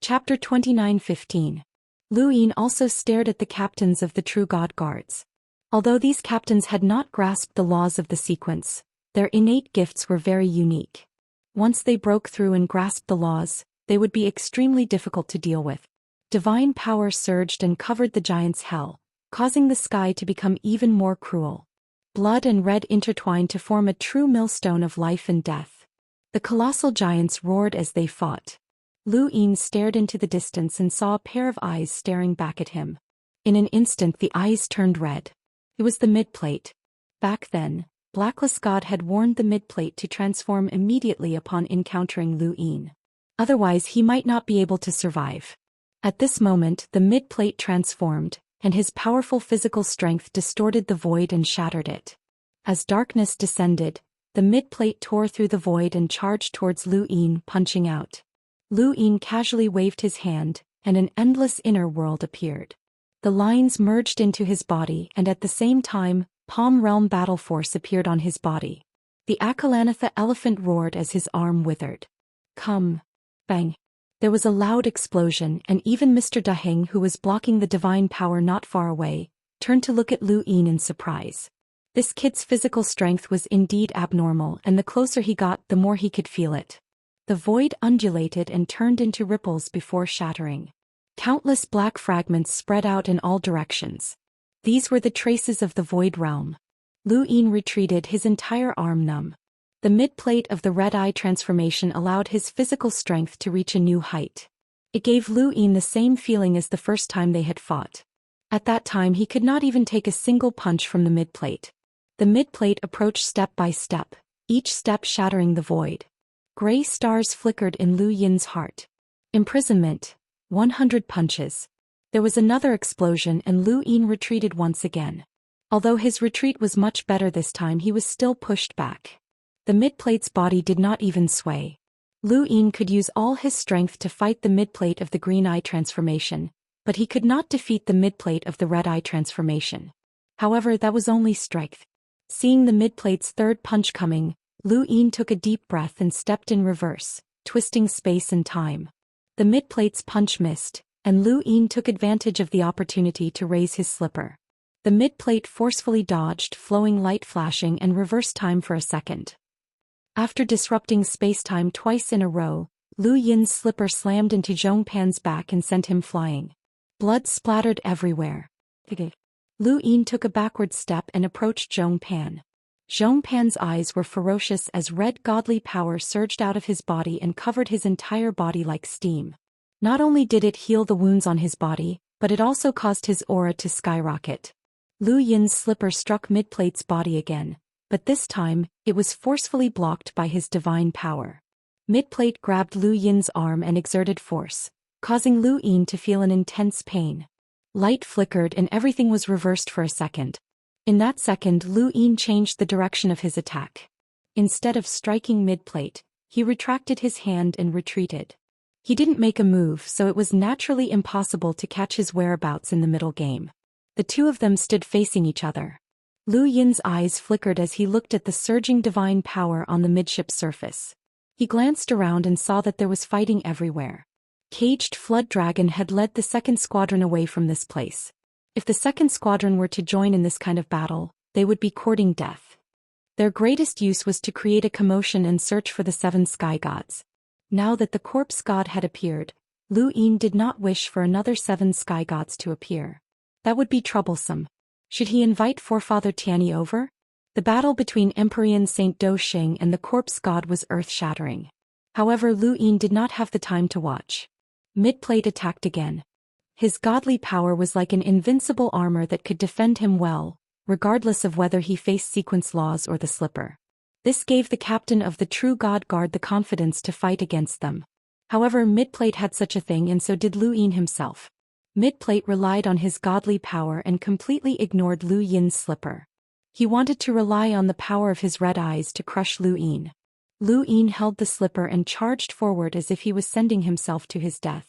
Chapter 29:15. Lu Yin also stared at the captains of the True God Guards. Although these captains had not grasped the laws of the sequence, their innate gifts were very unique. Once they broke through and grasped the laws, they would be extremely difficult to deal with. Divine power surged and covered the giant's hell, causing the sky to become even more cruel. Blood and red intertwined to form a true millstone of life and death. The colossal giants roared as they fought. Lu Yin stared into the distance and saw a pair of eyes staring back at him. In an instant the eyes turned red. It was the midplate. Back then, Blacklist God had warned the midplate to transform immediately upon encountering Lu Yin. Otherwise he might not be able to survive. At this moment the midplate transformed, and his powerful physical strength distorted the void and shattered it. As darkness descended, the midplate tore through the void and charged towards Lu Yin, punching out. Lu Yin casually waved his hand, and an endless inner world appeared. The lines merged into his body and at the same time, Palm Realm Battle Force appeared on his body. The Akalanatha elephant roared as his arm withered. Come. Bang. There was a loud explosion and even Mr. Daheng, who was blocking the divine power not far away, turned to look at Lu Yin in surprise. This kid's physical strength was indeed abnormal, and the closer he got the more he could feel it. The void undulated and turned into ripples before shattering. Countless black fragments spread out in all directions. These were the traces of the void realm. Lu Yin retreated, his entire arm numb. The midplate of the red-eye transformation allowed his physical strength to reach a new height. It gave Lu Yin the same feeling as the first time they had fought. At that time he could not even take a single punch from the midplate. The midplate approached step by step, each step shattering the void. Gray stars flickered in Lu Yin's heart. Imprisonment. 100 punches. There was another explosion and Lu Yin retreated once again. Although his retreat was much better this time, he was still pushed back. The midplate's body did not even sway. Lu Yin could use all his strength to fight the midplate of the green eye transformation, but he could not defeat the midplate of the red eye transformation. However, that was only strength. Seeing the midplate's third punch coming, Lu Yin took a deep breath and stepped in reverse, twisting space and time. The midplate's punch missed, and Lu Yin took advantage of the opportunity to raise his slipper. The midplate forcefully dodged, flowing light flashing, and reversed time for a second. After disrupting space-time twice in a row, Lu Yin's slipper slammed into Zhou Pan's back and sent him flying. Blood splattered everywhere. Lu Yin took a backward step and approached Zhou Pan. Zhou Pan's eyes were ferocious as red godly power surged out of his body and covered his entire body like steam. Not only did it heal the wounds on his body, but it also caused his aura to skyrocket. Lu Yin's slipper struck midplate's body again, but this time, it was forcefully blocked by his divine power. Midplate grabbed Lu Yin's arm and exerted force, causing Lu Yin to feel an intense pain. Light flickered and everything was reversed for a second. In that second, Lu Yin changed the direction of his attack. Instead of striking midplate, he retracted his hand and retreated. He didn't make a move, so it was naturally impossible to catch his whereabouts in the middle game. The two of them stood facing each other. Lu Yin's eyes flickered as he looked at the surging divine power on the midship surface. He glanced around and saw that there was fighting everywhere. Caged Flood Dragon had led the second squadron away from this place. If the second squadron were to join in this kind of battle, they would be courting death. Their greatest use was to create a commotion and search for the 7 sky gods. Now that the corpse god had appeared, Lu Yin did not wish for another 7 sky gods to appear. That would be troublesome. Should he invite Forefather Tianyi over? The battle between Empyrean Saint Zhou Xian and the corpse god was earth-shattering. However, Lu Yin did not have the time to watch. Midplate attacked again. His godly power was like an invincible armor that could defend him well, regardless of whether he faced sequence laws or the slipper. This gave the captain of the True God Guard the confidence to fight against them. However, Midplate had such a thing, and so did Lu Yin himself. Midplate relied on his godly power and completely ignored Lu Yin's slipper. He wanted to rely on the power of his red eyes to crush Lu Yin. Lu Yin held the slipper and charged forward as if he was sending himself to his death.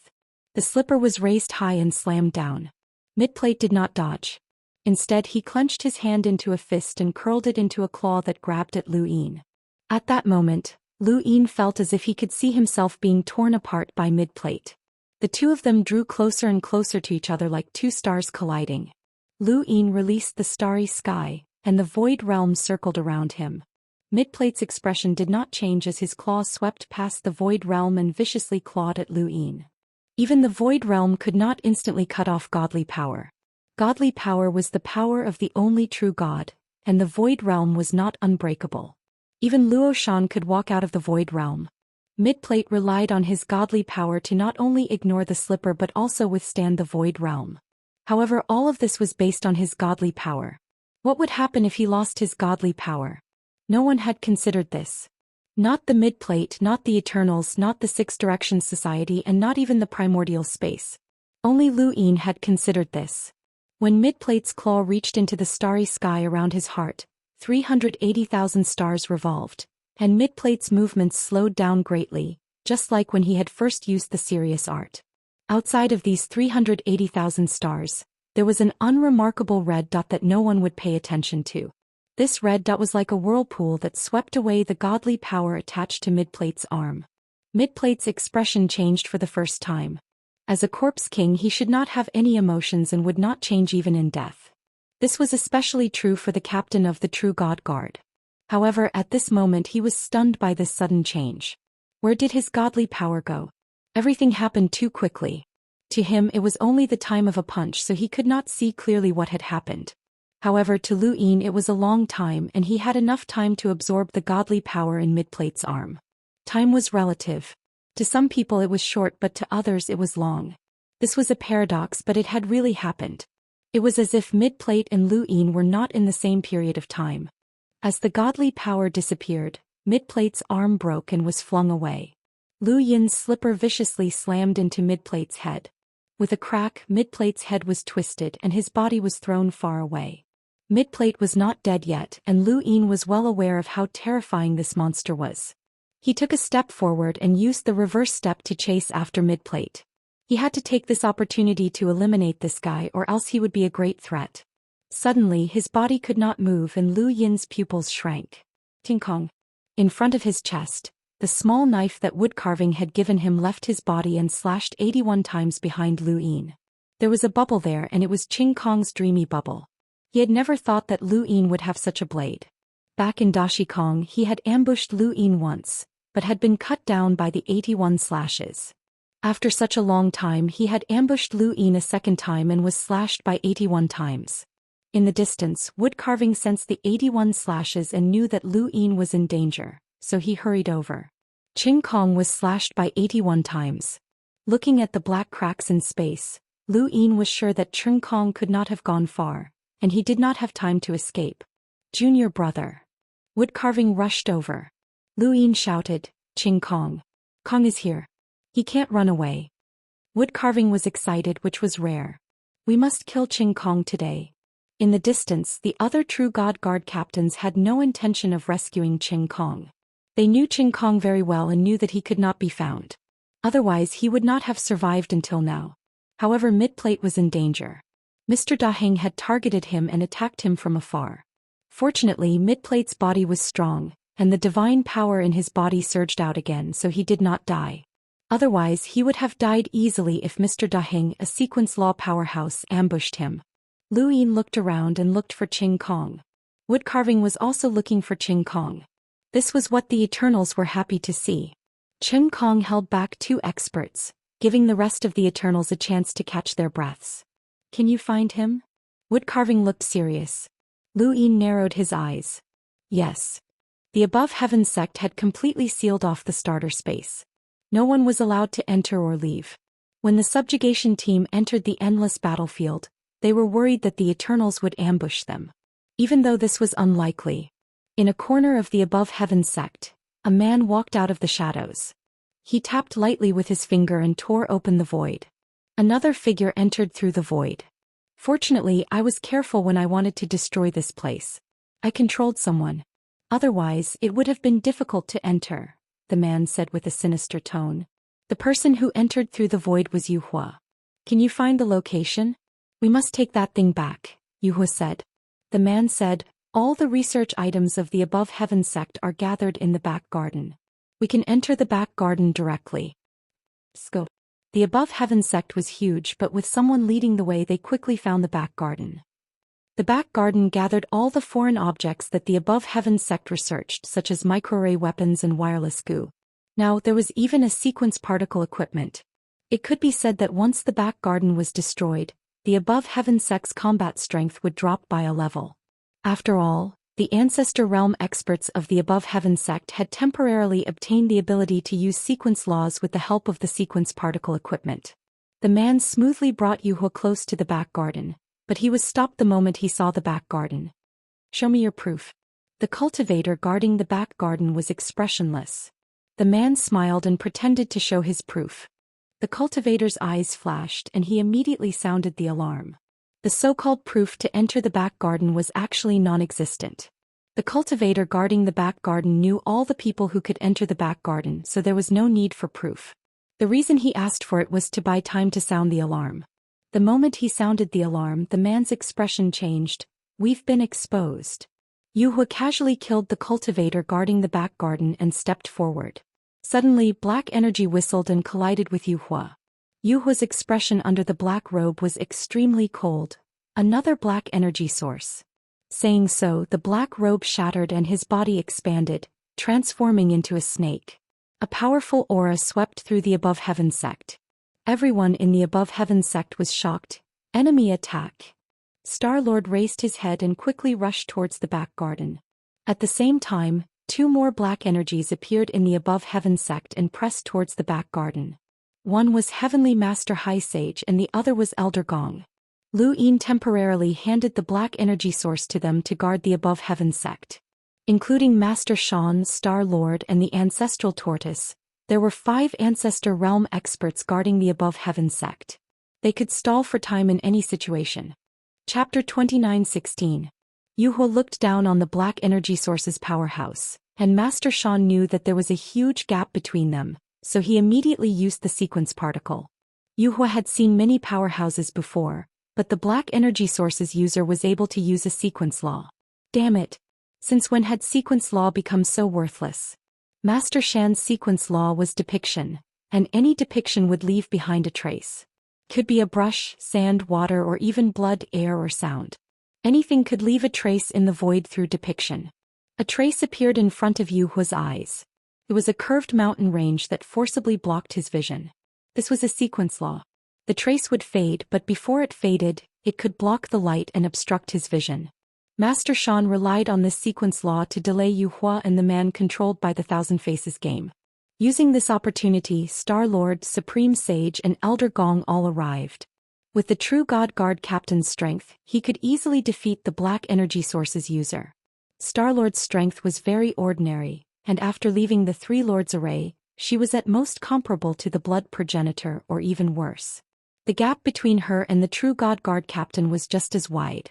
The slipper was raised high and slammed down. Midplate did not dodge. Instead, he clenched his hand into a fist and curled it into a claw that grabbed at Lu Yin. At that moment, Lu Yin felt as if he could see himself being torn apart by Midplate. The two of them drew closer and closer to each other like two stars colliding. Lu Yin released the starry sky, and the void realm circled around him. Midplate's expression did not change as his claws swept past the void realm and viciously clawed at Lu Yin. Even the void realm could not instantly cut off godly power. Godly power was the power of the only true God, and the void realm was not unbreakable. Even Luo Shan could walk out of the void realm. Midplate relied on his godly power to not only ignore the slipper but also withstand the void realm. However, all of this was based on his godly power. What would happen if he lost his godly power? No one had considered this. Not the Midplate, not the Eternals, not the Six Directions Society, and not even the primordial space. Only Lu Yin had considered this. When Midplate's claw reached into the starry sky around his heart, 380,000 stars revolved, and Midplate's movements slowed down greatly, just like when he had first used the serious art. Outside of these 380,000 stars, there was an unremarkable red dot that no one would pay attention to. This red dot was like a whirlpool that swept away the godly power attached to Midplate's arm. Midplate's expression changed for the first time. As a corpse king, he should not have any emotions and would not change even in death. This was especially true for the captain of the True God Guard. However, at this moment he was stunned by this sudden change. Where did his godly power go? Everything happened too quickly. To him it was only the time of a punch, so he could not see clearly what had happened. However, to Lu Yin it was a long time, and he had enough time to absorb the godly power in Midplate's arm. Time was relative. To some people it was short, but to others it was long. This was a paradox, but it had really happened. It was as if Midplate and Lu Yin were not in the same period of time. As the godly power disappeared, Midplate's arm broke and was flung away. Lu Yin's slipper viciously slammed into Midplate's head. With a crack, Midplate's head was twisted and his body was thrown far away. Midplate was not dead yet, and Lu Yin was well aware of how terrifying this monster was. He took a step forward and used the reverse step to chase after Midplate. He had to take this opportunity to eliminate this guy, or else he would be a great threat. Suddenly his body could not move and Lu Yin's pupils shrank. Ting Kong. In front of his chest, the small knife that wood carving had given him left his body and slashed 81 times behind Lu Yin. There was a bubble there, and it was Ching Kong's dreamy bubble. He had never thought that Lu Yin would have such a blade. Back in Dashi Kong he had ambushed Lu Yin once, but had been cut down by the 81 slashes. After such a long time he had ambushed Lu Yin a second time and was slashed by 81 times. In the distance, wood carving sensed the 81 slashes and knew that Lu Yin was in danger, so he hurried over. Ching Kong was slashed by 81 times. Looking at the black cracks in space, Lu Yin was sure that Ching Kong could not have gone far, and he did not have time to escape. Junior brother. Wood carving rushed over. Lu Yin shouted, Ching Kong. Kong is here. He can't run away. Wood carving was excited, which was rare. We must kill Ching Kong today. In the distance, the other True God Guard captains had no intention of rescuing Ching Kong. They knew Ching Kong very well and knew that he could not be found. Otherwise he would not have survived until now. However, Midplate was in danger. Mr. Daheng had targeted him and attacked him from afar. Fortunately, Midplate's body was strong, and the divine power in his body surged out again, so he did not die. Otherwise he would have died easily if Mr. Daheng, a sequence law powerhouse, ambushed him. Lu Yin looked around and looked for Ching Kong. Wood carving was also looking for Ching Kong. This was what the Eternals were happy to see. Ching Kong held back 2 experts, giving the rest of the Eternals a chance to catch their breaths. Can you find him? Wood carving looked serious. Lu Yin narrowed his eyes. Yes. The Above Heaven sect had completely sealed off the starter space. No one was allowed to enter or leave. When the subjugation team entered the endless battlefield, they were worried that the Eternals would ambush them. Even though this was unlikely. In a corner of the Above Heaven sect, a man walked out of the shadows. He tapped lightly with his finger and tore open the void. Another figure entered through the void. Fortunately, I was careful when I wanted to destroy this place. I controlled someone. Otherwise, it would have been difficult to enter, the man said with a sinister tone. The person who entered through the void was Yu Hua. Can you find the location? We must take that thing back, Yu Hua said. The man said, all the research items of the Above Heaven sect are gathered in the back garden. We can enter the back garden directly. Let's go. The Above Heaven sect was huge, but with someone leading the way they quickly found the back garden. The back garden gathered all the foreign objects that the Above Heaven sect researched, such as microarray weapons and wireless goo. Now, there was even a sequence particle equipment. It could be said that once the back garden was destroyed, the Above Heaven sect's combat strength would drop by a level. After all, the Ancestor Realm experts of the Above Heaven sect had temporarily obtained the ability to use sequence laws with the help of the sequence particle equipment. The man smoothly brought Yuhua close to the back garden, but he was stopped the moment he saw the back garden. "Show me your proof." The cultivator guarding the back garden was expressionless. The man smiled and pretended to show his proof. The cultivator's eyes flashed and he immediately sounded the alarm. The so-called proof to enter the back garden was actually non-existent. The cultivator guarding the back garden knew all the people who could enter the back garden, so there was no need for proof. The reason he asked for it was to buy time to sound the alarm. The moment he sounded the alarm, the man's expression changed. "We've been exposed." Yuhua casually killed the cultivator guarding the back garden and stepped forward. Suddenly, black energy whistled and collided with Yuhua. Yuhua's expression under the black robe was extremely cold. Another black energy source. Saying so, the black robe shattered and his body expanded, transforming into a snake. A powerful aura swept through the Above Heaven sect. Everyone in the Above Heaven sect was shocked. Enemy attack. Star-Lord raised his head and quickly rushed towards the back garden. At the same time, two more black energies appeared in the Above Heaven sect and pressed towards the back garden. One was Heavenly Master High Sage and the other was Elder Gong. Lu Yin temporarily handed the black energy source to them to guard the Above Heaven sect. Including Master Shan, Star-Lord and the Ancestral Tortoise, there were 5 Ancestor Realm experts guarding the Above Heaven sect. They could stall for time in any situation. Chapter 29:16. Yuhua looked down on the black energy source's powerhouse, and Master Shan knew that there was a huge gap between them, so he immediately used the sequence particle. Yuhua had seen many powerhouses before, but the black energy source's user was able to use a sequence law. Damn it! Since when had sequence law become so worthless? Master Shan's sequence law was depiction, and any depiction would leave behind a trace. Could be a brush, sand, water, or even blood, air, or sound. Anything could leave a trace in the void through depiction. A trace appeared in front of Yuhua's eyes. It was a curved mountain range that forcibly blocked his vision. This was a sequence law. The trace would fade, but before it faded, it could block the light and obstruct his vision. Master Shan relied on this sequence law to delay Yuhua and the man controlled by the Thousand Faces game. Using this opportunity, Star-Lord, Supreme Sage and Elder Gong all arrived. With the true God Guard Captain's strength, he could easily defeat the black energy source's user. Star-Lord's strength was very ordinary, and after leaving the Three Lords array, she was at most comparable to the Blood Progenitor or even worse. The gap between her and the true God Guard Captain was just as wide.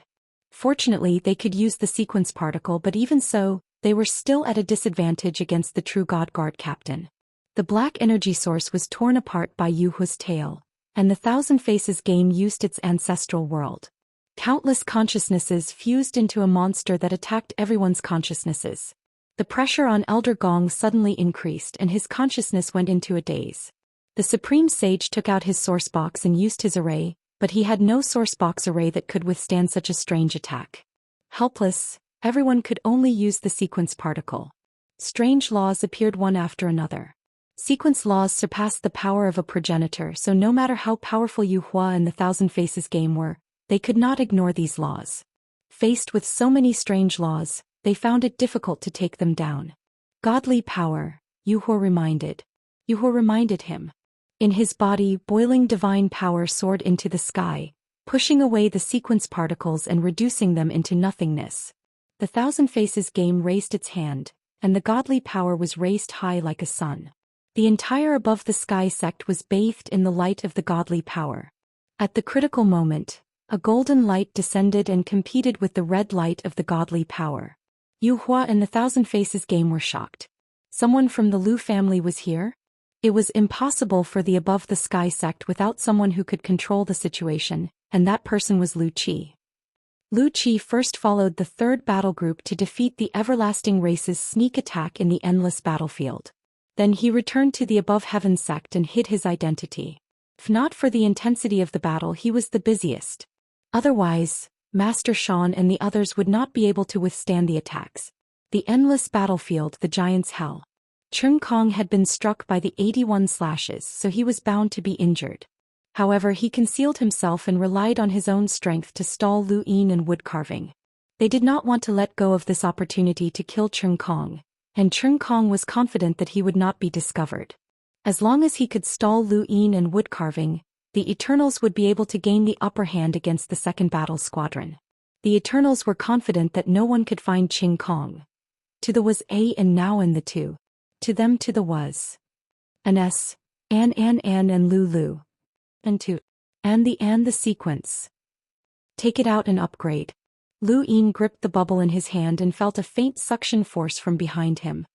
Fortunately, they could use the sequence particle, but even so, they were still at a disadvantage against the true God Guard Captain. The black energy source was torn apart by Yuhua's tail, and the Thousand Faces game used its ancestral world. Countless consciousnesses fused into a monster that attacked everyone's consciousnesses. The pressure on Elder Gong suddenly increased and his consciousness went into a daze. The Supreme Sage took out his source box and used his array, but he had no source box array that could withstand such a strange attack. Helpless, everyone could only use the sequence particle. Strange laws appeared one after another. Sequence laws surpassed the power of a progenitor, so no matter how powerful Yuhua and the Thousand Faces game were, they could not ignore these laws. Faced with so many strange laws, they found it difficult to take them down. Godly power, Yuhua reminded him. In his body, boiling divine power soared into the sky, pushing away the sequence particles and reducing them into nothingness. The Thousand Faces game raised its hand, and the godly power was raised high like a sun. The entire Above the Sky sect was bathed in the light of the godly power. At the critical moment, a golden light descended and competed with the red light of the godly power. Yuhua and the Thousand Faces game were shocked. Someone from the Lu family was here? It was impossible for the Above the Sky sect without someone who could control the situation, and that person was Lu Qi. Lu Qi first followed the third battle group to defeat the Everlasting Race's sneak attack in the endless battlefield. Then he returned to the Above Heaven sect and hid his identity. If not for the intensity of the battle, he was the busiest. Otherwise, Master Xian and the others would not be able to withstand the attacks. The endless battlefield, the giant's hell. Cheng Kong had been struck by the 81 slashes, so he was bound to be injured. However, he concealed himself and relied on his own strength to stall Lu Yin and woodcarving. They did not want to let go of this opportunity to kill Cheng Kong, and Cheng Kong was confident that he would not be discovered. As long as he could stall Lu Yin and woodcarving, the Eternals would be able to gain the upper hand against the second battle squadron. The Eternals were confident that no one could find Cheng Kong. To the was a and now and the two. To them to the was. An s, an and Lu. And to. And the sequence. Take it out and upgrade. Lu Yin gripped the bubble in his hand and felt a faint suction force from behind him.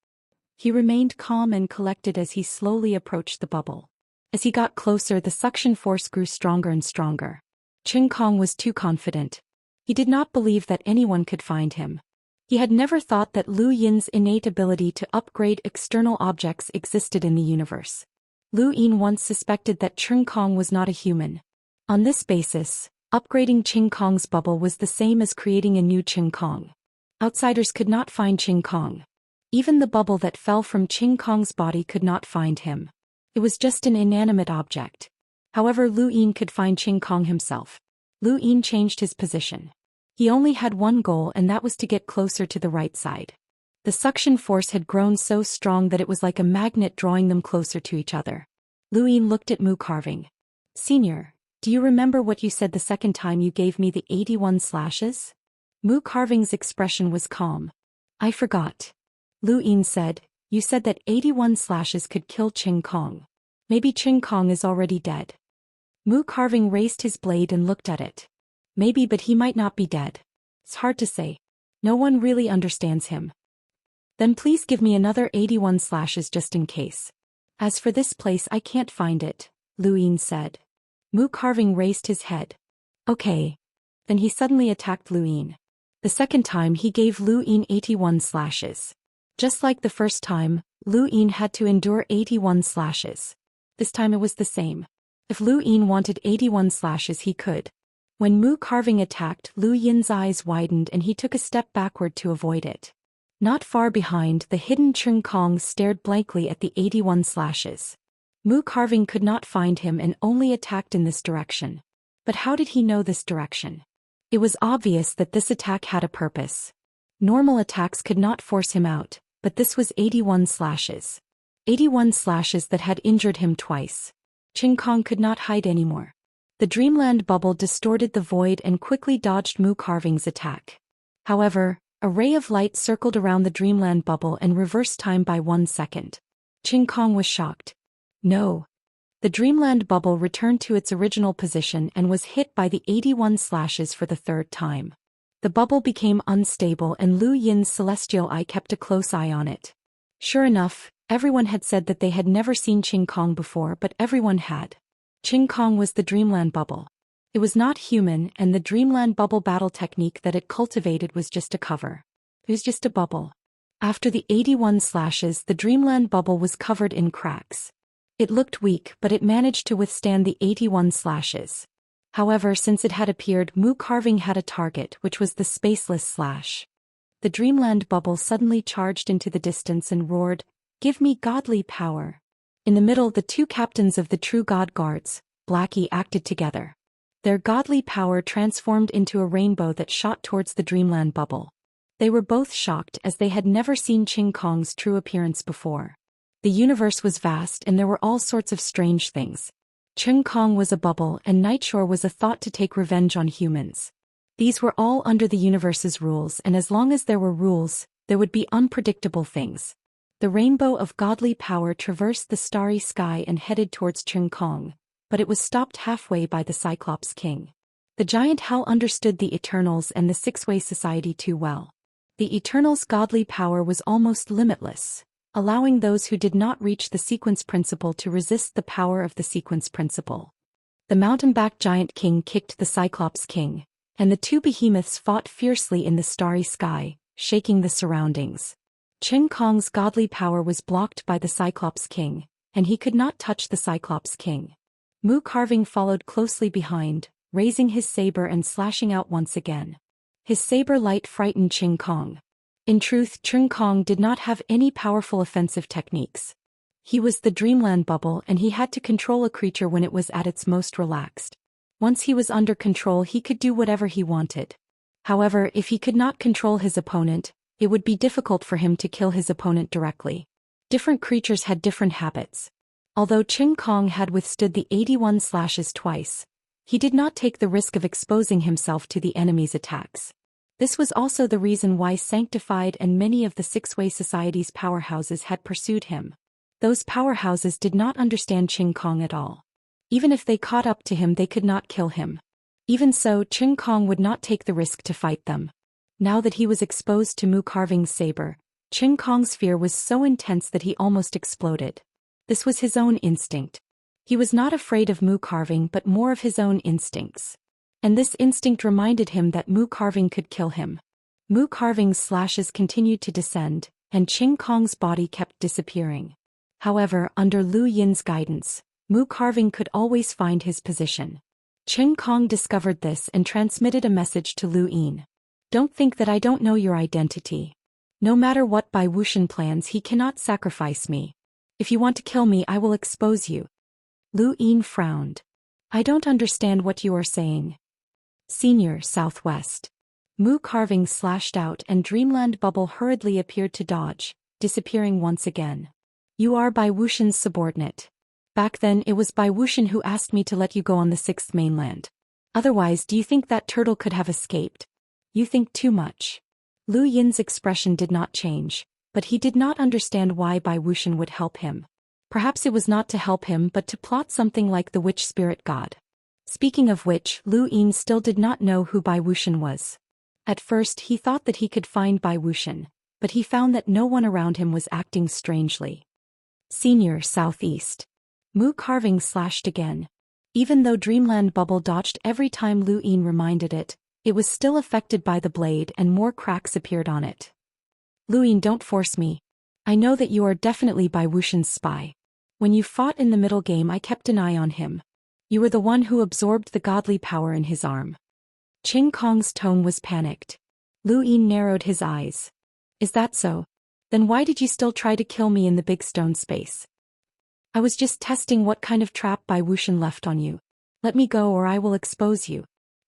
He remained calm and collected as he slowly approached the bubble. As he got closer, the suction force grew stronger and stronger. Cheng Kong was too confident. He did not believe that anyone could find him. He had never thought that Lu Yin's innate ability to upgrade external objects existed in the universe. Lu Yin once suspected that Cheng Kong was not a human. On this basis, upgrading Cheng Kong's bubble was the same as creating a new Cheng Kong. Outsiders could not find Cheng Kong. Even the bubble that fell from Cheng Kong's body could not find him. It was just an inanimate object. However, Lu Yin could find Cheng Kong himself. Lu Yin changed his position. He only had one goal, and that was to get closer to the right side. The suction force had grown so strong that it was like a magnet drawing them closer to each other. Lu Yin looked at Mu Carving. Senior, do you remember what you said the second time you gave me the 81 slashes? Mu Carving's expression was calm. I forgot. Lu Yin said, you said that 81 slashes could kill Cheng Kong. Maybe Cheng Kong is already dead. Mu Carving raised his blade and looked at it. Maybe, but he might not be dead. It's hard to say. No one really understands him. Then please give me another 81 slashes just in case. As for this place, I can't find it, Lu Yin said. Mu Carving raised his head. Okay. Then he suddenly attacked Lu Yin. The second time he gave Lu Yin 81 slashes. Just like the first time, Lu Yin had to endure 81 slashes. This time it was the same. If Lu Yin wanted 81 slashes, he could. When Mu Carving attacked, Lu Yin's eyes widened and he took a step backward to avoid it. Not far behind, the hidden Cheng Kong stared blankly at the 81 slashes. Mu Carving could not find him and only attacked in this direction. But how did he know this direction? It was obvious that this attack had a purpose. Normal attacks could not force him out, but this was 81 slashes. 81 slashes that had injured him twice. Cheng Kong could not hide anymore. The Dreamland bubble distorted the void and quickly dodged Mu Carving's attack. However, a ray of light circled around the Dreamland bubble and reversed time by 1 second. Cheng Kong was shocked. No. The Dreamland bubble returned to its original position and was hit by the 81 slashes for the third time. The bubble became unstable and Lu Yin's celestial eye kept a close eye on it. Sure enough, everyone had said that they had never seen Cheng Kong before, but everyone had. Cheng Kong was the Dreamland bubble. It was not human, and the Dreamland bubble battle technique that it cultivated was just a cover. It was just a bubble. After the 81 slashes, the Dreamland bubble was covered in cracks. It looked weak, but it managed to withstand the 81 slashes. However, since it had appeared, Mu Carving had a target, which was the spaceless slash. The Dreamland bubble suddenly charged into the distance and roared, "Give me godly power." In the middle, the two captains of the true god guards, Blackie, acted together. Their godly power transformed into a rainbow that shot towards the Dreamland bubble. They were both shocked as they had never seen Cheng Kong's true appearance before. The universe was vast and there were all sorts of strange things. Cheng Kong was a bubble and Nightshore was a thought to take revenge on humans. These were all under the universe's rules, and as long as there were rules, there would be unpredictable things. The rainbow of godly power traversed the starry sky and headed towards Cheng Kong, but it was stopped halfway by the Cyclops King. The giant Hell understood the Eternals and the Six-Way Society too well. The Eternals' godly power was almost limitless, allowing those who did not reach the sequence principle to resist the power of the sequence principle. The mountain-backed giant king kicked the Cyclops King, and the two behemoths fought fiercely in the starry sky, shaking the surroundings. Cheng Kong's godly power was blocked by the Cyclops King, and he could not touch the Cyclops King. Mu Carving followed closely behind, raising his saber and slashing out once again. His saber light frightened Qing Kong. In truth, Qing Kong did not have any powerful offensive techniques. He was the Dreamland Bubble and he had to control a creature when it was at its most relaxed. Once he was under control, he could do whatever he wanted. However, if he could not control his opponent, it would be difficult for him to kill his opponent directly. Different creatures had different habits. Although Qing Kong had withstood the 81 slashes twice, he did not take the risk of exposing himself to the enemy's attacks. This was also the reason why Sanctified and many of the Six-Way Society's powerhouses had pursued him. Those powerhouses did not understand Qing Kong at all. Even if they caught up to him, they could not kill him. Even so, Qing Kong would not take the risk to fight them. Now that he was exposed to Mu Carving's saber, Qing Kong's fear was so intense that he almost exploded. This was his own instinct. He was not afraid of Mu Carving but more of his own instincts. And this instinct reminded him that Mu Carving could kill him. Mu Carving's slashes continued to descend, and Qing Kong's body kept disappearing. However, under Lu Yin's guidance, Mu Carving could always find his position. Qing Kong discovered this and transmitted a message to Lu Yin. Don't think that I don't know your identity. No matter what Bai Wuxian plans, he cannot sacrifice me. If you want to kill me, I will expose you. Lu Yin frowned. I don't understand what you are saying. Senior Southwest. Mu Carving slashed out and Dreamland Bubble hurriedly appeared to dodge, disappearing once again. You are Bai Wuxian's subordinate. Back then it was Bai Wuxian who asked me to let you go on the 6th mainland. Otherwise, do you think that turtle could have escaped? You think too much. Lu Yin's expression did not change, but he did not understand why Bai Wuxian would help him. Perhaps it was not to help him but to plot something like the witch spirit god. Speaking of which, Lu Yin still did not know who Bai Wuxian was. At first he thought that he could find Bai Wuxian, but he found that no one around him was acting strangely. Senior Southeast. Mu Carving slashed again. Even though Dreamland Bubble dodged every time Lu Yin reminded it, it was still affected by the blade and more cracks appeared on it. Lu Yin, don't force me. I know that you are definitely Bai Wuxian's spy. When you fought in the middle game, I kept an eye on him. You were the one who absorbed the godly power in his arm. Qing Kong's tone was panicked. Lu Yin narrowed his eyes. Is that so? Then why did you still try to kill me in the big stone space? I was just testing what kind of trap Bai Wuxian left on you. Let me go or I will expose you.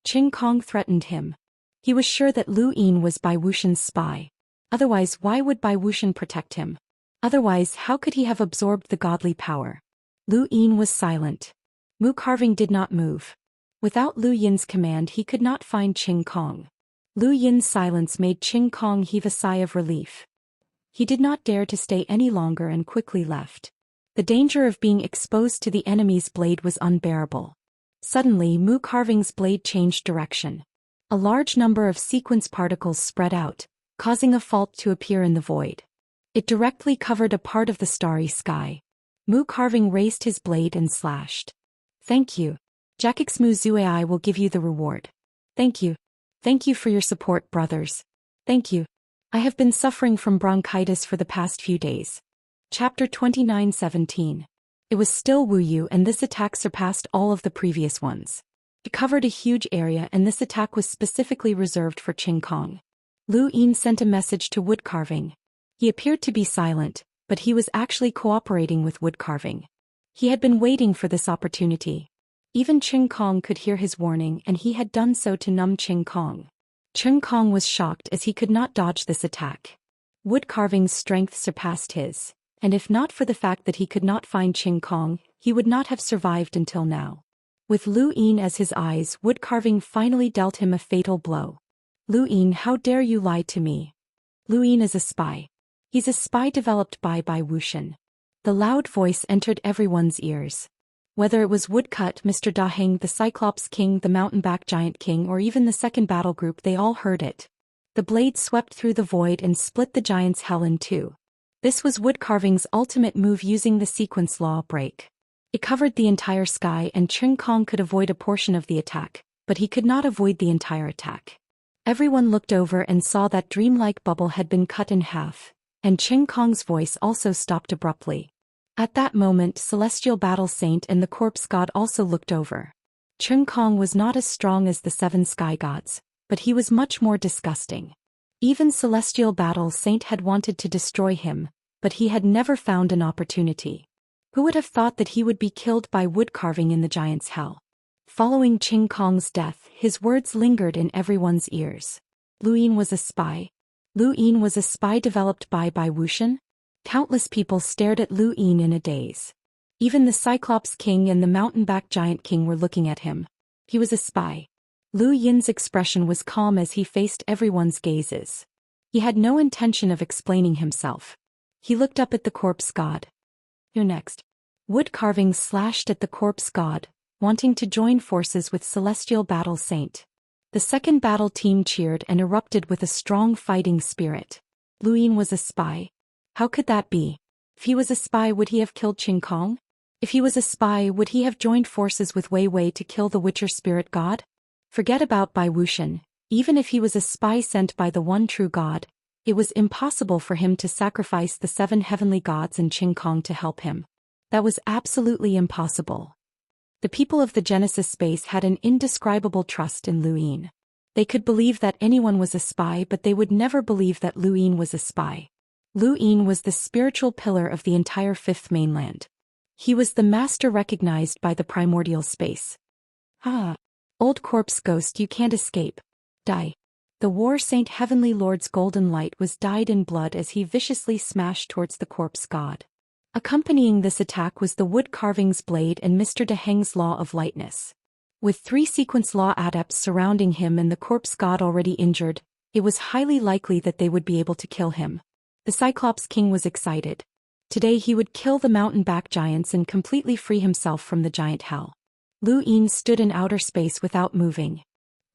Qing Kong threatened him. He was sure that Lu Yin was Bai Wuxian's spy. Otherwise, why would Bai Wuxian protect him? Otherwise, how could he have absorbed the godly power? Lu Yin was silent. Mu Carving did not move. Without Lu Yin's command, he could not find Qing Kong. Lu Yin's silence made Qing Kong heave a sigh of relief. He did not dare to stay any longer and quickly left. The danger of being exposed to the enemy's blade was unbearable. Suddenly, Mu Carving's blade changed direction. A large number of sequence particles spread out, causing a fault to appear in the void. It directly covered a part of the starry sky. Mu Carving raised his blade and slashed. Thank you. Jakix Mu Zuei will give you the reward. Thank you. Thank you for your support, brothers. Thank you. I have been suffering from bronchitis for the past few days. Chapter 29:17. It was still Wu Yu and this attack surpassed all of the previous ones. It covered a huge area and this attack was specifically reserved for Qing Kong. Lu Yin sent a message to Wood Carving. He appeared to be silent, but he was actually cooperating with Wood Carving. He had been waiting for this opportunity. Even Qing Kong could hear his warning and he had done so to numb Qing Kong. Qing Kong was shocked as he could not dodge this attack. Wood Carving's strength surpassed his, and if not for the fact that he could not find Qing Kong, he would not have survived until now. With Lu Yin as his eyes, Wood Carving finally dealt him a fatal blow. Lu Yin, how dare you lie to me? Lu Yin is a spy. He's a spy developed by Bai Wuxian. The loud voice entered everyone's ears. Whether it was Woodcut, Mr. Daheng, the Cyclops King, the Mountainback Giant King, or even the second battle group, they all heard it. The blade swept through the void and split the giant's hell in two. This was Wood Carving's ultimate move using the sequence law break. It covered the entire sky and Qing Kong could avoid a portion of the attack, but he could not avoid the entire attack. Everyone looked over and saw that dreamlike bubble had been cut in half, and Qing Kong's voice also stopped abruptly. At that moment, Celestial Battle Saint and the Corpse God also looked over. Cheng Kong was not as strong as the 7 sky gods, but he was much more disgusting. Even Celestial Battle Saint had wanted to destroy him, but he had never found an opportunity. Who would have thought that he would be killed by wood carving in the giant's hell? Following Cheng Kong's death, his words lingered in everyone's ears. Lu Yin was a spy. Lu Yin was a spy developed by Wuxian? Countless people stared at Lu Yin in a daze. Even the Cyclops King and the Mountain-back Giant King were looking at him. He was a spy. Lu Yin's expression was calm as he faced everyone's gazes. He had no intention of explaining himself. He looked up at the Corpse God. You're next. Wood carvings slashed at the Corpse God, wanting to join forces with Celestial Battle Saint. The second battle team cheered and erupted with a strong fighting spirit. Lu Yin was a spy. How could that be? If he was a spy, would he have killed Cheng Kong? If he was a spy, would he have joined forces with Wei Wei to kill the Witcher spirit god? Forget about Bai Wuxian. Even if he was a spy sent by the one true god, it was impossible for him to sacrifice the 7 heavenly gods and Cheng Kong to help him. That was absolutely impossible. The people of the Genesis space had an indescribable trust in Lu Yin. They could believe that anyone was a spy, but they would never believe that Lu Yin was a spy. Lu Yin was the spiritual pillar of the entire 5th mainland. He was the master recognized by the primordial space. Ah! Old corpse ghost, you can't escape. Die. The War Saint Heavenly Lord's golden light was dyed in blood as he viciously smashed towards the corpse god. Accompanying this attack was the wood carving's blade and Mr. De Heng's law of lightness. With 3 sequence law adepts surrounding him and the corpse god already injured, it was highly likely that they would be able to kill him. The Cyclops King was excited. Today he would kill the mountain-back giants and completely free himself from the giant hell. Lu Yin stood in outer space without moving.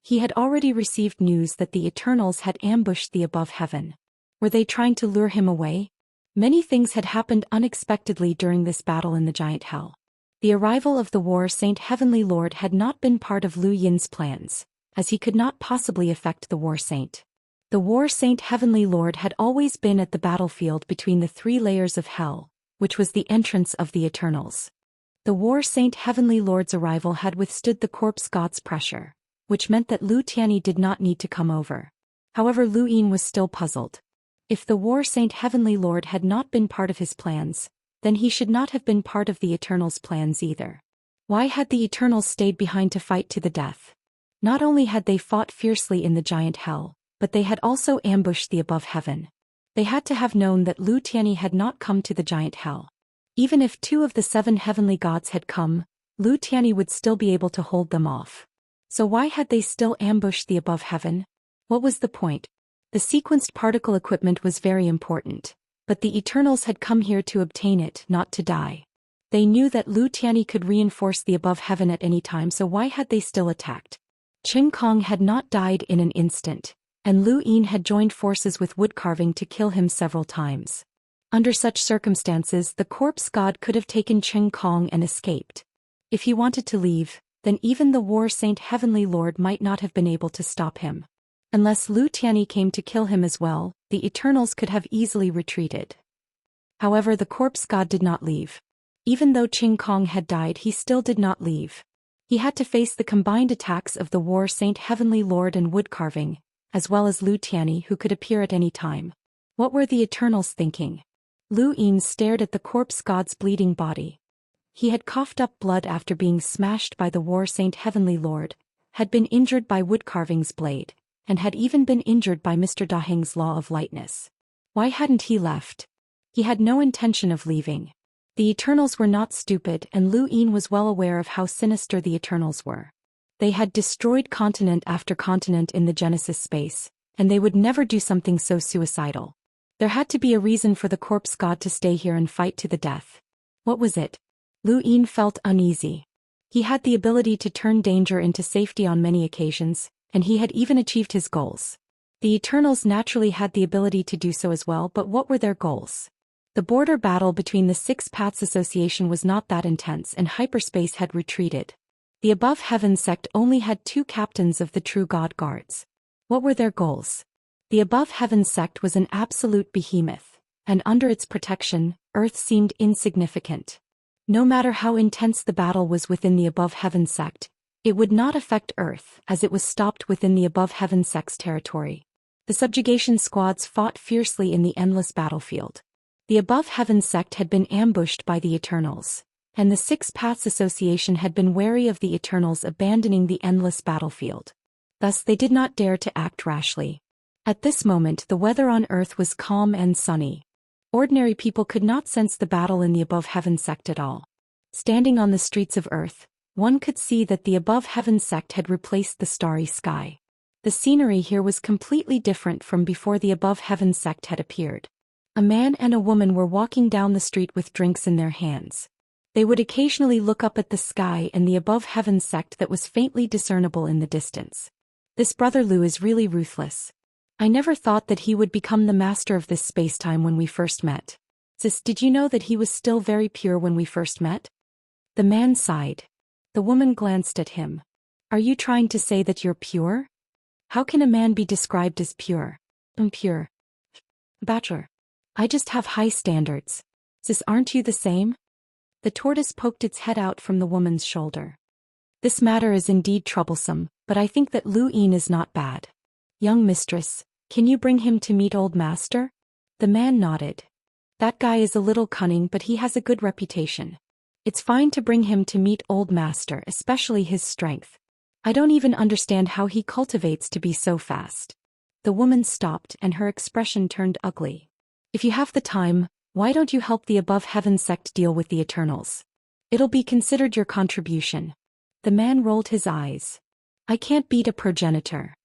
He had already received news that the Eternals had ambushed the above heaven. Were they trying to lure him away? Many things had happened unexpectedly during this battle in the giant hell. The arrival of the War Saint Heavenly Lord had not been part of Lu Yin's plans, as he could not possibly affect the War Saint. The War Saint Heavenly Lord had always been at the battlefield between the 3 layers of hell, which was the entrance of the Eternals. The War Saint Heavenly Lord's arrival had withstood the corpse god's pressure, which meant that Lu Tianyi did not need to come over. However, Lu Yin was still puzzled. If the War Saint Heavenly Lord had not been part of his plans, then he should not have been part of the Eternals' plans either. Why had the Eternals stayed behind to fight to the death? Not only had they fought fiercely in the giant hell, but they had also ambushed the above heaven. They had to have known that Lu Tianyi had not come to the giant hell. Even if 2 of the 7 heavenly gods had come, Lu Tianyi would still be able to hold them off. So why had they still ambushed the above heaven? What was the point? The sequenced particle equipment was very important, but the Eternals had come here to obtain it, not to die. They knew that Lu Tianyi could reinforce the above heaven at any time, so why had they still attacked? Cheng Kong had not died in an instant, and Lu Yin had joined forces with wood carving to kill him several times. Under such circumstances, the corpse god could have taken Cheng Kong and escaped. If he wanted to leave, then even the War Saint Heavenly Lord might not have been able to stop him. Unless Lu Tianyi came to kill him as well, the Eternals could have easily retreated. However, the corpse god did not leave. Even though Cheng Kong had died, he still did not leave. He had to face the combined attacks of the War Saint Heavenly Lord and wood carving, as well as Lu Tianyi, who could appear at any time. What were the Eternals thinking? Lu Yin stared at the corpse god's bleeding body. He had coughed up blood after being smashed by the War Saint Heavenly Lord, had been injured by wood carving's blade, and had even been injured by Mr. Da Heng's law of lightness. Why hadn't he left? He had no intention of leaving. The Eternals were not stupid, and Lu Yin was well aware of how sinister the Eternals were. They had destroyed continent after continent in the Genesis space, and they would never do something so suicidal. There had to be a reason for the corpse god to stay here and fight to the death. What was it? Lu Yin felt uneasy. He had the ability to turn danger into safety on many occasions, and he had even achieved his goals. The Eternals naturally had the ability to do so as well, but what were their goals? The border battle between the 6 Paths Association was not that intense, and hyperspace had retreated. The above heaven sect only had 2 captains of the true god guards. What were their goals? The above heaven sect was an absolute behemoth. and under its protection, Earth seemed insignificant. No matter how intense the battle was within the Above Heaven sect, it would not affect Earth as it was stopped within the Above Heaven sect's territory. The subjugation squads fought fiercely in the endless battlefield. The Above Heaven sect had been ambushed by the Eternals, and the Six Paths Association had been wary of the Eternals abandoning the endless battlefield. Thus they did not dare to act rashly. At this moment the weather on Earth was calm and sunny. Ordinary people could not sense the battle in the Above Heaven sect at all. Standing on the streets of Earth, one could see that the Above Heaven sect had replaced the starry sky. The scenery here was completely different from before the Above Heaven sect had appeared. A man and a woman were walking down the street with drinks in their hands. They would occasionally look up at the sky and the Above Heaven sect that was faintly discernible in the distance. This brother Lu is really ruthless. I never thought that he would become the master of this spacetime when we first met. Sis, did you know that he was still very pure when we first met? The man sighed. The woman glanced at him. Are you trying to say that you're pure? How can a man be described as pure? Impure. Bachelor. I just have high standards. Sis, aren't you the same? The tortoise poked its head out from the woman's shoulder. This matter is indeed troublesome, but I think that Lu Yin is not bad. Young mistress, can you bring him to meet old master? The man nodded. That guy is a little cunning, but he has a good reputation. It's fine to bring him to meet old master, especially his strength. I don't even understand how he cultivates to be so fast. The woman stopped and her expression turned ugly. If you have the time, why don't you help the Above Heaven sect deal with the Eternals? It'll be considered your contribution. The man rolled his eyes. I can't beat a progenitor.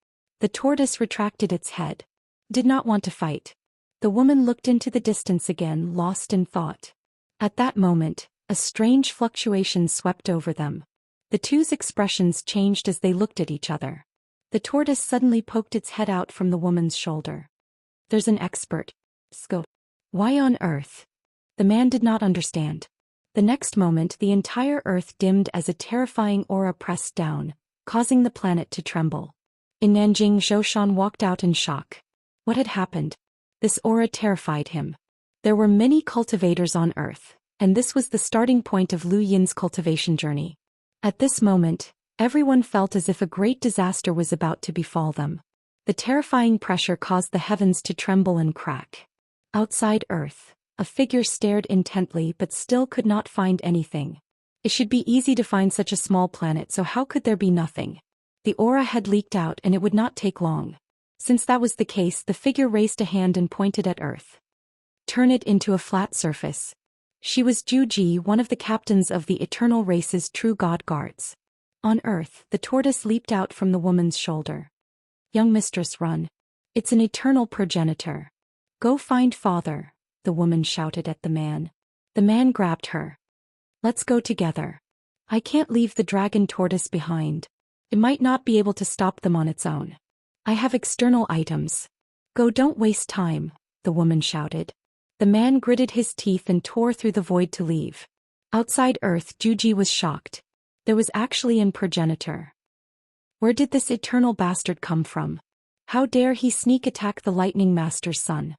The tortoise retracted its head. Did not want to fight. The woman looked into the distance again, lost in thought. At that moment, a strange fluctuation swept over them. The two's expressions changed as they looked at each other. The tortoise suddenly poked its head out from the woman's shoulder. There's an expert. Scope. Why on earth? The man did not understand. The next moment the entire earth dimmed as a terrifying aura pressed down, causing the planet to tremble. In Nanjing, Zhou Xian walked out in shock. What had happened? This aura terrified him. There were many cultivators on Earth, and this was the starting point of Lu Yin's cultivation journey. At this moment, everyone felt as if a great disaster was about to befall them. The terrifying pressure caused the heavens to tremble and crack. Outside Earth, a figure stared intently but still could not find anything. It should be easy to find such a small planet, so how could there be nothing? The aura had leaked out and it would not take long. Since that was the case, the figure raised a hand and pointed at Earth. Turn it into a flat surface. She was Zhu Ji, one of the captains of the Eternal Race's true God Guards. On Earth, the tortoise leaped out from the woman's shoulder. Young mistress, run. It's an eternal progenitor. Go find father, the woman shouted at the man. The man grabbed her. Let's go together. I can't leave the dragon tortoise behind. It might not be able to stop them on its own. I have external items. Go, don't waste time, the woman shouted. The man gritted his teeth and tore through the void to leave. Outside Earth, Juji was shocked. There was actually an progenitor. Where did this eternal bastard come from? How dare he sneak attack the Lightning Master's son?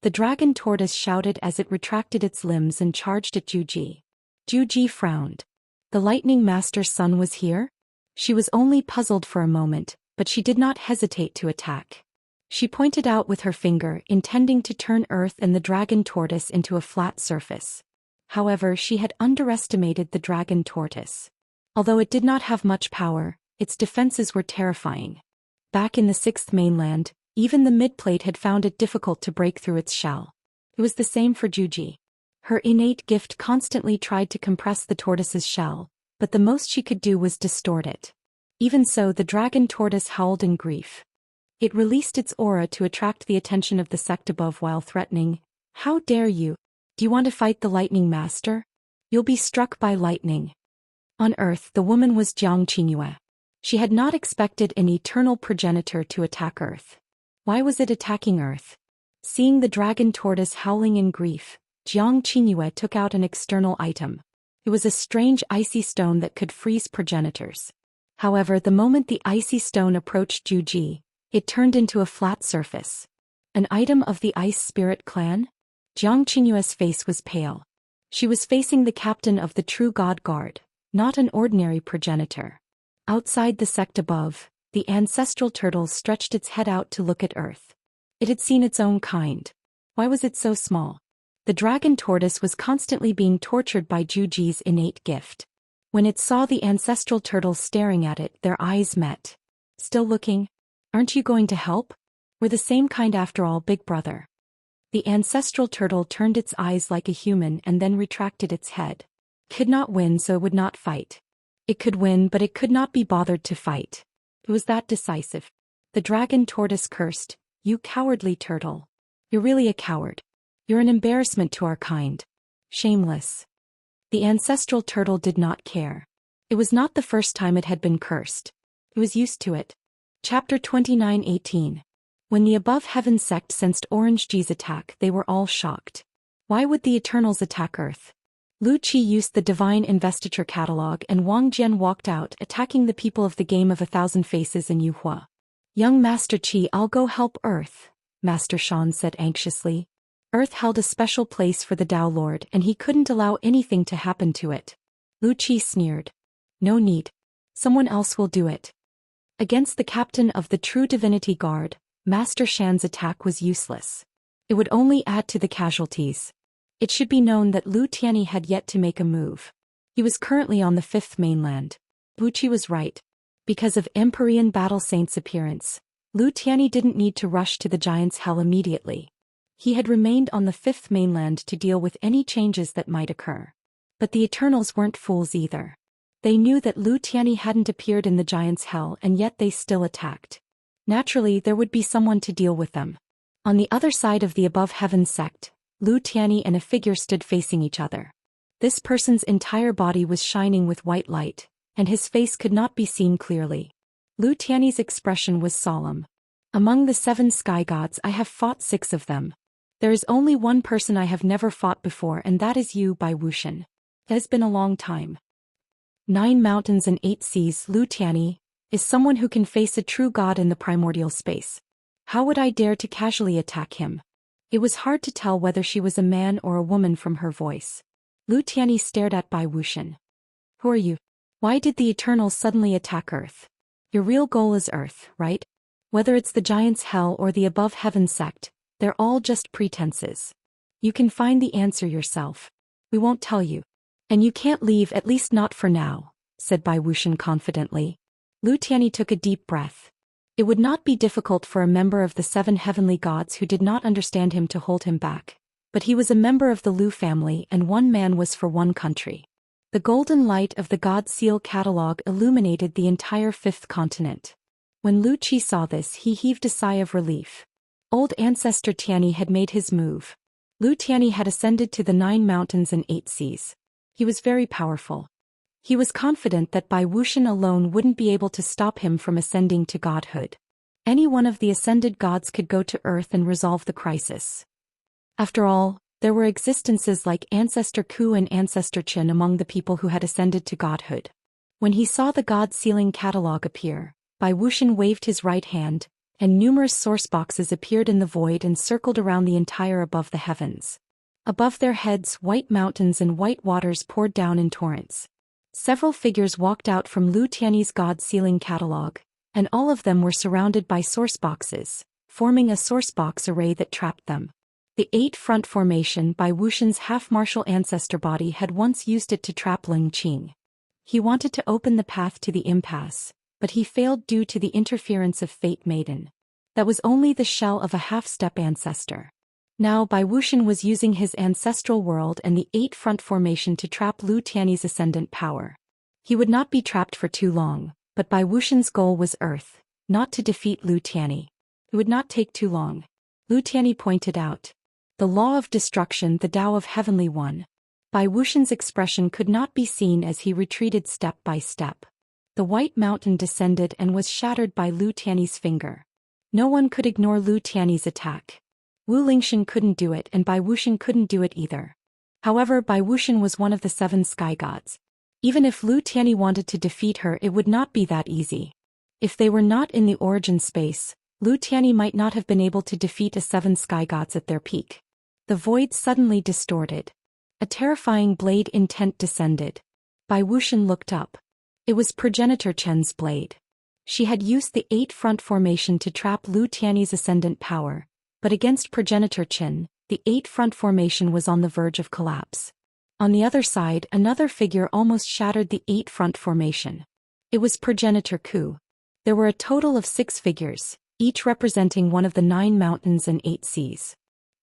The dragon tortoise shouted as it retracted its limbs and charged at Juji. Juji frowned. The Lightning Master's son was here? She was only puzzled for a moment, but she did not hesitate to attack. She pointed out with her finger, intending to turn Earth and the dragon tortoise into a flat surface. However, she had underestimated the dragon tortoise. Although it did not have much power, its defenses were terrifying. Back in the sixth mainland, even the midplate had found it difficult to break through its shell. It was the same for Juji. Her innate gift constantly tried to compress the tortoise's shell, but the most she could do was distort it. Even so, the dragon tortoise howled in grief. It released its aura to attract the attention of the sect above while threatening, "How dare you? Do you want to fight the Lightning Master? You'll be struck by lightning." On Earth, the woman was Jiang Qingyue. She had not expected an eternal progenitor to attack Earth. Why was it attacking Earth? Seeing the dragon tortoise howling in grief, Jiang Qingyue took out an external item. It was a strange icy stone that could freeze progenitors. However, the moment the icy stone approached Juji, it turned into a flat surface. An item of the Ice Spirit clan? Jiang Qingyue's face was pale. She was facing the captain of the true God Guard, not an ordinary progenitor. Outside the sect above, the ancestral turtle stretched its head out to look at Earth. It had seen its own kind. Why was it so small? The dragon tortoise was constantly being tortured by Juji's innate gift. When it saw the ancestral turtle staring at it, their eyes met. Still looking? Aren't you going to help? We're the same kind after all, big brother. The ancestral turtle turned its eyes like a human and then retracted its head. Could not win, so it would not fight. It could win, but it could not be bothered to fight. It was that decisive. The dragon tortoise cursed, "You cowardly turtle. You're really a coward. You're an embarrassment to our kind. Shameless." The ancestral turtle did not care. It was not the first time it had been cursed. It was used to it. Chapter 29:18. When the above heaven sect sensed Orange G's attack, they were all shocked. Why would the Eternals attack Earth? Lu Qi used the Divine Investiture Catalog and Wang Jian walked out, attacking the people of the Game of 1,000 Faces in Yuhua. "Young Master Qi, I'll go help Earth," Master Shan said anxiously. Earth held a special place for the Tao Lord and he couldn't allow anything to happen to it. Lu Qi sneered. "No need. Someone else will do it." Against the captain of the True Divinity Guard, Master Shan's attack was useless. It would only add to the casualties. It should be known that Lu Tianyi had yet to make a move. He was currently on the 5th mainland. Wu Qi was right. Because of Empyrean Battle Saint's appearance, Lu Tianyi didn't need to rush to the Giant's Hell immediately. He had remained on the 5th mainland to deal with any changes that might occur. But the Eternals weren't fools either. They knew that Lu Tianyi hadn't appeared in the Giant's Hell and yet they still attacked. Naturally, there would be someone to deal with them. On the other side of the above heaven sect, Lu Tianyi and a figure stood facing each other. This person's entire body was shining with white light, and his face could not be seen clearly. Lu Tianyi's expression was solemn. "Among the 7 sky gods I have fought 6 of them. There is only one person I have never fought before and that is you, Bai Wuxian. It has been a long time. 9 mountains and 8 seas, Lu Tianyi is someone who can face a true god in the primordial space. How would I dare to casually attack him?" It was hard to tell whether she was a man or a woman from her voice. Lu Tianyi stared at Bai Wuxian. "Who are you? Why did the Eternals suddenly attack Earth? Your real goal is Earth, right? Whether it's the Giant's Hell or the above heaven sect, they're all just pretenses. You can find the answer yourself. We won't tell you. And you can't leave, at least not for now," said Bai Wuxian confidently. Lu Tianyi took a deep breath. It would not be difficult for a member of the 7 heavenly gods who did not understand him to hold him back. But he was a member of the Lu family and one man was for one country. The golden light of the God Seal catalog illuminated the entire 5th continent. When Lu Qi saw this, he heaved a sigh of relief. Old ancestor Tianyi had made his move. Lu Tianyi had ascended to the 9 mountains and 8 seas. He was very powerful. He was confident that Bai Wuxian alone wouldn't be able to stop him from ascending to godhood. Any one of the ascended gods could go to Earth and resolve the crisis. After all, there were existences like Ancestor Ku and Ancestor Qin among the people who had ascended to godhood. When he saw the God Sealing catalog appear, Bai Wuxian waved his right hand, and numerous source boxes appeared in the void and circled around the entire above the heavens. Above their heads, white mountains and white waters poured down in torrents. Several figures walked out from Lu Tianyi's God Sealing catalog, and all of them were surrounded by source boxes, forming a source box array that trapped them. The 8-front formation by Wuxian's half-martial ancestor body had once used it to trap Ling Qing. He wanted to open the path to the impasse, but he failed due to the interference of Fate Maiden. That was only the shell of a half-step ancestor. Now Bai Wuxian was using his ancestral world and the 8-front formation to trap Lu Tianyi's ascendant power. He would not be trapped for too long, but Bai Wuxian's goal was Earth, not to defeat Lu Tianyi. It would not take too long. Lu Tianyi pointed out. The law of destruction, the Tao of Heavenly One. Bai Wuxian's expression could not be seen as he retreated step by step. The white mountain descended and was shattered by Lu Tianyi's finger. No one could ignore Lu Tianyi's attack. Wu Lingshan couldn't do it and Bai Wuxian couldn't do it either. However, Bai Wuxian was one of the 7 sky gods. Even if Lu Tianyi wanted to defeat her, it would not be that easy. If they were not in the origin space, Lu Tianyi might not have been able to defeat a 7 sky gods at their peak. The void suddenly distorted. A terrifying blade intent descended. Bai Wuxian looked up. It was Progenitor Chen's blade. She had used the 8-front formation to trap Lu Tiany's ascendant power, but against Progenitor Chen, the 8-front formation was on the verge of collapse. On the other side, another figure almost shattered the 8-front formation. It was Progenitor Ku. There were a total of 6 figures, each representing one of the 9 mountains and 8 seas.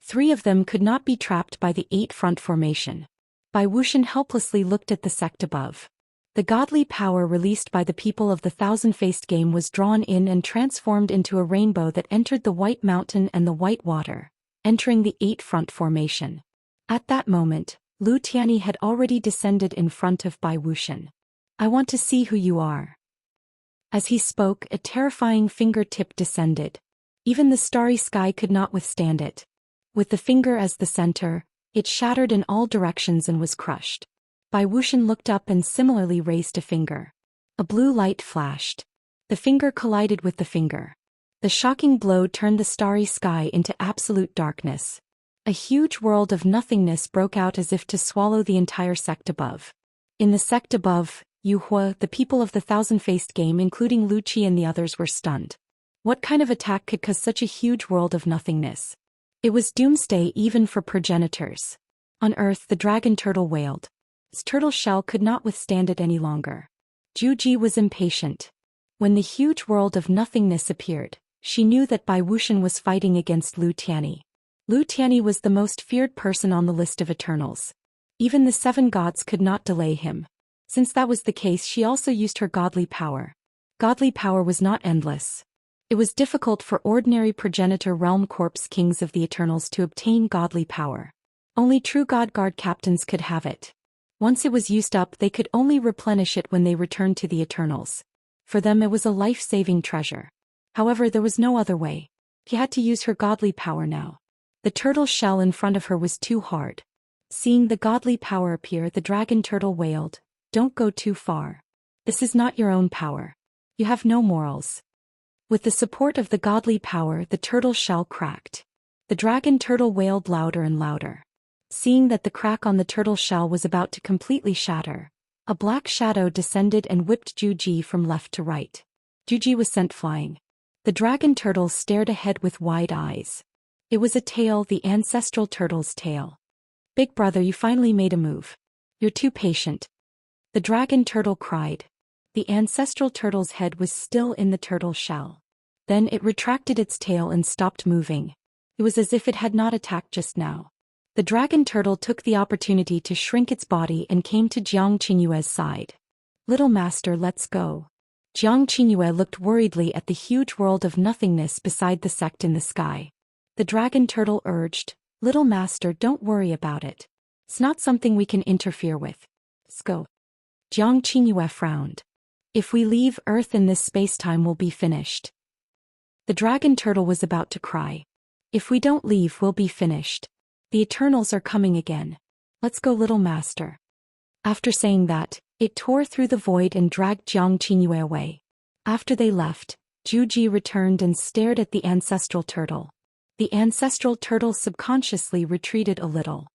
3 of them could not be trapped by the 8-front formation. Bai Wuxian helplessly looked at the sect above. The godly power released by the people of the thousand-faced game was drawn in and transformed into a rainbow that entered the White Mountain and the White Water, entering the 8-front formation. At that moment, Lu Tiany had already descended in front of Bai Wuxian. "I want to see who you are." As he spoke, a terrifying fingertip descended. Even the starry sky could not withstand it. With the finger as the center, it shattered in all directions and was crushed. Bai Wuxian looked up and similarly raised a finger. A blue light flashed. The finger collided with the finger. The shocking blow turned the starry sky into absolute darkness. A huge world of nothingness broke out as if to swallow the entire sect above. In the sect above, Yuhua, the people of the thousand-faced game including Lu Qi and the others were stunned. What kind of attack could cause such a huge world of nothingness? It was doomsday even for progenitors. On Earth the dragon turtle wailed. Its turtle shell could not withstand it any longer. Zhu Ji was impatient. When the huge world of nothingness appeared, she knew that Bai Wuxian was fighting against Lu Tiany. Lu Tiany was the most feared person on the list of Eternals. Even the 7 gods could not delay him. Since that was the case, she also used her godly power. Godly power was not endless. It was difficult for ordinary progenitor realm corpse kings of the Eternals to obtain godly power. Only true God Guard captains could have it. Once it was used up, they could only replenish it when they returned to the Eternals. For them it was a life-saving treasure. However, there was no other way. She had to use her godly power now. The turtle shell in front of her was too hard. Seeing the godly power appear, the dragon turtle wailed, "Don't go too far. This is not your own power. You have no morals." With the support of the godly power, the turtle shell cracked. The dragon turtle wailed louder and louder. Seeing that the crack on the turtle shell was about to completely shatter, a black shadow descended and whipped Zhu Ji from left to right. Zhu Ji was sent flying. The dragon turtle stared ahead with wide eyes. It was a tail, the ancestral turtle's tail. "Big brother, you finally made a move. You're too patient." The dragon turtle cried. The ancestral turtle's head was still in the turtle shell. Then it retracted its tail and stopped moving. It was as if it had not attacked just now. The dragon turtle took the opportunity to shrink its body and came to Jiang Qinyue's side. "Little master, let's go." Jiang Qinyue looked worriedly at the huge world of nothingness beside the sect in the sky. The dragon turtle urged, "Little master, don't worry about it. It's not something we can interfere with. Let's go." Jiang Qinyue frowned. "If we leave Earth in this space-time, we'll be finished." The dragon turtle was about to cry. "If we don't leave, we'll be finished. The Eternals are coming again. Let's go, little master." After saying that, it tore through the void and dragged Jiang Qinyue away. After they left, Zhu Ji returned and stared at the ancestral turtle. The ancestral turtle subconsciously retreated a little.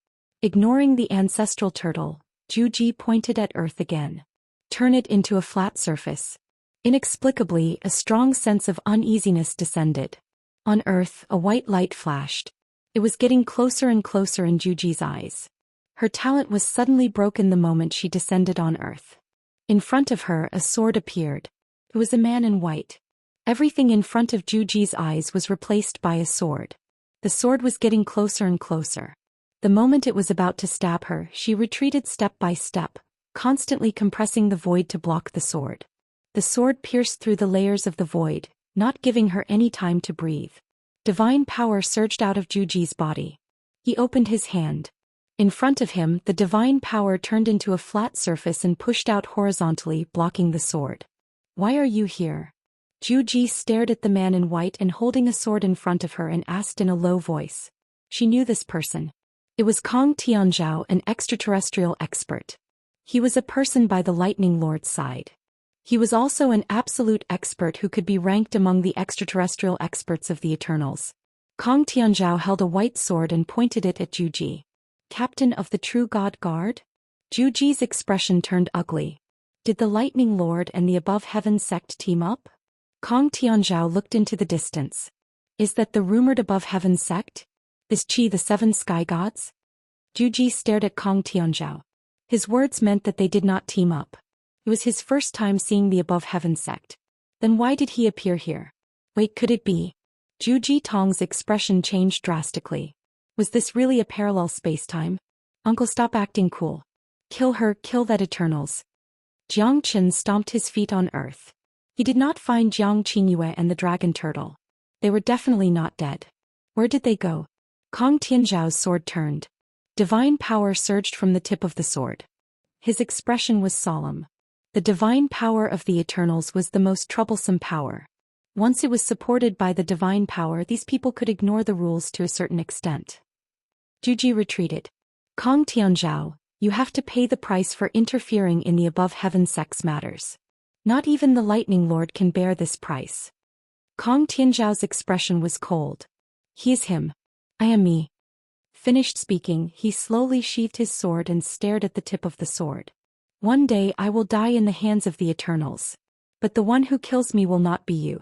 Ignoring the ancestral turtle, Zhu Ji pointed at Earth again. "Turn it into a flat surface." Inexplicably, a strong sense of uneasiness descended. On Earth, a white light flashed. It was getting closer and closer in Zhu Ji's eyes. Her talent was suddenly broken the moment she descended on Earth. In front of her, a sword appeared. It was a man in white. Everything in front of Zhu Ji's eyes was replaced by a sword. The sword was getting closer and closer. The moment it was about to stab her, she retreated step by step, constantly compressing the void to block the sword. The sword pierced through the layers of the void, not giving her any time to breathe. Divine power surged out of Zhu Ji's body. He opened his hand. In front of him, the divine power turned into a flat surface and pushed out horizontally, blocking the sword. "Why are you here?" Zhu Ji stared at the man in white and holding a sword in front of her and asked in a low voice. She knew this person. It was Kong Tianzhao, an extraterrestrial expert. He was a person by the Lightning Lord's side. He was also an absolute expert who could be ranked among the extraterrestrial experts of the Eternals. Kong Tianzhao held a white sword and pointed it at Zhu Ji. Captain of the True God Guard? Zhu Ji's expression turned ugly. Did the Lightning Lord and the Above Heaven sect team up? Kong Tianzhao looked into the distance. Is that the rumored Above Heaven sect? Is Qi the seven sky gods? Zhu Ji stared at Kong Tianzhao. His words meant that they did not team up. It was his first time seeing the Above Heaven sect. Then why did he appear here? Wait, could it be? Zhu Ji Tong's expression changed drastically. Was this really a parallel space-time? Uncle, stop acting cool. Kill her, kill that Eternals. Jiang Qin stomped his feet on earth. He did not find Jiang Qingyue and the dragon turtle. They were definitely not dead. Where did they go? Kong Tianzhao's sword turned. Divine power surged from the tip of the sword. His expression was solemn. The divine power of the Eternals was the most troublesome power. Once it was supported by the divine power, these people could ignore the rules to a certain extent. Zhu Ji retreated. Kong Tianzhao, you have to pay the price for interfering in the Above Heaven sect's matters. Not even the Lightning Lord can bear this price. Kong Tianzhao's expression was cold. He is him. I am me. Finished speaking, he slowly sheathed his sword and stared at the tip of the sword. One day I will die in the hands of the Eternals. But the one who kills me will not be you.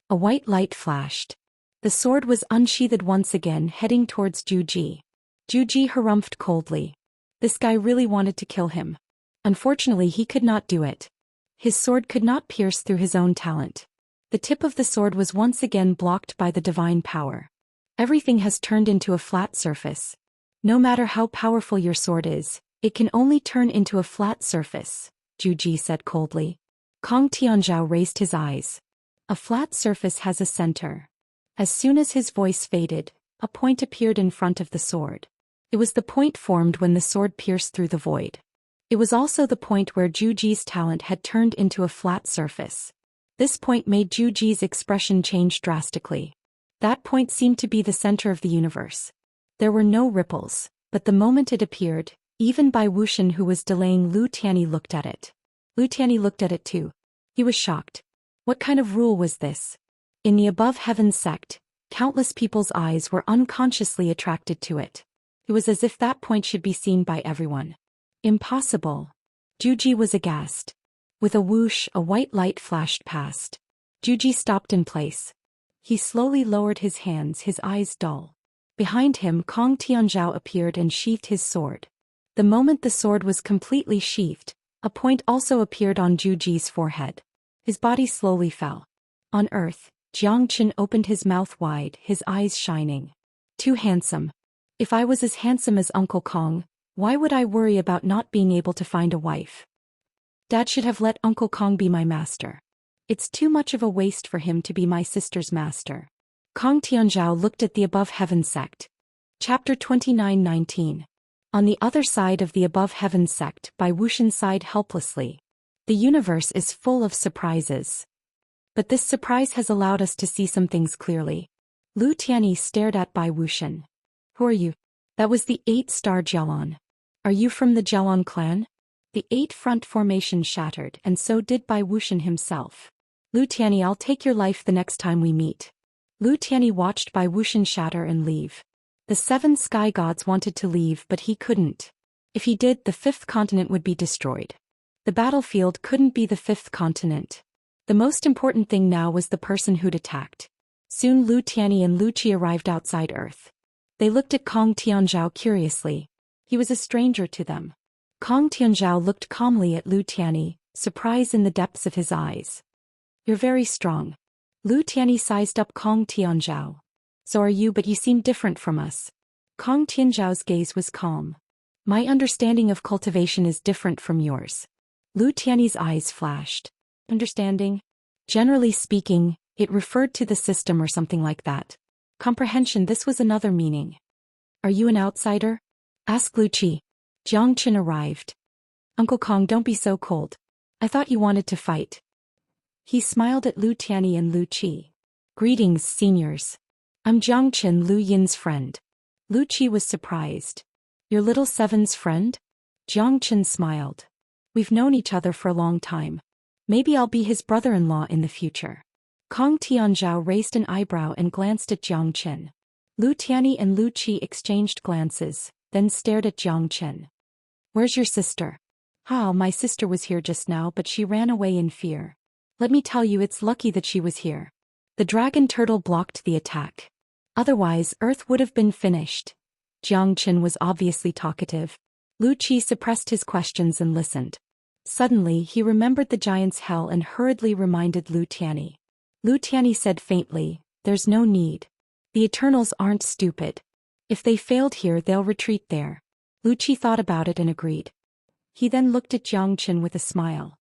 A white light flashed. The sword was unsheathed once again, heading towards Zhu Ji. Zhu Ji harumphed coldly. This guy really wanted to kill him. Unfortunately, he could not do it. His sword could not pierce through his own talent. The tip of the sword was once again blocked by the divine power. Everything has turned into a flat surface. No matter how powerful your sword is, it can only turn into a flat surface, Zhu Ji said coldly. Kong Tianzhao raised his eyes. A flat surface has a center. As soon as his voice faded, a point appeared in front of the sword. It was the point formed when the sword pierced through the void. It was also the point where Zhu Ji's talent had turned into a flat surface. This point made Zhu Ji's expression change drastically. That point seemed to be the center of the universe. There were no ripples, but the moment it appeared, even Bai Wuxian, who was delaying Lu Tianyi, looked at it. Lu Tianyi looked at it too. He was shocked. What kind of rule was this? In the Above Heaven sect, countless people's eyes were unconsciously attracted to it. It was as if that point should be seen by everyone. Impossible. Zhu Ji was aghast. With a whoosh, a white light flashed past. Zhu Ji stopped in place. He slowly lowered his hands, his eyes dull. Behind him, Kong Tianzhao appeared and sheathed his sword. The moment the sword was completely sheathed, a point also appeared on Zhu Ji's forehead. His body slowly fell. On earth, Jiang Qin opened his mouth wide, his eyes shining. Too handsome. If I was as handsome as Uncle Kong, why would I worry about not being able to find a wife? Dad should have let Uncle Kong be my master. It's too much of a waste for him to be my sister's master. Kong Tianzhao looked at the Above Heaven sect. Chapter 29:19. On the other side of the Above Heaven sect, Bai Wuxian sighed helplessly. The universe is full of surprises. But this surprise has allowed us to see some things clearly. Lu Tianyi stared at Bai Wuxian. Who are you? That was the 8-star Jialan. Are you from the Jialan clan? The 8-front formation shattered, and so did Bai Wuxian himself. Lu Tianyi, I'll take your life the next time we meet. Lu Tianyi watched Bai Wuxian shatter and leave. The 7 sky gods wanted to leave, but he couldn't. If he did, the 5th continent would be destroyed. The battlefield couldn't be the 5th continent. The most important thing now was the person who'd attacked. Soon Lu Tianyi and Lu Qi arrived outside Earth. They looked at Kong Tianzhao curiously. He was a stranger to them. Kong Tianzhao looked calmly at Lu Tianyi, surprise in the depths of his eyes. You're very strong. Lu Tianyi sized up Kong Tianzhao. So are you, but you seem different from us. Kong Tianzhao's gaze was calm. My understanding of cultivation is different from yours. Lu Tianyi's eyes flashed. Understanding? Generally speaking, it referred to the system or something like that. Comprehension, this was another meaning. Are you an outsider? Asked Lu Qi. Jiang Qin arrived. Uncle Kong, don't be so cold. I thought you wanted to fight. He smiled at Lu Tianyi and Lu Qi. Greetings, seniors. I'm Jiang Qin, Lu Yin's friend. Lu Qi was surprised. Your little 7's friend? Jiang Qin smiled. We've known each other for a long time. Maybe I'll be his brother-in-law in the future. Kong Tianzhao raised an eyebrow and glanced at Jiang Qin. Lu Tianyi and Lu Qi exchanged glances, then stared at Jiang Chen. Where's your sister? How, my sister was here just now, but she ran away in fear. Let me tell you, it's lucky that she was here. The dragon turtle blocked the attack. Otherwise, Earth would have been finished. Jiang Chen was obviously talkative. Lu Qi suppressed his questions and listened. Suddenly, he remembered the giant's hell and hurriedly reminded Lu Tianyi. Lu Tianyi said faintly, "There's no need. The Eternals aren't stupid. If they failed here, they'll retreat there." Lu Qi thought about it and agreed. He then looked at Jiang Chen with a smile.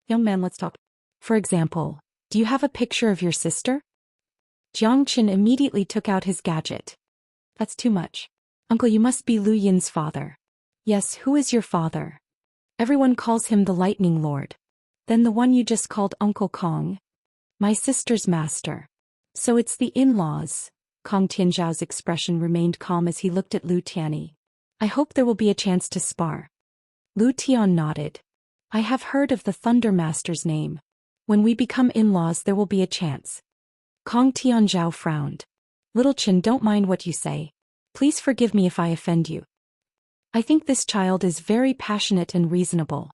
"Young man, let's talk. For example, do you have a picture of your sister?" Jiang Chen immediately took out his gadget. "That's too much. Uncle, you must be Lu Yin's father." "Yes, who is your father?" "Everyone calls him the Lightning Lord." "Then the one you just called Uncle Kong?" "My sister's master." "So it's the in-laws." Kong Tianzhao's expression remained calm as he looked at Lu Tianyi. "I hope there will be a chance to spar." Lu Tian nodded. "I have heard of the Thunder Master's name. When we become in-laws, there will be a chance." Kong Tianzhao frowned. "Little Chen, don't mind what you say. Please forgive me if I offend you. I think this child is very passionate and reasonable."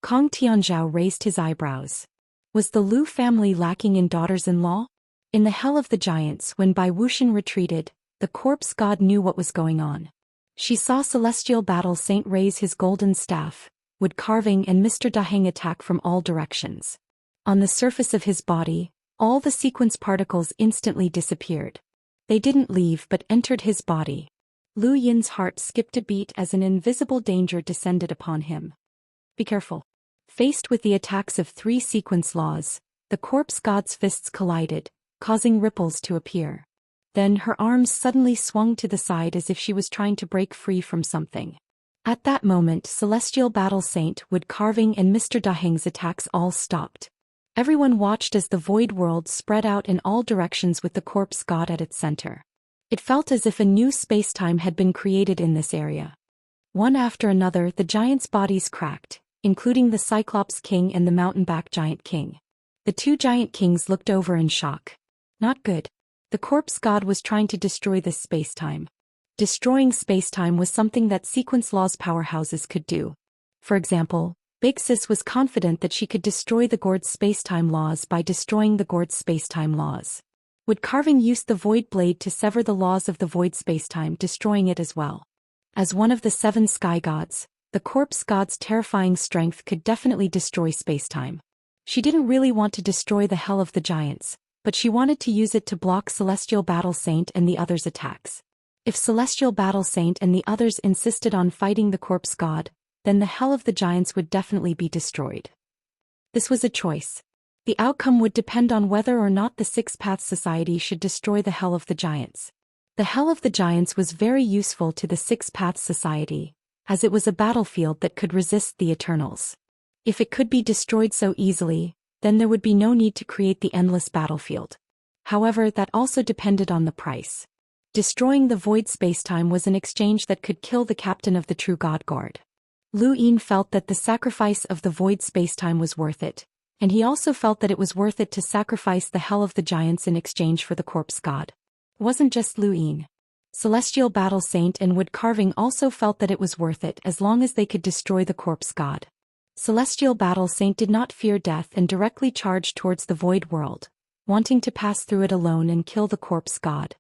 Kong Tianzhao raised his eyebrows. Was the Lu family lacking in daughters-in-law? In the Hell of the Giants, when Bai Wuxian retreated, the corpse god knew what was going on. She saw Celestial Battle Saint raise his golden staff, wood carving and Mr. Daheng attack from all directions. On the surface of his body, all the sequence particles instantly disappeared. They didn't leave but entered his body. Lu Yin's heart skipped a beat as an invisible danger descended upon him. "Be careful." Faced with the attacks of 3 sequence laws, the corpse god's fists collided, causing ripples to appear. Then her arms suddenly swung to the side as if she was trying to break free from something. At that moment, Celestial Battle Saint, wood carving and Mr. Daheng's attacks all stopped. Everyone watched as the void world spread out in all directions with the corpse god at its center. It felt as if a new space-time had been created in this area. One after another, the giants' bodies cracked, including the Cyclops King and the Mountain-back Giant King. The 2 giant kings looked over in shock. Not good. The corpse god was trying to destroy this space-time. Destroying space-time was something that sequence laws powerhouses could do. For example, Big Sis was confident that she could destroy the Gord's space-time laws by destroying the Gord's space-time laws. Wood carving used the void blade to sever the laws of the void space-time, destroying it as well. As one of the 7 sky gods, the corpse god's terrifying strength could definitely destroy space-time. She didn't really want to destroy the Hell of the Giants, but she wanted to use it to block Celestial Battle Saint and the others' attacks. If Celestial Battle Saint and the others insisted on fighting the corpse god, then the Hell of the Giants would definitely be destroyed. This was a choice. The outcome would depend on whether or not the 6 Paths Society should destroy the Hell of the Giants. The Hell of the Giants was very useful to the 6 Paths Society, as it was a battlefield that could resist the Eternals. If it could be destroyed so easily, then there would be no need to create the endless battlefield. However, that also depended on the price. Destroying the void spacetime was an exchange that could kill the captain of the True God Guard. Lu Yin felt that the sacrifice of the void spacetime was worth it, and he also felt that it was worth it to sacrifice the Hell of the Giants in exchange for the corpse god. It wasn't just Lu Yin. Celestial Battle Saint and Wood Carving also felt that it was worth it as long as they could destroy the corpse god. Celestial Battle Saint did not fear death and directly charged towards the void world, wanting to pass through it alone and kill the corpse god.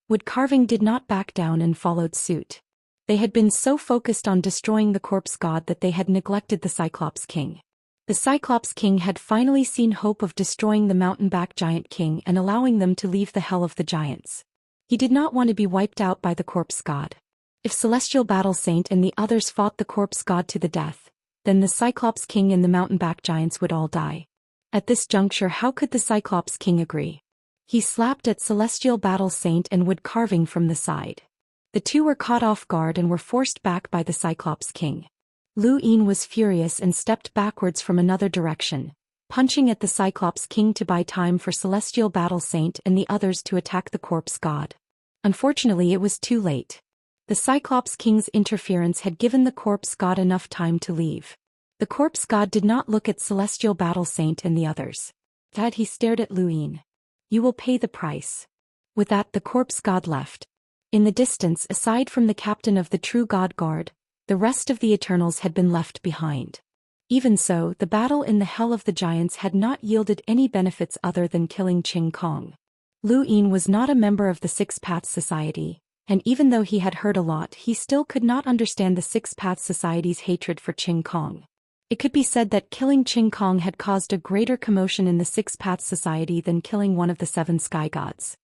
Wood Carving did not back down and followed suit. They had been so focused on destroying the corpse god that they had neglected the Cyclops King. The Cyclops King had finally seen hope of destroying the mountain-back Giant King and allowing them to leave the Hell of the Giants. He did not want to be wiped out by the corpse god. If Celestial Battle Saint and the others fought the corpse god to the death, then the Cyclops King and the mountain-back giants would all die. At this juncture, how could the Cyclops King agree? He slapped at Celestial Battle Saint and Wood Carving from the side. The two were caught off guard and were forced back by the Cyclops King. Lu Yin was furious and stepped backwards from another direction, punching at the Cyclops King to buy time for Celestial Battle Saint and the others to attack the corpse god. Unfortunately, it was too late. The Cyclops King's interference had given the corpse god enough time to leave. The corpse god did not look at Celestial Battle Saint and the others. Instead, he stared at Lu Yin. "You will pay the price." With that, the corpse god left. In the distance, aside from the captain of the true God Guard, the rest of the Eternals had been left behind. Even so, the battle in the Hell of the Giants had not yielded any benefits other than killing Qing Kong. Lu Yin was not a member of the Six Paths Society, and even though he had heard a lot, he still could not understand the Six Paths Society's hatred for Qing Kong. It could be said that killing Qing Kong had caused a greater commotion in the Six Paths Society than killing one of the seven sky gods.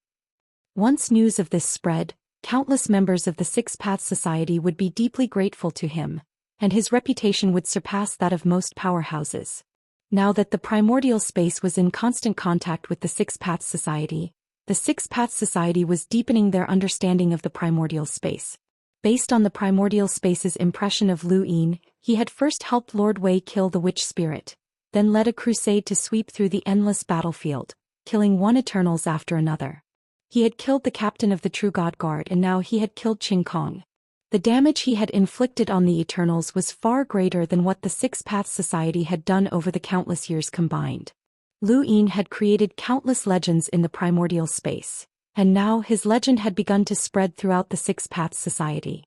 Once news of this spread, countless members of the Six Paths Society would be deeply grateful to him, and his reputation would surpass that of most powerhouses. Now that the primordial space was in constant contact with the Six Paths Society, the Six Paths Society was deepening their understanding of the primordial space. Based on the primordial space's impression of Lu Yin, he had first helped Lord Wei kill the witch spirit, then led a crusade to sweep through the endless battlefield, killing one Eternals after another. He had killed the captain of the True God Guard and now he had killed Qing Kong. The damage he had inflicted on the Eternals was far greater than what the Six Paths Society had done over the countless years combined. Lu Yin had created countless legends in the primordial space, and now his legend had begun to spread throughout the Six Paths Society.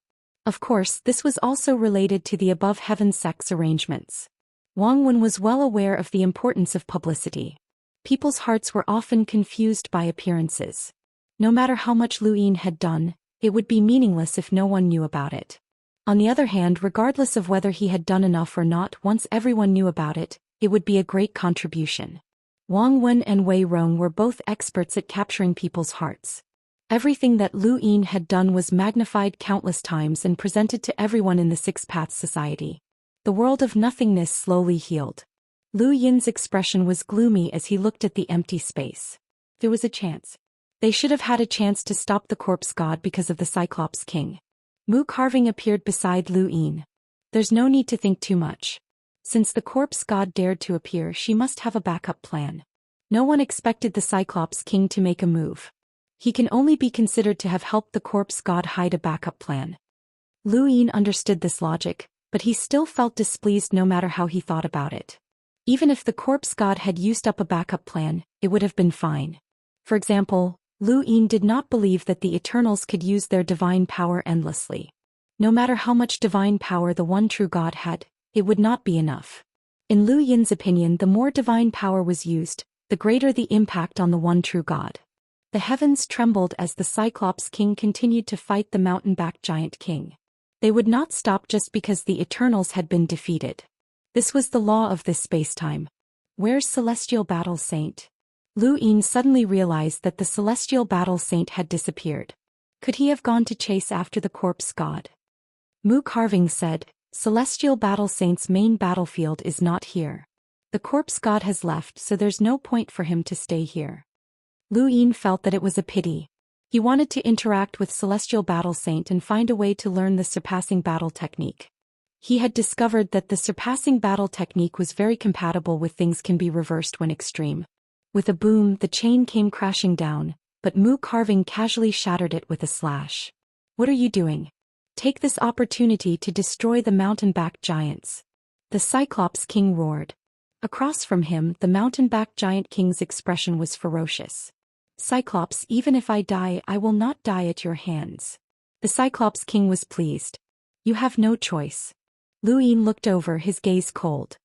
Of course, this was also related to the above heaven sex arrangements. Wang Wen was well aware of the importance of publicity. People's hearts were often confused by appearances. No matter how much Lu Yin had done, it would be meaningless if no one knew about it. On the other hand, regardless of whether he had done enough or not, once everyone knew about it, it would be a great contribution. Wang Wen and Wei Rong were both experts at capturing people's hearts. Everything that Lu Yin had done was magnified countless times and presented to everyone in the Six Paths Society. The world of nothingness slowly healed. Lu Yin's expression was gloomy as he looked at the empty space. There was a chance. They should have had a chance to stop the corpse god because of the Cyclops King. Mu carving appeared beside Lu Yin. There's no need to think too much. Since the corpse god dared to appear, she must have a backup plan. No one expected the Cyclops King to make a move. He can only be considered to have helped the corpse god hide a backup plan. Lu Yin understood this logic, but he still felt displeased no matter how he thought about it. Even if the corpse god had used up a backup plan, it would have been fine. For example, Lu Yin did not believe that the Eternals could use their divine power endlessly. No matter how much divine power the one true God had, it would not be enough. In Lu Yin's opinion, the more divine power was used, the greater the impact on the one true God. The heavens trembled as the Cyclops King continued to fight the mountain-backed giant king. They would not stop just because the Eternals had been defeated. This was the law of this space-time. Where's Celestial Battle Saint? Lu Yin suddenly realized that the Celestial Battle Saint had disappeared. Could he have gone to chase after the corpse god? Mu Carving said, Celestial Battle Saint's main battlefield is not here. The corpse god has left, so there's no point for him to stay here. Lu Yin felt that it was a pity. He wanted to interact with Celestial Battle Saint and find a way to learn the surpassing battle technique. He had discovered that the surpassing battle technique was very compatible with things can be reversed when extreme. With a boom, the chain came crashing down, but Mu Carving casually shattered it with a slash. What are you doing? Take this opportunity to destroy the mountain-backed giants. The Cyclops King roared. Across from him, the mountain-backed giant king's expression was ferocious. Cyclops, even if I die, I will not die at your hands. The Cyclops King was pleased. You have no choice. Lu Yin looked over, his gaze cold.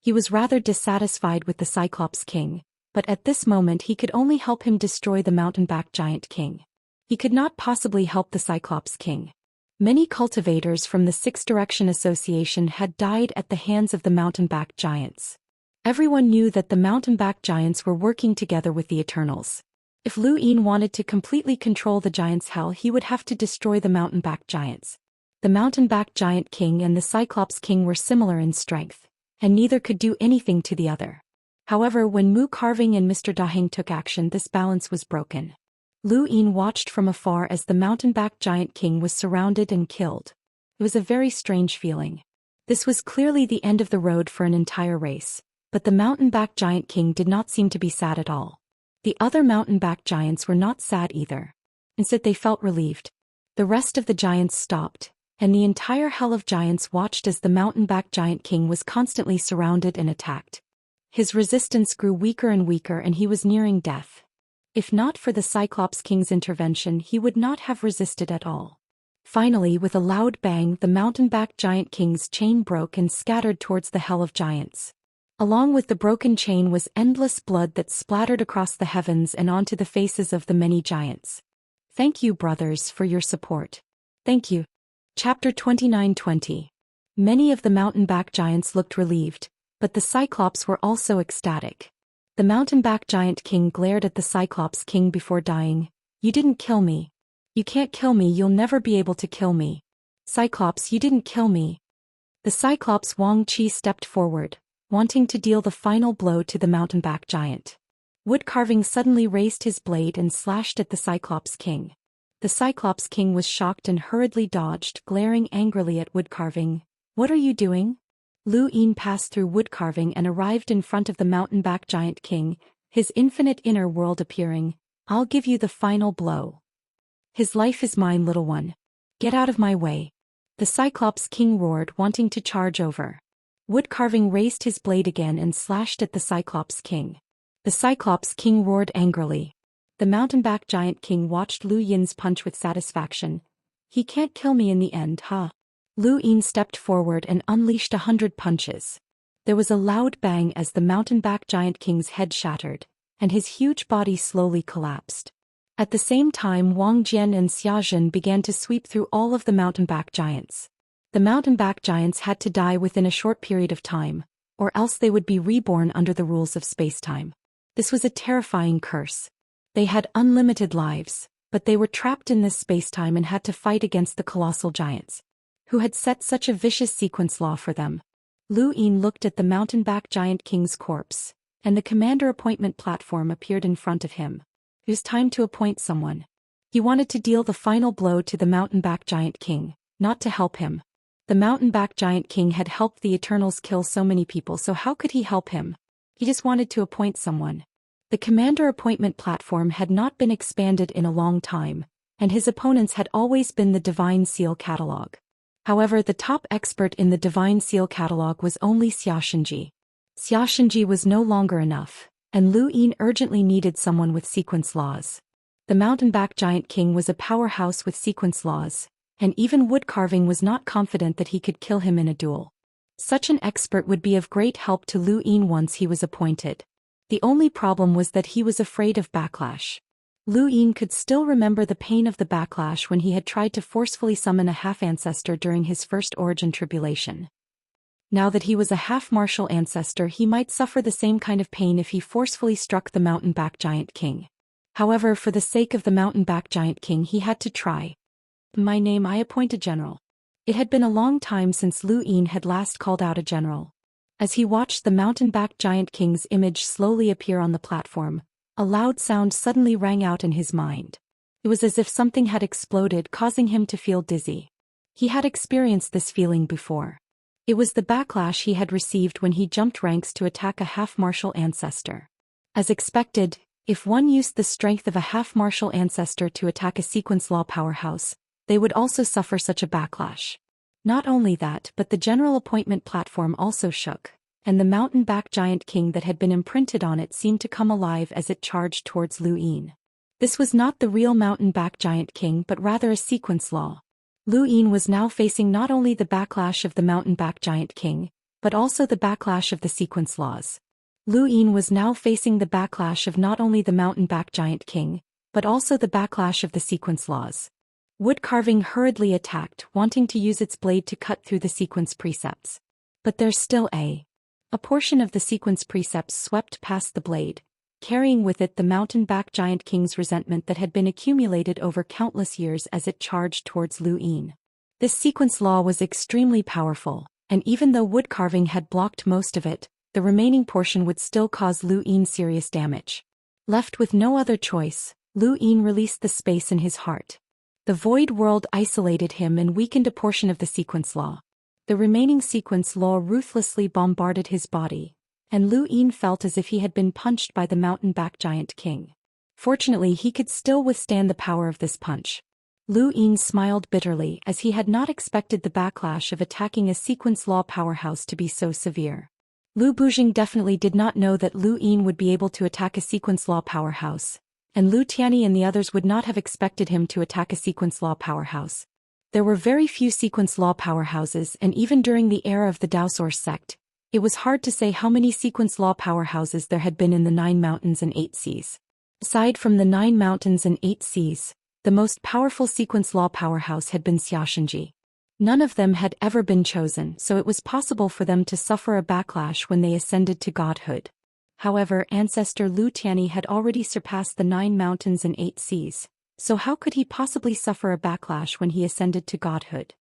He was rather dissatisfied with the Cyclops King, but at this moment he could only help him destroy the mountain-backed giant king. He could not possibly help the Cyclops King. Many cultivators from the Six Direction Association had died at the hands of the mountain-backed giants. Everyone knew that the mountain-backed giants were working together with the Eternals. If Lu Yin wanted to completely control the giants' hell, he would have to destroy the mountain-backed giants. The mountain-backed giant king and the Cyclops King were similar in strength, and neither could do anything to the other. However, when Mu Carving and Mr. Daheng took action, this balance was broken. Lu Yin watched from afar as the mountain-backed giant king was surrounded and killed. It was a very strange feeling. This was clearly the end of the road for an entire race, but the mountain-backed giant king did not seem to be sad at all. The other mountain-backed giants were not sad either. Instead, they felt relieved. The rest of the giants stopped, and the entire hell of giants watched as the mountain-backed giant king was constantly surrounded and attacked. His resistance grew weaker and weaker and he was nearing death. If not for the Cyclops King's intervention, he would not have resisted at all. Finally, with a loud bang, the mountain-backed giant king's chain broke and scattered towards the Hell of Giants. Along with the broken chain was endless blood that splattered across the heavens and onto the faces of the many giants. Thank you, brothers, for your support. Thank you. Chapter 29:20. Many of the mountain-backed giants looked relieved, but the Cyclops were also ecstatic. The mountain-backed giant king glared at the Cyclops king before dying. You didn't kill me. You can't kill me, you'll never be able to kill me. Cyclops, you didn't kill me. The Cyclops Wang Qi stepped forward, wanting to deal the final blow to the mountain-backed giant. Woodcarving suddenly raised his blade and slashed at the Cyclops king. The Cyclops king was shocked and hurriedly dodged, glaring angrily at Woodcarving. What are you doing? Lu Yin passed through Woodcarving and arrived in front of the mountain-backed giant king, his infinite inner world appearing. I'll give you the final blow. His life is mine, little one. Get out of my way. The Cyclops king roared, wanting to charge over. Woodcarving raised his blade again and slashed at the Cyclops king. The Cyclops king roared angrily. The mountain-backed giant king watched Lu Yin's punch with satisfaction. He can't kill me in the end, huh? Lu Yin stepped forward and unleashed 100 punches. There was a loud bang as the mountain-backed giant king's head shattered, and his huge body slowly collapsed. At the same time, Wang Jian and Xia Zhen began to sweep through all of the mountain-backed giants. The mountain-backed giants had to die within a short period of time, or else they would be reborn under the rules of space-time. This was a terrifying curse. They had unlimited lives, but they were trapped in this space-time and had to fight against the colossal giants, who had set such a vicious sequence law for them. Lu Yin looked at the mountain-backed giant king's corpse, and the commander appointment platform appeared in front of him. It was time to appoint someone. He wanted to deal the final blow to the mountain-backed giant king, not to help him. The mountain-backed giant king had helped the Eternals kill so many people, so how could he help him? He just wanted to appoint someone. The commander appointment platform had not been expanded in a long time, and his opponents had always been the Divine Seal catalog. However, the top expert in the Divine Seal catalog was only Xianxia. Xianxia was no longer enough, and Lu Yin urgently needed someone with sequence laws. The mountain-backed giant king was a powerhouse with sequence laws, and even Woodcarving was not confident that he could kill him in a duel. Such an expert would be of great help to Lu Yin once he was appointed. The only problem was that he was afraid of backlash. Lu Yin could still remember the pain of the backlash when he had tried to forcefully summon a half-ancestor during his first origin tribulation. Now that he was a half-martial ancestor, he might suffer the same kind of pain if he forcefully struck the mountain-backed giant king. However, for the sake of the mountain-backed giant king, he had to try. My name, I appoint a general. It had been a long time since Lu Yin had last called out a general. As he watched the mountain-backed giant king's image slowly appear on the platform, a loud sound suddenly rang out in his mind. It was as if something had exploded, causing him to feel dizzy. He had experienced this feeling before. It was the backlash he had received when he jumped ranks to attack a half-martial ancestor. As expected, if one used the strength of a half-martial ancestor to attack a sequence law powerhouse, they would also suffer such a backlash. Not only that, but the general appointment platform also shook, and the mountain-backed giant king that had been imprinted on it seemed to come alive as it charged towards Lu Yin. This was not the real mountain-backed giant king but rather a sequence law. Lu Yin was now facing not only the backlash of the mountain-backed giant king, but also the backlash of the sequence laws. Lu Yin was now facing the backlash of not only the mountain-backed giant king, but also the backlash of the sequence laws. Woodcarving hurriedly attacked, wanting to use its blade to cut through the sequence precepts. But there's still a portion of the sequence precepts swept past the blade, carrying with it the mountain-backed giant king's resentment that had been accumulated over countless years as it charged towards Lu Yin. This sequence law was extremely powerful, and even though Woodcarving had blocked most of it, the remaining portion would still cause Lu Yin serious damage. Left with no other choice, Lu Yin released the space in his heart. The void world isolated him and weakened a portion of the sequence law. The remaining sequence law ruthlessly bombarded his body, and Lu Yin felt as if he had been punched by the mountain-backed giant king. Fortunately, he could still withstand the power of this punch. Lu Yin smiled bitterly as he had not expected the backlash of attacking a sequence law powerhouse to be so severe. Lu Bujing definitely did not know that Lu Yin would be able to attack a sequence law powerhouse, and Lu Tianyi and the others would not have expected him to attack a sequence law powerhouse. There were very few sequence law powerhouses, and even during the era of the Daoist sect, it was hard to say how many sequence law powerhouses there had been in the 9 mountains and 8 seas. Aside from the 9 mountains and 8 seas, the most powerful sequence law powerhouse had been Xianxia. None of them had ever been chosen, so it was possible for them to suffer a backlash when they ascended to godhood. However, ancestor Lu Tianyi had already surpassed the 9 mountains and 8 seas, so how could he possibly suffer a backlash when he ascended to godhood?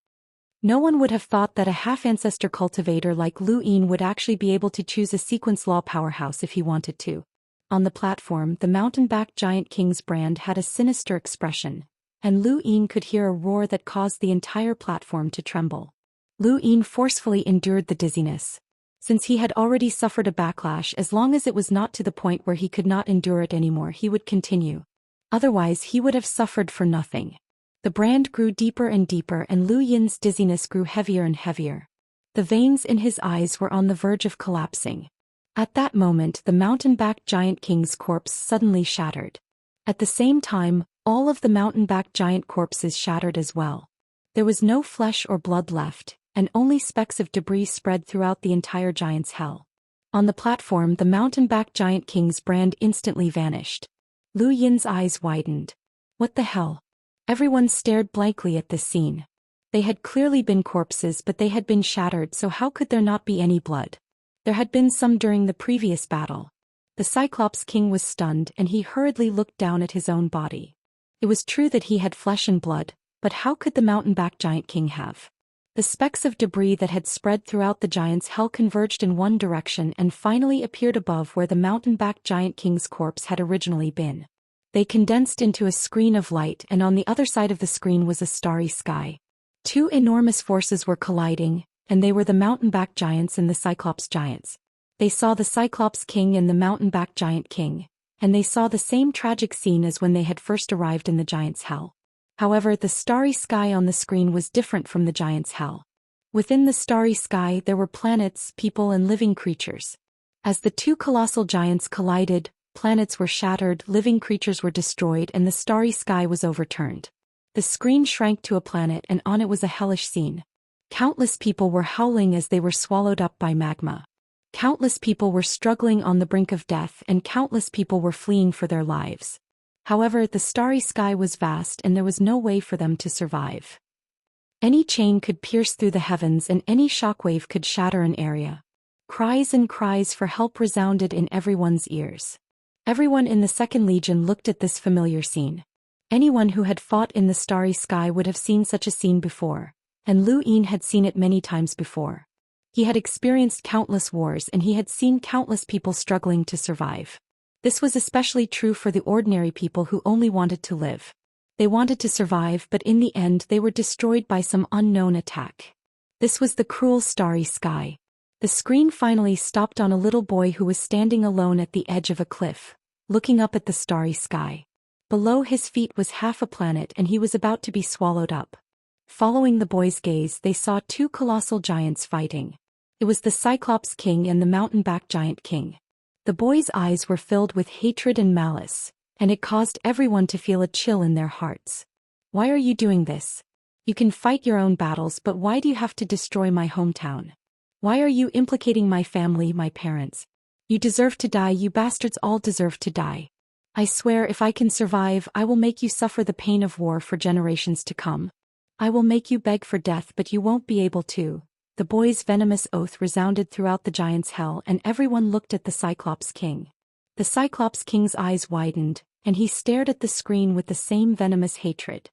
No one would have thought that a half-ancestor cultivator like Lu Yin would actually be able to choose a sequence law powerhouse if he wanted to. On the platform, the mountain-backed giant king's brand had a sinister expression, and Lu Yin could hear a roar that caused the entire platform to tremble. Lu Yin forcefully endured the dizziness. Since he had already suffered a backlash, as long as it was not to the point where he could not endure it anymore, he would continue. Otherwise, he would have suffered for nothing. The brand grew deeper and deeper, and Lu Yin's dizziness grew heavier and heavier. The veins in his eyes were on the verge of collapsing. At that moment, the mountain-backed giant king's corpse suddenly shattered. At the same time, all of the mountain-backed giant corpses shattered as well. There was no flesh or blood left, and only specks of debris spread throughout the entire giant's hell. On the platform, the mountain-backed giant king's brand instantly vanished. Lu Yin's eyes widened. What the hell? Everyone stared blankly at this scene. They had clearly been corpses, but they had been shattered, so how could there not be any blood? There had been some during the previous battle. The Cyclops King was stunned, and he hurriedly looked down at his own body. It was true that he had flesh and blood, but how could the mountain-backed giant king have? The specks of debris that had spread throughout the giant's hell converged in one direction and finally appeared above where the mountain-backed giant king's corpse had originally been. They condensed into a screen of light, and on the other side of the screen was a starry sky. 2 enormous forces were colliding, and they were the mountain-backed giants and the Cyclops giants. They saw the Cyclops King and the mountain-backed giant king, and they saw the same tragic scene as when they had first arrived in the giant's hell. However, the starry sky on the screen was different from the giant's hell. Within the starry sky there were planets, people and living creatures. As the 2 colossal giants collided, planets were shattered, living creatures were destroyed, and the starry sky was overturned. The screen shrank to a planet, and on it was a hellish scene. Countless people were howling as they were swallowed up by magma. Countless people were struggling on the brink of death, and countless people were fleeing for their lives. However, the starry sky was vast, and there was no way for them to survive. Any chain could pierce through the heavens, and any shockwave could shatter an area. Cries and cries for help resounded in everyone's ears. Everyone in the Second Legion looked at this familiar scene. Anyone who had fought in the starry sky would have seen such a scene before, and Lu Yin had seen it many times before. He had experienced countless wars, and he had seen countless people struggling to survive. This was especially true for the ordinary people who only wanted to live. They wanted to survive, but in the end they were destroyed by some unknown attack. This was the cruel starry sky. The screen finally stopped on a little boy who was standing alone at the edge of a cliff, looking up at the starry sky. Below his feet was half a planet, and he was about to be swallowed up. Following the boy's gaze, they saw 2 colossal giants fighting. It was the Cyclops King and the mountain-backed giant king. The boy's eyes were filled with hatred and malice, and it caused everyone to feel a chill in their hearts. Why are you doing this? You can fight your own battles, but why do you have to destroy my hometown? Why are you implicating my family, my parents? You deserve to die, you bastards all deserve to die. I swear if I can survive, I will make you suffer the pain of war for generations to come. I will make you beg for death, but you won't be able to. The boy's venomous oath resounded throughout the giant's hell, and everyone looked at the Cyclops King. The Cyclops King's eyes widened, and he stared at the screen with the same venomous hatred.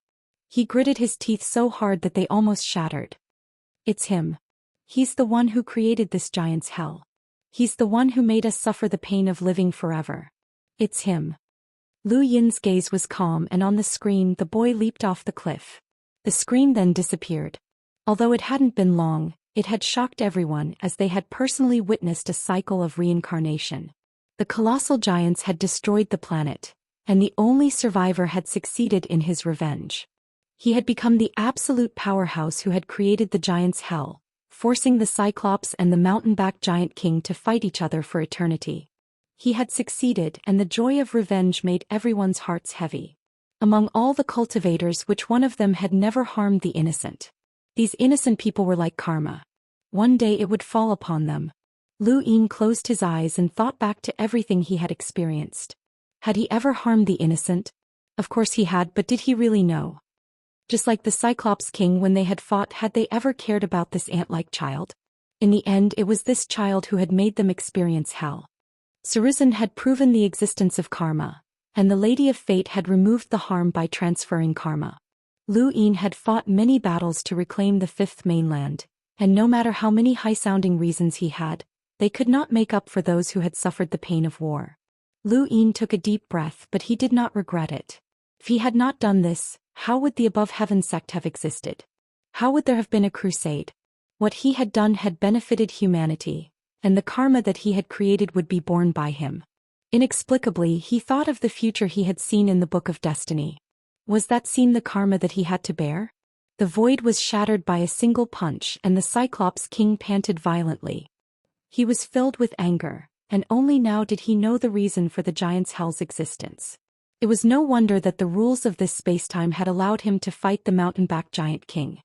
He gritted his teeth so hard that they almost shattered. It's him. He's the one who created this giant's hell. He's the one who made us suffer the pain of living forever. It's him. Lu Yin's gaze was calm, and on the screen the boy leaped off the cliff. The screen then disappeared. Although it hadn't been long, it had shocked everyone as they had personally witnessed a cycle of reincarnation. The colossal giants had destroyed the planet, and the only survivor had succeeded in his revenge. He had become the absolute powerhouse who had created the giant's hell, forcing the Cyclops and the mountain-backed giant king to fight each other for eternity. He had succeeded, and the joy of revenge made everyone's hearts heavy. Among all the cultivators, which one of them had never harmed the innocent? These innocent people were like karma. One day it would fall upon them. Lu Yin closed his eyes and thought back to everything he had experienced. Had he ever harmed the innocent? Of course he had, but did he really know? Just like the Cyclops King when they had fought, had they ever cared about this ant-like child? In the end, it was this child who had made them experience hell. Saruzin had proven the existence of karma, and the Lady of Fate had removed the harm by transferring karma. Lu Yin had fought many battles to reclaim the fifth mainland, and no matter how many high-sounding reasons he had, they could not make up for those who had suffered the pain of war. Lu Yin took a deep breath, but he did not regret it. If he had not done this, how would the Above Heaven sect have existed? How would there have been a crusade? What he had done had benefited humanity, and the karma that he had created would be borne by him. Inexplicably, he thought of the future he had seen in the Book of Destiny. Was that scene the karma that he had to bear? The void was shattered by a single punch, and the Cyclops King panted violently. He was filled with anger, and only now did he know the reason for the giant's hell's existence. It was no wonder that the rules of this spacetime had allowed him to fight the mountain-back giant king.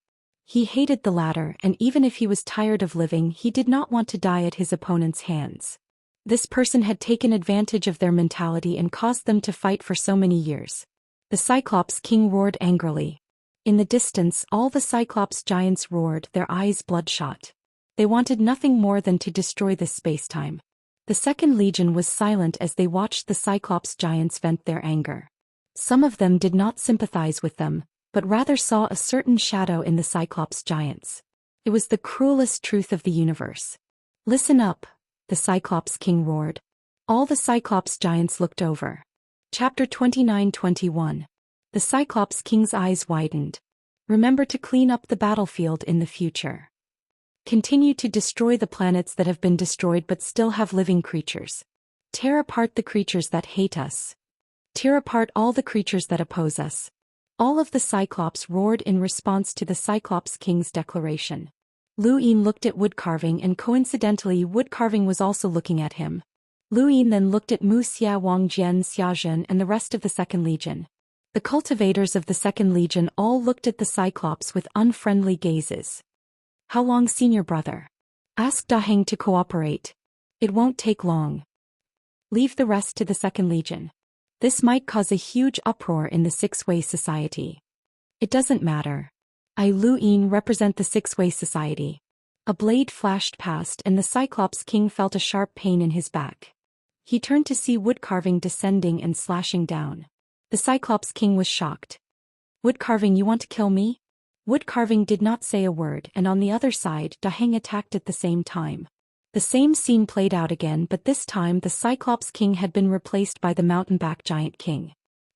He hated the latter, and even if he was tired of living, he did not want to die at his opponent's hands. This person had taken advantage of their mentality and caused them to fight for so many years. The Cyclops King roared angrily. In the distance, all the Cyclops giants roared, their eyes bloodshot. They wanted nothing more than to destroy this spacetime. The Second Legion was silent as they watched the Cyclops giants vent their anger. Some of them did not sympathize with them, but rather saw a certain shadow in the Cyclops giants. It was the cruelest truth of the universe. "Listen up," the Cyclops King roared. All the Cyclops giants looked over. Chapter 29-21. The Cyclops King's eyes widened. "Remember to clean up the battlefield in the future. Continue to destroy the planets that have been destroyed but still have living creatures. Tear apart the creatures that hate us. Tear apart all the creatures that oppose us." All of the Cyclops roared in response to the Cyclops King's declaration. Lu Yin looked at woodcarving, and coincidentally woodcarving was also looking at him. Lu Yin then looked at Wuxia, Wang Jian, Xiaxia, and the rest of the Second Legion. The cultivators of the Second Legion all looked at the Cyclops with unfriendly gazes. "How long, senior brother?" "Ask Daheng to cooperate. It won't take long. Leave the rest to the Second Legion. This might cause a huge uproar in the Six-Way Society." "It doesn't matter. I, Lu Yin, represent the Six-Way Society." A blade flashed past, and the Cyclops King felt a sharp pain in his back. He turned to see woodcarving descending and slashing down. The Cyclops King was shocked. "Woodcarving, you want to kill me?" Woodcarving did not say a word, and on the other side, Daheng attacked at the same time. The same scene played out again, but this time the Cyclops King had been replaced by the mountain-back giant king.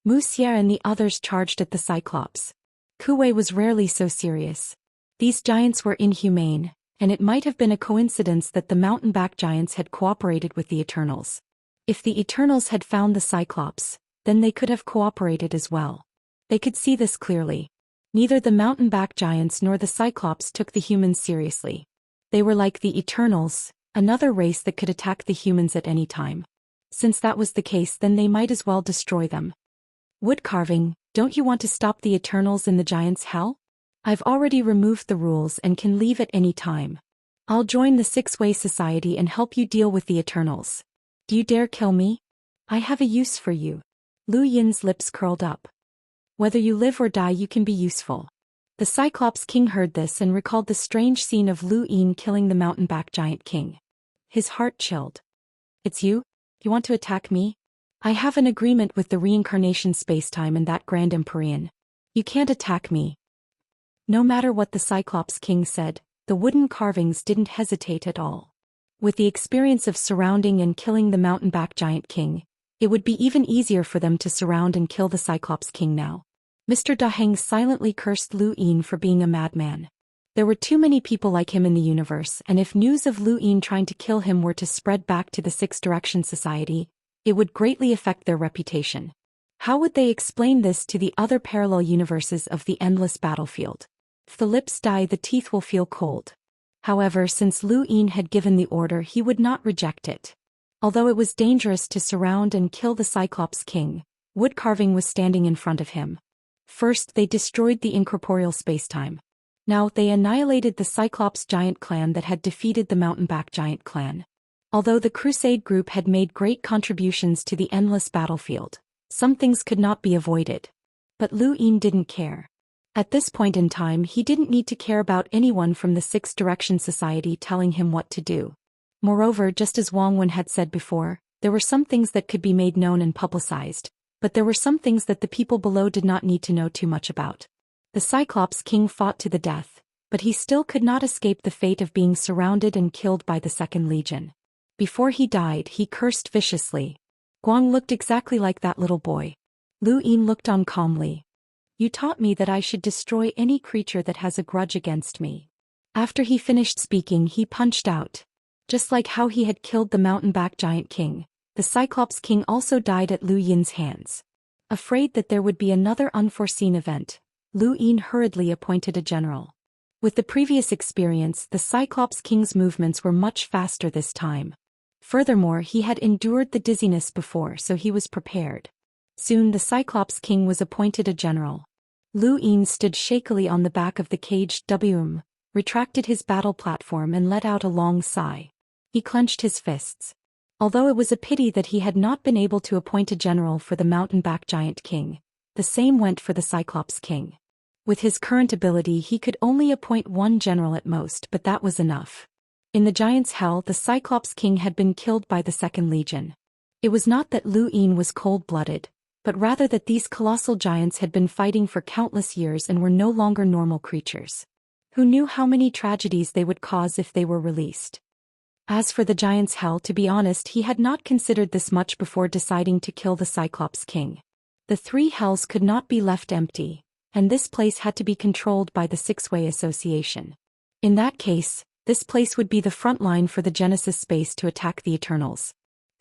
Wuxia and the others charged at the Cyclops. Kuwei was rarely so serious. These giants were inhumane, and it might have been a coincidence that the mountain-back giants had cooperated with the Eternals. If the Eternals had found the Cyclops, then they could have cooperated as well. They could see this clearly. Neither the mountain-back giants nor the Cyclops took the humans seriously. They were like the Eternals, another race that could attack the humans at any time. Since that was the case, then they might as well destroy them. "Woodcarving, don't you want to stop the Eternals in the giants' hell?" "I've already removed the rules and can leave at any time. I'll join the Six-Way Society and help you deal with the Eternals. Do you dare kill me? I have a use for you." Lu Yin's lips curled up. "Whether you live or die, you can be useful." The Cyclops King heard this and recalled the strange scene of Lu Yin killing the mountain-back giant king. His heart chilled. "It's you? You want to attack me? I have an agreement with the reincarnation spacetime and that Grand Empyrean. You can't attack me." No matter what the Cyclops King said, the wooden carvings didn't hesitate at all. With the experience of surrounding and killing the mountain-back giant king, it would be even easier for them to surround and kill the Cyclops King now. Mr. Daheng silently cursed Lu Yin for being a madman. There were too many people like him in the universe, and if news of Lu Yin trying to kill him were to spread back to the Six Direction Society, it would greatly affect their reputation. How would they explain this to the other parallel universes of the endless battlefield? If the lips die, the teeth will feel cold. However, since Lu Yin had given the order, he would not reject it. Although it was dangerous to surround and kill the Cyclops King, wood carving was standing in front of him. First they destroyed the incorporeal spacetime. Now they annihilated the Cyclops giant clan that had defeated the Mountainback giant clan. Although the Crusade group had made great contributions to the endless battlefield, some things could not be avoided. But Lu Yin didn't care. At this point in time he didn't need to care about anyone from the Six Direction Society telling him what to do. Moreover, just as Wang Wen had said before, there were some things that could be made known and publicized, but there were some things that the people below did not need to know too much about. The Cyclops King fought to the death, but he still could not escape the fate of being surrounded and killed by the Second Legion. Before he died, he cursed viciously. Guang looked exactly like that little boy. Lu Yin looked on calmly. You taught me that I should destroy any creature that has a grudge against me. After he finished speaking, he punched out. Just like how he had killed the Mountainback Giant King, the Cyclops King also died at Lu Yin's hands. Afraid that there would be another unforeseen event, Lu Yin hurriedly appointed a general. With the previous experience, the Cyclops King's movements were much faster this time. Furthermore, he had endured the dizziness before, so he was prepared. Soon the Cyclops King was appointed a general. Lu Yin stood shakily on the back of the caged WM, retracted his battle platform and let out a long sigh. He clenched his fists. Although it was a pity that he had not been able to appoint a general for the Mountainback Giant King, the same went for the Cyclops King. With his current ability he could only appoint one general at most, but that was enough. In the Giant's Hell, the Cyclops King had been killed by the Second Legion. It was not that Lu Yin was cold-blooded, but rather that these colossal giants had been fighting for countless years and were no longer normal creatures. Who knew how many tragedies they would cause if they were released? As for the Giant's Hell, to be honest, he had not considered this much before deciding to kill the Cyclops King. The three hells could not be left empty, and this place had to be controlled by the Six-Way Association. In that case, this place would be the front line for the Genesis space to attack the Eternals.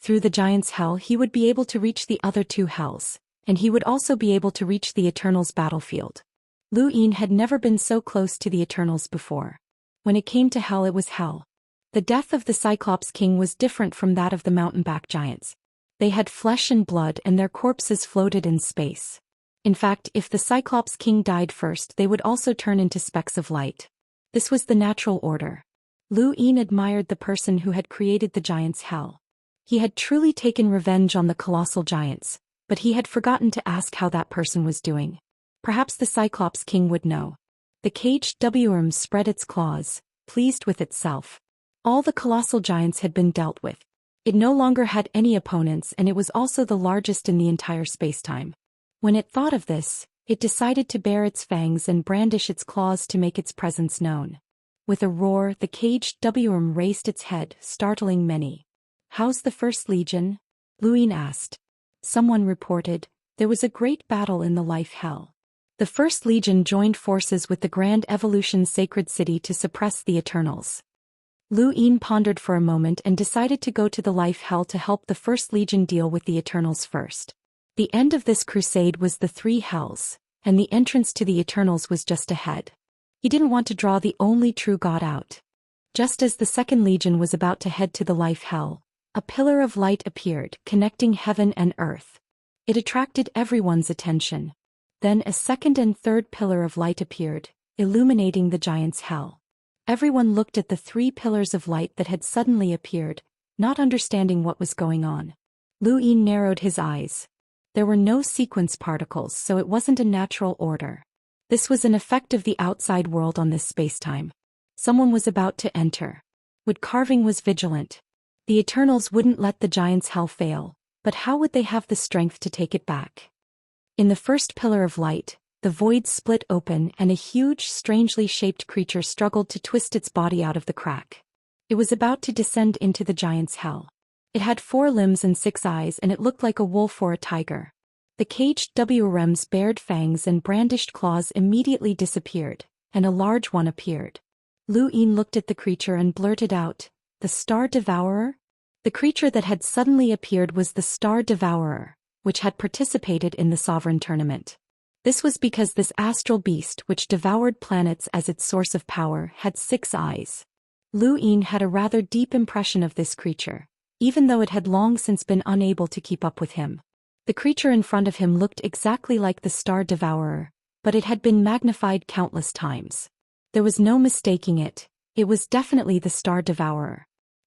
Through the Giant's Hell he would be able to reach the other two hells, and he would also be able to reach the Eternals' battlefield. Lu Yin had never been so close to the Eternals before. When it came to hell, it was hell. The death of the Cyclops King was different from that of the Mountainback Giants. They had flesh and blood and their corpses floated in space. In fact, if the Cyclops King died first, they would also turn into specks of light. This was the natural order. Lu Yin admired the person who had created the Giant's Hell. He had truly taken revenge on the colossal giants, but he had forgotten to ask how that person was doing. Perhaps the Cyclops King would know. The caged WM spread its claws, pleased with itself. All the colossal giants had been dealt with. It no longer had any opponents, and it was also the largest in the entire spacetime. When it thought of this, it decided to bare its fangs and brandish its claws to make its presence known. With a roar, the caged WM raised its head, startling many. "How's the First Legion?" Lu Yin asked. Someone reported, "There was a great battle in the Life Hell. The First Legion joined forces with the Grand Evolution Sacred City to suppress the Eternals." Lu Yin pondered for a moment and decided to go to the Life Hell to help the First Legion deal with the Eternals first. The end of this crusade was the three hells, and the entrance to the Eternals was just ahead. He didn't want to draw the only true God out. Just as the Second Legion was about to head to the Life Hell, a pillar of light appeared, connecting heaven and earth. It attracted everyone's attention. Then a second and third pillar of light appeared, illuminating the Giant's Hell. Everyone looked at the three pillars of light that had suddenly appeared, not understanding what was going on. Lu Yin narrowed his eyes. There were no sequence particles, so it wasn't a natural order. This was an effect of the outside world on this spacetime. Someone was about to enter. Wood carving was vigilant. The Eternals wouldn't let the Giant's Hell fail, but how would they have the strength to take it back? In the first pillar of light, the void split open and a huge, strangely shaped creature struggled to twist its body out of the crack. It was about to descend into the Giant's Hell. It had 4 limbs and 6 eyes, and it looked like a wolf or a tiger. The caged WRM's bared fangs and brandished claws immediately disappeared, and a large one appeared. Lu Yin looked at the creature and blurted out, "The Star Devourer?" The creature that had suddenly appeared was the Star Devourer, which had participated in the Sovereign Tournament. This was because this astral beast, which devoured planets as its source of power, had 6 eyes. Lu Yin had a rather deep impression of this creature. even though it had long since been unable to keep up with him. The creature in front of him looked exactly like the Star Devourer, but it had been magnified countless times. There was no mistaking it. It was definitely the Star Devourer.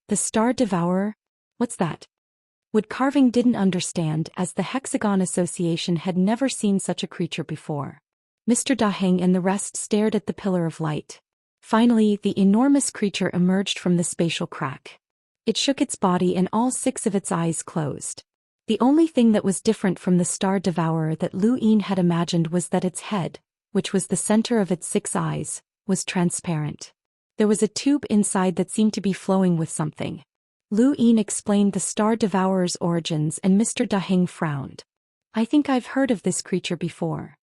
The Star Devourer? What's that? Wood Carving didn't understand, as the Hexagon Association had never seen such a creature before. Mr. Daheng and the rest stared at the pillar of light. Finally, the enormous creature emerged from the spatial crack. It shook its body and all 6 of its eyes closed. The only thing that was different from the Star Devourer that Lu Yin had imagined was that its head, which was the center of its 6 eyes, was transparent. There was a tube inside that seemed to be flowing with something. Lu Yin explained the Star Devourer's origins and Mr. Daheng frowned. I think I've heard of this creature before.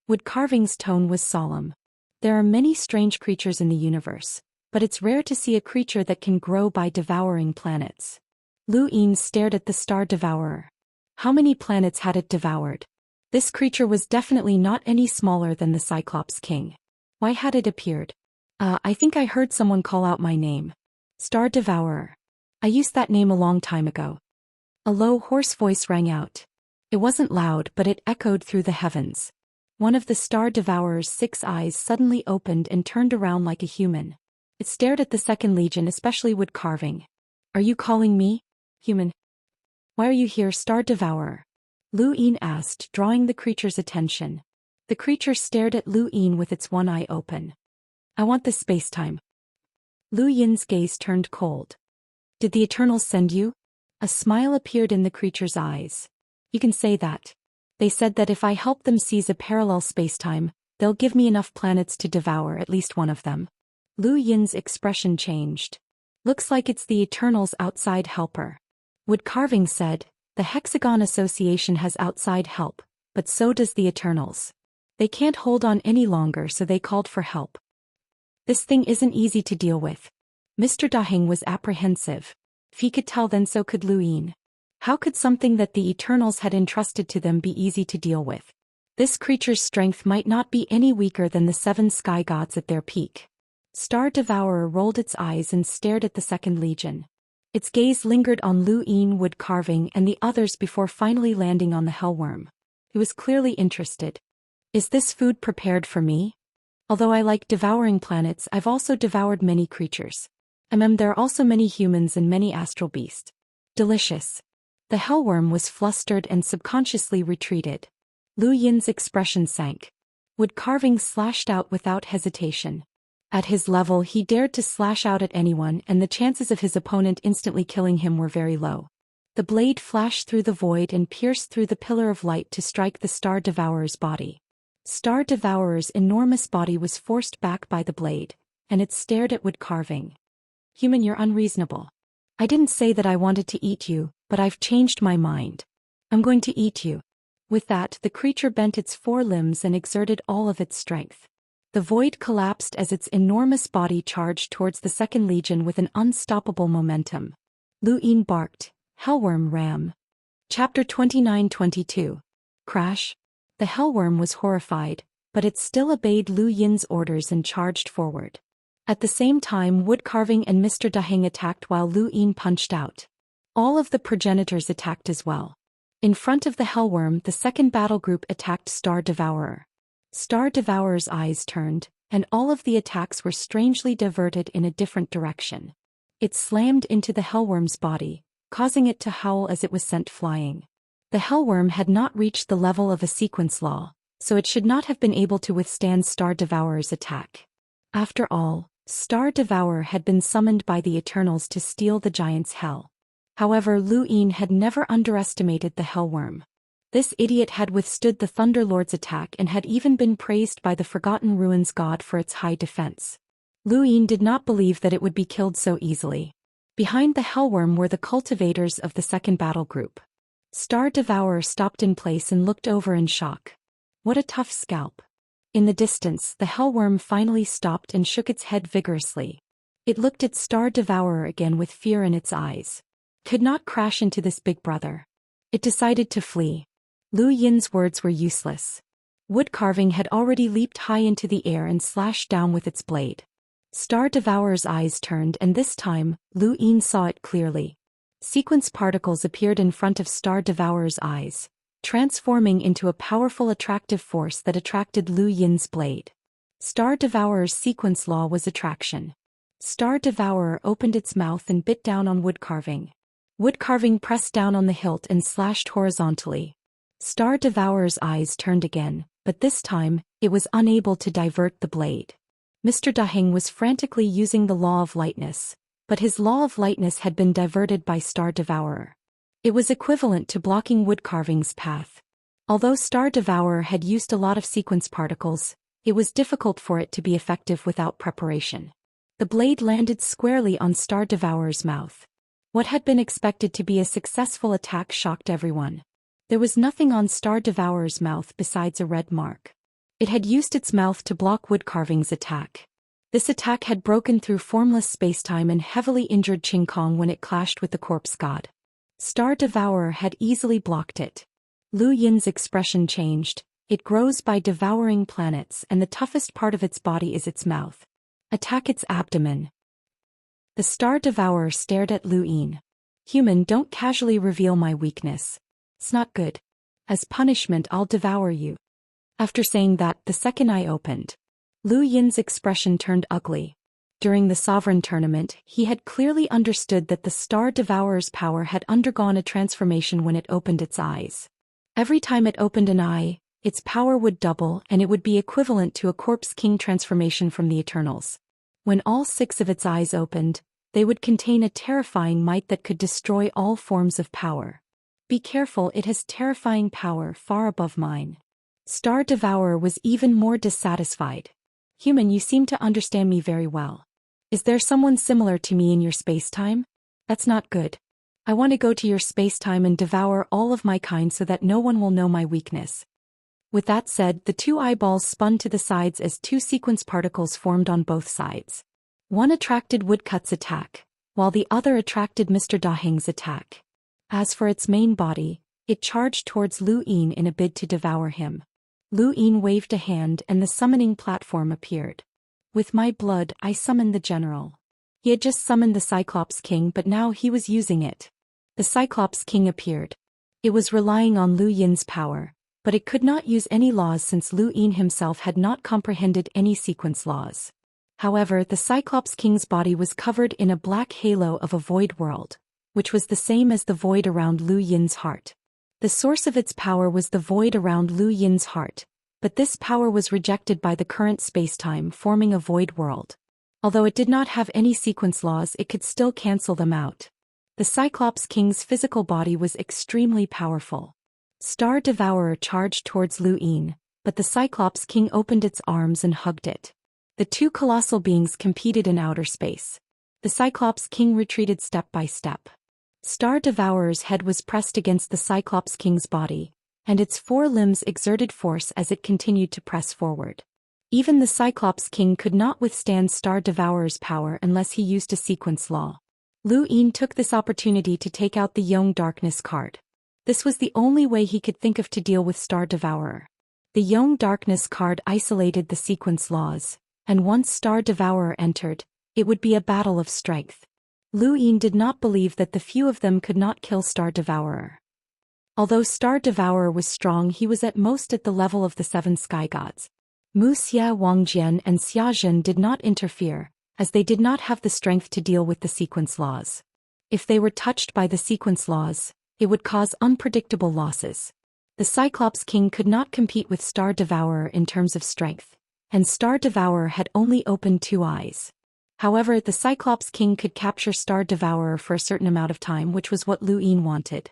Wood Carving's tone was solemn. There are many strange creatures in the universe, but it's rare to see a creature that can grow by devouring planets. Lu Yin stared at the Star Devourer. How many planets had it devoured? This creature was definitely not any smaller than the Cyclops King. Why had it appeared? I think I heard someone call out my name. Star Devourer. I used that name a long time ago. A low, hoarse voice rang out. It wasn't loud, but it echoed through the heavens. One of the Star Devourer's 6 eyes suddenly opened and turned around like a human. It stared at the Second Legion, especially Wood Carving. Are you calling me human? Why are you here, Star Devourer? Lu Yin asked, drawing the creature's attention. The creature stared at Lu Yin with its one eye open. I want this space-time. Lu Yin's gaze turned cold. Did the Eternals send you? A smile appeared in the creature's eyes. You can say that. They said that if I help them seize a parallel spacetime, they'll give me enough planets to devour at least one of them. Lu Yin's expression changed. Looks like it's the Eternals' outside helper. Wood Carving said, the Hexagon Association has outside help, but so does the Eternals. They can't hold on any longer, so they called for help. This thing isn't easy to deal with. Mr. Daheng was apprehensive. If he could tell, then so could Lu Yin. How could something that the Eternals had entrusted to them be easy to deal with? This creature's strength might not be any weaker than the 7 sky gods at their peak. Star Devourer rolled its eyes and stared at the Second Legion. Its gaze lingered on Lu Yin, Wood Carving, and the others before finally landing on the Hellworm. It was clearly interested. Is this food prepared for me? Although I like devouring planets, I've also devoured many creatures. There are also many humans and many astral beasts. Delicious. The Hellworm was flustered and subconsciously retreated. Lu Yin's expression sank. Wood Carving slashed out without hesitation. At his level, he dared to slash out at anyone, and the chances of his opponent instantly killing him were very low. The blade flashed through the void and pierced through the pillar of light to strike the Star Devourer's body. Star Devourer's enormous body was forced back by the blade, and it stared at Wood Carving. Human, you're unreasonable. I didn't say that I wanted to eat you, but I've changed my mind. I'm going to eat you. With that, the creature bent its 4 limbs and exerted all of its strength. The void collapsed as its enormous body charged towards the Second Legion with an unstoppable momentum. Lu Yin barked, Hellworm ram. Chapter 29-22. Crash. The Hellworm was horrified, but it still obeyed Lu Yin's orders and charged forward. At the same time, Wood Carving and Mr. Daheng attacked while Lu Yin punched out. All of the progenitors attacked as well. In front of the Hellworm, the second battle group attacked Star Devourer. Star Devourer's eyes turned, and all of the attacks were strangely diverted in a different direction. It slammed into the Hellworm's body, causing it to howl as it was sent flying. The Hellworm had not reached the level of a sequence law, so it should not have been able to withstand Star Devourer's attack. After all, Star Devourer had been summoned by the Eternals to steal the giant's hell. However, Lu Yin had never underestimated the Hellworm. This idiot had withstood the Thunderlord's attack and had even been praised by the Forgotten Ruins god for its high defense. Lu Yin did not believe that it would be killed so easily. Behind the Hellworm were the cultivators of the second battle group. Star Devourer stopped in place and looked over in shock. What a tough scalp. In the distance, the Hellworm finally stopped and shook its head vigorously. It looked at Star Devourer again with fear in its eyes. Could not crash into this big brother. It decided to flee. Lu Yin's words were useless. Wood Carving had already leaped high into the air and slashed down with its blade. Star Devourer's eyes turned, and this time, Lu Yin saw it clearly. Sequence particles appeared in front of Star Devourer's eyes, transforming into a powerful attractive force that attracted Lu Yin's blade. Star Devourer's sequence law was attraction. Star Devourer opened its mouth and bit down on wood carving. Wood carving pressed down on the hilt and slashed horizontally. Star Devourer's eyes turned again, but this time, it was unable to divert the blade. Mr. Daheng was frantically using the law of lightness, but his law of lightness had been diverted by Star Devourer. It was equivalent to blocking wood carving's path. Although Star Devourer had used a lot of sequence particles, it was difficult for it to be effective without preparation. The blade landed squarely on Star Devourer's mouth. What had been expected to be a successful attack shocked everyone. There was nothing on Star Devourer's mouth besides a red mark. It had used its mouth to block wood carving's attack. This attack had broken through formless spacetime and heavily injured Qing Kong when it clashed with the corpse god. Star Devourer had easily blocked it. Lu Yin's expression changed. It grows by devouring planets and the toughest part of its body is its mouth. Attack its abdomen. The Star Devourer stared at Lu Yin. Human, don't casually reveal my weakness. It's not good. As punishment, I'll devour you. After saying that, the second eye opened. Lu Yin's expression turned ugly. During the Sovereign Tournament, he had clearly understood that the Star Devourer's power had undergone a transformation when it opened its eyes. Every time it opened an eye, its power would double and it would be equivalent to a Corpse King transformation from the Eternals. When all 6 of its eyes opened, they would contain a terrifying might that could destroy all forms of power. Be careful, it has terrifying power far above mine. Star Devourer was even more dissatisfied. Human, you seem to understand me very well. Is there someone similar to me in your spacetime? That's not good. I want to go to your spacetime and devour all of my kind so that no one will know my weakness. With that said, the 2 eyeballs spun to the sides as 2 sequence particles formed on both sides. One attracted Woodcut's attack, while the other attracted Mr. Daheng's attack. As for its main body, it charged towards Lu Yin in a bid to devour him. Lu Yin waved a hand and the summoning platform appeared. With my blood, I summoned the general. He had just summoned the Cyclops King, but now he was using it. The Cyclops King appeared. It was relying on Lu Yin's power, but it could not use any laws since Lu Yin himself had not comprehended any sequence laws. However, the Cyclops King's body was covered in a black halo of a void world, which was the same as the void around Lu Yin's heart. The source of its power was the void around Lu Yin's heart, but this power was rejected by the current spacetime, forming a void world. Although it did not have any sequence laws, it could still cancel them out. The Cyclops King's physical body was extremely powerful. Star Devourer charged towards Lu Yin, but the Cyclops King opened its arms and hugged it. The 2 colossal beings competed in outer space. The Cyclops King retreated step by step. Star Devourer's head was pressed against the Cyclops King's body, and its 4 limbs exerted force as it continued to press forward. Even the Cyclops King could not withstand Star Devourer's power unless he used a sequence law. Lu Yin took this opportunity to take out the Young Darkness card. This was the only way he could think of to deal with Star Devourer. The Young Darkness card isolated the sequence laws, and once Star Devourer entered, it would be a battle of strength. Lu Yin did not believe that the few of them could not kill Star Devourer. Although Star Devourer was strong, he was at most at the level of the 7 sky gods. Wuxia, Wangjian and Xiaxia did not interfere, as they did not have the strength to deal with the sequence laws. If they were touched by the sequence laws, it would cause unpredictable losses. The Cyclops King could not compete with Star Devourer in terms of strength, and Star Devourer had only opened 2 eyes. However, the Cyclops King could capture Star Devourer for a certain amount of time, which was what Lu Yin wanted.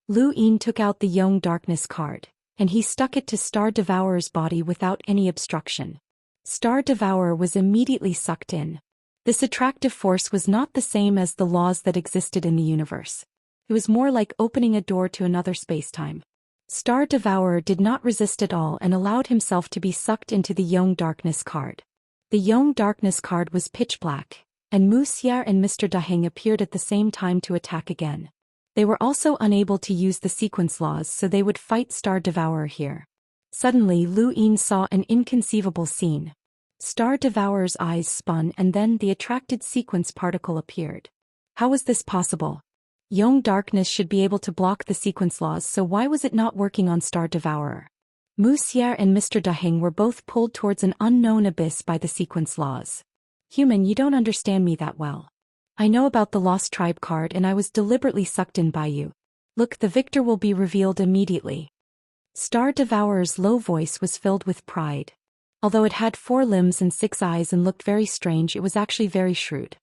Lu Yin took out the Young Darkness card, and he stuck it to Star Devourer's body without any obstruction. Star Devourer was immediately sucked in. This attractive force was not the same as the laws that existed in the universe. It was more like opening a door to another spacetime. Star Devourer did not resist at all and allowed himself to be sucked into the Young Darkness card. The Young Darkness card was pitch black, and Wuxia and Mr. Daheng appeared at the same time to attack again. They were also unable to use the sequence laws, so they would fight Star Devourer here. Suddenly Lu Yin saw an inconceivable scene. Star Devourer's eyes spun and then the attracted sequence particle appeared. How was this possible? Young Darkness should be able to block the sequence laws, so why was it not working on Star Devourer? Wuxia and Mr. Daheng were both pulled towards an unknown abyss by the sequence laws. Human, you don't understand me that well. I know about the Lost Tribe card and I was deliberately sucked in by you. Look, the victor will be revealed immediately. Star Devourer's low voice was filled with pride. Although it had 4 limbs and 6 eyes and looked very strange, it was actually very shrewd.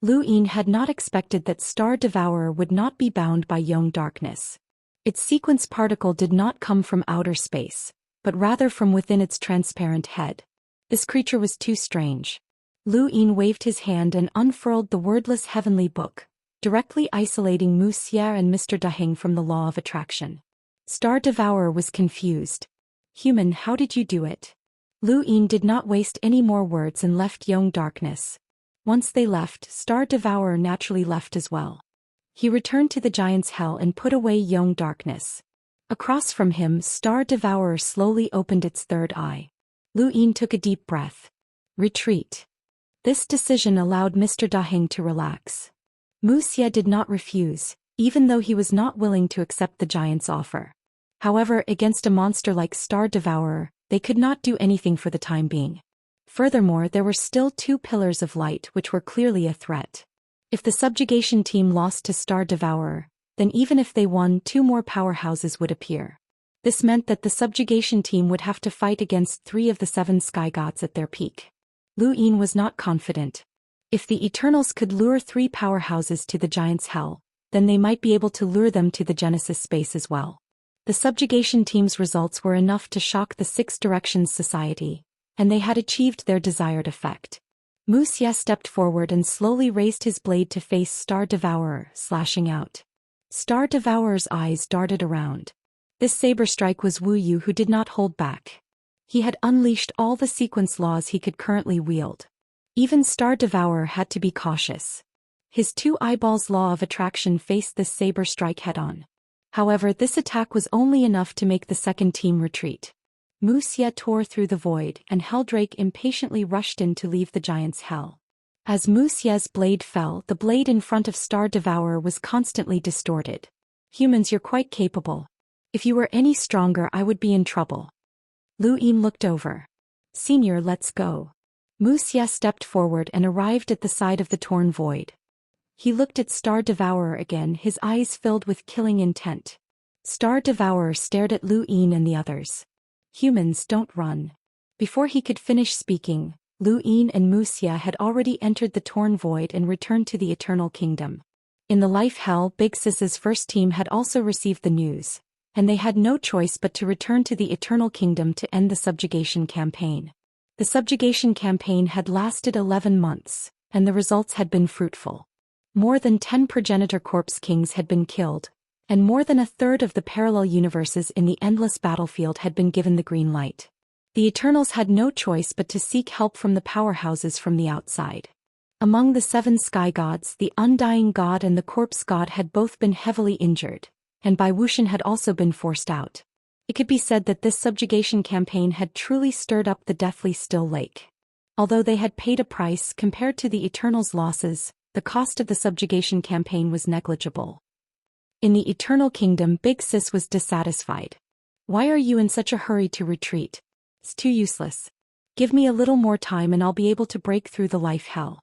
Lu Yin had not expected that Star Devourer would not be bound by Young Darkness. Its sequence particle did not come from outer space, but rather from within its transparent head. This creature was too strange. Lu Yin waved his hand and unfurled the wordless heavenly book, directly isolating Wuxia and Mr. Daheng from the law of attraction. Star Devourer was confused. Human, how did you do it? Lu Yin did not waste any more words and left Young Darkness. Once they left, Star Devourer naturally left as well. He returned to the giant's hell and put away Young Darkness. Across from him, Star Devourer slowly opened its third eye. Lu Yin took a deep breath. Retreat. This decision allowed Mr. Daheng to relax. Wuxia did not refuse, even though he was not willing to accept the giant's offer. However, against a monster like Star Devourer, they could not do anything for the time being. Furthermore, there were still 2 pillars of light which were clearly a threat. If the subjugation team lost to Star Devourer, then even if they won, 2 more powerhouses would appear. This meant that the subjugation team would have to fight against 3 of the 7 sky gods at their peak. Lu Yin was not confident. If the Eternals could lure 3 powerhouses to the giant's hell, then they might be able to lure them to the Genesis space as well. The subjugation team's results were enough to shock the 6 Directions Society, and they had achieved their desired effect. Wuxia stepped forward and slowly raised his blade to face Star Devourer, slashing out. Star Devourer's eyes darted around. This saber strike was Wu Yu, who did not hold back. He had unleashed all the sequence laws he could currently wield. Even Star Devourer had to be cautious. His 2 eyeballs law of attraction faced this saber strike head-on. However, this attack was only enough to make the second team retreat. Wuxia tore through the void, and Helldrake impatiently rushed in to leave the giant's hell. As Wuxia's blade fell, the blade in front of Star Devourer was constantly distorted. Humans, you're quite capable. If you were any stronger, I would be in trouble. Lu Yin looked over. Senior, let's go. Wuxia stepped forward and arrived at the side of the torn void. He looked at Star Devourer again, his eyes filled with killing intent. Star Devourer stared at Lu Yin and the others. Humans, don't run. Before he could finish speaking, Lu Yin and Wuxia had already entered the torn void and returned to the Eternal Kingdom. In the life hell, Big Sis's first team had also received the news, and they had no choice but to return to the Eternal Kingdom to end the subjugation campaign. The subjugation campaign had lasted 11 months, and the results had been fruitful. More than 10 progenitor corpse kings had been killed, and more than a third of the parallel universes in the endless battlefield had been given the green light. The Eternals had no choice but to seek help from the powerhouses from the outside. Among the 7 sky gods, the Undying God and the Corpse God had both been heavily injured, and Bai Wuxian had also been forced out. It could be said that this subjugation campaign had truly stirred up the deathly still lake. Although they had paid a price compared to the Eternals' losses, the cost of the subjugation campaign was negligible. In the Eternal Kingdom, Big Sis was dissatisfied. Why are you in such a hurry to retreat? It's too useless. Give me a little more time and I'll be able to break through the life hell.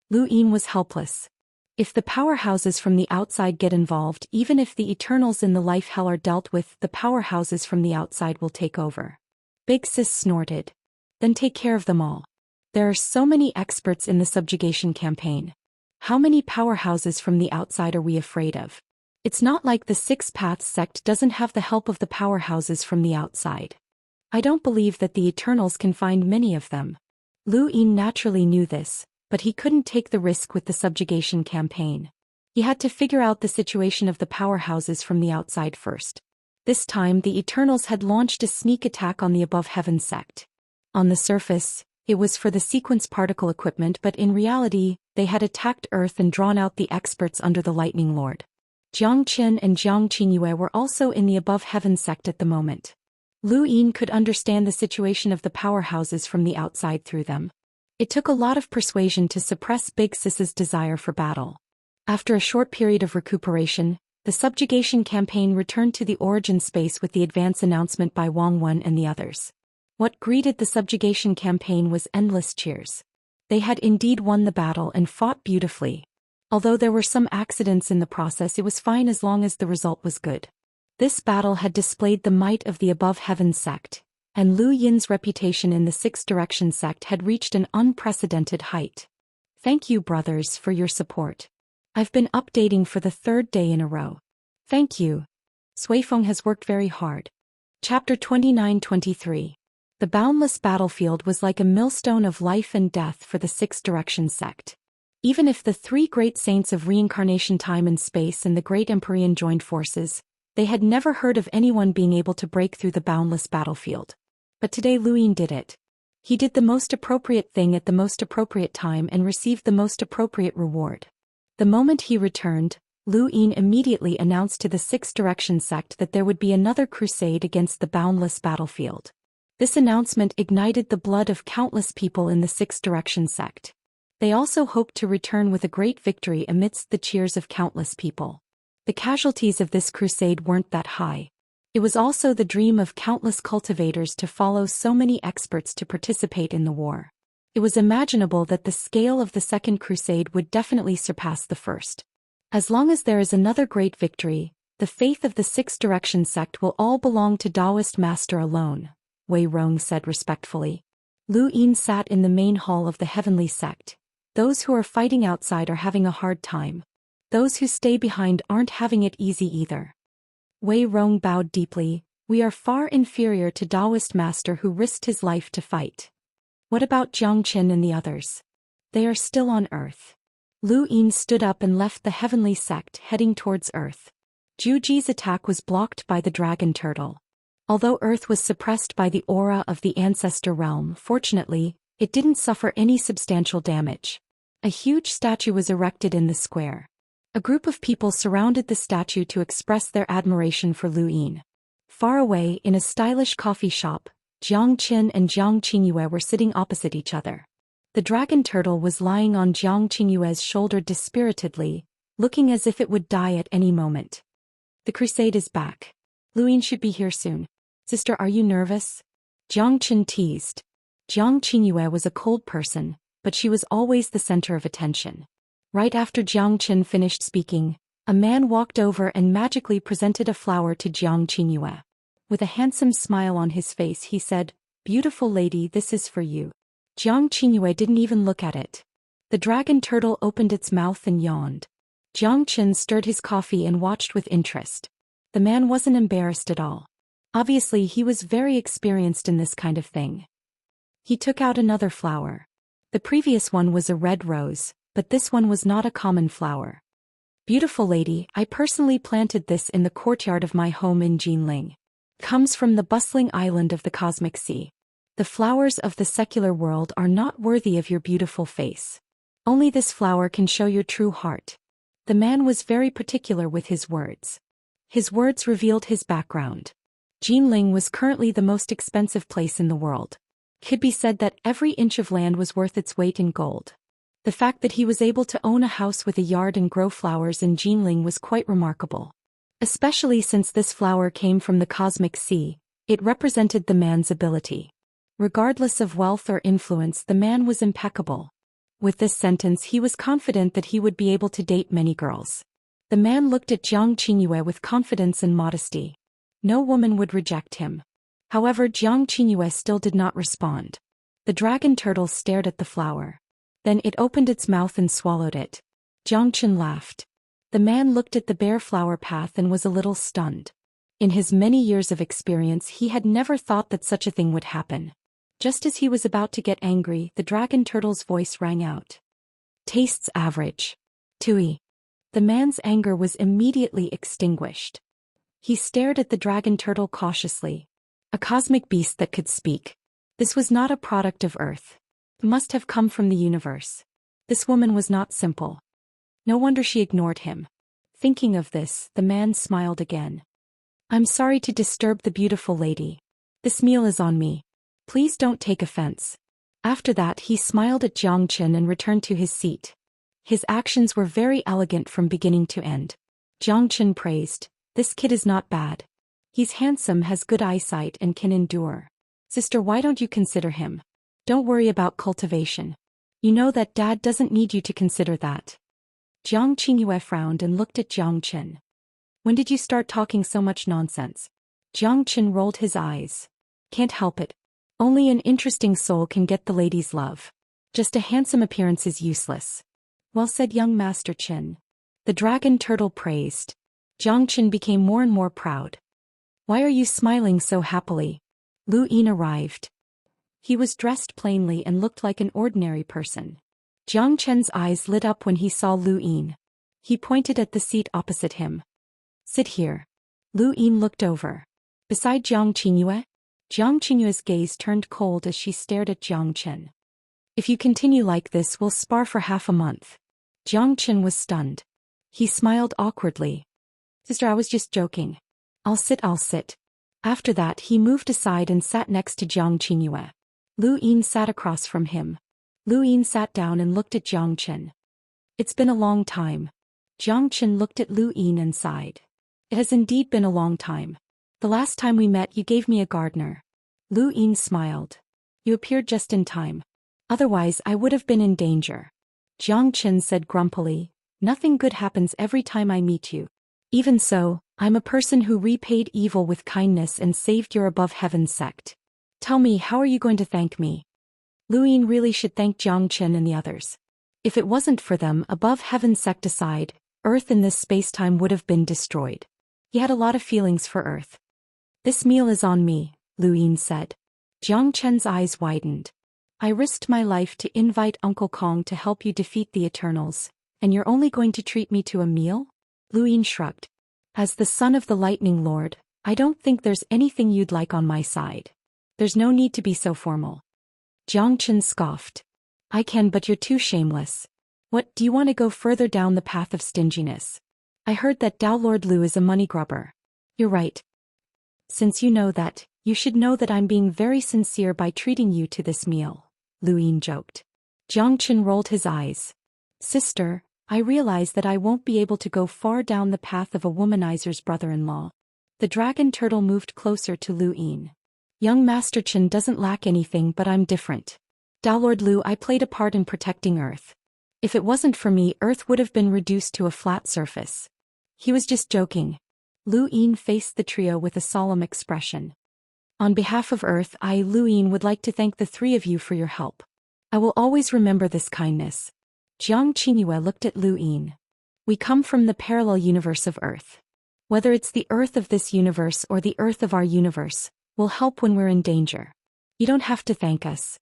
Lu Yin was helpless. If the powerhouses from the outside get involved, even if the Eternals in the life hell are dealt with, the powerhouses from the outside will take over. Big Sis snorted. Then take care of them all. There are so many experts in the subjugation campaign. How many powerhouses from the outside are we afraid of? It's not like the 6 Paths sect doesn't have the help of the powerhouses from the outside. I don't believe that the Eternals can find many of them. Lu Yin naturally knew this, but he couldn't take the risk with the subjugation campaign. He had to figure out the situation of the powerhouses from the outside first. This time the Eternals had launched a sneak attack on the Above Heaven sect. On the surface, it was for the sequence particle equipment, but in reality, they had attacked Earth and drawn out the experts under the Lightning Lord. Jiang Qian and Jiang Qinyue were also in the Above Heaven sect at the moment. Lu Yin could understand the situation of the powerhouses from the outside through them. It took a lot of persuasion to suppress Big Sis's desire for battle. After a short period of recuperation, the subjugation campaign returned to the origin space with the advance announcement by Wang Wen and the others. What greeted the subjugation campaign was endless cheers. They had indeed won the battle and fought beautifully. Although there were some accidents in the process, it was fine as long as the result was good. This battle had displayed the might of the Above Heavens sect, and Lu Yin's reputation in the Six Direction sect had reached an unprecedented height. Thank you, brothers, for your support. I've been updating for the third day in a row. Thank you. Suifeng has worked very hard. Chapter 29-23. The boundless battlefield was like a millstone of life and death for the Six Direction sect. Even if the three great saints of reincarnation, time and space, and the great Empyrean joined forces, they had never heard of anyone being able to break through the boundless battlefield. But today Lu Yin did it. He did the most appropriate thing at the most appropriate time and received the most appropriate reward. The moment he returned, Lu Yin immediately announced to the Six Direction sect that there would be another crusade against the boundless battlefield. This announcement ignited the blood of countless people in the Six Direction sect. They also hoped to return with a great victory amidst the cheers of countless people. The casualties of this crusade weren't that high. It was also the dream of countless cultivators to follow so many experts to participate in the war. It was imaginable that the scale of the Second Crusade would definitely surpass the first. As long as there is another great victory, the faith of the Six Direction sect will all belong to Daoist master alone, Wei Rong said respectfully. Lu Yin sat in the main hall of the heavenly sect. Those who are fighting outside are having a hard time. Those who stay behind aren't having it easy either. Wei Rong bowed deeply. We are far inferior to Daoist master who risked his life to fight. What about Jiang Qin and the others? They are still on Earth. Lu Yin stood up and left the heavenly sect, heading towards Earth. Zhu Ji's attack was blocked by the dragon turtle. Although Earth was suppressed by the aura of the ancestor realm, fortunately, it didn't suffer any substantial damage. A huge statue was erected in the square. A group of people surrounded the statue to express their admiration for Lu Yin. Far away, in a stylish coffee shop, Jiang Qin and Jiang Qingyue were sitting opposite each other. The dragon turtle was lying on Jiang Qingyue's shoulder dispiritedly, looking as if it would die at any moment. The crusade is back. Lu Yin should be here soon. Sister, are you nervous? Jiang Qin teased. Jiang Qingyue was a cold person, but she was always the center of attention. Right after Jiang Qin finished speaking, a man walked over and magically presented a flower to Jiang Qingyue. With a handsome smile on his face, he said, "Beautiful lady, this is for you." Jiang Qingyue didn't even look at it. The dragon turtle opened its mouth and yawned. Jiang Qin stirred his coffee and watched with interest. The man wasn't embarrassed at all. Obviously, he was very experienced in this kind of thing. He took out another flower. The previous one was a red rose, but this one was not a common flower. "Beautiful lady, I personally planted this in the courtyard of my home in Jinling. Comes from the bustling island of the cosmic sea. The flowers of the secular world are not worthy of your beautiful face. Only this flower can show your true heart." The man was very particular with his words. His words revealed his background. Jinling was currently the most expensive place in the world. It could be said that every inch of land was worth its weight in gold. The fact that he was able to own a house with a yard and grow flowers in Jinling was quite remarkable. Especially since this flower came from the cosmic sea, it represented the man's ability. Regardless of wealth or influence, the man was impeccable. With this sentence, he was confident that he would be able to date many girls. The man looked at Jiang Qingyue with confidence and modesty. No woman would reject him. However, Jiang Qingyue still did not respond. The dragon turtle stared at the flower. Then it opened its mouth and swallowed it. Jiang Qin laughed. The man looked at the bare flower path and was a little stunned. In his many years of experience, he had never thought that such a thing would happen. Just as he was about to get angry, the dragon turtle's voice rang out. "Tastes average. Tui." The man's anger was immediately extinguished. He stared at the dragon turtle cautiously. A cosmic beast that could speak. This was not a product of Earth. It must have come from the universe. This woman was not simple. No wonder she ignored him. Thinking of this, the man smiled again. "I'm sorry to disturb the beautiful lady. This meal is on me. Please don't take offense." After that, he smiled at Jiang Qin and returned to his seat. His actions were very elegant from beginning to end. Zhang Chen praised, "This kid is not bad. He's handsome, has good eyesight and can endure. Sister, why don't you consider him? Don't worry about cultivation. You know that Dad doesn't need you to consider that." Jiang Qingyue frowned and looked at Jiang Chen. "When did you start talking so much nonsense?" Jiang Chen rolled his eyes. "Can't help it. Only an interesting soul can get the lady's love. Just a handsome appearance is useless." "Well said, young Master Chen." The dragon turtle praised. Jiang Chen became more and more proud. "Why are you smiling so happily?" Lu Yin arrived. He was dressed plainly and looked like an ordinary person. Jiang Chen's eyes lit up when he saw Lu Yin. He pointed at the seat opposite him. "Sit here." Lu Yin looked over. Beside Jiang Qingyue? Jiang Qingyue's gaze turned cold as she stared at Jiang Chen. "If you continue like this, we'll spar for half a month." Jiang Chen was stunned. He smiled awkwardly. "Sister, I was just joking. I'll sit. After that he moved aside and sat next to Jiang Qingyue. Lu Yin sat across from him. Lu Yin sat down and looked at Jiang Chen. "It's been a long time." Jiang Chen looked at Lu Yin and sighed. "It has indeed been a long time. The last time we met you gave me a gardener." Lu Yin smiled. "You appeared just in time. Otherwise I would have been in danger." Jiang Chen said grumpily, "Nothing good happens every time I meet you. Even so, I'm a person who repaid evil with kindness and saved your above heaven sect. Tell me, how are you going to thank me?" Lu Yin really should thank Jiang Chen and the others. If it wasn't for them, above heaven sect aside, Earth in this space-time would have been destroyed. He had a lot of feelings for Earth. "This meal is on me," Lu Yin said. Jiang Chen's eyes widened. "I risked my life to invite Uncle Kong to help you defeat the Eternals, and you're only going to treat me to a meal?" Lu Yin shrugged. "As the son of the Lightning Lord, I don't think there's anything you'd like on my side. There's no need to be so formal." Jiang Chen scoffed. "I can, but you're too shameless. What, do you want to go further down the path of stinginess? I heard that Dao Lord Lu is a money grubber." "You're right. Since you know that, you should know that I'm being very sincere by treating you to this meal," Lu Yin joked. Jiang Chen rolled his eyes. "Sister, I realize that I won't be able to go far down the path of a womanizer's brother-in-law." The dragon turtle moved closer to Lu Yin. "Young Master Chen doesn't lack anything, but I'm different. Dao Lord Lu, I played a part in protecting Earth. If it wasn't for me, Earth would have been reduced to a flat surface." He was just joking. Lu Yin faced the trio with a solemn expression. "On behalf of Earth, I, Lu Yin, would like to thank the three of you for your help. I will always remember this kindness." Jiang Qingyue looked at Lu Yin. "We come from the parallel universe of Earth. Whether it's the Earth of this universe or the Earth of our universe, we'll help when we're in danger. You don't have to thank us.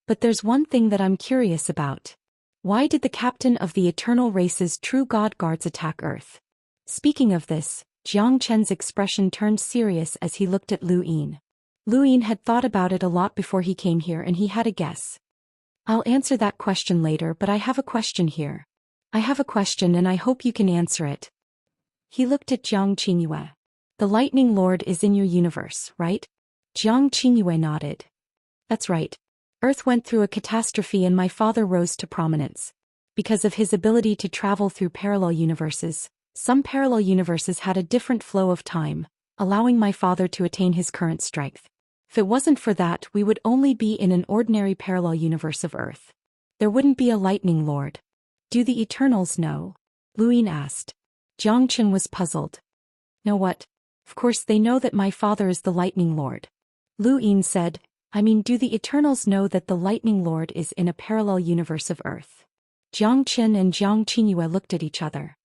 But there's one thing that I'm curious about. Why did the captain of the Eternal Race's true God Guards attack Earth?" Speaking of this, Jiang Chen's expression turned serious as he looked at Lu Yin. Lu Yin had thought about it a lot before he came here and he had a guess. "I'll answer that question later, but I have a question here. I have a question and I hope you can answer it." He looked at Jiang Qingyue. "The Lightning Lord is in your universe, right?" Jiang Qingyue nodded. "That's right. Earth went through a catastrophe and my father rose to prominence. Because of his ability to travel through parallel universes, some parallel universes had a different flow of time, allowing my father to attain his current strength. If it wasn't for that, we would only be in an ordinary parallel universe of Earth. There wouldn't be a Lightning Lord." "Do the Eternals know?" Lu Yin asked. Jiang Chen was puzzled. "Know what? Of course they know that my father is the Lightning Lord." Lu Yin said, "I mean, do the Eternals know that the Lightning Lord is in a parallel universe of Earth?" Jiang Chen and Jiang Qingyue looked at each other.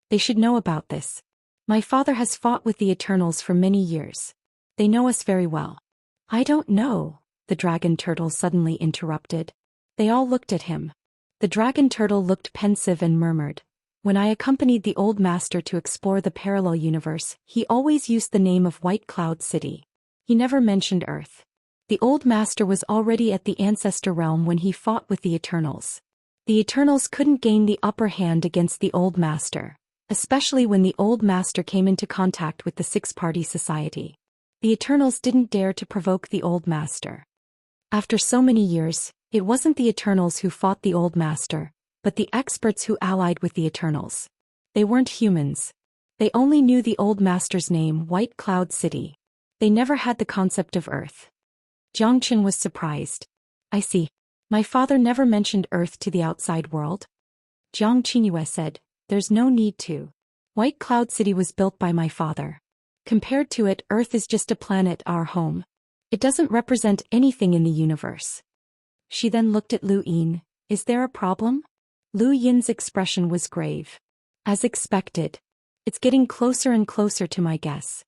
"They should know about this. My father has fought with the Eternals for many years. They know us very well." "I don't know," the dragon turtle suddenly interrupted. They all looked at him. The dragon turtle looked pensive and murmured, "When I accompanied the old master to explore the parallel universe, he always used the name of White Cloud City. He never mentioned Earth. The old master was already at the ancestor realm when he fought with the Eternals. The Eternals couldn't gain the upper hand against the old master, especially when the old master came into contact with the Six-Party Society. The Eternals didn't dare to provoke the old master. After so many years, it wasn't the Eternals who fought the old master, but but the experts who allied with the Eternals. They weren't humans. They only knew the old master's name, White Cloud City. They never had the concept of Earth. Zhou Xian was surprised. I see. My father never mentioned Earth to the outside world. Zhang Qingyue said, there's no need to. White Cloud City was built by my father. Compared to it, Earth is just a planet, our home. It doesn't represent anything in the universe. She then looked at Lu Yin. Is there a problem? Lu Yin's expression was grave. As expected. It's getting closer and closer to my guess.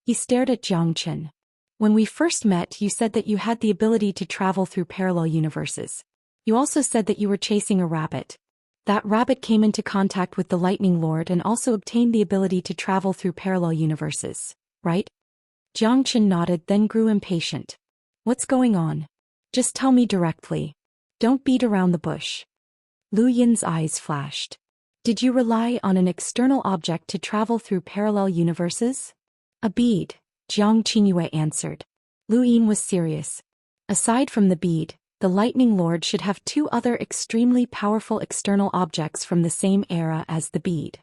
He stared at Zhang Qian. When we first met, you said that you had the ability to travel through parallel universes. You also said that you were chasing a rabbit. That rabbit came into contact with the Lightning Lord and also obtained the ability to travel through parallel universes, right? Zhang Qian nodded, then grew impatient. What's going on? Just tell me directly. Don't beat around the bush. Lu Yin's eyes flashed. Did you rely on an external object to travel through parallel universes? A bead, Zhang Qingyue answered. Lu Yin was serious. Aside from the bead, the Lightning Lord should have two other extremely powerful external objects from the same era as the bead.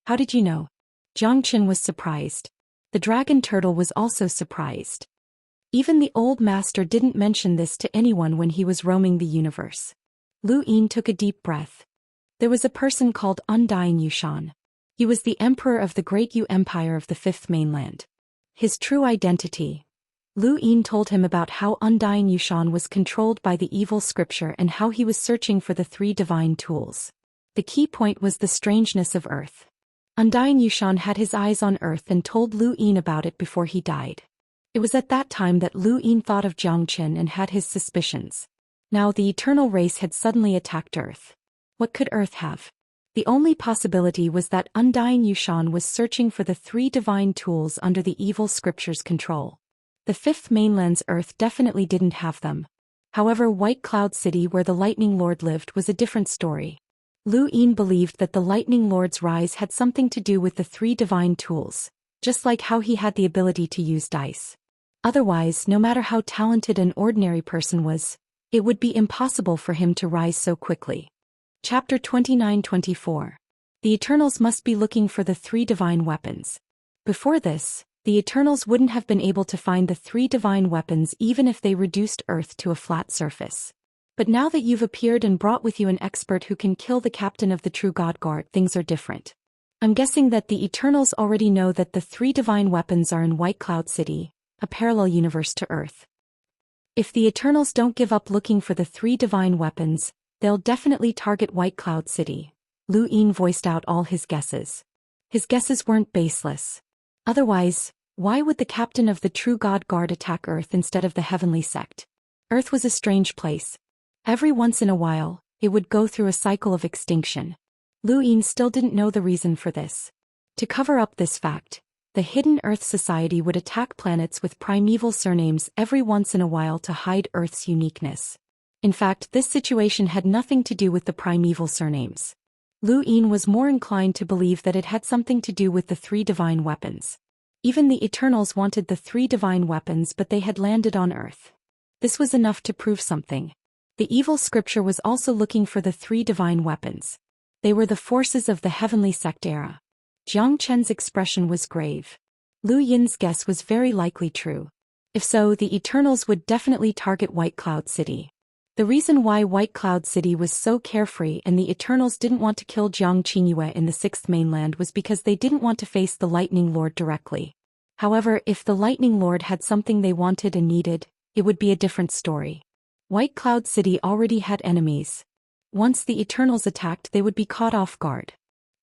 How did you know? Zhang Qian was surprised. The dragon turtle was also surprised. Even the old master didn't mention this to anyone when he was roaming the universe. Lu Yin took a deep breath. There was a person called Undying Yushan. He was the emperor of the Great Yu Empire of the Fifth Mainland. His true identity. Lu Yin told him about how Undying Yushan was controlled by the evil scripture and how he was searching for the three divine tools. The key point was the strangeness of Earth. Undying Yushan had his eyes on Earth and told Lu Yin about it before he died. It was at that time that Lu Yin thought of Zhang Qian and had his suspicions. Now the eternal race had suddenly attacked Earth. What could Earth have? The only possibility was that Undying Yushan was searching for the three divine tools under the evil scripture's control. The Fifth Mainland's Earth definitely didn't have them. However, White Cloud City, where the Lightning Lord lived, was a different story. Lu Yin believed that the Lightning Lord's rise had something to do with the three divine tools, just like how he had the ability to use dice. Otherwise, no matter how talented an ordinary person was, it would be impossible for him to rise so quickly. Chapter 29-24. The Eternals must be looking for the three divine weapons. Before this, the Eternals wouldn't have been able to find the three divine weapons even if they reduced Earth to a flat surface. But now that you've appeared and brought with you an expert who can kill the captain of the True God Guard, things are different. I'm guessing that the Eternals already know that the three divine weapons are in White Cloud City, a parallel universe to Earth. If the Eternals don't give up looking for the three divine weapons, they'll definitely target White Cloud City. Lu Yin voiced out all his guesses. His guesses weren't baseless. Otherwise, why would the captain of the True God Guard attack Earth instead of the heavenly sect? Earth was a strange place. Every once in a while, it would go through a cycle of extinction. Lu Yin still didn't know the reason for this. To cover up this fact, the Hidden Earth Society would attack planets with primeval surnames every once in a while to hide Earth's uniqueness. In fact, this situation had nothing to do with the primeval surnames. Lu Yin was more inclined to believe that it had something to do with the three divine weapons. Even the Eternals wanted the three divine weapons, but they had landed on Earth. This was enough to prove something. The evil scripture was also looking for the three divine weapons. They were the forces of the heavenly sect era. Zhang Qian's expression was grave. Lu Yin's guess was very likely true. If so, the Eternals would definitely target White Cloud City. The reason why White Cloud City was so carefree and the Eternals didn't want to kill Zhang Qingyue in the Sixth Mainland was because they didn't want to face the Lightning Lord directly. However, if the Lightning Lord had something they wanted and needed, it would be a different story. White Cloud City already had enemies. Once the Eternals attacked, they would be caught off guard.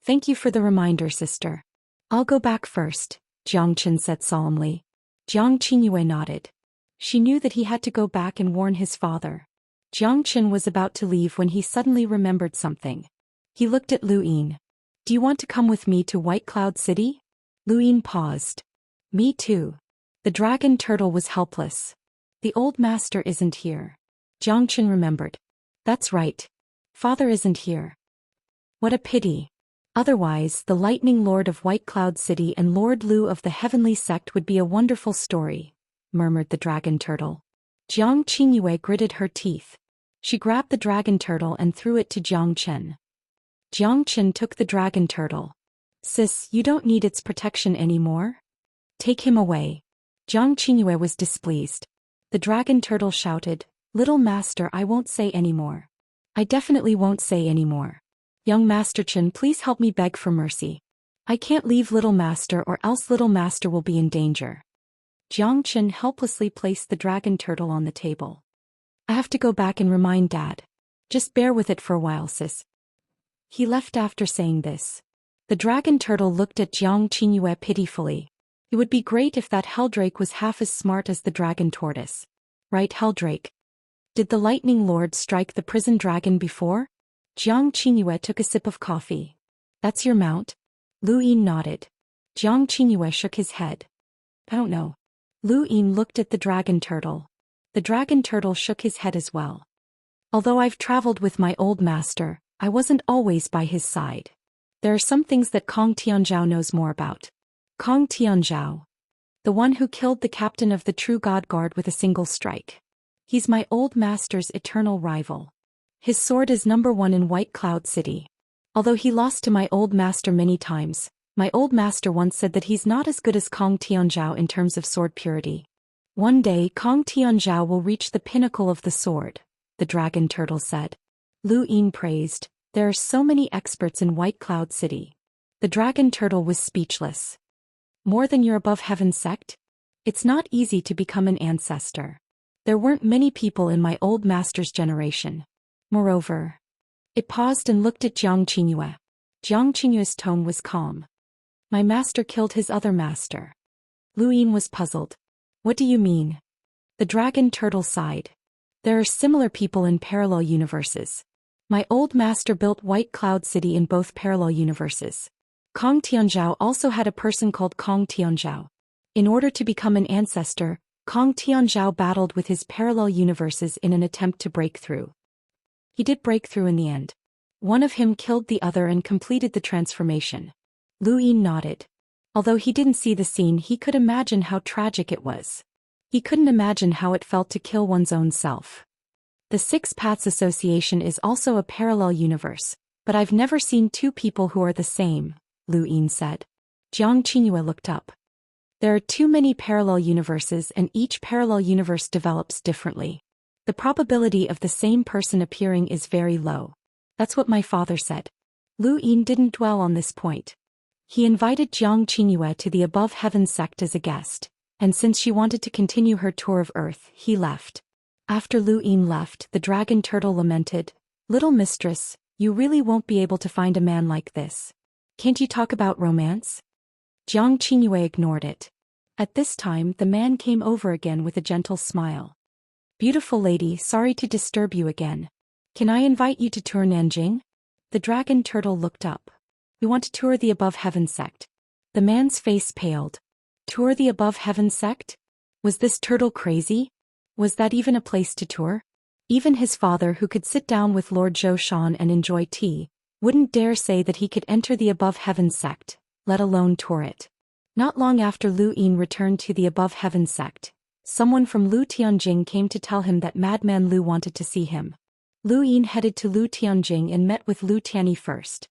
Thank you for the reminder, sister. I'll go back first, Zhang Qian said solemnly. Zhang Qingyue nodded. She knew that he had to go back and warn his father. Zhang Qian was about to leave when he suddenly remembered something. He looked at Lu Yin. Do you want to come with me to White Cloud City? Lu Yin paused. Me too. The dragon turtle was helpless. The old master isn't here. Zhang Qian remembered. That's right. Father isn't here. What a pity. Otherwise, the Lightning Lord of White Cloud City and Lord Lu of the Heavenly Sect would be a wonderful story, murmured the dragon turtle. Zhang Qingyue gritted her teeth. She grabbed the dragon turtle and threw it to Zhang Chen. Zhang Chen took the dragon turtle. Sis, you don't need its protection anymore? Take him away. Zhang Qingyue was displeased. The dragon turtle shouted, Little master, I won't say anymore. I definitely won't say anymore. Young Master Chen, please help me beg for mercy. I can't leave little master or else little master will be in danger. Zhang Chen helplessly placed the dragon turtle on the table. I have to go back and remind Dad. Just bear with it for a while, sis. He left after saying this. The dragon turtle looked at Zhang Qingyue pitifully. It would be great if that Helldrake was half as smart as the dragon tortoise. Right, Helldrake? Did the lightning lord strike the prison dragon before? Zhang Qingyue took a sip of coffee. That's your mount? Lu Yin nodded. Zhang Qingyue shook his head. I don't know. Lu Yin looked at the dragon turtle. The dragon turtle shook his head as well. Although I've traveled with my old master, I wasn't always by his side. There are some things that Kong Tianzhao knows more about. Kong Tianzhao. The one who killed the captain of the True God Guard with a single strike. He's my old master's eternal rival. His sword is #1 in White Cloud City. Although he lost to my old master many times, my old master once said that he's not as good as Kong Tianzhao in terms of sword purity. One day Kong Tianzhao will reach the pinnacle of the sword, the dragon turtle said. Lu Yin praised, there are so many experts in White Cloud City. The dragon turtle was speechless. More than your above heaven sect? It's not easy to become an ancestor. There weren't many people in my old master's generation. Moreover, it paused and looked at Zhang Qingyue. Zhang Qingyue's tone was calm. My master killed his other master. Lu Yin was puzzled. What do you mean? The dragon turtle sighed. There are similar people in parallel universes. My old master built White Cloud City in both parallel universes. Kong Tianzhao also had a person called Kong Tianzhao. In order to become an ancestor, Kong Tianzhao battled with his parallel universes in an attempt to break through. He did break through in the end. One of him killed the other and completed the transformation. Lu Yin nodded. Although he didn't see the scene, he could imagine how tragic it was. He couldn't imagine how it felt to kill one's own self. The Six Paths Association is also a parallel universe, but I've never seen two people who are the same, Lu Yin said. Zhang Qingyue looked up. There are too many parallel universes and each parallel universe develops differently. The probability of the same person appearing is very low. That's what my father said. Lu Yin didn't dwell on this point. He invited Zhang Qingyue to the Above Heaven sect as a guest, and since she wanted to continue her tour of Earth, he left. After Lu Yin left, the dragon turtle lamented, Little mistress, you really won't be able to find a man like this. Can't you talk about romance? Zhang Qingyue ignored it. At this time, the man came over again with a gentle smile. Beautiful lady, sorry to disturb you again. Can I invite you to tour Nanjing? The dragon turtle looked up. We want to tour the Above Heaven sect. The man's face paled. Tour the Above Heaven sect? Was this turtle crazy? Was that even a place to tour? Even his father, who could sit down with Lord Zhou Xian and enjoy tea, wouldn't dare say that he could enter the Above Heaven sect, let alone tour it. Not long after Lu Yin returned to the Above Heaven sect, someone from Lu Tianjing came to tell him that Madman Lu wanted to see him. Lu Yin headed to Lu Tianjing and met with Lu Tianyi first.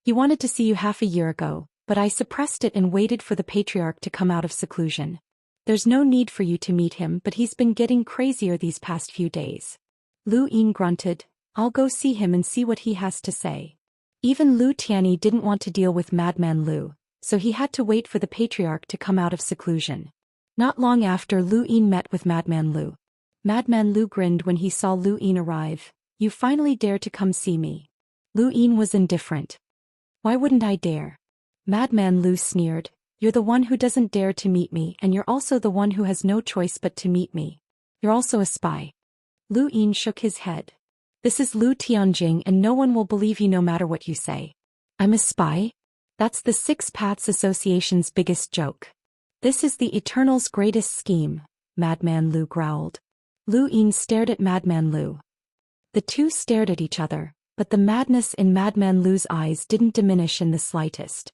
He wanted to see you half a year ago, but I suppressed it and waited for the patriarch to come out of seclusion. There's no need for you to meet him, but he's been getting crazier these past few days. Lu Yin grunted, I'll go see him and see what he has to say. Even Lu Tianyi didn't want to deal with Madman Lu, so he had to wait for the patriarch to come out of seclusion. Not long after, Lu Yin met with Madman Lu. Madman Lu grinned when he saw Lu Yin arrive. You finally dare to come see me. Lu Yin was indifferent. Why wouldn't I dare? Madman Lu sneered. You're the one who doesn't dare to meet me, and you're also the one who has no choice but to meet me. You're also a spy. Lu Yin shook his head. This is Lu Tianjing and no one will believe you no matter what you say. I'm a spy? That's the Six Paths Association's biggest joke. This is the Eternal's greatest scheme, Madman Lu growled. Lu Yin stared at Madman Lu. The two stared at each other, but the madness in Madman Lu's eyes didn't diminish in the slightest.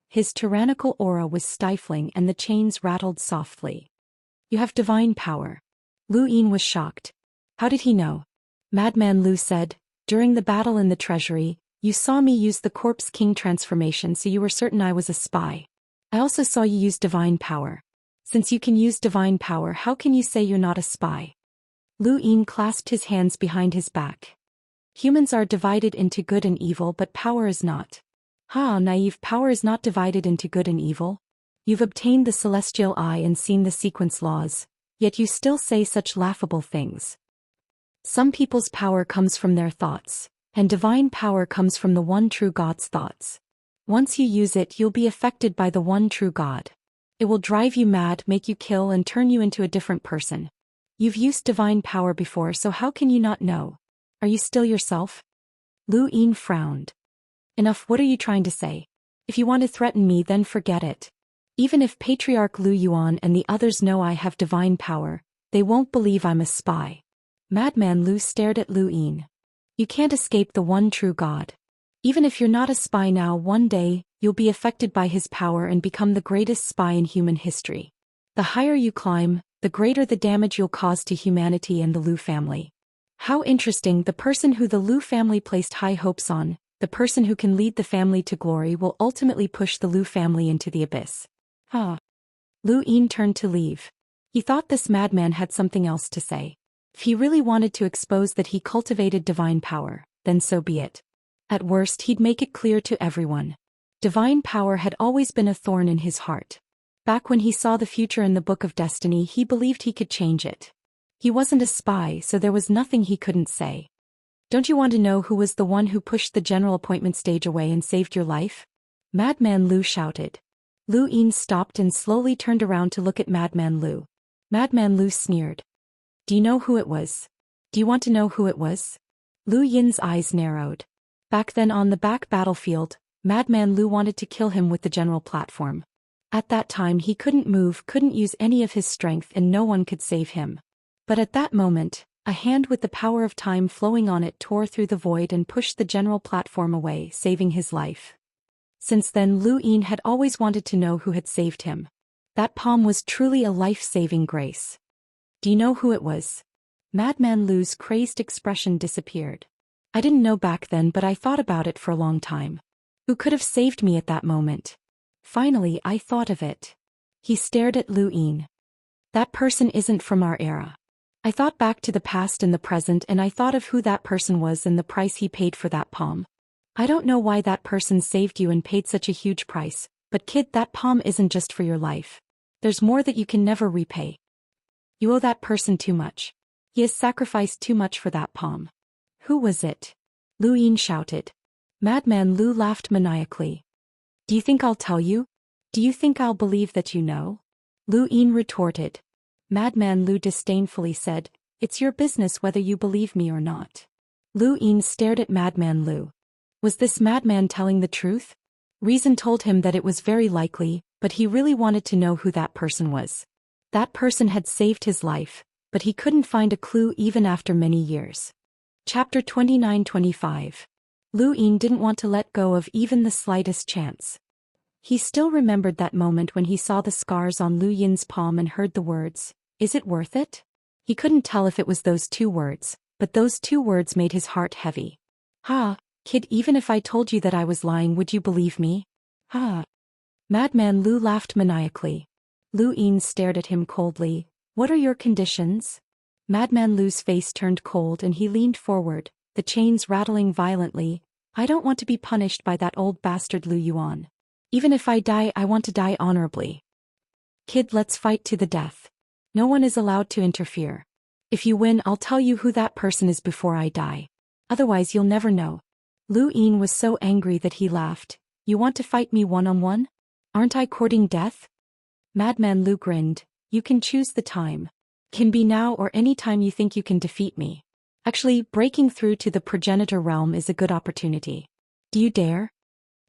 His tyrannical aura was stifling and the chains rattled softly. You have divine power. Lu Yin was shocked. How did he know? Madman Lu said, during the battle in the treasury, you saw me use the corpse king transformation, so you were certain I was a spy. I also saw you use divine power. Since you can use divine power, how can you say you're not a spy? Lu Yin clasped his hands behind his back. Humans are divided into good and evil, but power is not. Ha, naive, power is not divided into good and evil? You've obtained the celestial eye and seen the sequence laws, yet you still say such laughable things. Some people's power comes from their thoughts, and divine power comes from the one true God's thoughts. Once you use it, you'll be affected by the one true God. It will drive you mad, make you kill, and turn you into a different person. You've used divine power before, so how can you not know? Are you still yourself? Lu Yin frowned. Enough, what are you trying to say? If you want to threaten me, then forget it. Even if Patriarch Lu Yuan and the others know I have divine power, they won't believe I'm a spy. Madman Lu stared at Lu Yin. You can't escape the one true God. Even if you're not a spy now, one day, you'll be affected by his power and become the greatest spy in human history. The higher you climb, the greater the damage you'll cause to humanity and the Lu family. How interesting, the person who the Lu family placed high hopes on, the person who can lead the family to glory, will ultimately push the Lu family into the abyss. Lu Yin turned to leave. He thought this madman had something else to say. If he really wanted to expose that he cultivated divine power, then so be it. At worst, he'd make it clear to everyone. Divine power had always been a thorn in his heart. Back when he saw the future in the Book of Destiny, he believed he could change it. He wasn't a spy, so there was nothing he couldn't say. Don't you want to know who was the one who pushed the general appointment stage away and saved your life? Madman Lu shouted. Lu Yin stopped and slowly turned around to look at Madman Lu. Madman Lu sneered. Do you know who it was? Do you want to know who it was? Lu Yin's eyes narrowed. Back then on the back battlefield, Madman Lu wanted to kill him with the general platform. At that time he couldn't move, couldn't use any of his strength, and no one could save him. But at that moment, a hand with the power of time flowing on it tore through the void and pushed the general platform away, saving his life. Since then Lu Yin had always wanted to know who had saved him. That palm was truly a life-saving grace. Do you know who it was? Madman Lu's crazed expression disappeared. I didn't know back then, but I thought about it for a long time. Who could have saved me at that moment? Finally, I thought of it. He stared at Lu Yin. That person isn't from our era. I thought back to the past and the present, and I thought of who that person was and the price he paid for that palm. I don't know why that person saved you and paid such a huge price, but kid, that palm isn't just for your life. There's more that you can never repay. You owe that person too much. He has sacrificed too much for that palm. Who was it? Lu Yin shouted. Madman Lu laughed maniacally. Do you think I'll tell you? Do you think I'll believe that you know? Lu Yin retorted. Madman Lu disdainfully said, It's your business whether you believe me or not. Lu Yin stared at Madman Lu. Was this madman telling the truth? Reason told him that it was very likely, but he really wanted to know who that person was. That person had saved his life, but he couldn't find a clue even after many years. Chapter 29-25. Lu Yin didn't want to let go of even the slightest chance. He still remembered that moment when he saw the scars on Lu Yin's palm and heard the words, "Is it worth it?" He couldn't tell if it was those two words, but those two words made his heart heavy. Kid, even if I told you that I was lying, would you believe me? Madman Lu laughed maniacally. Lu Yin stared at him coldly. What are your conditions? Madman Lu's face turned cold and he leaned forward, the chains rattling violently. I don't want to be punished by that old bastard Lu Yuan. Even if I die, I want to die honorably. Kid, let's fight to the death. No one is allowed to interfere. If you win, I'll tell you who that person is before I die. Otherwise you'll never know. Lu Yin was so angry that he laughed. You want to fight me one-on-one? Aren't I courting death? Madman Lu grinned. You can choose the time. Can be now or any time you think you can defeat me. Actually, breaking through to the progenitor realm is a good opportunity. Do you dare?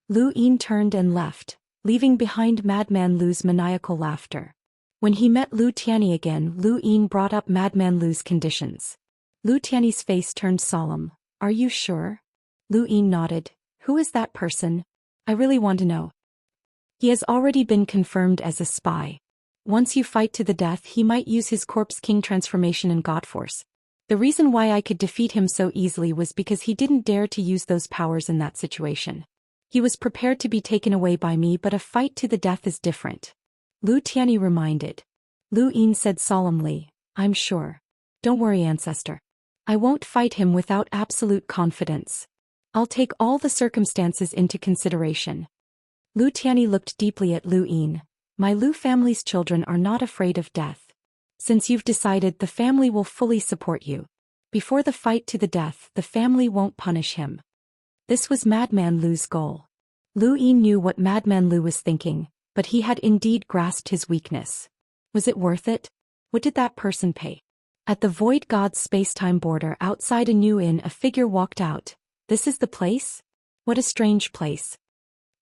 Lu Yin turned and left, leaving behind Madman Lu's maniacal laughter. When he met Lu Tianyi again, Lu Yin brought up Madman Lu's conditions. Lu Tianyi's face turned solemn. Are you sure? Lu Yin nodded. Who is that person? I really want to know. He has already been confirmed as a spy. Once you fight to the death, he might use his Corpse King transformation and God Force. The reason why I could defeat him so easily was because he didn't dare to use those powers in that situation. He was prepared to be taken away by me, but a fight to the death is different. Lu Tianyi reminded. Lu Yin said solemnly, I'm sure. Don't worry, ancestor. I won't fight him without absolute confidence. I'll take all the circumstances into consideration. Lu Tianyi looked deeply at Lu Yin. My Lu family's children are not afraid of death. Since you've decided, the family will fully support you. Before the fight to the death, the family won't punish him. This was Madman Lu's goal. Lu Yin knew what Madman Lu was thinking, but he had indeed grasped his weakness. Was it worth it? What did that person pay? At the Void God's space-time border outside a new inn, a figure walked out. This is the place? What a strange place.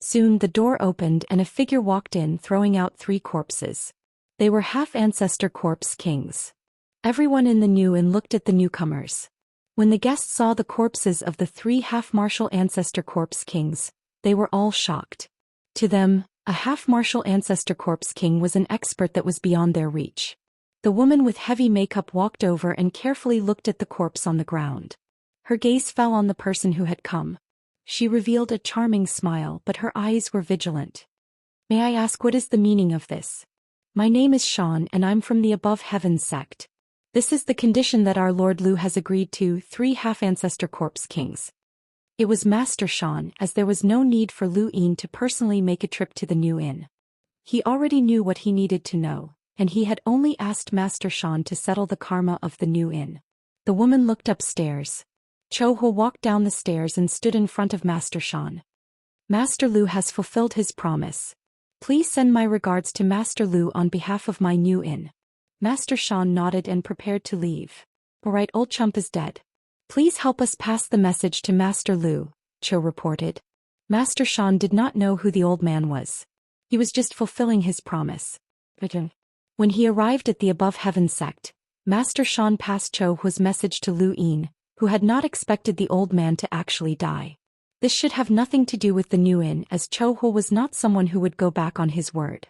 Soon the door opened and a figure walked in, throwing out 3 corpses. They were half-ancestor corpse kings. Everyone in the new inn looked at the newcomers. When the guests saw the corpses of the 3 half-martial ancestor corpse kings, they were all shocked. To them, a half-martial ancestor corpse king was an expert that was beyond their reach. The woman with heavy makeup walked over and carefully looked at the corpse on the ground. Her gaze fell on the person who had come. She revealed a charming smile, but her eyes were vigilant. May I ask, what is the meaning of this? My name is Shan and I'm from the Above Heavens sect. This is the condition that our Lord Lu has agreed to, 3 half-ancestor corpse kings. It was Master Shan, as there was no need for Lu Yin to personally make a trip to the new inn. He already knew what he needed to know, and he had only asked Master Shan to settle the karma of the new inn. The woman looked upstairs. Cho Ho walked down the stairs and stood in front of Master Shan. Master Lu has fulfilled his promise. Please send my regards to Master Lu on behalf of my new inn. Master Shan nodded and prepared to leave. Alright, old chump is dead. Please help us pass the message to Master Lu, Cho reported. Master Shan did not know who the old man was. He was just fulfilling his promise. When he arrived at the Above Heaven sect, Master Shan passed Cho Hu's message to Lu Yin, who had not expected the old man to actually die. This should have nothing to do with the new inn, as Cho Hu was not someone who would go back on his word.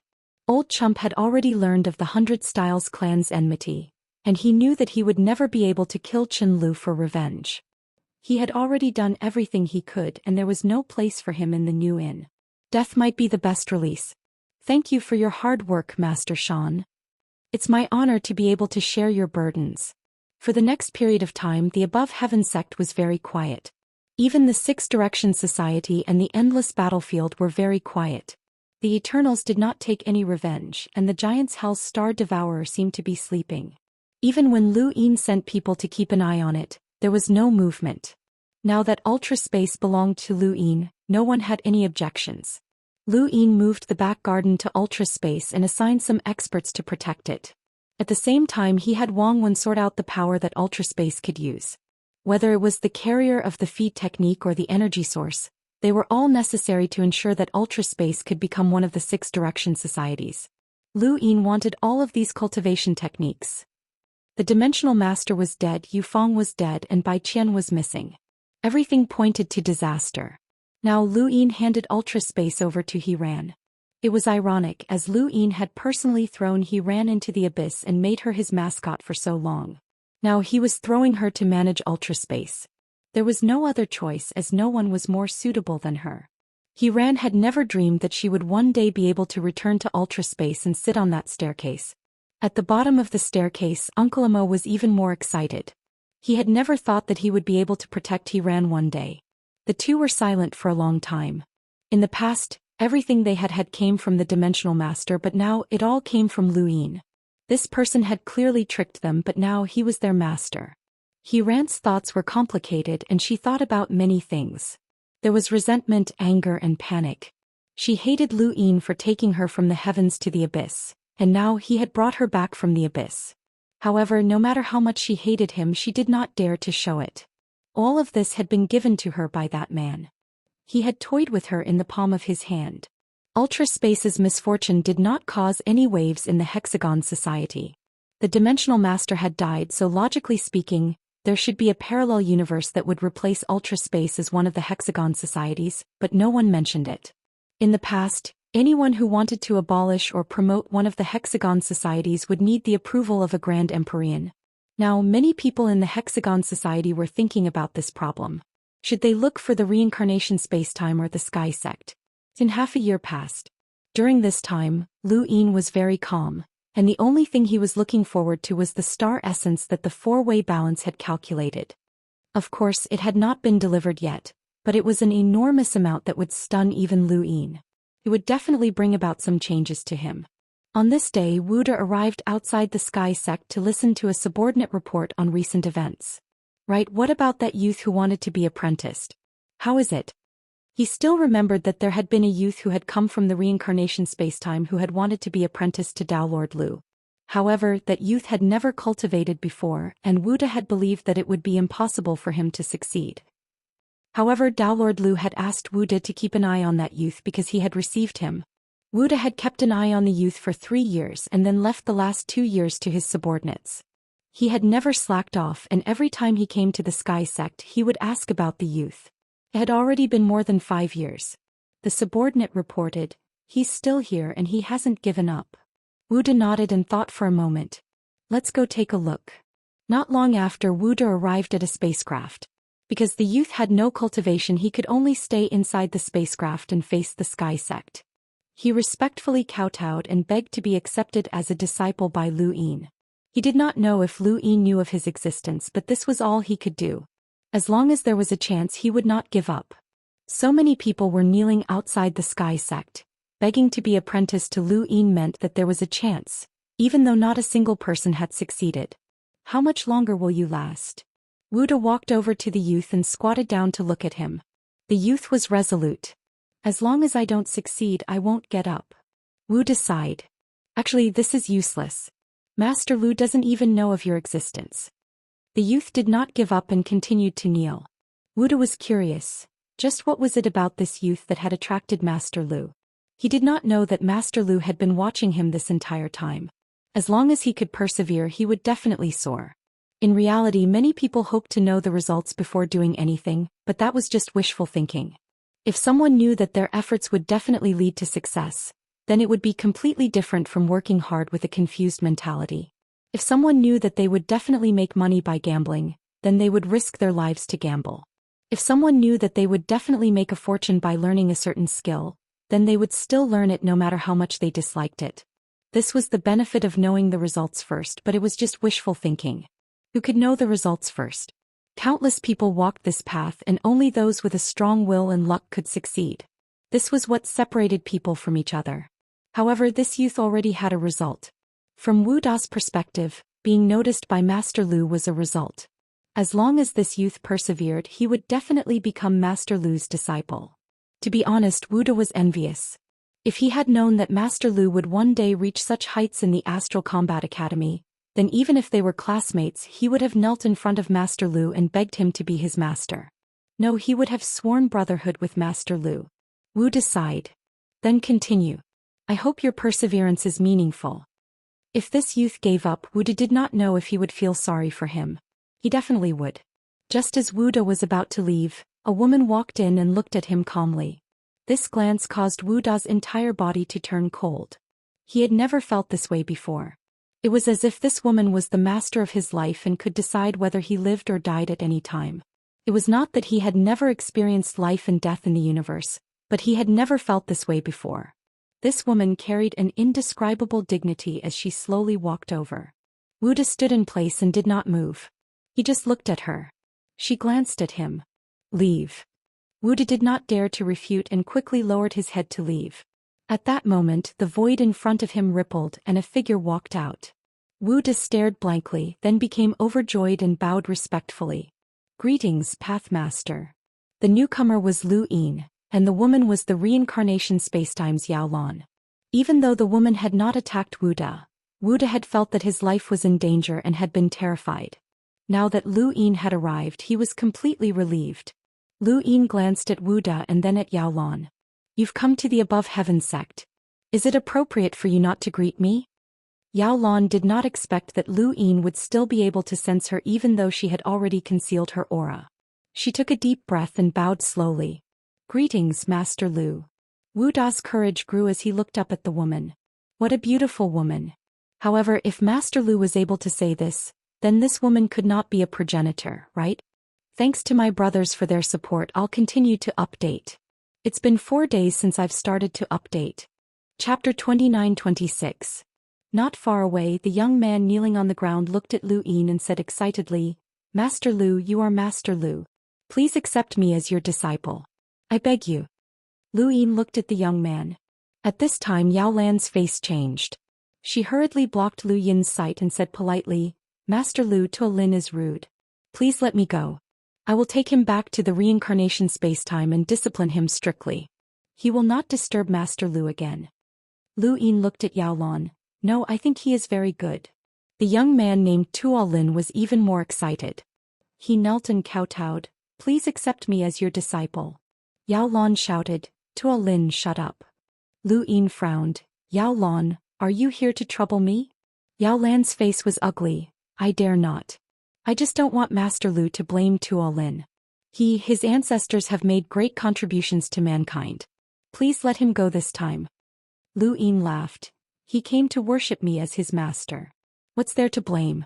Old Chump had already learned of the 100 Styles clan's enmity, and he knew that he would never be able to kill Chen Lu for revenge. He had already done everything he could, and there was no place for him in the new inn. Death might be the best release. Thank you for your hard work, Master Shan. It's my honor to be able to share your burdens. For the next period of time, the Above Heaven sect was very quiet. Even the Six Direction Society and the Endless Battlefield were very quiet. The Eternals did not take any revenge, and the Giant's Hell's Star Devourer seemed to be sleeping. Even when Lu Yin sent people to keep an eye on it, there was no movement. Now that Ultra Space belonged to Lu Yin, no one had any objections. Lu Yin moved the back garden to Ultra Space and assigned some experts to protect it. At the same time, he had Wang Wen sort out the power that Ultra Space could use. Whether it was the carrier of the feed technique or the energy source, they were all necessary to ensure that Ultra Space could become one of the Six Direction Societies. Lu Yin wanted all of these cultivation techniques. The Dimensional Master was dead, Yu Feng was dead, and Bai Qian was missing. Everything pointed to disaster. Now Lu Yin handed Ultra Space over to He Ran. It was ironic, as Lu Yin had personally thrown He Ran into the abyss and made her his mascot for so long. Now he was throwing her to manage Ultra Space. There was no other choice, as no one was more suitable than her. He Ran had never dreamed that she would one day be able to return to Ultra Space and sit on that staircase. At the bottom of the staircase, Uncle Amo was even more excited. He had never thought that he would be able to protect He Ran one day. The two were silent for a long time. In the past, everything they had had came from the Dimensional Master, but now it all came from Lu Yin. This person had clearly tricked them, but now he was their master. He Ran's thoughts were complicated, and she thought about many things. There was resentment, anger, and panic. She hated Lu Yin for taking her from the heavens to the abyss, and now he had brought her back from the abyss. However, no matter how much she hated him, she did not dare to show it. All of this had been given to her by that man. He had toyed with her in the palm of his hand. Ultra Space's misfortune did not cause any waves in the Hexagon Society. The Dimensional Master had died, so logically speaking, there should be a parallel universe that would replace Ultra Space as one of the Hexagon Societies, but no one mentioned it. In the past, anyone who wanted to abolish or promote one of the Hexagon Societies would need the approval of a Grand Empyrean. Now, many people in the Hexagon Society were thinking about this problem. Should they look for the reincarnation spacetime or the sky sect? In half a year passed. During this time, Lu Yin was very calm, and the only thing he was looking forward to was the star essence that the four-way balance had calculated. Of course, it had not been delivered yet, but it was an enormous amount that would stun even Lu Yin. It would definitely bring about some changes to him. On this day, Wuda arrived outside the sky sect to listen to a subordinate report on recent events. Right, what about that youth who wanted to be apprenticed? How is it? He still remembered that there had been a youth who had come from the reincarnation spacetime who had wanted to be apprenticed to Dao Lord Lu. However, that youth had never cultivated before, and Wuda had believed that it would be impossible for him to succeed. However, Dao Lord Lu had asked Wuda to keep an eye on that youth because he had received him. Wuda had kept an eye on the youth for 3 years and then left the last 2 years to his subordinates. He had never slacked off, and every time he came to the sky sect he would ask about the youth. It had already been more than 5 years. The subordinate reported, "He's still here and he hasn't given up." Wuda nodded and thought for a moment. "Let's go take a look." Not long after, Wuda arrived at a spacecraft. Because the youth had no cultivation, he could only stay inside the spacecraft and face the sky sect. He respectfully kowtowed and begged to be accepted as a disciple by Lu Yin. He did not know if Lu Yin knew of his existence, but this was all he could do. As long as there was a chance, he would not give up. So many people were kneeling outside the sky sect. Begging to be apprenticed to Lu Yin meant that there was a chance, even though not a single person had succeeded. "How much longer will you last?" Wuda walked over to the youth and squatted down to look at him. The youth was resolute. "As long as I don't succeed, I won't get up." Wuda sighed. "Actually, this is useless. Master Lu doesn't even know of your existence." The youth did not give up and continued to kneel. Wuda was curious. Just what was it about this youth that had attracted Master Lu? He did not know that Master Lu had been watching him this entire time. As long as he could persevere, he would definitely soar. In reality, many people hoped to know the results before doing anything, but that was just wishful thinking. If someone knew that their efforts would definitely lead to success, then it would be completely different from working hard with a confused mentality. If someone knew that they would definitely make money by gambling, then they would risk their lives to gamble. If someone knew that they would definitely make a fortune by learning a certain skill, then they would still learn it no matter how much they disliked it. This was the benefit of knowing the results first, but it was just wishful thinking. Who could know the results first? Countless people walked this path, and only those with a strong will and luck could succeed. This was what separated people from each other. However, this youth already had a result. From Wu Da's perspective, being noticed by Master Lu was a result. As long as this youth persevered, he would definitely become Master Lu's disciple. To be honest, Wu Da was envious. If he had known that Master Lu would one day reach such heights in the Astral Combat Academy, then even if they were classmates, he would have knelt in front of Master Lu and begged him to be his master. No, he would have sworn brotherhood with Master Lu. Wu Da sighed. Then continue. "I hope your perseverance is meaningful." If this youth gave up, Wu Da did not know if he would feel sorry for him. He definitely would. Just as Wu Da was about to leave, a woman walked in and looked at him calmly. This glance caused Wu Da's entire body to turn cold. He had never felt this way before. It was as if this woman was the master of his life and could decide whether he lived or died at any time. It was not that he had never experienced life and death in the universe, but he had never felt this way before. This woman carried an indescribable dignity as she slowly walked over. Wu Da stood in place and did not move. He just looked at her. She glanced at him. "Leave." Wu Da did not dare to refute and quickly lowered his head to leave. At that moment, the void in front of him rippled and a figure walked out. Wu Da stared blankly, then became overjoyed and bowed respectfully. "Greetings, Pathmaster." The newcomer was Lu Yin, and the woman was the reincarnation spacetime's Yao Lan. Even though the woman had not attacked Wu Da had felt that his life was in danger and had been terrified. Now that Lu Yin had arrived, he was completely relieved. Lu Yin glanced at Wu Da and then at Yao Lan. "You've come to the Above Heaven sect. Is it appropriate for you not to greet me?" Yao Lan did not expect that Lu Yin would still be able to sense her even though she had already concealed her aura. She took a deep breath and bowed slowly. "Greetings, Master Lu." Wu Da's courage grew as he looked up at the woman. What a beautiful woman. However, if Master Lu was able to say this, Then this woman could not be a progenitor, right? Thanks to my brothers for their support, I'll continue to update. It's been 4 days since I've started to update. Chapter 29-26. Not far away, the young man kneeling on the ground looked at Lu Yin and said excitedly, Master Lu, you are Master Lu. Please accept me as your disciple. I beg you. Lu Yin looked at the young man. At this time Yao Lan's face changed. She hurriedly blocked Lu Yin's sight and said politely, Master Lu, Tuo Lin is rude. Please let me go. I will take him back to the reincarnation spacetime and discipline him strictly. He will not disturb Master Lu again. Lu Yin looked at Yao Lan. No, I think he is very good. The young man named Tuo Lin was even more excited. He knelt and kowtowed. Please accept me as your disciple. Yao Lan shouted, Tuo Lin, shut up. Lu Yin frowned. Yao Lan, are you here to trouble me? Yao Lan's face was ugly. I dare not. I just don't want Master Lu to blame Tuo Lin. His ancestors have made great contributions to mankind. Please let him go this time. Lu Yin laughed. He came to worship me as his master. What's there to blame?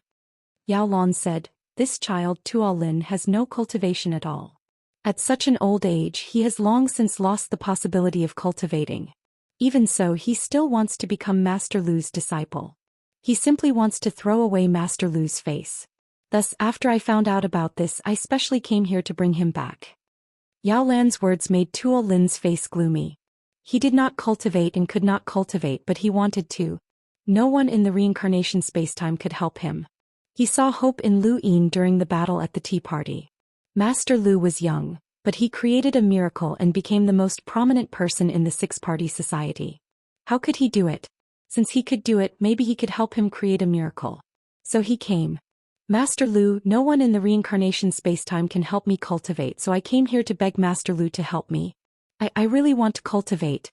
Yao Lan said, this child Tuo Lin has no cultivation at all. At such an old age he has long since lost the possibility of cultivating. Even so, he still wants to become Master Lu's disciple. He simply wants to throw away Master Lu's face. Thus, after I found out about this, I specially came here to bring him back. Yao Lan's words made Tuo Lin's face gloomy. He did not cultivate and could not cultivate, but he wanted to. No one in the reincarnation spacetime could help him. He saw hope in Lu Yin during the battle at the tea party. Master Lu was young, but he created a miracle and became the most prominent person in the six-party society. How could he do it? Since he could do it, maybe he could help him create a miracle. So he came. Master Lu, no one in the reincarnation spacetime can help me cultivate, so I came here to beg Master Lu to help me. I really want to cultivate.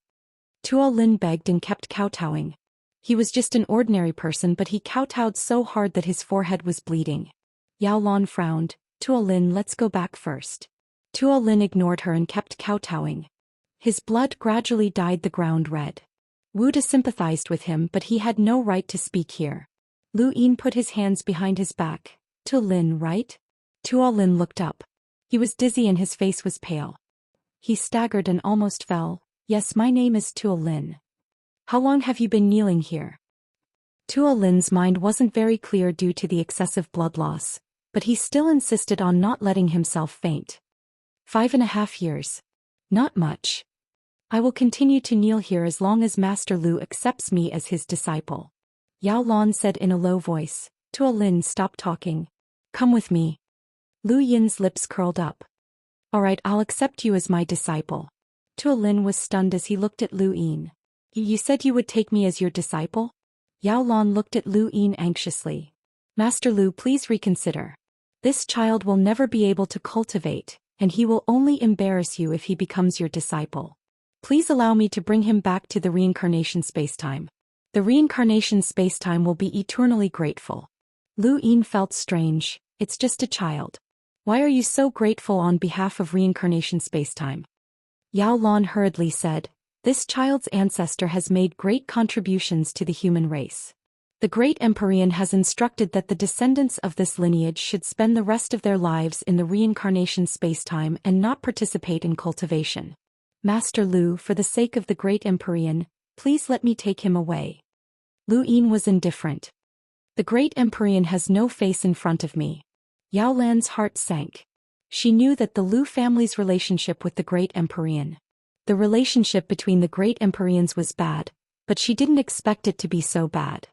Tuo Lin begged and kept kowtowing. He was just an ordinary person, but he kowtowed so hard that his forehead was bleeding. Yao Lan frowned. Tuo Lin, let's go back first. Tuo Lin ignored her and kept kowtowing. His blood gradually dyed the ground red. Wuda sympathized with him, but he had no right to speak here. Lu Yin put his hands behind his back. Tuo Lin, right? Tuo Lin looked up. He was dizzy and his face was pale. He staggered and almost fell. Yes, my name is Tuo Lin. How long have you been kneeling here? Tuo Lin's mind wasn't very clear due to the excessive blood loss, but he still insisted on not letting himself faint. 5.5 years. Not much. I will continue to kneel here as long as Master Lu accepts me as his disciple. Yao Lan said in a low voice. Tuo Lin, stop talking. Come with me. Lu Yin's lips curled up. All right, I'll accept you as my disciple. Tuo Lin was stunned as he looked at Lu Yin. You said you would take me as your disciple? Yao Lan looked at Lu Yin anxiously. Master Lu, please reconsider. This child will never be able to cultivate, and he will only embarrass you if he becomes your disciple. Please allow me to bring him back to the reincarnation spacetime. The reincarnation spacetime will be eternally grateful. Lu Yin felt strange. It's just a child. Why are you so grateful on behalf of reincarnation spacetime? Yao Lan hurriedly said, this child's ancestor has made great contributions to the human race. The great Empyrean has instructed that the descendants of this lineage should spend the rest of their lives in the reincarnation spacetime and not participate in cultivation. Master Lu, for the sake of the great Empyrean, please let me take him away. Lu Yin was indifferent. The great Empyrean has no face in front of me. Yao Lan's heart sank. She knew that the Lu family's relationship with the great Empyrean. The relationship between the great Empyreans was bad, but she didn't expect it to be so bad.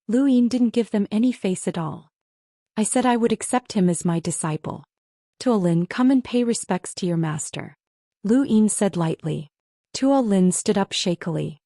Lu Yin didn't give them any face at all. I said I would accept him as my disciple. Tuo Lin, come and pay respects to your master. Lu Yin said lightly. Tuo Lin stood up shakily.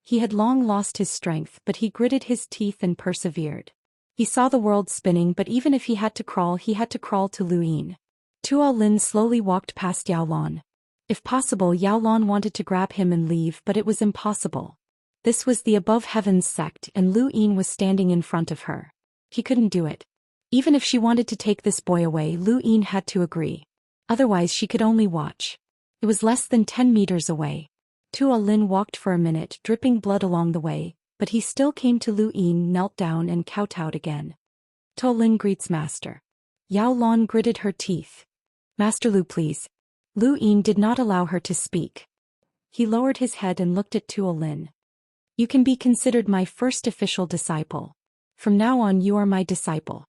He had long lost his strength, but he gritted his teeth and persevered. He saw the world spinning, but even if he had to crawl to Lu Yin. Tuo Lin slowly walked past Yao Lan. If possible, Yao Lan wanted to grab him and leave, but it was impossible. This was the above heavens sect, and Lu Yin was standing in front of her. He couldn't do it. Even if she wanted to take this boy away, Lu Yin had to agree. Otherwise she could only watch. It was less than 10 meters away. Tuo Lin walked for a minute, dripping blood along the way, but he still came to Lu Yin, knelt down and kowtowed again. To Lin greets Master. Yao Lan gritted her teeth. Master Lu, please. Lu Yin did not allow her to speak. He lowered his head and looked at Tuo Lin. You can be considered my first official disciple. From now on you are my disciple.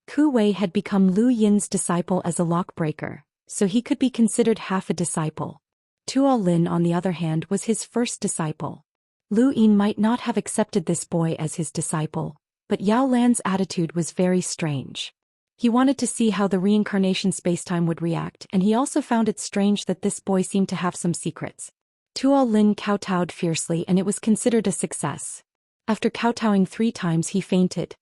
Ku Wei had become Lu Yin's disciple as a lockbreaker, so he could be considered half a disciple. Tuo Lin, on the other hand, was his first disciple. Lu Yin might not have accepted this boy as his disciple, but Yao Lan's attitude was very strange. He wanted to see how the reincarnation spacetime would react, and he also found it strange that this boy seemed to have some secrets. Tuo Lin kowtowed fiercely and it was considered a success. After kowtowing 3 times he fainted.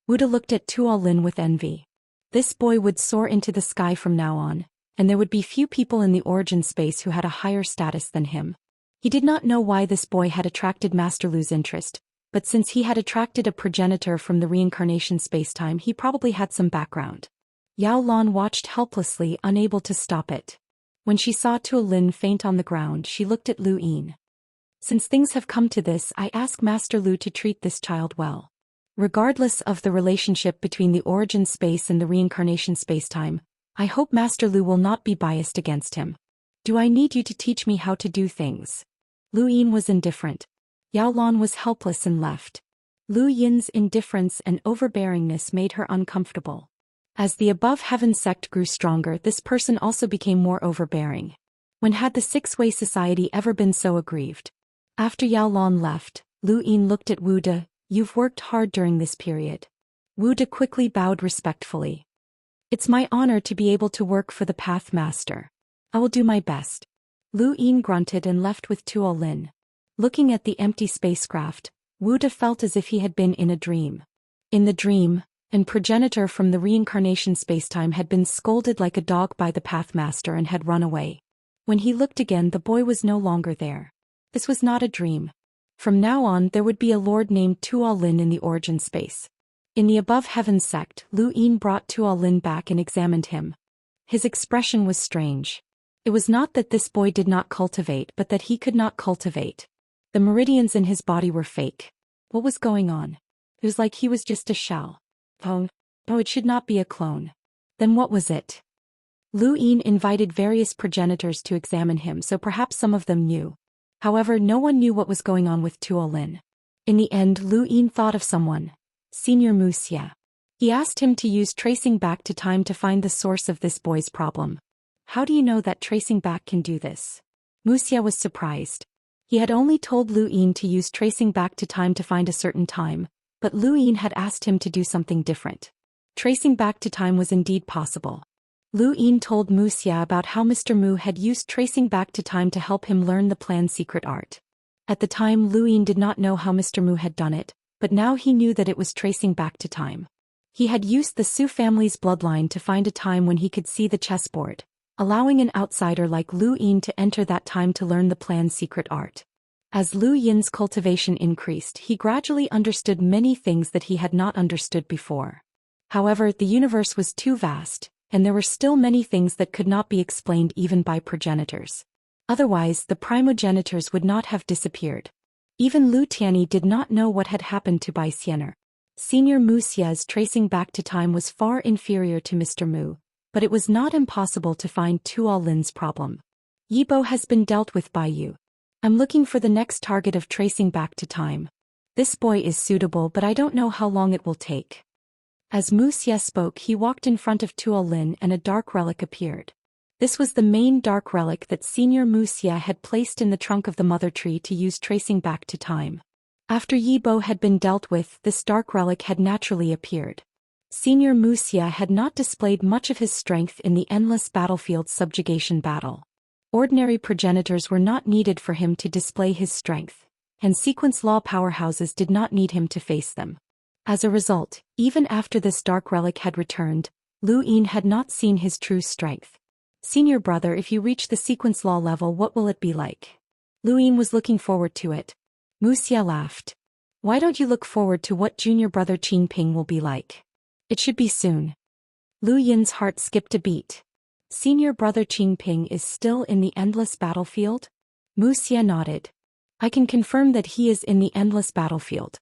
Wuda looked at Tuo Lin with envy. This boy would soar into the sky from now on, and there would be few people in the origin space who had a higher status than him. He did not know why this boy had attracted Master Lu's interest, but since he had attracted a progenitor from the reincarnation spacetime, he probably had some background. Yao Lan watched helplessly, unable to stop it. When she saw Tuo Lin faint on the ground, she looked at Lu Yin. Since things have come to this, I ask Master Lu to treat this child well. Regardless of the relationship between the origin space and the reincarnation spacetime, I hope Master Lu will not be biased against him. Do I need you to teach me how to do things? Lu Yin was indifferent. Yao Lan was helpless and left. Lu Yin's indifference and overbearingness made her uncomfortable. As the above heaven sect grew stronger, this person also became more overbearing. When had the Six-Way Society ever been so aggrieved? After Yao Lan left, Lu Yin looked at Wuda. You've worked hard during this period. Wuda quickly bowed respectfully. It's my honor to be able to work for the Path Master. I will do my best. Lu Yin grunted and left with Tuo Lin. Looking at the empty spacecraft, Wuda felt as if he had been in a dream. In the dream, an progenitor from the reincarnation spacetime had been scolded like a dog by the Pathmaster and had run away. When he looked again, the boy was no longer there. This was not a dream. From now on there would be a lord named Tuo Lin in the origin space. In the above heaven sect, Lu Yin brought Tuo Lin back and examined him. His expression was strange. It was not that this boy did not cultivate, but that he could not cultivate. The meridians in his body were fake. What was going on? It was like he was just a shell. Oh, it should not be a clone. Then what was it? Lu Yin invited various progenitors to examine him, so perhaps some of them knew. However, no one knew what was going on with Tuo Lin. In the end, Lu Yin thought of someone. Senior Wuxia. He asked him to use tracing back to time to find the source of this boy's problem. How do you know that tracing back can do this? Wuxia was surprised. He had only told Lu Yin to use tracing back to time to find a certain time, but Lu Yin had asked him to do something different. Tracing back to time was indeed possible. Lu Yin told Wuxia about how Mr. Mu had used tracing back to time to help him learn the plan's secret art. At the time, Lu Yin did not know how Mr. Mu had done it, but now he knew that it was tracing back to time. He had used the Su family's bloodline to find a time when he could see the chessboard, allowing an outsider like Lu Yin to enter that time to learn the plan's secret art. As Lu Yin's cultivation increased, he gradually understood many things that he had not understood before. However, the universe was too vast, and there were still many things that could not be explained even by progenitors. Otherwise, the primogenitors would not have disappeared. Even Lu Tianyi did not know what had happened to Bai Xianer. Senior Wuxia's tracing back to time was far inferior to Mr. Mu, but it was not impossible to find Tuo Lin's problem. Yibo has been dealt with by you. I'm looking for the next target of tracing back to time. This boy is suitable, but I don't know how long it will take. As Wuxia spoke, he walked in front of Tuo Lin and a dark relic appeared. This was the main dark relic that Senior Wuxia had placed in the trunk of the mother tree to use tracing back to time. After Yibo had been dealt with, this dark relic had naturally appeared. Senior Wuxia had not displayed much of his strength in the endless battlefield subjugation battle. Ordinary progenitors were not needed for him to display his strength, and sequence law powerhouses did not need him to face them. As a result, even after this dark relic had returned, Lu Yin had not seen his true strength. Senior brother, if you reach the sequence law level, what will it be like? Lu Yin was looking forward to it. Wuxia laughed. Why don't you look forward to what junior brother Qin Ping will be like? It should be soon. Lu Yin's heart skipped a beat. Senior brother Qin Ping is still in the endless battlefield? Wuxia nodded. I can confirm that he is in the endless battlefield.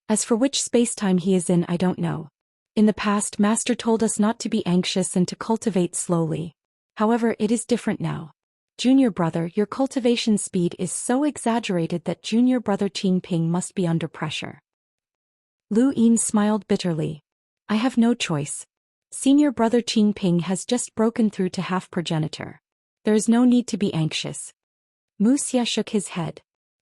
As for which spacetime he is in, I don't know. In the past, Master told us not to be anxious and to cultivate slowly. However, it is different now. Junior brother, your cultivation speed is so exaggerated that junior brother Qingping must be under pressure. Lu Yin smiled bitterly. I have no choice. Senior brother Qingping has just broken through to half progenitor. There is no need to be anxious. Wuxia shook his head.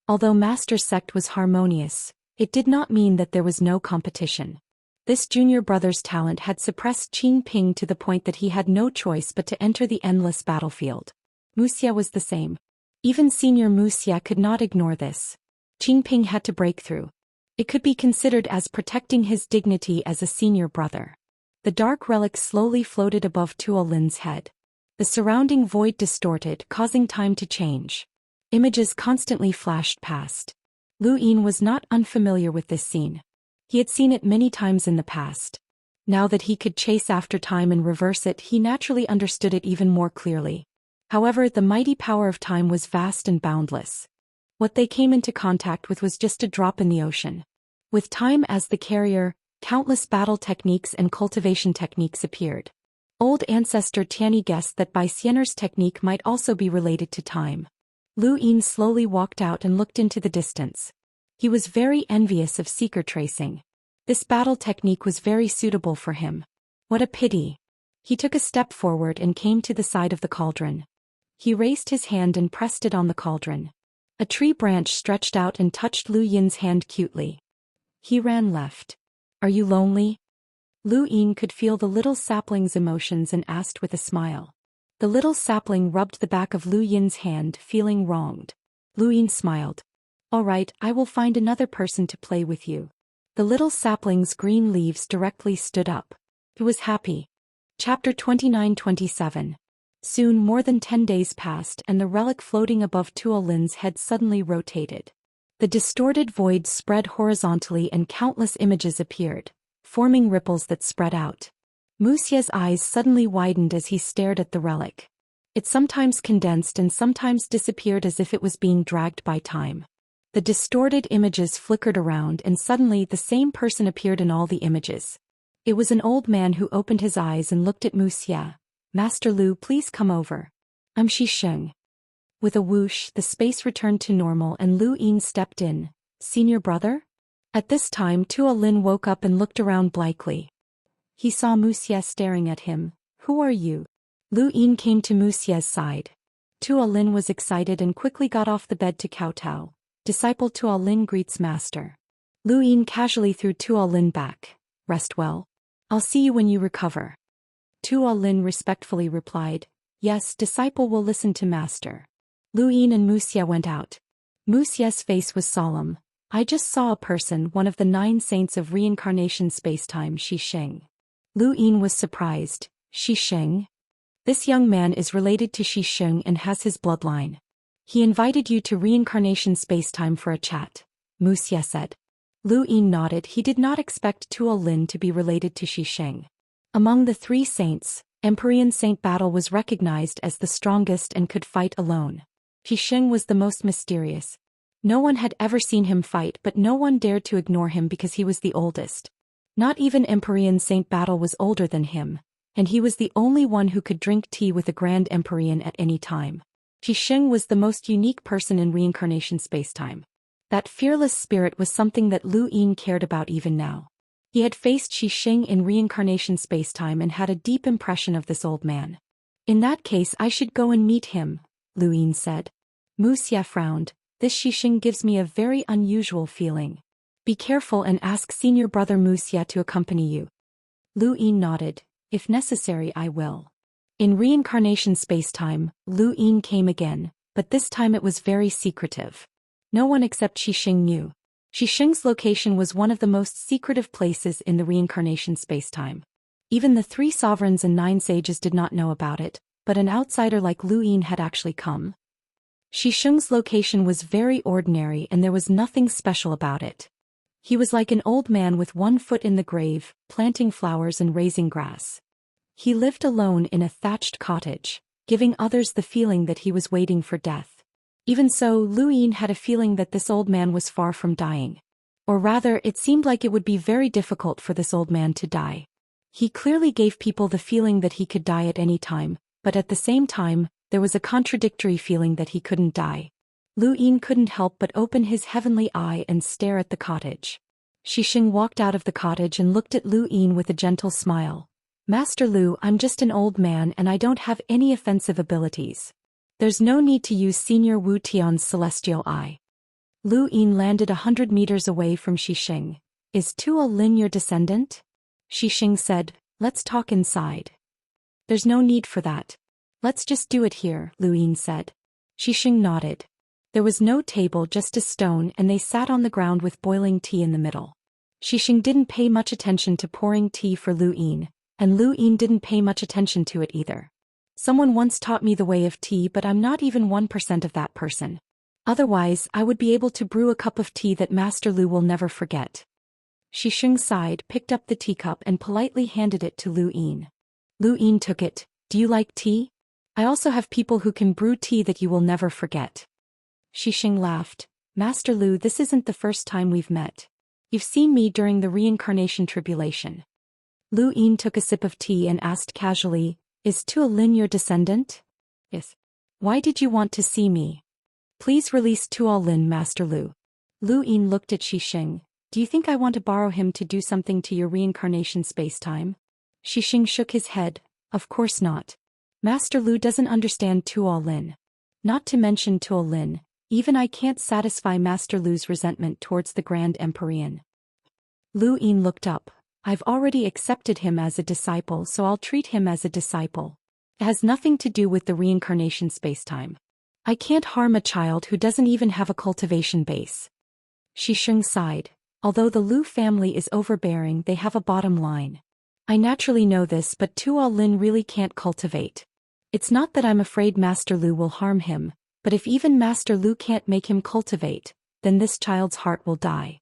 Although Master's sect was harmonious, it did not mean that there was no competition. This junior brother's talent had suppressed Qingping to the point that he had no choice but to enter the endless battlefield. Wuxia was the same. Even senior Wuxia could not ignore this. Qingping had to break through. It could be considered as protecting his dignity as a senior brother. The dark relic slowly floated above Tuolin's head. The surrounding void distorted, causing time to change. Images constantly flashed past. Lu Yin was not unfamiliar with this scene. He had seen it many times in the past. Now that he could chase after time and reverse it, he naturally understood it even more clearly. However, the mighty power of time was vast and boundless. What they came into contact with was just a drop in the ocean. With time as the carrier, countless battle techniques and cultivation techniques appeared. Old ancestor Tianyi guessed that Bai Xian'er's technique might also be related to time. Lu Yin slowly walked out and looked into the distance. He was very envious of seeker tracing. This battle technique was very suitable for him. What a pity. He took a step forward and came to the side of the cauldron. He raised his hand and pressed it on the cauldron. A tree branch stretched out and touched Lu Yin's hand cutely. He ran left. Are you lonely? Lu Yin could feel the little sapling's emotions and asked with a smile. The little sapling rubbed the back of Lu Yin's hand, feeling wronged. Lu Yin smiled. All right, I will find another person to play with you. The little sapling's green leaves directly stood up. He was happy. Chapter 29-27. Soon more than 10 days passed and the relic floating above Tuolin's head suddenly rotated. The distorted void spread horizontally and countless images appeared, forming ripples that spread out. Wuxia's eyes suddenly widened as he stared at the relic. It sometimes condensed and sometimes disappeared as if it was being dragged by time. The distorted images flickered around and suddenly the same person appeared in all the images. It was an old man who opened his eyes and looked at Wuxia. Master Lu, please come over. I'm Xianxia. With a whoosh, the space returned to normal and Lu Yin stepped in. Senior brother? At this time Tuolin woke up and looked around blankly. He saw Wuxia staring at him. Who are you? Lu Yin came to Wuxia's side. Tuolin was excited and quickly got off the bed to kowtow. Disciple Tuolin greets master. Lu Yin casually threw Tuolin back. Rest well. I'll see you when you recover. Tuolin respectfully replied. Yes, disciple will listen to master. Lu Yin and Wuxia went out. Wuxia's face was solemn. I just saw a person, one of the 9 saints of reincarnation spacetime, Xianxia. Lu Yin was surprised. Xianxia? This young man is related to Xianxia and has his bloodline. He invited you to reincarnation spacetime for a chat, Wuxia said. Lu Yin nodded. He did not expect Tuolin to be related to Xianxia. Among the 3 saints, Empyrean Saint Battle was recognized as the strongest and could fight alone. Xianxia was the most mysterious. No one had ever seen him fight, but no one dared to ignore him because he was the oldest. Not even Empyrean Saint Battle was older than him, and he was the only one who could drink tea with a Grand Empyrean at any time. Xianxia was the most unique person in reincarnation spacetime. That fearless spirit was something that Lu Yin cared about even now. He had faced Xianxia in reincarnation spacetime and had a deep impression of this old man. In that case I should go and meet him, Lu Yin said. Wuxia frowned. This Xianxia gives me a very unusual feeling. Be careful and ask senior brother Wuxia to accompany you. Lu Yin nodded. If necessary I will. In reincarnation spacetime, Lu Yin came again, but this time it was very secretive. No one except Xianxia knew. Xianxia's location was one of the most secretive places in the reincarnation spacetime. Even the 3 sovereigns and 9 sages did not know about it, but an outsider like Lu Yin had actually come. Xianxia's location was very ordinary and there was nothing special about it. He was like an old man with 1 foot in the grave, planting flowers and raising grass. He lived alone in a thatched cottage, giving others the feeling that he was waiting for death. Even so, Lu Yin had a feeling that this old man was far from dying. Or rather, it seemed like it would be very difficult for this old man to die. He clearly gave people the feeling that he could die at any time, but at the same time, there was a contradictory feeling that he couldn't die. Lu Yin couldn't help but open his heavenly eye and stare at the cottage. Xixing walked out of the cottage and looked at Lu Yin with a gentle smile. Master Lu, I'm just an old man and I don't have any offensive abilities. There's no need to use Senior Wu Tian's celestial eye. Lu Yin landed 100 meters away from Xixing. Is Tuo Lin your descendant? Xixing said, let's talk inside. There's no need for that. Let's just do it here, Lu Yin said. Xixing nodded. There was no table, just a stone, and they sat on the ground with boiling tea in the middle. Xixing didn't pay much attention to pouring tea for Lu Yin, and Lu Yin didn't pay much attention to it either. Someone once taught me the way of tea, but I'm not even 1% of that person. Otherwise, I would be able to brew a cup of tea that Master Lu will never forget. Xixing sighed, picked up the teacup and politely handed it to Lu Yin. Lu Yin took it. Do you like tea? I also have people who can brew tea that you will never forget. Xixing laughed. Master Lu, this isn't the first time we've met. You've seen me during the reincarnation tribulation. Lu Yin took a sip of tea and asked casually, is Tuo Lin your descendant? Yes. Why did you want to see me? Please release Tuo Lin, Master Lu. Lu Yin looked at Xixing. Do you think I want to borrow him to do something to your reincarnation space-time? Xixing shook his head. Of course not. Master Lu doesn't understand Tuo Lin. Not to mention Tuo Lin, even I can't satisfy Master Lu's resentment towards the Grand Empyrean. Lu Yin looked up. I've already accepted him as a disciple, so I'll treat him as a disciple. It has nothing to do with the reincarnation space-time. I can't harm a child who doesn't even have a cultivation base. Xixing sighed. Although the Lu family is overbearing, they have a bottom line. I naturally know this, but Tuo Lin really can't cultivate. It's not that I'm afraid Master Lu will harm him, but if even Master Lu can't make him cultivate, then this child's heart will die.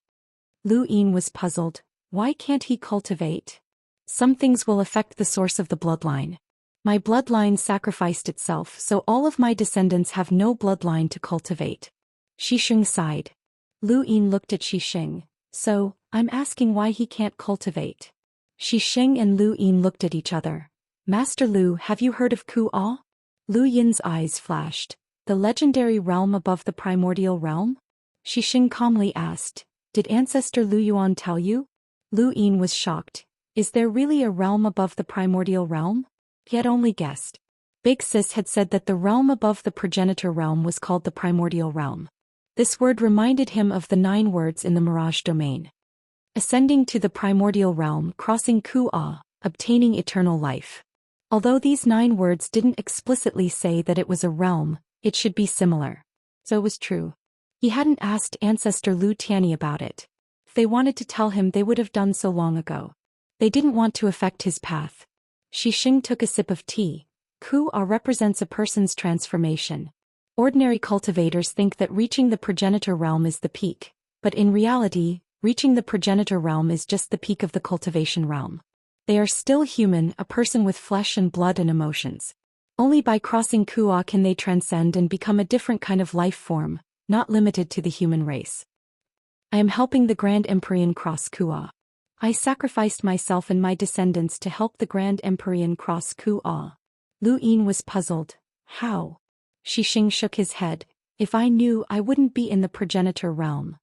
Lu Yin was puzzled. Why can't he cultivate? Some things will affect the source of the bloodline. My bloodline sacrificed itself, so all of my descendants have no bloodline to cultivate. Xixing sighed. Lu Yin looked at Xixing. So, I'm asking why he can't cultivate. Xixing and Lu Yin looked at each other. Master Lu, have you heard of Ku-Ah? Lu Yin's eyes flashed. The legendary realm above the primordial realm? Xixing calmly asked. Did Ancestor Lu Yuan tell you? Lu Yin was shocked. Is there really a realm above the primordial realm? He had only guessed. Big Sis had said that the realm above the progenitor realm was called the primordial realm. This word reminded him of the 9 words in the Mirage domain. Ascending to the primordial realm, crossing Ku-Ah, obtaining eternal life. Although these 9 words didn't explicitly say that it was a realm, it should be similar. So it was true. He hadn't asked Ancestor Lu Tianyi about it. If they wanted to tell him, they would have done so long ago. They didn't want to affect his path. Xixing took a sip of tea. Ku-Ah represents a person's transformation. Ordinary cultivators think that reaching the progenitor realm is the peak, but in reality, reaching the progenitor realm is just the peak of the cultivation realm. They are still human, a person with flesh and blood and emotions. Only by crossing Ku-Ah can they transcend and become a different kind of life form, not limited to the human race. I am helping the Grand Empyrean cross Ku-Ah. I sacrificed myself and my descendants to help the Grand Empyrean cross Ku-Ah. Lu Yin was puzzled. How? Xixing shook his head. If I knew, I wouldn't be in the progenitor realm.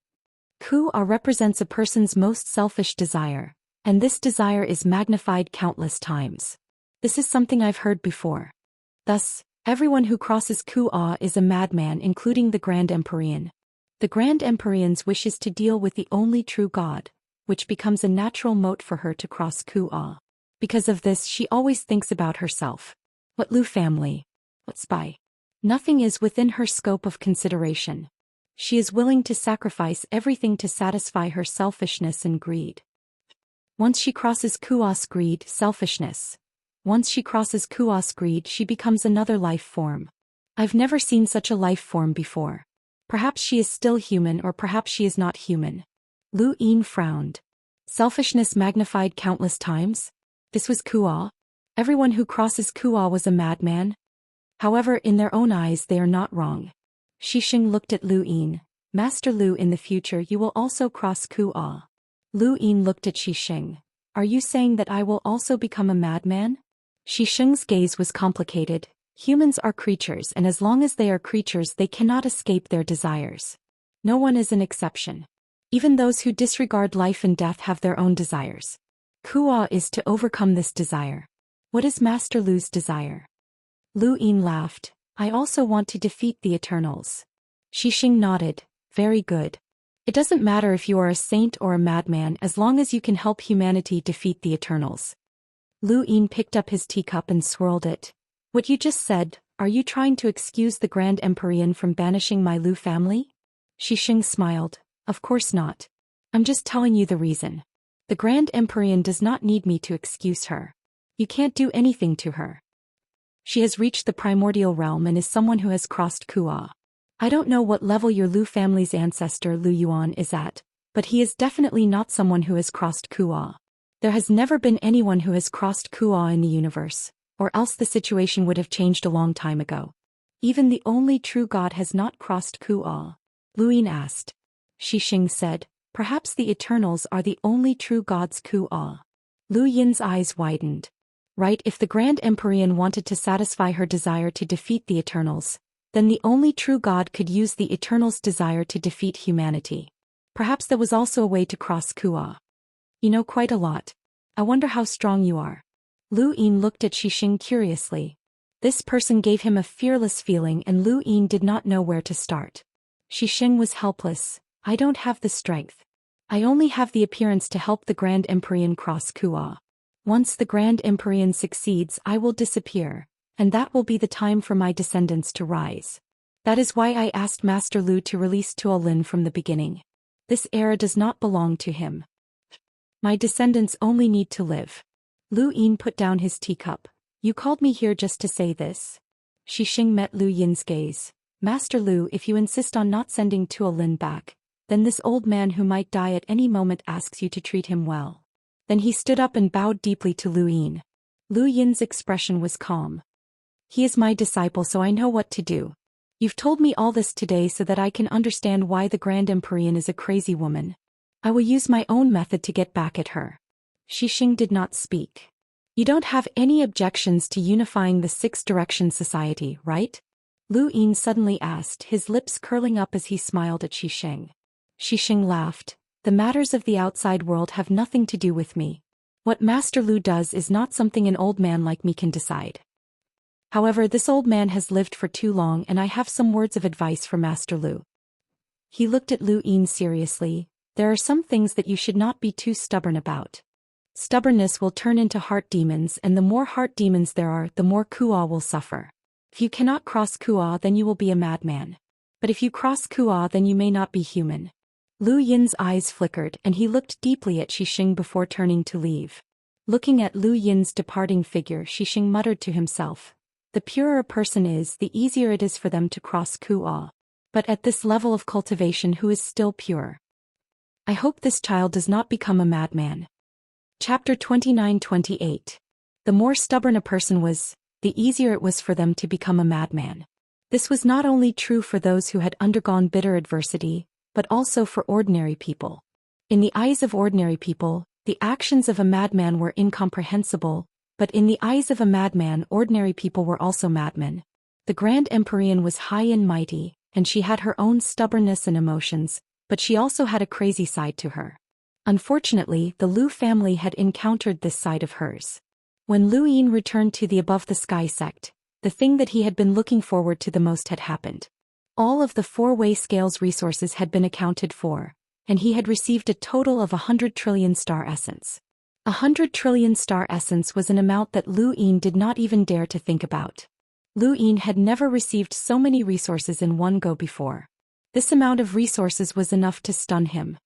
Ku-Ah represents a person's most selfish desire, and this desire is magnified countless times. This is something I've heard before. Thus, everyone who crosses Ku-Ah is a madman, including the Grand Empyrean. The Grand Empyrean's wish is to deal with the only true God, which becomes a natural moat for her to cross Ku-Ah. Because of this, she always thinks about herself. What Lu family? What spy? Nothing is within her scope of consideration. She is willing to sacrifice everything to satisfy her selfishness and greed. Once she crosses Ku-Ah's greed, selfishness. Once she crosses Ku-Ah's greed, she becomes another life form. I've never seen such a life form before. Perhaps she is still human, or perhaps she is not human. Lu Yin frowned. Selfishness magnified countless times? This was Ku-Ah? Everyone who crosses Ku-Ah was a madman? However, in their own eyes they are not wrong. Xixing looked at Lu Yin. Master Lu, in the future you will also cross Ku-Ah. Lu Yin looked at Xixing. Are you saying that I will also become a madman? Xianxia's gaze was complicated. Humans are creatures, and as long as they are creatures they cannot escape their desires. No one is an exception. Even those who disregard life and death have their own desires. Kuo is to overcome this desire. What is Master Lu's desire? Lu Yin laughed. I also want to defeat the Eternals. Xianxia nodded. Very good. It doesn't matter if you are a saint or a madman as long as you can help humanity defeat the Eternals. Lu Yin picked up his teacup and swirled it. What you just said, are you trying to excuse the Grand Empyrean from banishing my Lu family? Xianxia smiled. Of course not. I'm just telling you the reason. The Grand Empyrean does not need me to excuse her. You can't do anything to her. She has reached the primordial realm and is someone who has crossed Kuo. I don't know what level your Lu family's ancestor Lu Yuan is at, but he is definitely not someone who has crossed Kuo. There has never been anyone who has crossed Kuo in the universe, or else the situation would have changed a long time ago. Even the only true god has not crossed Kuo. Lu Yin asked. Xianxia said, perhaps the Eternals are the only true gods Kuo. Lu Yin's eyes widened. Right, if the Grand Empyrean wanted to satisfy her desire to defeat the Eternals, then the only true god could use the Eternals' desire to defeat humanity. Perhaps there was also a way to cross Kuo. You know quite a lot. I wonder how strong you are. Lu Yin looked at Xianxia curiously. This person gave him a fearless feeling and Lu Yin did not know where to start. Xianxia was helpless. I don't have the strength. I only have the appearance to help the Grand Empyrean cross Kuo. Once the Grand Empyrean succeeds I will disappear, and that will be the time for my descendants to rise. That is why I asked Master Lu to release Tuo Lin from the beginning. This era does not belong to him. My descendants only need to live. Lu Yin put down his teacup. You called me here just to say this? Xianxia met Lu Yin's gaze. Master Lu, if you insist on not sending Tuo Lin back, then this old man who might die at any moment asks you to treat him well. Then he stood up and bowed deeply to Lu Yin. Lu Yin's expression was calm. He is my disciple, so I know what to do. You've told me all this today so that I can understand why the Grand Empyrean is a crazy woman. I will use my own method to get back at her. Xianxia did not speak. You don't have any objections to unifying the Six Direction Society, right? Lu Yin suddenly asked, his lips curling up as he smiled at Xianxia. Xianxia laughed. The matters of the outside world have nothing to do with me. What Master Lu does is not something an old man like me can decide. However, this old man has lived for too long and I have some words of advice for Master Lu. He looked at Lu Yin seriously. There are some things that you should not be too stubborn about. Stubbornness will turn into heart demons, and the more heart demons there are, the more Kuo will suffer. If you cannot cross Kuo, then you will be a madman. But if you cross Kuo, then you may not be human. Lu Yin's eyes flickered and he looked deeply at Xianxia before turning to leave. Looking at Lu Yin's departing figure, Xianxia muttered to himself. The purer a person is, the easier it is for them to cross Kuo. But at this level of cultivation, who is still pure? I hope this child does not become a madman. Chapter 29-28. The more stubborn a person was, the easier it was for them to become a madman. This was not only true for those who had undergone bitter adversity, but also for ordinary people. In the eyes of ordinary people, the actions of a madman were incomprehensible, but in the eyes of a madman, ordinary people were also madmen. The Grand Empyrean was high and mighty, and she had her own stubbornness and emotions, but she also had a crazy side to her. Unfortunately, the Lu family had encountered this side of hers. When Lu Yin returned to the Above the Sky sect, the thing that he had been looking forward to the most had happened. All of the four-way scales resources had been accounted for, and he had received a total of 100 trillion star essence. 100 trillion star essence was an amount that Lu Yin did not even dare to think about. Lu Yin had never received so many resources in one go before. This amount of resources was enough to stun him.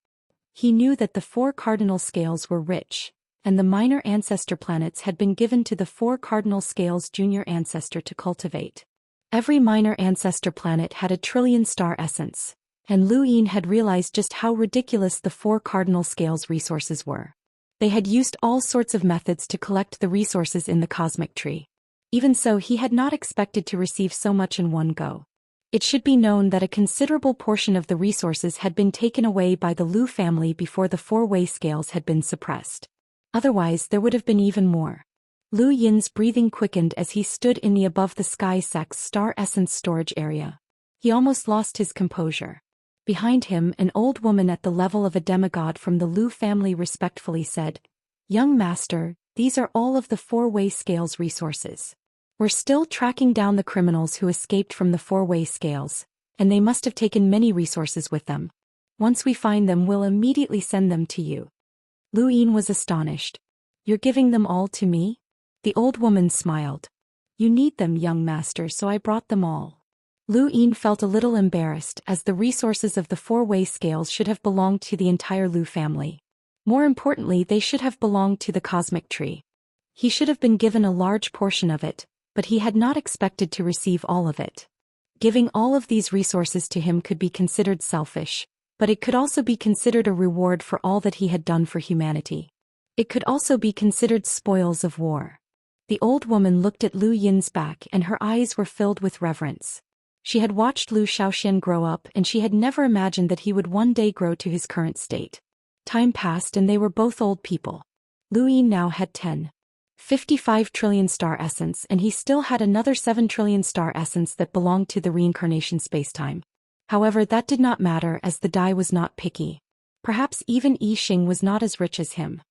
He knew that the four cardinal scales were rich, and the minor ancestor planets had been given to the four cardinal scales junior ancestor to cultivate. Every minor ancestor planet had a trillion star essence, and Lu Yin had realized just how ridiculous the four cardinal scales resources were. They had used all sorts of methods to collect the resources in the cosmic tree. Even so, he had not expected to receive so much in one go. It should be known that a considerable portion of the resources had been taken away by the Lu family before the four-way scales had been suppressed. Otherwise there would have been even more. Lu Yin's breathing quickened as he stood in the above-the-sky sex star essence storage area. He almost lost his composure. Behind him, an old woman at the level of a demigod from the Lu family respectfully said, "Young master, these are all of the four-way scales resources. We're still tracking down the criminals who escaped from the four-way scales, and they must have taken many resources with them. Once we find them, we'll immediately send them to you." Lu Yin was astonished. "You're giving them all to me?" The old woman smiled. "You need them, young master, so I brought them all." Lu Yin felt a little embarrassed, as the resources of the four-way scales should have belonged to the entire Lu family. More importantly, they should have belonged to the cosmic tree. He should have been given a large portion of it, but he had not expected to receive all of it. Giving all of these resources to him could be considered selfish, but it could also be considered a reward for all that he had done for humanity. It could also be considered spoils of war. The old woman looked at Lu Yin's back and her eyes were filled with reverence. She had watched Zhou Xian grow up and she had never imagined that he would one day grow to his current state. Time passed and they were both old people. Lu Yin now had 10.55 trillion star essence and he still had another 7 trillion star essence that belonged to the reincarnation spacetime. However, that did not matter as the Dai was not picky. Perhaps even Yi Xing was not as rich as him.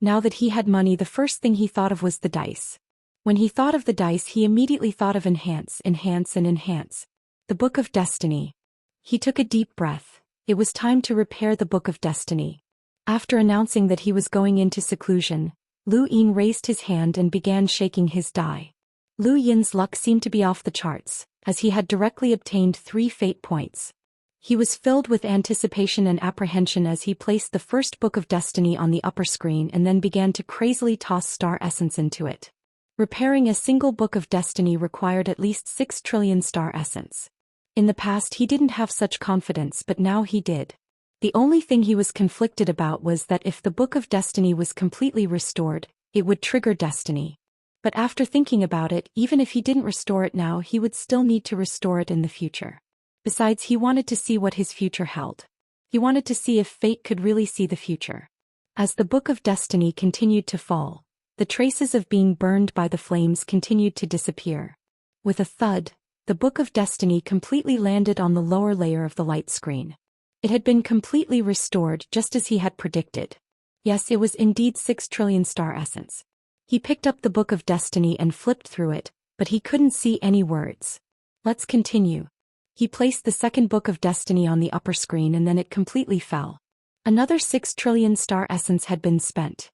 Now that he had money, the first thing he thought of was the dice. When he thought of the dice, he immediately thought of enhance, enhance and enhance. The Book of Destiny. He took a deep breath. It was time to repair the Book of Destiny. After announcing that he was going into seclusion, Lu Yin raised his hand and began shaking his die. Lu Yin's luck seemed to be off the charts, as he had directly obtained 3 fate points. He was filled with anticipation and apprehension as he placed the first Book of Destiny on the upper screen and then began to crazily toss star essence into it. Repairing a single Book of Destiny required at least 6 trillion star essence. In the past he didn't have such confidence, but now he did. The only thing he was conflicted about was that if the Book of Destiny was completely restored, it would trigger destiny. But after thinking about it, even if he didn't restore it now, he would still need to restore it in the future. Besides, he wanted to see what his future held. He wanted to see if fate could really see the future. As the Book of Destiny continued to fall, the traces of being burned by the flames continued to disappear. With a thud, the Book of Destiny completely landed on the lower layer of the light screen. It had been completely restored just as he had predicted. Yes, it was indeed 6 trillion star essence. He picked up the Book of Destiny and flipped through it, but he couldn't see any words. Let's continue. He placed the second Book of Destiny on the upper screen and then it completely fell. Another 6 trillion star essence had been spent.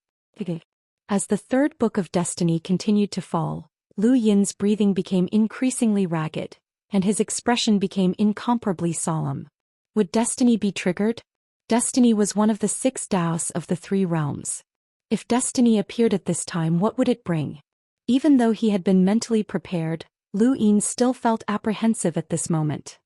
As the third Book of Destiny continued to fall, Lu Yin's breathing became increasingly ragged, and his expression became incomparably solemn. Would destiny be triggered? Destiny was one of the 6 Daoists of the 3 realms. If destiny appeared at this time, what would it bring? Even though he had been mentally prepared, Lu Yin still felt apprehensive at this moment.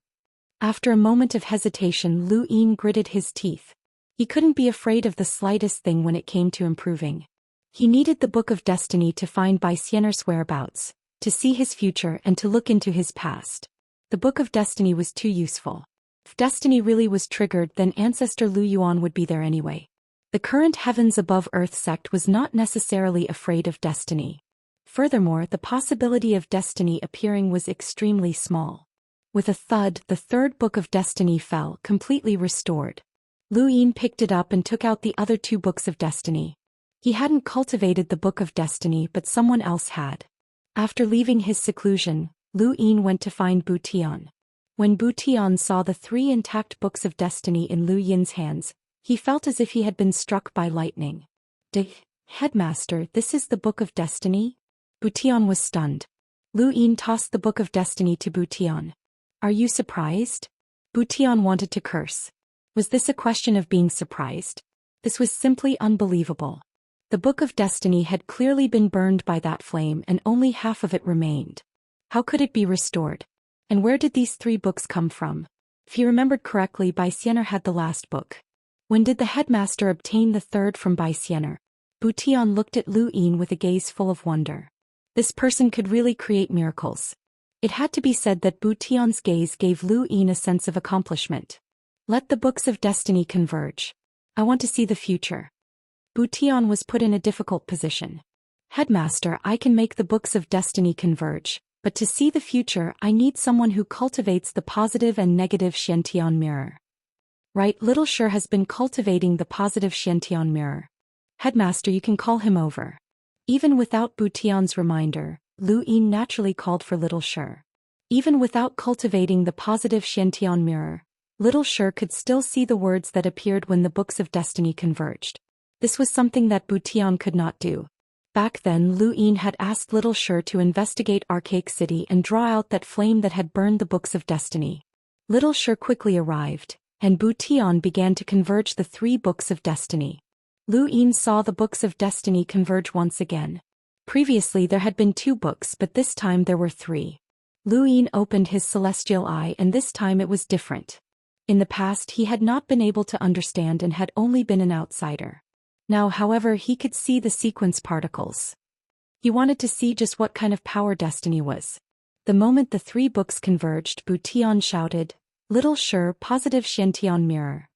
After a moment of hesitation, Lu Yin gritted his teeth. He couldn't be afraid of the slightest thing when it came to improving. He needed the Book of Destiny to find Xianxia's whereabouts, to see his future and to look into his past. The Book of Destiny was too useful. If destiny really was triggered, then Ancestor Lu Yuan would be there anyway. The current Heavens Above Earth sect was not necessarily afraid of destiny. Furthermore, the possibility of destiny appearing was extremely small. With a thud, the third Book of Destiny fell, completely restored. Lu Yin picked it up and took out the other 2 Books of Destiny. He hadn't cultivated the Book of Destiny, but someone else had. After leaving his seclusion, Lu Yin went to find Bu Tian. When Bu Tian saw the 3 intact Books of Destiny in Lu Yin's hands, he felt as if he had been struck by lightning. Headmaster, this is the Book of Destiny? Bu Tian was stunned. Lu Yin tossed the Book of Destiny to Bu Tian. Are you surprised? Bu Tian wanted to curse. Was this a question of being surprised? This was simply unbelievable. The Book of Destiny had clearly been burned by that flame and only half of it remained. How could it be restored? And where did these 3 books come from? If he remembered correctly, Xianxia had the last book. When did the headmaster obtain the third from Xianxia? Bu Tian looked at Lu Yin with a gaze full of wonder. This person could really create miracles. It had to be said that Bu Tian's gaze gave Lu Yin a sense of accomplishment. Let the Books of Destiny converge. I want to see the future. Bu Tian was put in a difficult position. Headmaster, I can make the books of destiny converge, but to see the future I need someone who cultivates the positive and negative Xiantian mirror. Right, little Shi has been cultivating the positive Xiantian mirror. Headmaster, you can call him over. Even without Bu Tian's reminder, Lu Yin naturally called for little Shi. Even without cultivating the positive Xiantian mirror, little Shi could still see the words that appeared when the books of destiny converged. This was something that Bu Tian could not do. Back then Lu Yin had asked little Shi to investigate Archaic City and draw out that flame that had burned the books of destiny. Little Shi quickly arrived, and Bu Tian began to converge the 3 books of destiny. Lu Yin saw the books of destiny converge once again. Previously there had been 2 books, but this time there were 3. Lu Yin opened his celestial eye, and this time it was different. In the past he had not been able to understand and had only been an outsider. Now, however, he could see the sequence particles. He wanted to see just what kind of power destiny was. The moment the 3 books converged, Bu Tian shouted, "Little Shi, positive Xiantian mirror."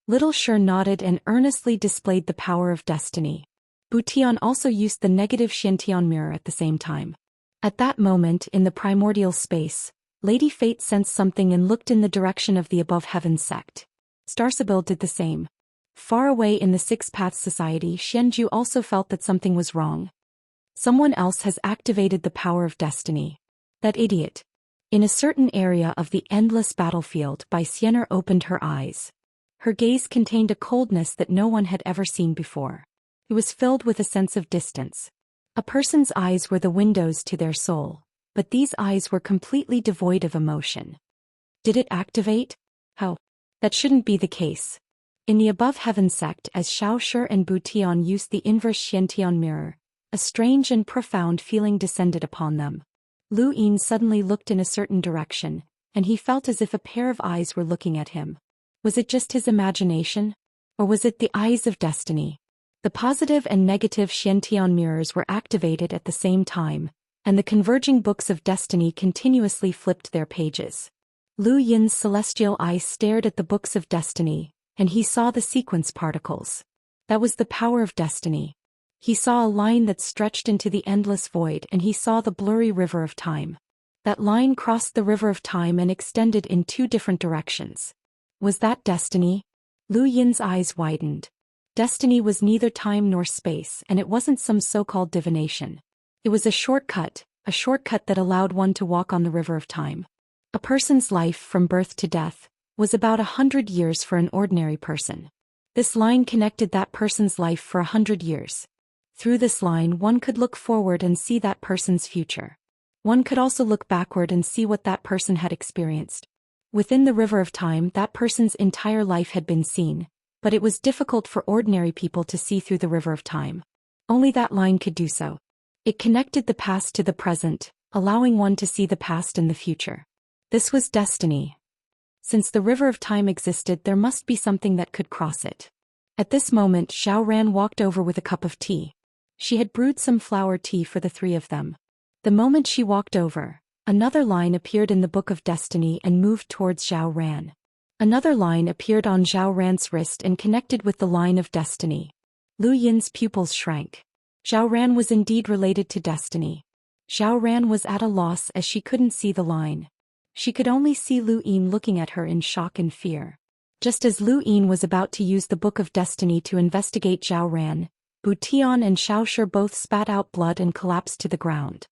Little Shi nodded and earnestly displayed the power of destiny. Bu Tian also used the negative Xiantian mirror at the same time. At that moment, in the primordial space, Lady Fate sensed something and looked in the direction of the above heaven sect. Starsibyl did the same. Far away in the 6 Paths Society, Xianju also felt that something was wrong. Someone else has activated the power of destiny. That idiot. In a certain area of the endless battlefield, Bai Xianer opened her eyes. Her gaze contained a coldness that no one had ever seen before. It was filled with a sense of distance. A person's eyes were the windows to their soul, but these eyes were completely devoid of emotion. Did it activate? How? That shouldn't be the case. In the above heaven sect, as Xiaoshi and Bu Tian used the inverse Xiantian mirror, a strange and profound feeling descended upon them. Lu Yin suddenly looked in a certain direction, and he felt as if a pair of eyes were looking at him. Was it just his imagination? Or was it the eyes of destiny? The positive and negative Xiantian mirrors were activated at the same time, and the converging books of destiny continuously flipped their pages. Lu Yin's celestial eyes stared at the books of destiny, and he saw the sequence particles. That was the power of destiny. He saw a line that stretched into the endless void, and he saw the blurry river of time. That line crossed the river of time and extended in 2 different directions. Was that destiny? Lu Yin's eyes widened. Destiny was neither time nor space, and it wasn't some so-called divination. It was a shortcut that allowed one to walk on the river of time. A person's life from birth to death was about 100 years for an ordinary person. This line connected that person's life for 100 years. Through this line one could look forward and see that person's future. One could also look backward and see what that person had experienced. Within the river of time, that person's entire life had been seen, but it was difficult for ordinary people to see through the river of time. Only that line could do so. It connected the past to the present, allowing one to see the past and the future. This was destiny. Since the river of time existed, there must be something that could cross it. At this moment, Xiao Ran walked over with a cup of tea. She had brewed some flower tea for the 3 of them. The moment she walked over, another line appeared in the Book of Destiny and moved towards Xiao Ran. Another line appeared on Xiao Ran's wrist and connected with the line of destiny. Lu Yin's pupils shrank. Xiao Ran was indeed related to destiny. Xiao Ran was at a loss as she couldn't see the line. She could only see Lu Yin looking at her in shock and fear. Just as Lu Yin was about to use the Book of Destiny to investigate Xiao Ran, Bu Tian and Xiaoshi both spat out blood and collapsed to the ground.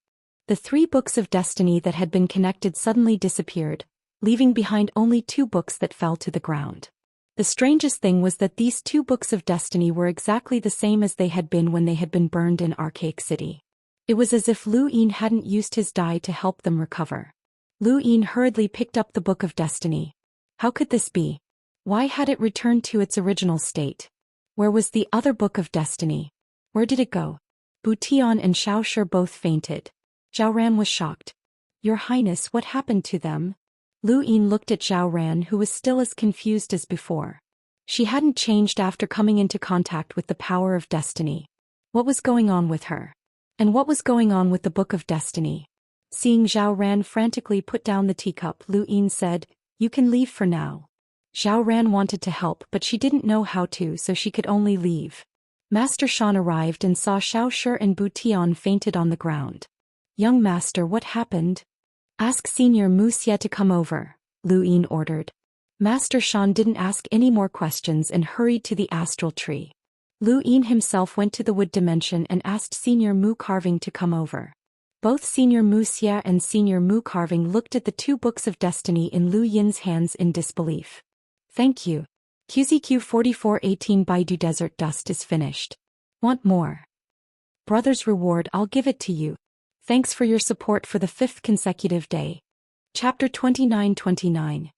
The 3 books of destiny that had been connected suddenly disappeared, leaving behind only 2 books that fell to the ground. The strangest thing was that these 2 books of destiny were exactly the same as they had been when they had been burned in Archaic City. It was as if Lu Yin hadn't used his dye to help them recover. Lu Yin hurriedly picked up the Book of Destiny. How could this be? Why had it returned to its original state? Where was the other Book of Destiny? Where did it go? Bu Tian and Xiaoshi both fainted. Xiao Ran was shocked. Your Highness, what happened to them? Lu Yin looked at Xiao Ran, who was still as confused as before. She hadn't changed after coming into contact with the power of destiny. What was going on with her? And what was going on with the Book of Destiny? Seeing Xiao Ran frantically put down the teacup, Lu Yin said, "You can leave for now." Xiao Ran wanted to help, but she didn't know how to, so she could only leave. Master Shan arrived and saw Xiao Shi and Bu Tian fainted on the ground. Young master, what happened? Ask Senior Wuxia to come over, Lu Yin ordered. Master Shan didn't ask any more questions and hurried to the astral tree. Lu Yin himself went to the wood dimension and asked Senior Mu Carving to come over. Both Senior Wuxia and Senior Mu Carving looked at the 2 books of destiny in Lu Yin's hands in disbelief. Thank you. QZQ 4418 Baidu Desert Dust is finished. Want more? Brother's reward, I'll give it to you. Thanks for your support for the 5th consecutive day. Chapter 29:29.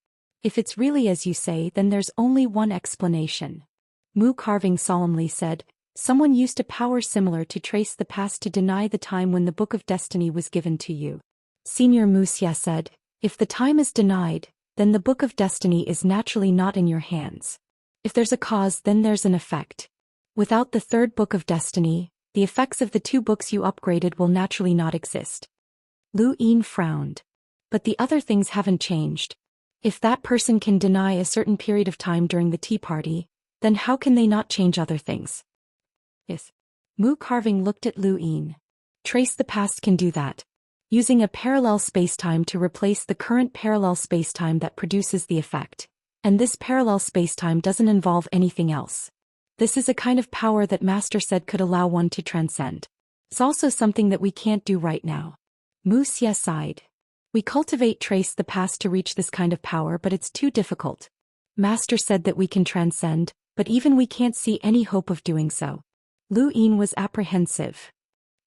If it's really as you say, then there's only one explanation. Mu Carving solemnly said, someone used a power similar to trace the past to deny the time when the Book of Destiny was given to you. Senior Wuxia said, if the time is denied, then the Book of Destiny is naturally not in your hands. If there's a cause, then there's an effect. Without the 3rd Book of Destiny, the effects of the 2 books you upgraded will naturally not exist. Lu Yin frowned. But the other things haven't changed. If that person can deny a certain period of time during the tea party, then how can they not change other things? Yes. Mu Carving looked at Lu Yin. Trace the past can do that. Using a parallel spacetime to replace the current parallel spacetime that produces the effect. And this parallel spacetime doesn't involve anything else. This is a kind of power that Master said could allow one to transcend. It's also something that we can't do right now. Wuxia sighed. We cultivate trace the past to reach this kind of power, but it's too difficult. Master said that we can transcend, but even we can't see any hope of doing so. Lu Yin was apprehensive.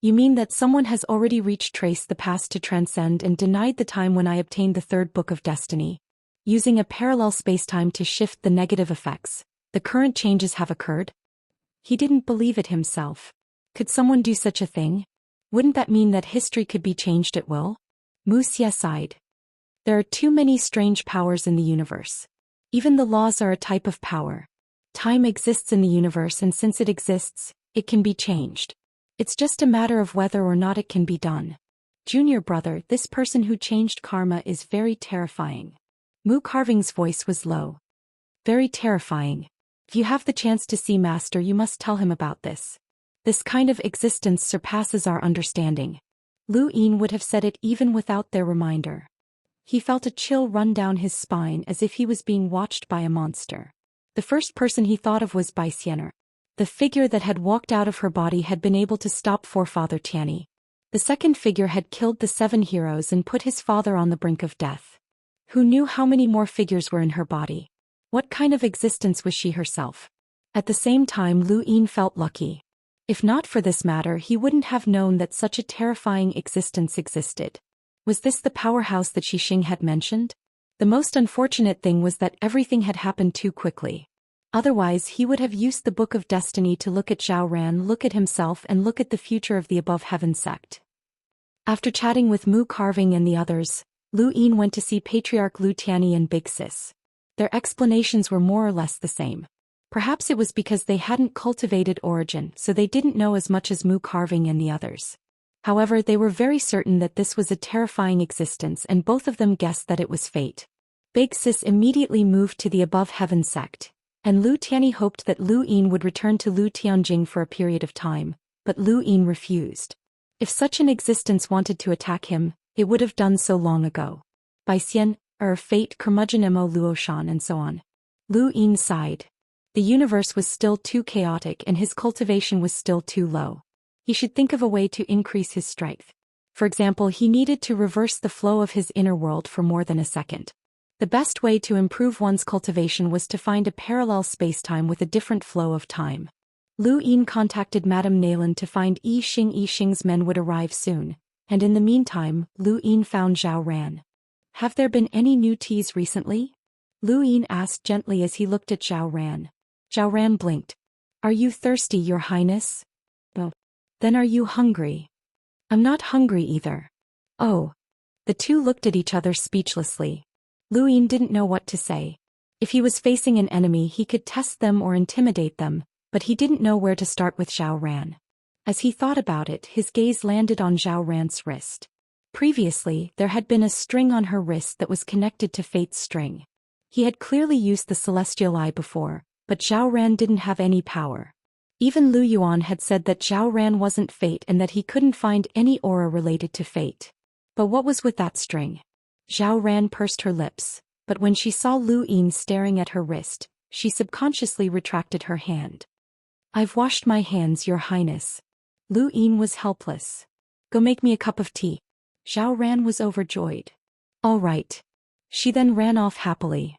You mean that someone has already reached trace the past to transcend and denied the time when I obtained the 3rd Book of Destiny? Using a parallel spacetime to shift the negative effects, the current changes have occurred? He didn't believe it himself. Could someone do such a thing? Wouldn't that mean that history could be changed at will? Wuxia sighed. There are too many strange powers in the universe. Even the laws are a type of power. Time exists in the universe, and since it exists, it can be changed. It's just a matter of whether or not it can be done. Junior brother, this person who changed karma is very terrifying. Mu Carving's voice was low. Very terrifying. If you have the chance to see Master, you must tell him about this. This kind of existence surpasses our understanding. Lu Yin would have said it even without their reminder. He felt a chill run down his spine as if he was being watched by a monster. The first person he thought of was Bai Xianer. The figure that had walked out of her body had been able to stop Forefather Tianyi. The second figure had killed the 7 heroes and put his father on the brink of death. Who knew how many more figures were in her body? What kind of existence was she herself? At the same time, Lu Yin felt lucky. If not for this matter, he wouldn't have known that such a terrifying existence existed. Was this the powerhouse that Xixing had mentioned? The most unfortunate thing was that everything had happened too quickly. Otherwise, he would have used the Book of Destiny to look at Zhao Ran, look at himself, and look at the future of the Above Heaven sect. After chatting with Mu Carving and the others, Lu Yin went to see Patriarch Lu Tianyi and Big Sis. Their explanations were more or less the same. Perhaps it was because they hadn't cultivated origin, so they didn't know as much as Mu Carving and the others. However, they were very certain that this was a terrifying existence, and both of them guessed that it was fate. Big Sis immediately moved to the Above Heaven sect, and Lu Tianyi hoped that Lu Yin would return to Lu Tianjing for a period of time, but Lu Yin refused. If such an existence wanted to attack him, it would have done so long ago. Bai Xian, fate, curmudgeon Mo Luoshan, and so on. Lu Yin sighed. The universe was still too chaotic and his cultivation was still too low. He should think of a way to increase his strength. For example, he needed to reverse the flow of his inner world for more than a second. The best way to improve one's cultivation was to find a parallel spacetime with a different flow of time. Lu Yin contacted Madame Nayland to find Yixing. Yixing's men would arrive soon, and in the meantime, Lu Yin found Zhao Ran. Have there been any new teas recently? Lu Yin asked gently as he looked at Zhao Ran. Zhao Ran blinked. Are you thirsty, Your Highness? Oh. Then are you hungry? I'm not hungry either. Oh. The two looked at each other speechlessly. Lu Yin didn't know what to say. If he was facing an enemy, he could test them or intimidate them, but he didn't know where to start with Zhao Ran. As he thought about it, his gaze landed on Zhao Ran's wrist. Previously, there had been a string on her wrist that was connected to Fate's string. He had clearly used the Celestial Eye before, but Zhao Ran didn't have any power. Even Lu Yuan had said that Zhao Ran wasn't fate and that he couldn't find any aura related to fate. But what was with that string? Zhao Ran pursed her lips, but when she saw Lu Yin staring at her wrist, she subconsciously retracted her hand. I've washed my hands, Your Highness. Lu Yin was helpless. Go make me a cup of tea. Zhao Ran was overjoyed. All right. She then ran off happily.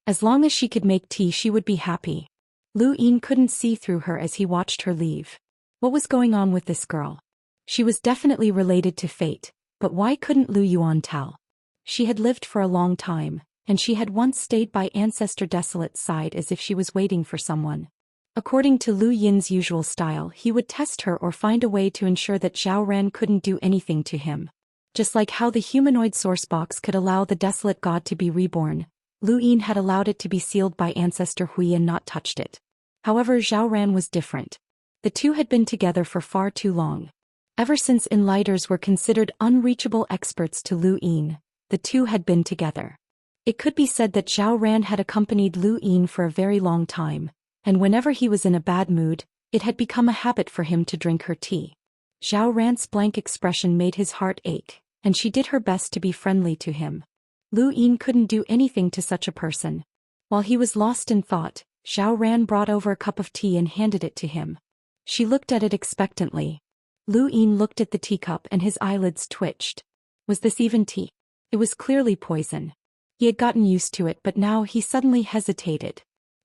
As long as she could make tea, she would be happy. Lu Yin couldn't see through her as he watched her leave. What was going on with this girl? She was definitely related to fate, but why couldn't Lu Yuan tell? She had lived for a long time, and she had once stayed by Ancestor Desolate's side as if she was waiting for someone. According to Lu Yin's usual style, he would test her or find a way to ensure that Zhao Ran couldn't do anything to him. Just like how the humanoid sourcebox could allow the desolate god to be reborn, Lu Yin had allowed it to be sealed by Ancestor Hui and not touched it. However, Zhao Ran was different. The two had been together for far too long. Ever since Enlighters were considered unreachable experts to Lu Yin, the two had been together. It could be said that Zhao Ran had accompanied Lu Yin for a very long time, and whenever he was in a bad mood, it had become a habit for him to drink her tea. Zhao Ran's blank expression made his heart ache, and she did her best to be friendly to him. Lu Yin couldn't do anything to such a person. While he was lost in thought, Zhao Ran brought over a cup of tea and handed it to him. She looked at it expectantly. Lu Yin looked at the teacup and his eyelids twitched. Was this even tea? It was clearly poison. He had gotten used to it, but now he suddenly hesitated.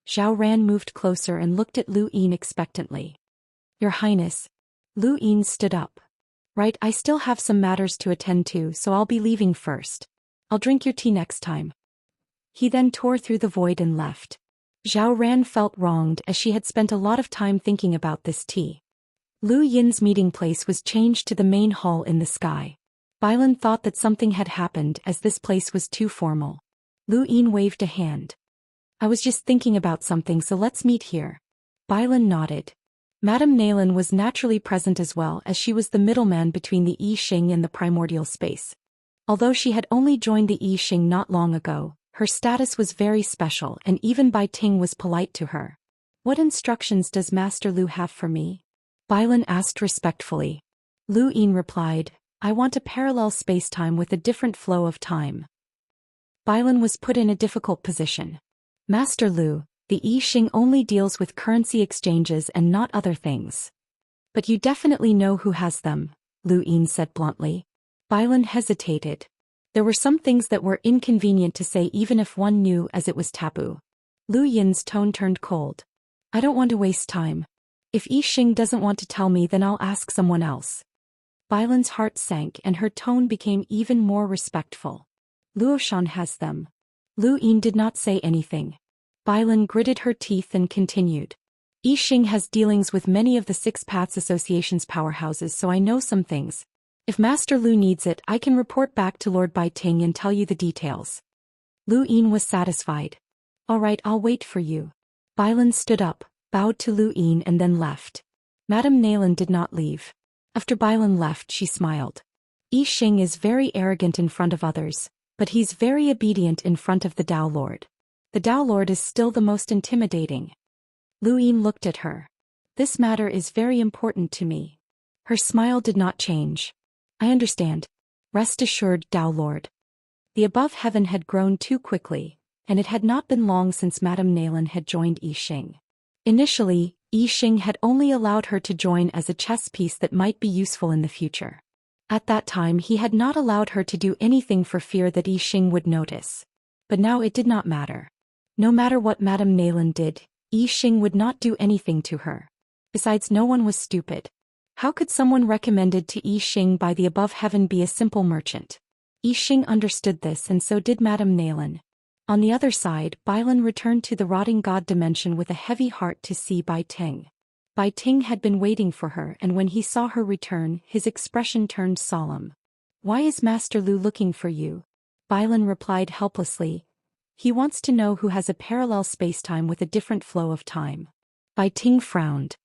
Zhao Ran moved closer and looked at Lu Yin expectantly. Your Highness. Lu Yin stood up. Right, I still have some matters to attend to, so I'll be leaving first. I'll drink your tea next time. He then tore through the void and left. Zhao Ran felt wronged as she had spent a lot of time thinking about this tea. Lu Yin's meeting place was changed to the main hall in the sky. Bailan thought that something had happened as this place was too formal. Lu Yin waved a hand. I was just thinking about something, so let's meet here. Bailan nodded. Madame Nalan was naturally present as well, as she was the middleman between the I Ching and the primordial space. Although she had only joined the I Ching not long ago, her status was very special and even Bai Ting was polite to her. What instructions does Master Lu have for me? Bailan asked respectfully. Lu Yin replied, I want a parallel space-time with a different flow of time. Bailan was put in a difficult position. Master Lu, the I Ching only deals with currency exchanges and not other things. But you definitely know who has them, Lu Yin said bluntly. Bailan hesitated. There were some things that were inconvenient to say even if one knew, as it was taboo. Lu Yin's tone turned cold. I don't want to waste time. If I Ching doesn't want to tell me, then I'll ask someone else. Bailan's heart sank and her tone became even more respectful. Luoshan has them. Lu Yin did not say anything. Bailan gritted her teeth and continued. I Ching has dealings with many of the Six Paths Association's powerhouses, so I know some things. If Master Lu needs it, I can report back to Lord Bai Ting and tell you the details. Lu Yin was satisfied. All right, I'll wait for you. Bailan stood up, bowed to Lu Yin and then left. Madame Nalan did not leave. After Bailan left, she smiled. I Ching is very arrogant in front of others, but he's very obedient in front of the Dao Lord. The Dao Lord is still the most intimidating. Lu Yin looked at her. This matter is very important to me. Her smile did not change. I understand. Rest assured, Dao Lord. The above heaven had grown too quickly, and it had not been long since Madame Nalan had joined I Ching. Initially, I Ching had only allowed her to join as a chess piece that might be useful in the future. At that time he had not allowed her to do anything for fear that I Ching would notice. But now it did not matter. No matter what Madame Nalan did, I Ching would not do anything to her. Besides, no one was stupid. How could someone recommended to I Ching by the above heaven be a simple merchant? I Ching understood this, and so did Madame Nalan. On the other side, Bailan returned to the rotting god dimension with a heavy heart to see Bai Ting. Bai Ting had been waiting for her, and when he saw her return, his expression turned solemn. Why is Master Lu looking for you? Bailan replied helplessly. He wants to know who has a parallel spacetime with a different flow of time. Bai Ting frowned.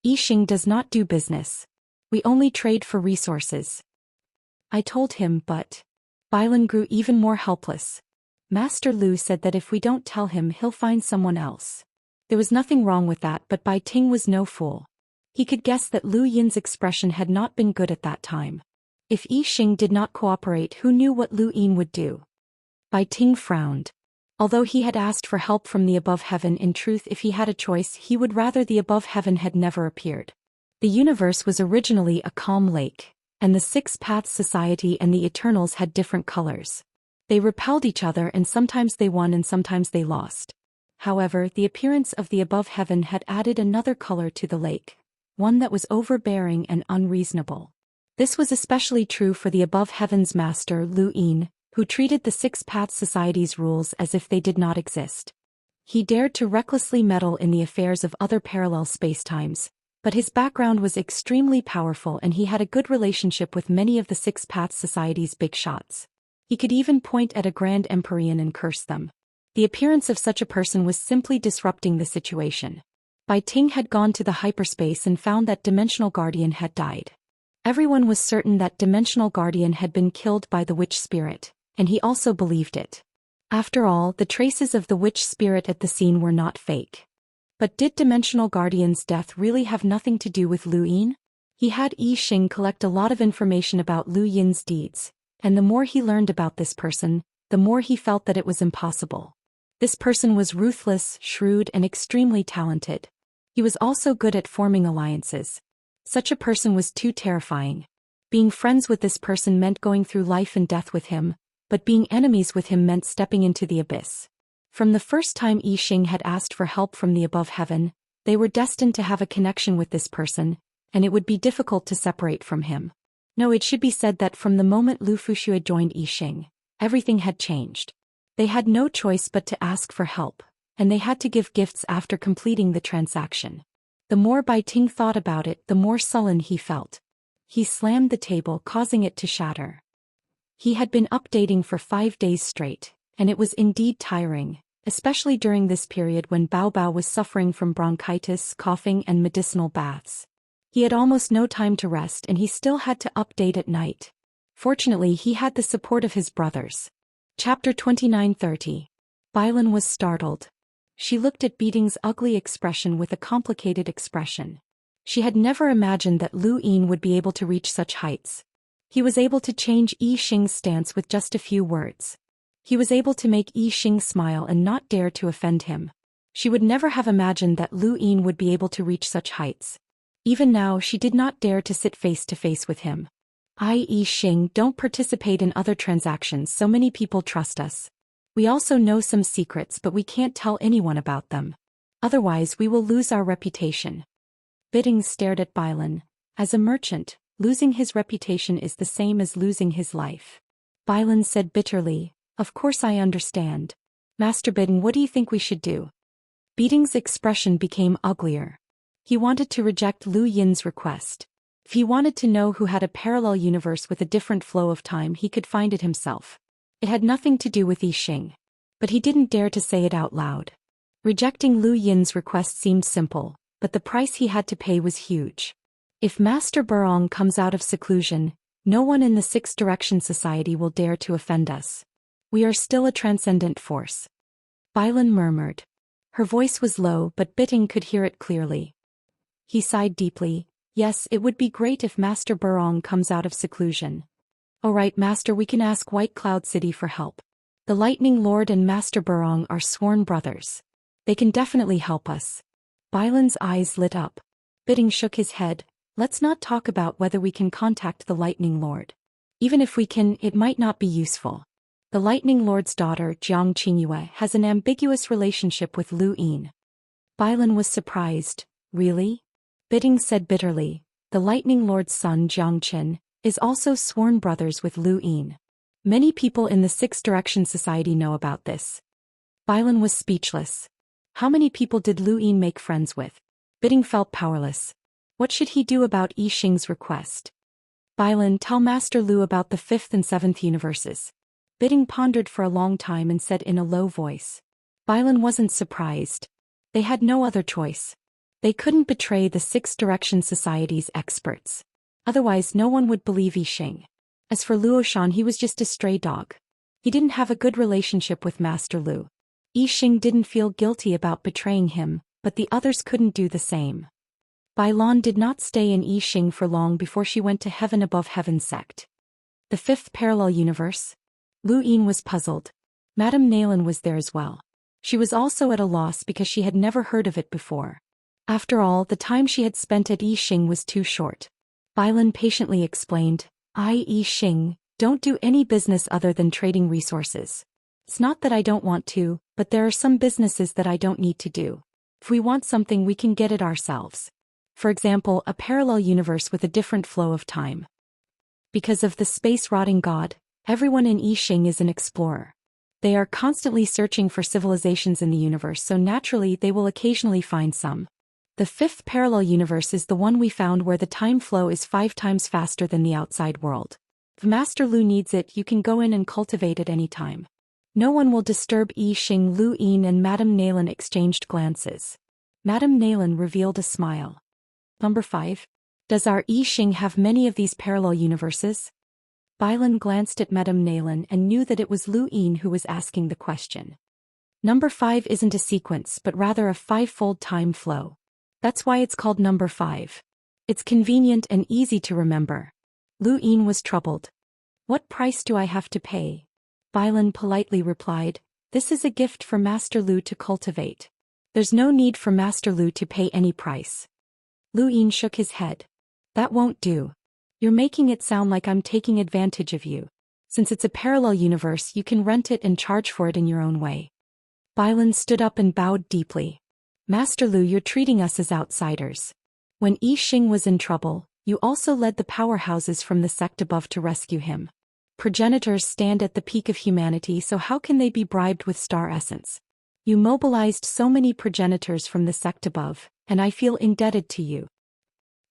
I Ching does not do business. We only trade for resources. I told him, but... Bailan grew even more helpless. Master Lu said that if we don't tell him, he'll find someone else. There was nothing wrong with that, but Bai Ting was no fool. He could guess that Lu Yin's expression had not been good at that time. If Yi Xing did not cooperate, who knew what Lu Yin would do? Bai Ting frowned. Although he had asked for help from the above heaven, in truth if he had a choice he would rather the above heaven had never appeared. The universe was originally a calm lake, and the Six Paths Society and the Eternals had different colors. They repelled each other, and sometimes they won and sometimes they lost. However, the appearance of the above heaven had added another color to the lake, one that was overbearing and unreasonable. This was especially true for the above heaven's master Lu Yin, who treated the Six Paths Society's rules as if they did not exist. He dared to recklessly meddle in the affairs of other parallel spacetimes, but his background was extremely powerful and he had a good relationship with many of the Six Paths Society's big shots. He could even point at a Grand Empyrean and curse them. The appearance of such a person was simply disrupting the situation. Bai Ting had gone to the hyperspace and found that Dimensional Guardian had died. Everyone was certain that Dimensional Guardian had been killed by the witch spirit, and he also believed it. After all, the traces of the witch spirit at the scene were not fake. But did Dimensional Guardian's death really have nothing to do with Lu Yin? He had Yi Xing collect a lot of information about Lu Yin's deeds, and the more he learned about this person, the more he felt that it was impossible. This person was ruthless, shrewd, and extremely talented. He was also good at forming alliances. Such a person was too terrifying. Being friends with this person meant going through life and death with him, but being enemies with him meant stepping into the abyss. From the first time Yi Xing had asked for help from the above heaven, they were destined to have a connection with this person, and it would be difficult to separate from him. No, it should be said that from the moment Lu Fuxia joined Yi Xing, everything had changed. They had no choice but to ask for help, and they had to give gifts after completing the transaction. The more Bai Ting thought about it, the more sullen he felt. He slammed the table, causing it to shatter. He had been updating for 5 days straight, and it was indeed tiring, especially during this period when Bao Bao was suffering from bronchitis, coughing, and medicinal baths. He had almost no time to rest, and he still had to update at night. Fortunately, he had the support of his brothers. Chapter 29:30. Bailan was startled. She looked at Beating's ugly expression with a complicated expression. She had never imagined that Lu Yin would be able to reach such heights. He was able to change Yi Xing's stance with just a few words. He was able to make Yi Xing smile and not dare to offend him. She would never have imagined that Lu Yin would be able to reach such heights. Even now she did not dare to sit face to face with him. Yi Xing, don't participate in other transactions, so many people trust us. We also know some secrets, but we can't tell anyone about them. Otherwise we will lose our reputation. Bidding stared at Bailan. As a merchant, losing his reputation is the same as losing his life. Bailan said bitterly, "Of course I understand. Master Bidding, what do you think we should do?" Beating's expression became uglier. He wanted to reject Lu Yin's request. If he wanted to know who had a parallel universe with a different flow of time, he could find it himself. It had nothing to do with Yi Xing. But he didn't dare to say it out loud. Rejecting Lu Yin's request seemed simple, but the price he had to pay was huge. If Master Burong comes out of seclusion, no one in the Six Direction Society will dare to offend us. We are still a transcendent force. Bailan murmured. Her voice was low, but Bidding could hear it clearly. He sighed deeply. Yes, it would be great if Master Burong comes out of seclusion. All right, Master, we can ask White Cloud City for help. The Lightning Lord and Master Burong are sworn brothers. They can definitely help us. Bailan's eyes lit up. Bidding shook his head. Let's not talk about whether we can contact the Lightning Lord. Even if we can, it might not be useful. The Lightning Lord's daughter, Jiang Qingyue, has an ambiguous relationship with Lu Yin. Bailan was surprised. Really? Bidding said bitterly. The Lightning Lord's son, Jiang Qin, is also sworn brothers with Lu Yin. Many people in the Six Direction Society know about this. Bailan was speechless. How many people did Lu Yin make friends with? Bidding felt powerless. What should he do about Yi Xing's request? Bailan, tell Master Lu about the 5th and 7th universes. Bidding pondered for a long time and said in a low voice. Bailan wasn't surprised. They had no other choice. They couldn't betray the Six Direction Society's experts. Otherwise no one would believe Yi Xing. As for Luo Shan, he was just a stray dog. He didn't have a good relationship with Master Lu. Yi Xing didn't feel guilty about betraying him, but the others couldn't do the same. Bailan did not stay in Yixing for long before she went to Heaven Above Heaven sect. The fifth parallel universe? Lu Yin was puzzled. Madame Naylan was there as well. She was also at a loss because she had never heard of it before. After all, the time she had spent at Yixing was too short. Bailan patiently explained, Yixing, don't do any business other than trading resources. It's not that I don't want to, but there are some businesses that I don't need to do. If we want something, we can get it ourselves. For example, a parallel universe with a different flow of time. Because of the space-rotting god, everyone in Yixing is an explorer. They are constantly searching for civilizations in the universe, so naturally they will occasionally find some. The fifth parallel universe is the one we found where the time flow is 5 times faster than the outside world. If Master Lu needs it, you can go in and cultivate at any time. No one will disturb Yixing. Lu Yin and Madame Naylan exchanged glances. Madame Naylan revealed a smile. Number 5. Does our Yixing have many of these parallel universes? Bailan glanced at Madame Naylan and knew that it was Lu Yin who was asking the question. Number 5 isn't a sequence but rather a 5-fold time flow. That's why it's called number 5. It's convenient and easy to remember. Lu Yin was troubled. What price do I have to pay? Bailan politely replied, this is a gift for Master Lu to cultivate. There's no need for Master Lu to pay any price. Lu Yin shook his head. That won't do. You're making it sound like I'm taking advantage of you. Since it's a parallel universe, you can rent it and charge for it in your own way. Bailan stood up and bowed deeply. Master Lu, you're treating us as outsiders. When Yixing was in trouble, you also led the powerhouses from the sect above to rescue him. Progenitors stand at the peak of humanity, so how can they be bribed with star essence? You mobilized so many progenitors from the sect above, and I feel indebted to you.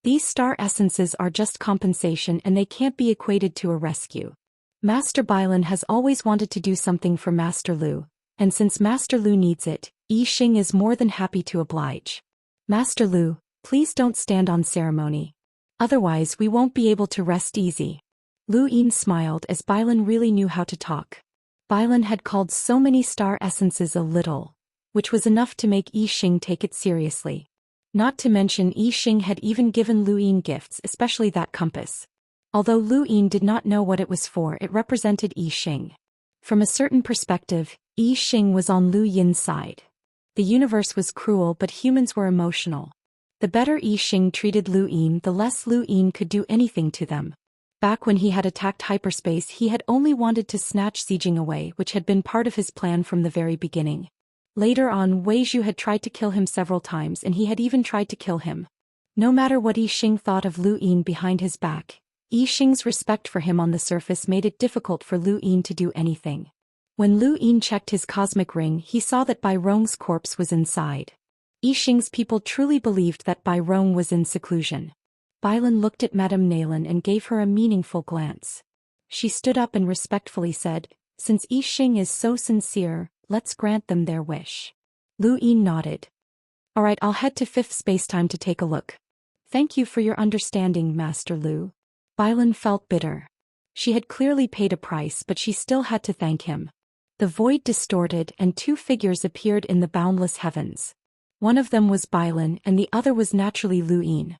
These star essences are just compensation and they can't be equated to a rescue. Master Bailan has always wanted to do something for Master Lu, and since Master Lu needs it, Yixing is more than happy to oblige. Master Lu, please don't stand on ceremony. Otherwise we won't be able to rest easy. Lu Yin smiled as Bailan really knew how to talk. Bailan had called so many star essences a little, which was enough to make Yixing take it seriously. Not to mention Yixing had even given Lu Yin gifts, especially that compass. Although Lu Yin did not know what it was for, it represented Yixing. From a certain perspective, Yixing was on Lu Yin's side. The universe was cruel but humans were emotional. The better Yixing treated Lu Yin, the less Lu Yin could do anything to them. Back when he had attacked hyperspace, he had only wanted to snatch Zijing away, which had been part of his plan from the very beginning. Later on, Wei Zhu had tried to kill him several times and he had even tried to kill him. No matter what Yixing thought of Lu Yin behind his back, Yixing's respect for him on the surface made it difficult for Lu Yin to do anything. When Lu Yin checked his cosmic ring, he saw that Bai Rong's corpse was inside. Yixing's people truly believed that Bai Rong was in seclusion. Bailan looked at Madame Naylan and gave her a meaningful glance. She stood up and respectfully said, since Yixing is so sincere, let's grant them their wish. Lu Yin nodded. Alright, I'll head to fifth spacetime to take a look. Thank you for your understanding, Master Lu. Bailan felt bitter. She had clearly paid a price, but she still had to thank him. The void distorted and 2 figures appeared in the boundless heavens. One of them was Bailan and the other was naturally Lu Yin.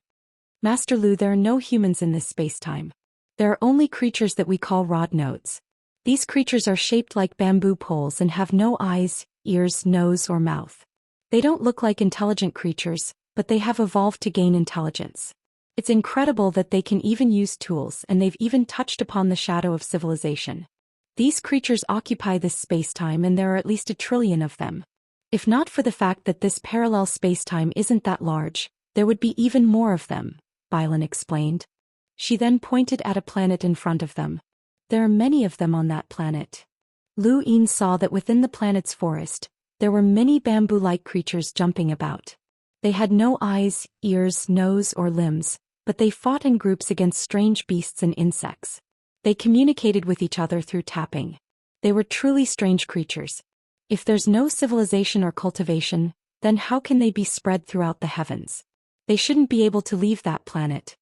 Master Lu, there are no humans in this spacetime. There are only creatures that we call rod nodes. These creatures are shaped like bamboo poles and have no eyes, ears, nose, or mouth. They don't look like intelligent creatures, but they have evolved to gain intelligence. It's incredible that they can even use tools, and they've even touched upon the shadow of civilization. These creatures occupy this spacetime and there are at least 1 trillion of them. If not for the fact that this parallel spacetime isn't that large, there would be even more of them, Bailan explained. She then pointed at a planet in front of them. There are many of them on that planet. Lu Yin saw that within the planet's forest, there were many bamboo-like creatures jumping about. They had no eyes, ears, nose, or limbs, but they fought in groups against strange beasts and insects. They communicated with each other through tapping. They were truly strange creatures. If there's no civilization or cultivation, then how can they be spread throughout the heavens? They shouldn't be able to leave that planet.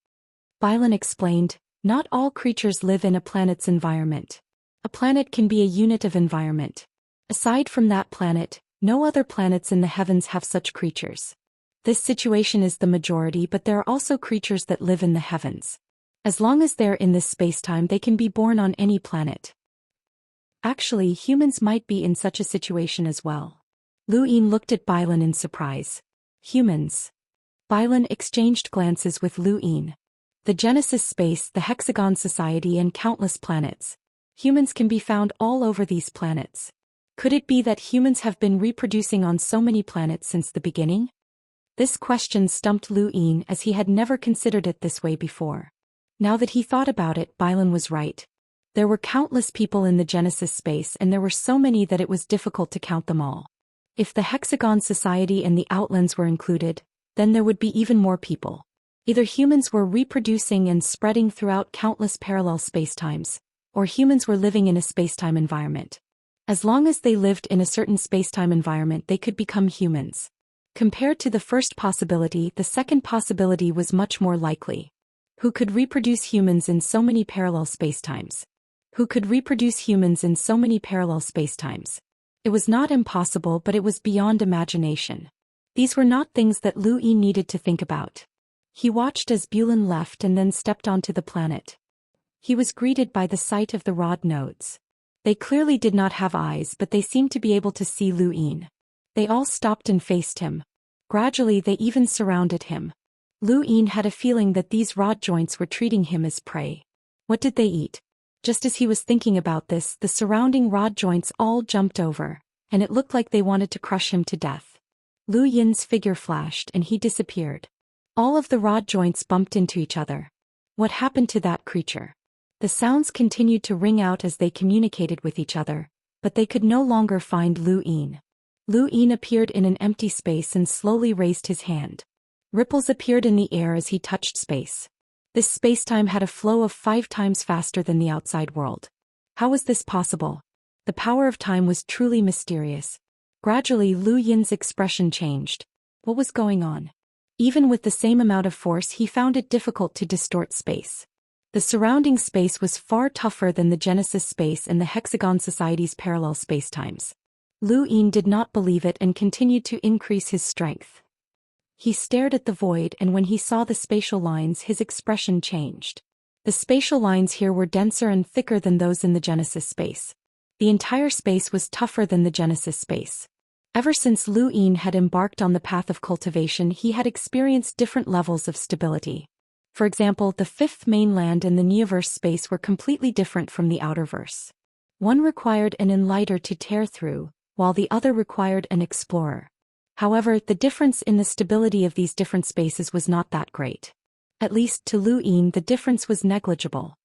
Bailan explained, not all creatures live in a planet's environment. A planet can be a unit of environment. Aside from that planet, no other planets in the heavens have such creatures. This situation is the majority, but there are also creatures that live in the heavens. As long as they're in this spacetime, they can be born on any planet. Actually, humans might be in such a situation as well. Lu Yin looked at Bailan in surprise. Humans. Bailan exchanged glances with Lu Yin. The Genesis space, the Hexagon Society, and countless planets. Humans can be found all over these planets. Could it be that humans have been reproducing on so many planets since the beginning? This question stumped Lu Yin, as he had never considered it this way before. Now that he thought about it, Bailan was right. There were countless people in the Genesis space, and there were so many that it was difficult to count them all. If the Hexagon Society and the Outlands were included, then there would be even more people. Either humans were reproducing and spreading throughout countless parallel spacetimes, or humans were living in a spacetime environment. As long as they lived in a certain spacetime environment, they could become humans. Compared to the first possibility, the second possibility was much more likely. Who could reproduce humans in so many parallel spacetimes? Who could reproduce humans in so many parallel spacetimes? It was not impossible, but it was beyond imagination. These were not things that Lu Yin needed to think about. He watched as Bulan left and then stepped onto the planet. He was greeted by the sight of the rod nodes. They clearly did not have eyes, but they seemed to be able to see Lu Yin. They all stopped and faced him. Gradually they even surrounded him. Lu Yin had a feeling that these rod joints were treating him as prey. What did they eat? Just as he was thinking about this, the surrounding rod joints all jumped over, and it looked like they wanted to crush him to death. Lu Yin's figure flashed and he disappeared. All of the rod joints bumped into each other. What happened to that creature? The sounds continued to ring out as they communicated with each other, but they could no longer find Lu Yin. Lu Yin appeared in an empty space and slowly raised his hand. Ripples appeared in the air as he touched space. This spacetime had a flow of 5 times faster than the outside world. How was this possible? The power of time was truly mysterious. Gradually, Lu Yin's expression changed. What was going on? Even with the same amount of force, he found it difficult to distort space. The surrounding space was far tougher than the Genesis space and the Hexagon Society's parallel spacetimes. Lu Yin did not believe it and continued to increase his strength. He stared at the void, and when he saw the spatial lines, his expression changed. The spatial lines here were denser and thicker than those in the Genesis space. The entire space was tougher than the Genesis space. Ever since Lu Yin had embarked on the path of cultivation, he had experienced different levels of stability. For example, the fifth mainland and the Neoverse space were completely different from the outerverse. One required an enlighter to tear through, while the other required an explorer. However, the difference in the stability of these different spaces was not that great. At least to Lu Yin, the difference was negligible.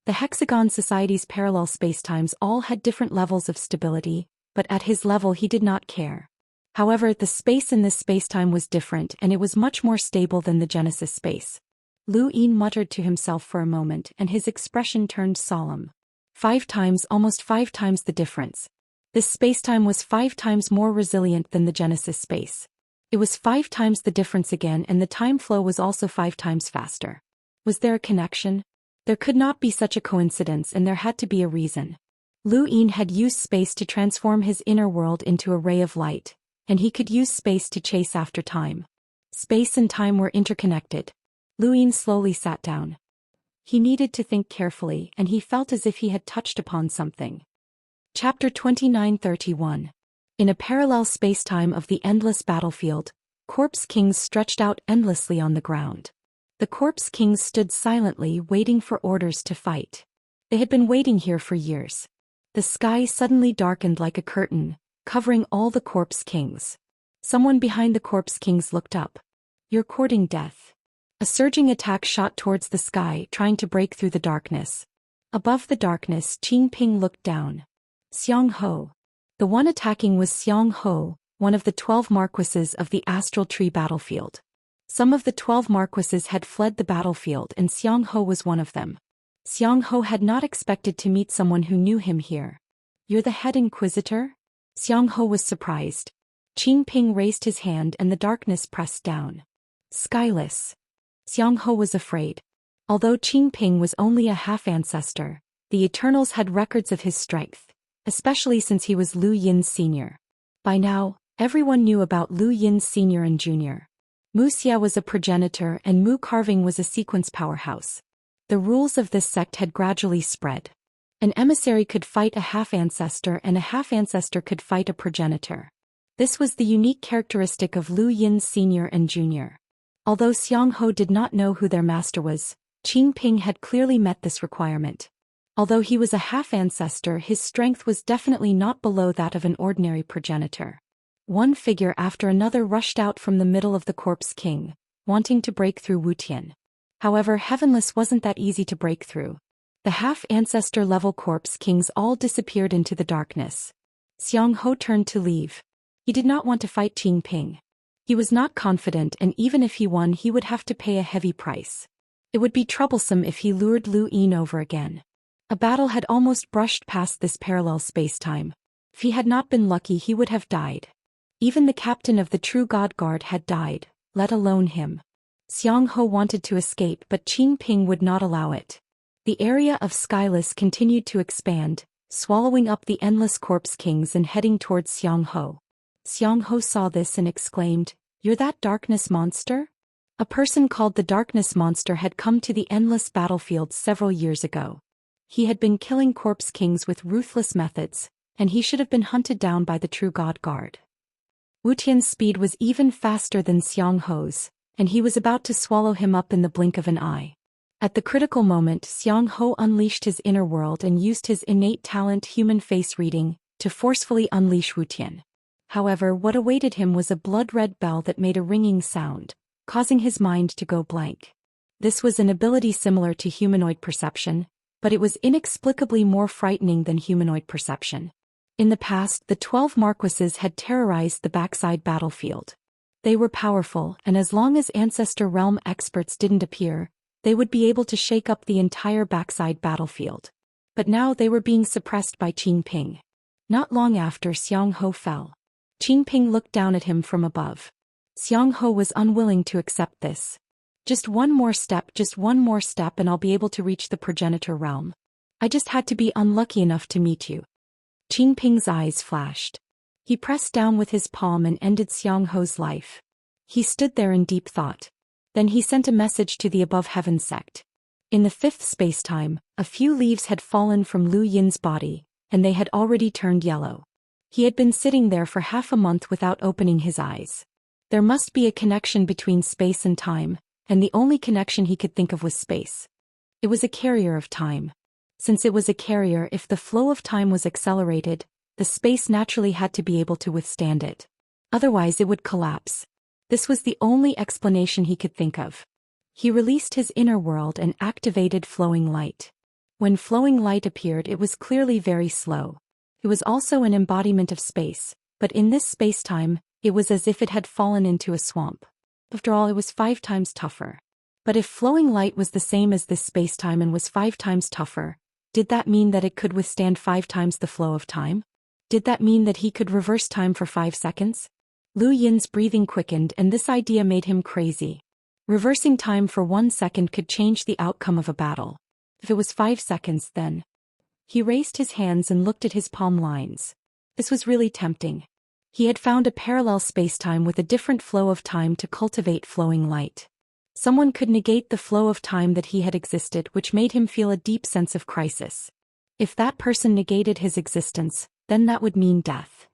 The Hexagon Society's parallel spacetimes all had different levels of stability, but at his level he did not care. However, the space in this spacetime was different, and it was much more stable than the Genesis space. Lu Yin muttered to himself for a moment, and his expression turned solemn. 5 times, almost 5 times the difference. This spacetime was 5 times more resilient than the Genesis space. It was 5 times the difference again, and the time flow was also 5 times faster. Was there a connection? There could not be such a coincidence, and there had to be a reason. Lu Yin had used space to transform his inner world into a ray of light, and he could use space to chase after time. Space and time were interconnected. Lu Yin slowly sat down. He needed to think carefully, and he felt as if he had touched upon something. Chapter 29:31. In a parallel spacetime of the endless battlefield, corpse kings stretched out endlessly on the ground. The corpse kings stood silently, waiting for orders to fight. They had been waiting here for years. The sky suddenly darkened like a curtain, covering all the corpse kings. Someone behind the corpse kings looked up. "You're courting death." A surging attack shot towards the sky, trying to break through the darkness. Above the darkness, Qing Ping looked down. Xiang Ho. The one attacking was Xiang Ho, one of the 12 marquises of the Astral Tree battlefield. Some of the 12 marquises had fled the battlefield, and Xiang Ho was one of them. Xiang Ho had not expected to meet someone who knew him here. "You're the head inquisitor?" Xiang Ho was surprised. Qing Ping raised his hand and the darkness pressed down. "Skyless." Xiang Ho was afraid. Although Qing Ping was only a half-ancestor, the Eternals had records of his strength, especially since he was Lu Yin's senior. By now, everyone knew about Lu Yin's senior and junior. Wuxia was a progenitor and Mu carving was a sequence powerhouse. The rules of this sect had gradually spread. An emissary could fight a half-ancestor and a half-ancestor could fight a progenitor. This was the unique characteristic of Lu Yin's senior and junior. Although Xianxia did not know who their master was, Qing Ping had clearly met this requirement. Although he was a half-ancestor, his strength was definitely not below that of an ordinary progenitor. One figure after another rushed out from the middle of the Corpse King, wanting to break through Wutian. However, Heavenless wasn't that easy to break through. The half-ancestor level Corpse Kings all disappeared into the darkness. Xianxia turned to leave. He did not want to fight Qing Ping. He was not confident, and even if he won he would have to pay a heavy price. It would be troublesome if he lured Lu Yin over again. A battle had almost brushed past this parallel space-time. If he had not been lucky he would have died. Even the captain of the True God Guard had died, let alone him. Xianxia wanted to escape but Qing Ping would not allow it. The area of Skyless continued to expand, swallowing up the endless Corpse Kings and heading towards Xianxia. Xianxia saw this and exclaimed, "You're that darkness monster?" A person called the Darkness Monster had come to the endless battlefield several years ago. He had been killing Corpse Kings with ruthless methods, and he should have been hunted down by the True God Guard. Wutian's speed was even faster than Xianxia's, and he was about to swallow him up in the blink of an eye. At the critical moment, Xianxia unleashed his inner world and used his innate talent human face reading to forcefully unleash Wutian. However, what awaited him was a blood-red bell that made a ringing sound, causing his mind to go blank. This was an ability similar to humanoid perception, but it was inexplicably more frightening than humanoid perception. In the past, the 12 Marquises had terrorized the backside battlefield. They were powerful, and as long as Ancestor Realm experts didn't appear, they would be able to shake up the entire backside battlefield. But now they were being suppressed by Qing Ping. Not long after, Xianxia fell. Qing Ping looked down at him from above. Xianxia was unwilling to accept this. Just one more step and I'll be able to reach the progenitor realm. I just had to be unlucky enough to meet you. Qing Ping's eyes flashed. He pressed down with his palm and ended Xianxia's life. He stood there in deep thought. Then he sent a message to the Above Heaven sect. In the fifth spacetime, a few leaves had fallen from Lu Yin's body, and they had already turned yellow. He had been sitting there for half a month without opening his eyes. There must be a connection between space and time, and the only connection he could think of was space. It was a carrier of time. Since it was a carrier, if the flow of time was accelerated, the space naturally had to be able to withstand it. Otherwise it would collapse. This was the only explanation he could think of. He released his inner world and activated Flowing Light. When Flowing Light appeared, it was clearly very slow. It was also an embodiment of space, but in this space-time, it was as if it had fallen into a swamp. After all, it was 5 times tougher. But if Flowing Light was the same as this space-time and was 5 times tougher, did that mean that it could withstand 5 times the flow of time? Did that mean that he could reverse time for 5 seconds? Lu Yin's breathing quickened, and this idea made him crazy. Reversing time for 1 second could change the outcome of a battle. If it was 5 seconds, then... He raised his hands and looked at his palm lines. This was really tempting. He had found a parallel spacetime with a different flow of time to cultivate Flowing Light. Someone could negate the flow of time that he had existed, which made him feel a deep sense of crisis. If that person negated his existence, then that would mean death.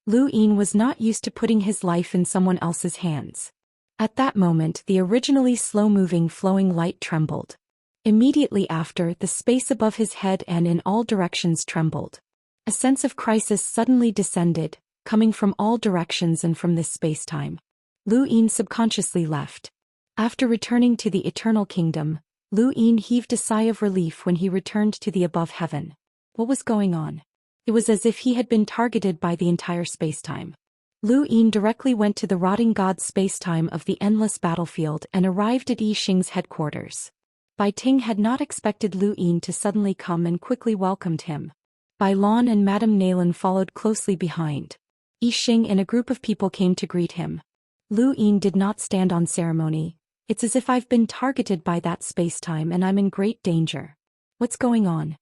Lu Yin was not used to putting his life in someone else's hands. At that moment, the originally slow-moving Flowing Light trembled. Immediately after, the space above his head and in all directions trembled. A sense of crisis suddenly descended, coming from all directions and from this spacetime. Lu Yin subconsciously left. After returning to the Eternal Kingdom, Lu Yin heaved a sigh of relief when he returned to the Above Heaven. What was going on? It was as if he had been targeted by the entire spacetime. Lu Yin directly went to the rotting god spacetime of the endless battlefield and arrived at Yi Xing's headquarters. Bai Ting had not expected Lu Yin to suddenly come and quickly welcomed him. Bai Lan and Madame Nalan followed closely behind. Yi Xing and a group of people came to greet him. Lu Yin did not stand on ceremony. It's as if I've been targeted by that spacetime and I'm in great danger. What's going on?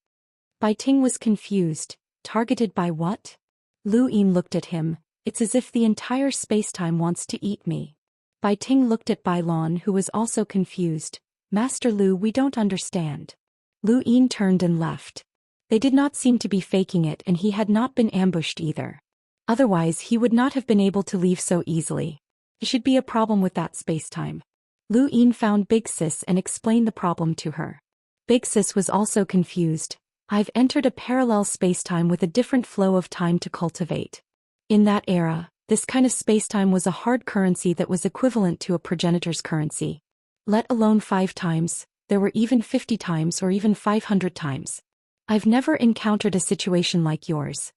Bai Ting was confused. Targeted by what? Lu Yin looked at him. It's as if the entire spacetime wants to eat me. Bai Ting looked at Bai Lan, who was also confused. Master Lu, we don't understand. Lu Yin turned and left. They did not seem to be faking it, and he had not been ambushed either. Otherwise he would not have been able to leave so easily. It should be a problem with that space-time. Lu Yin found Big Sis and explained the problem to her. Big Sis was also confused. I've entered a parallel space-time with a different flow of time to cultivate. In that era, this kind of space-time was a hard currency that was equivalent to a progenitor's currency. Let alone 5 times, there were even 50 times or even 500 times. I've never encountered a situation like yours.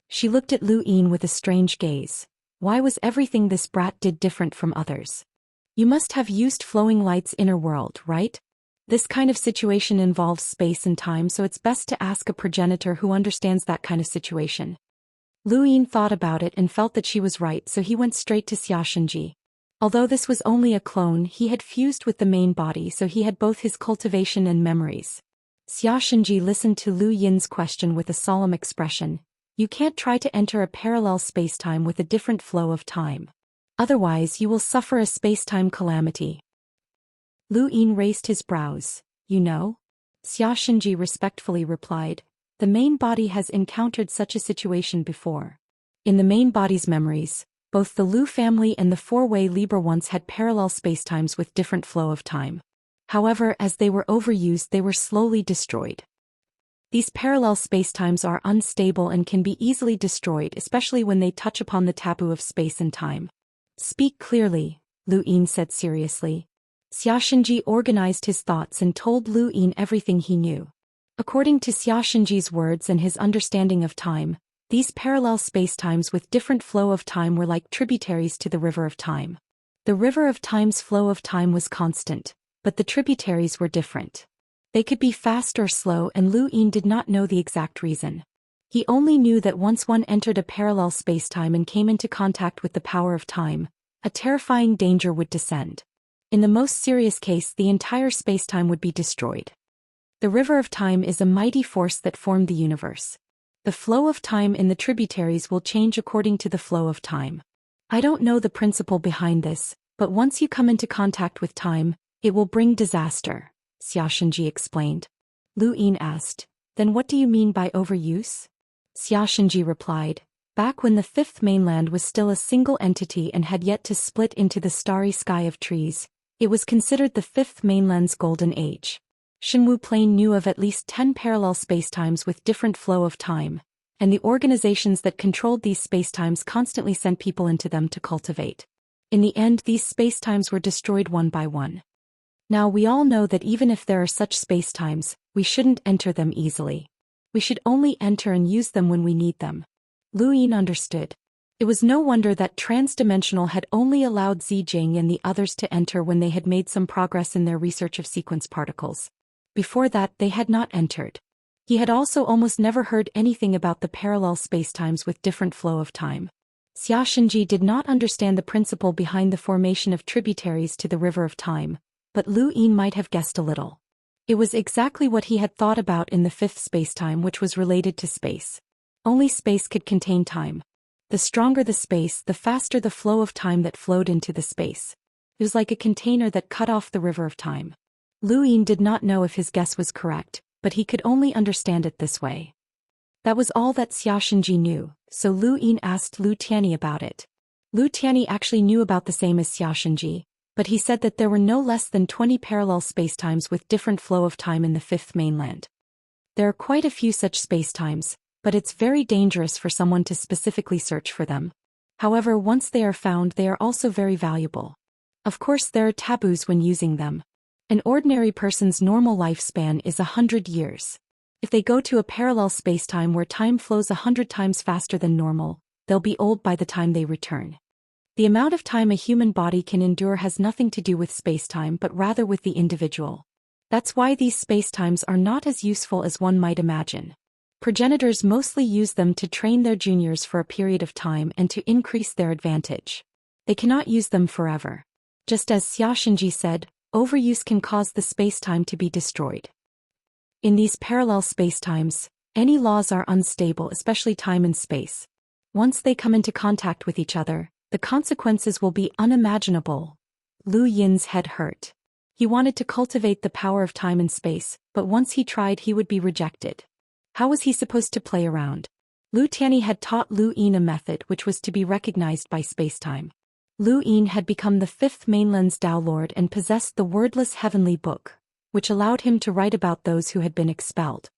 She looked at Lu Yin with a strange gaze. Why was everything this brat did different from others? You must have used Flowing Light's inner world, right? This kind of situation involves space and time, so it's best to ask a progenitor who understands that kind of situation. Lu Yin thought about it and felt that she was right, so he went straight to Xianxia. Although this was only a clone, he had fused with the main body, so he had both his cultivation and memories. Xianxia listened to Lu Yin's question with a solemn expression. You can't try to enter a parallel spacetime with a different flow of time. Otherwise you will suffer a spacetime calamity. Lu Yin raised his brows. You know? Xianxia respectfully replied. The main body has encountered such a situation before. In the main body's memories, both the Lu family and the four-way Libra once had parallel spacetimes with different flow of time. However, as they were overused, they were slowly destroyed. These parallel spacetimes are unstable and can be easily destroyed, especially when they touch upon the taboo of space and time. Speak clearly, Lu Yin said seriously. Xianxia organized his thoughts and told Lu Yin everything he knew. According to Xianxia's words and his understanding of time, these parallel spacetimes with different flow of time were like tributaries to the river of time. The river of time's flow of time was constant, but the tributaries were different. They could be fast or slow, and Lu Yin did not know the exact reason. He only knew that once one entered a parallel spacetime and came into contact with the power of time, a terrifying danger would descend. In the most serious case, the entire spacetime would be destroyed. The river of time is a mighty force that formed the universe. The flow of time in the tributaries will change according to the flow of time. I don't know the principle behind this, but once you come into contact with time, it will bring disaster, Xianxia explained. Lu Yin asked, then what do you mean by overuse? Xianxia replied, back when the fifth mainland was still a single entity and had yet to split into the starry sky of trees, it was considered the fifth mainland's golden age. Shenwu Plain knew of at least 10 parallel spacetimes with different flow of time, and the organizations that controlled these spacetimes constantly sent people into them to cultivate. In the end, these spacetimes were destroyed one by one. Now we all know that even if there are such spacetimes, we shouldn't enter them easily. We should only enter and use them when we need them. Lu Yin understood. It was no wonder that Transdimensional had only allowed Zijing and the others to enter when they had made some progress in their research of sequence particles. Before that, they had not entered. He had also almost never heard anything about the parallel spacetimes with different flow of time. Xianxia did not understand the principle behind the formation of tributaries to the river of time, but Lu Yin might have guessed a little. It was exactly what he had thought about in the fifth spacetime, which was related to space. Only space could contain time. The stronger the space, the faster the flow of time that flowed into the space. It was like a container that cut off the river of time. Lu Yin did not know if his guess was correct, but he could only understand it this way. That was all that Xianxia knew, so Lu Yin asked Lu Tianyi about it. Lu Tianyi actually knew about the same as Xianxia, but he said that there were no less than 20 parallel spacetimes with different flow of time in the fifth mainland. There are quite a few such spacetimes, but it's very dangerous for someone to specifically search for them. However, once they are found, they are also very valuable. Of course, there are taboos when using them. An ordinary person's normal lifespan is 100 years. If they go to a parallel spacetime where time flows 100 times faster than normal, they'll be old by the time they return. The amount of time a human body can endure has nothing to do with spacetime but rather with the individual. That's why these spacetimes are not as useful as one might imagine. Progenitors mostly use them to train their juniors for a period of time and to increase their advantage. They cannot use them forever. Just as Xianxia said, overuse can cause the spacetime to be destroyed. In these parallel spacetimes, any laws are unstable, especially time and space. Once they come into contact with each other, the consequences will be unimaginable, Lu Yin's head hurt. He wanted to cultivate the power of time and space, but once he tried he would be rejected. How was he supposed to play around? Lu Tianyi had taught Lu Yin a method which was to be recognized by spacetime. Lu Yin had become the fifth mainland's Dao Lord and possessed the wordless heavenly book, which allowed him to write about those who had been expelled.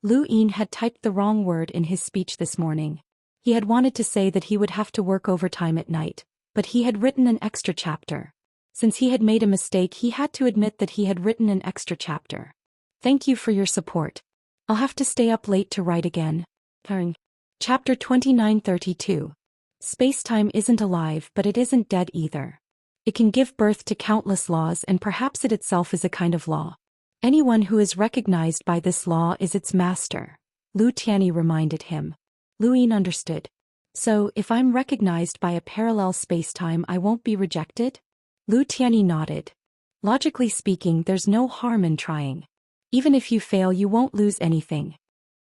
Lu Yin had typed the wrong word in his speech this morning. He had wanted to say that he would have to work overtime at night, but he had written an extra chapter. Since he had made a mistake, he had to admit that he had written an extra chapter. Thank you for your support. I'll have to stay up late to write again. Chapter 2932. Spacetime isn't alive, but it isn't dead either. It can give birth to countless laws, and perhaps it itself is a kind of law. Anyone who is recognized by this law is its master, Lu Tianyi reminded him. Lu Yin understood. So, if I'm recognized by a parallel spacetime, I won't be rejected? Lu Tianyi nodded. Logically speaking, there's no harm in trying. Even if you fail, you won't lose anything.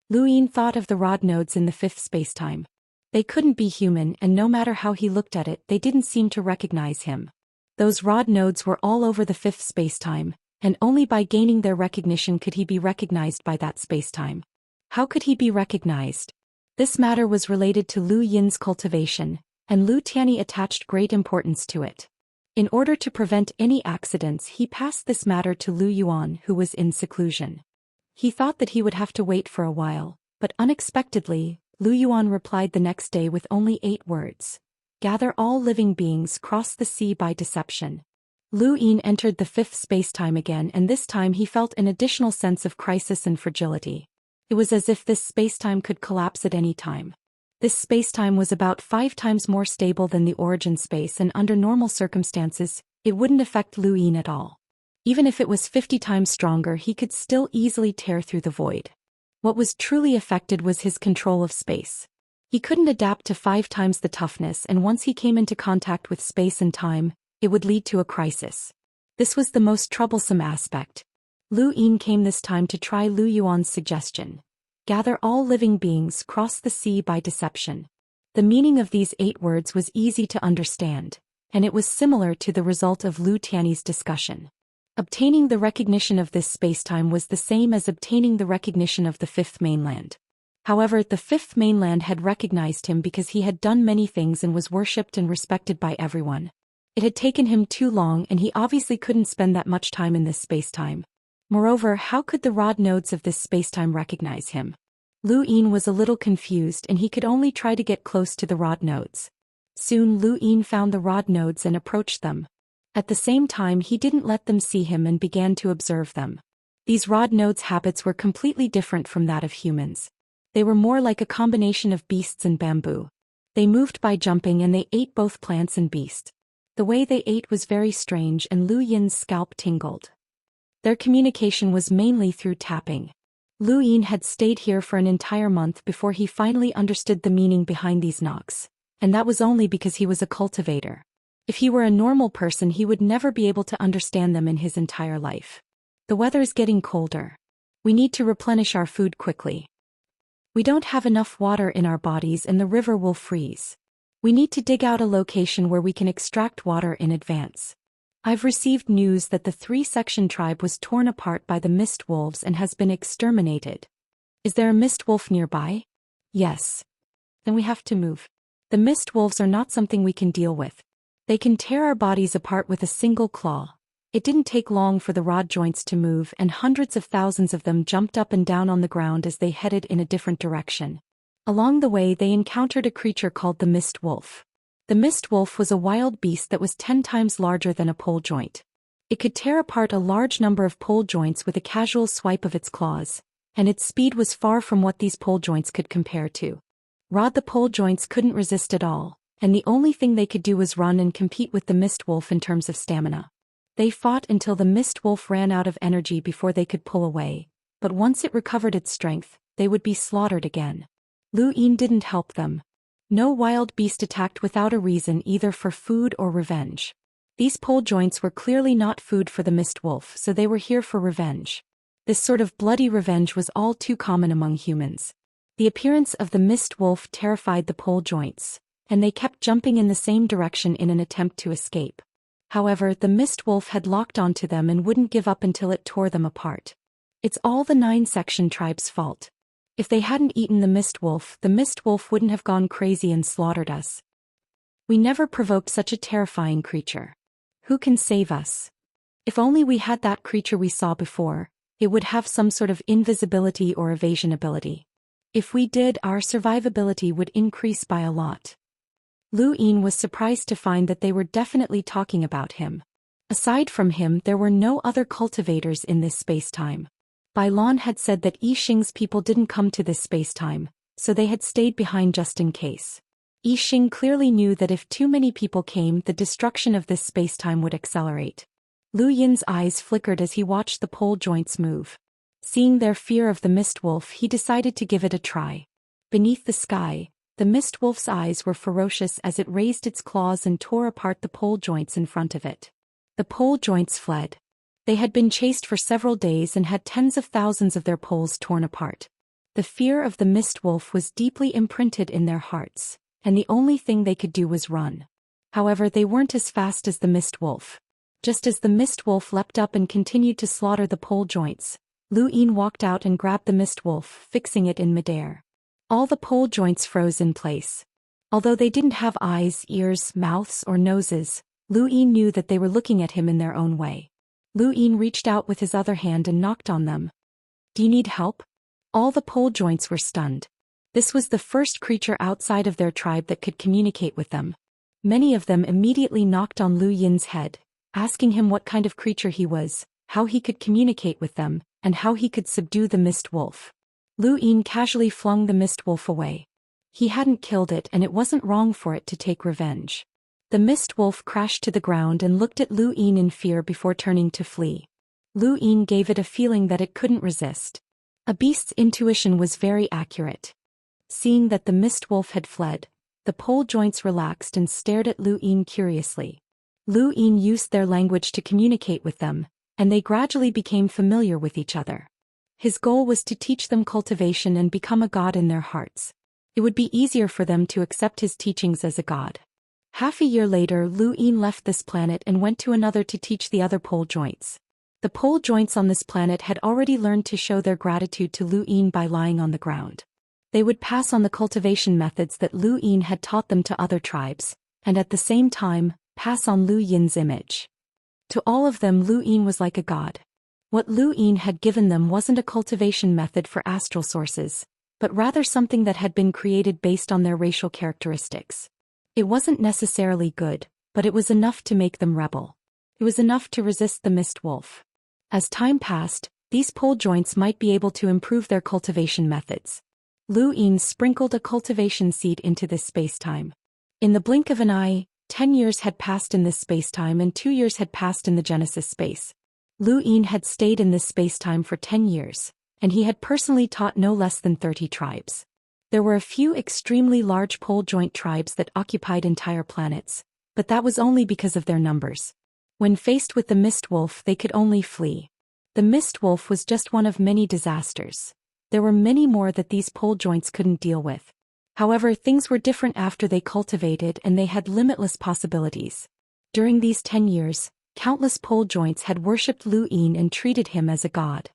Lu Yin thought of the rod nodes in the fifth spacetime. They couldn't be human, and no matter how he looked at it, they didn't seem to recognize him. Those rod nodes were all over the fifth spacetime, and only by gaining their recognition could he be recognized by that spacetime. How could he be recognized? This matter was related to Lu Yin's cultivation, and Lu Tianyi attached great importance to it. In order to prevent any accidents, he passed this matter to Lu Yuan, who was in seclusion. He thought that he would have to wait for a while, but unexpectedly, Lu Yuan replied the next day with only 8 words. Gather all living beings, cross the sea by deception. Lu Yin entered the fifth spacetime again, and this time he felt an additional sense of crisis and fragility. It was as if this spacetime could collapse at any time. This spacetime was about 5 times more stable than the origin space, and under normal circumstances, it wouldn't affect Lu Yin at all. Even if it was 50 times stronger, he could still easily tear through the void. What was truly affected was his control of space. He couldn't adapt to 5 times the toughness, and once he came into contact with space and time, it would lead to a crisis. This was the most troublesome aspect. Lu Yin came this time to try Lu Yuan's suggestion. Gather all living beings, cross the sea by deception. The meaning of these 8 words was easy to understand, and it was similar to the result of Lu Tianyi's discussion. Obtaining the recognition of this spacetime was the same as obtaining the recognition of the fifth mainland. However, the fifth mainland had recognized him because he had done many things and was worshipped and respected by everyone. It had taken him too long, and he obviously couldn't spend that much time in this spacetime. Moreover, how could the rod nodes of this spacetime recognize him? Lu Yin was a little confused, and he could only try to get close to the rod nodes. Soon Lu Yin found the rod nodes and approached them. At the same time, he didn't let them see him and began to observe them. These rod nodes' habits were completely different from that of humans. They were more like a combination of beasts and bamboo. They moved by jumping, and they ate both plants and beasts. The way they ate was very strange, and Lu Yin's scalp tingled. Their communication was mainly through tapping. Lu Yin had stayed here for an entire month before he finally understood the meaning behind these knocks, and that was only because he was a cultivator. If he were a normal person, he would never be able to understand them in his entire life. The weather's getting colder. We need to replenish our food quickly. We don't have enough water in our bodies, and the river will freeze. We need to dig out a location where we can extract water in advance. I've received news that the 3-section tribe was torn apart by the mist wolves and has been exterminated. Is there a mist wolf nearby? Yes. Then we have to move. The mist wolves are not something we can deal with. They can tear our bodies apart with a single claw. It didn't take long for the rod joints to move, and hundreds of thousands of them jumped up and down on the ground as they headed in a different direction. Along the way, they encountered a creature called the mist wolf. The mist wolf was a wild beast that was 10 times larger than a pole joint. It could tear apart a large number of pole joints with a casual swipe of its claws, and its speed was far from what these pole joints could compare to. The pole joints couldn't resist at all, and the only thing they could do was run and compete with the mist wolf in terms of stamina. They fought until the mist wolf ran out of energy before they could pull away, but once it recovered its strength, they would be slaughtered again. Lu Yin didn't help them. No wild beast attacked without a reason, either for food or revenge. These pole joints were clearly not food for the mist wolf, so they were here for revenge. This sort of bloody revenge was all too common among humans. The appearance of the mist wolf terrified the pole joints, and they kept jumping in the same direction in an attempt to escape. However, the mist wolf had locked onto them and wouldn't give up until it tore them apart. It's all the 9-section tribe's fault. If they hadn't eaten the mist wolf wouldn't have gone crazy and slaughtered us. We never provoked such a terrifying creature. Who can save us? If only we had that creature we saw before, it would have some sort of invisibility or evasion ability. If we did, our survivability would increase by a lot. Lu Yin was surprised to find that they were definitely talking about him. Aside from him, there were no other cultivators in this space-time. Bai Lan had said that Yixing's people didn't come to this space-time, so they had stayed behind just in case. Yixing clearly knew that if too many people came, the destruction of this space-time would accelerate. Lu Yin's eyes flickered as he watched the pole joints move. Seeing their fear of the mist wolf, he decided to give it a try. Beneath the sky, the mist wolf's eyes were ferocious as it raised its claws and tore apart the pole joints in front of it. The pole joints fled. They had been chased for several days and had tens of thousands of their poles torn apart. The fear of the mist wolf was deeply imprinted in their hearts, and the only thing they could do was run. However, they weren't as fast as the mist wolf. Just as the mist wolf leapt up and continued to slaughter the pole joints, Lu Yin walked out and grabbed the mist wolf, fixing it in midair. All the pole joints froze in place. Although they didn't have eyes, ears, mouths, or noses, Lu Yin knew that they were looking at him in their own way. Lu Yin reached out with his other hand and knocked on them. "Do you need help?" All the pole joints were stunned. This was the first creature outside of their tribe that could communicate with them. Many of them immediately knocked on Lu Yin's head, asking him what kind of creature he was, how he could communicate with them, and how he could subdue the mist wolf. Lu Yin casually flung the mist wolf away. He hadn't killed it and it wasn't wrong for it to take revenge. The mist wolf crashed to the ground and looked at Lu Yin in fear before turning to flee. Lu Yin gave it a feeling that it couldn't resist. A beast's intuition was very accurate. Seeing that the mist wolf had fled, the pole joints relaxed and stared at Lu Yin curiously. Lu Yin used their language to communicate with them, and they gradually became familiar with each other. His goal was to teach them cultivation and become a god in their hearts. It would be easier for them to accept his teachings as a god. Half a year later, Lu Yin left this planet and went to another to teach the other pole joints. The pole joints on this planet had already learned to show their gratitude to Lu Yin by lying on the ground. They would pass on the cultivation methods that Lu Yin had taught them to other tribes, and at the same time, pass on Lu Yin's image. To all of them, Lu Yin was like a god. What Lu Yin had given them wasn't a cultivation method for astral sources, but rather something that had been created based on their racial characteristics. It wasn't necessarily good, but it was enough to make them rebel. It was enough to resist the mist wolf. As time passed, these pole joints might be able to improve their cultivation methods. Lu Yin sprinkled a cultivation seed into this space-time. In the blink of an eye, 10 years had passed in this space-time and 2 years had passed in the Genesis space. Lu Yin had stayed in this space-time for 10 years, and he had personally taught no less than 30 tribes. There were a few extremely large pole joint tribes that occupied entire planets, but that was only because of their numbers. When faced with the mist wolf, they could only flee. The mist wolf was just one of many disasters. There were many more that these pole joints couldn't deal with. However, things were different after they cultivated and they had limitless possibilities. During these 10 years, countless pole joints had worshipped Lu Yin and treated him as a god.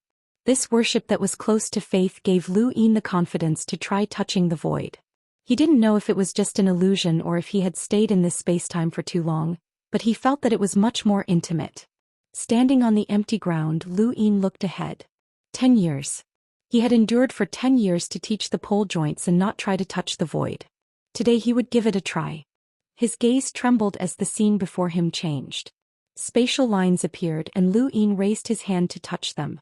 This worship that was close to faith gave Lu Yin the confidence to try touching the void. He didn't know if it was just an illusion or if he had stayed in this space-time for too long, but he felt that it was much more intimate. Standing on the empty ground, Lu Yin looked ahead. 10 years. He had endured for 10 years to teach the pole joints and not try to touch the void. Today he would give it a try. His gaze trembled as the scene before him changed. Spatial lines appeared and Lu Yin raised his hand to touch them.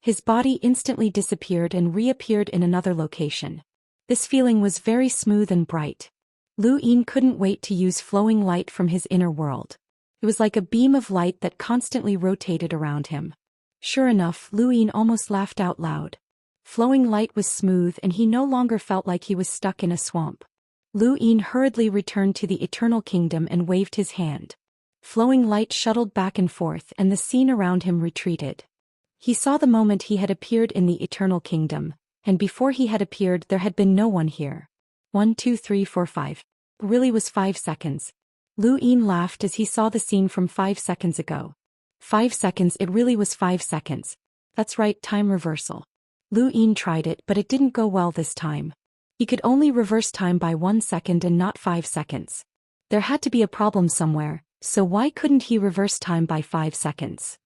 His body instantly disappeared and reappeared in another location. This feeling was very smooth and bright. Lu Yin couldn't wait to use flowing light from his inner world. It was like a beam of light that constantly rotated around him. Sure enough, Lu Yin almost laughed out loud. Flowing light was smooth and he no longer felt like he was stuck in a swamp. Lu Yin hurriedly returned to the Eternal Kingdom and waved his hand. Flowing light shuttled back and forth and the scene around him retreated. He saw the moment he had appeared in the Eternal Kingdom, and before he had appeared there had been no one here. 1 2 3 4 5. Really was 5 seconds. Lu Yin laughed as he saw the scene from 5 seconds ago. 5 seconds, it really was 5 seconds. That's right, time reversal. Lu Yin tried it, but it didn't go well this time. He could only reverse time by 1 second and not 5 seconds. There had to be a problem somewhere, so why couldn't he reverse time by 5 seconds?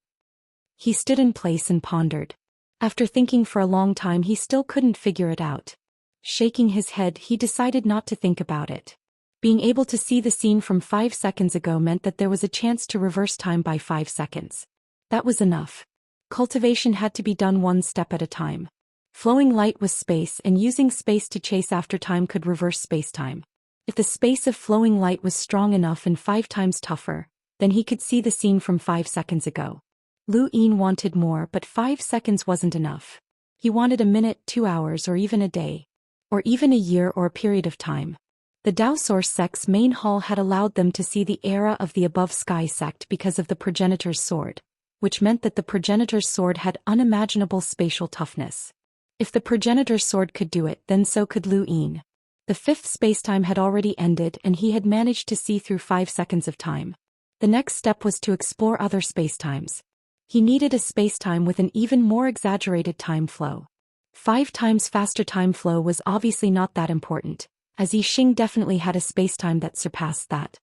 He stood in place and pondered. After thinking for a long time, he still couldn't figure it out. Shaking his head, he decided not to think about it. Being able to see the scene from 5 seconds ago meant that there was a chance to reverse time by 5 seconds. That was enough. Cultivation had to be done one step at a time. Flowing light was space, and using space to chase after time could reverse space-time. If the space of flowing light was strong enough and 5 times tougher, then he could see the scene from 5 seconds ago. Lu Yin wanted more, but 5 seconds wasn't enough. He wanted a minute, 2 hours, or even a day. Or even a year or a period of time. The Dao Source sect's main hall had allowed them to see the era of the Above Sky sect because of the progenitor's sword, which meant that the progenitor's sword had unimaginable spatial toughness. If the progenitor's sword could do it, then so could Lu Yin. The fifth spacetime had already ended and he had managed to see through 5 seconds of time. The next step was to explore other spacetimes. He needed a spacetime with an even more exaggerated time flow. 5 times faster time flow was obviously not that important, as Yixing definitely had a spacetime that surpassed that.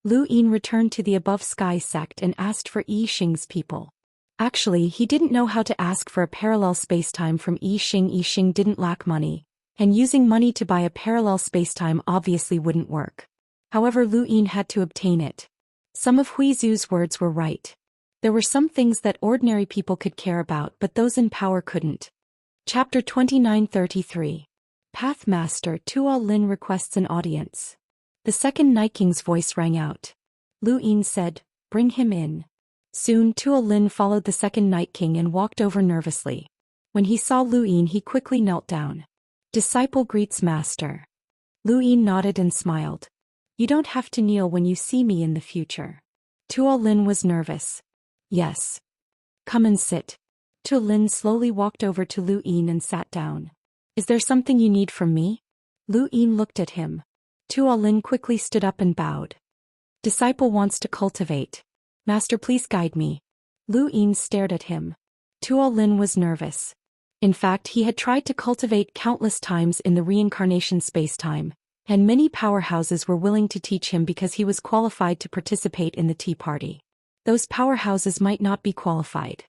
Lu Yin returned to the Above Sky sect and asked for Yixing's people. Actually, he didn't know how to ask for a parallel spacetime from Yixing. Yixing didn't lack money, and using money to buy a parallel spacetime obviously wouldn't work. However, Lu Yin had to obtain it. Some of Huizu's words were right. There were some things that ordinary people could care about, but those in power couldn't. Chapter 2933. Pathmaster Tuo Lin requests an audience. The second Night King's voice rang out. Lu Yin said, "Bring him in." Soon Tuo Lin followed the second Night King and walked over nervously. When he saw Lu Yin, he quickly knelt down. "Disciple greets master." Lu Yin nodded and smiled. "You don't have to kneel when you see me in the future." Tuo Lin was nervous. "Yes. Come and sit." Tuo Lin slowly walked over to Lu Yin and sat down. "Is there something you need from me?" Lu Yin looked at him. Tuo Lin quickly stood up and bowed. "Disciple wants to cultivate. Master, please guide me." Lu Yin stared at him. Tuo Lin was nervous. In fact, he had tried to cultivate countless times in the reincarnation space-time, and many powerhouses were willing to teach him because he was qualified to participate in the tea party. Those powerhouses might not be qualified.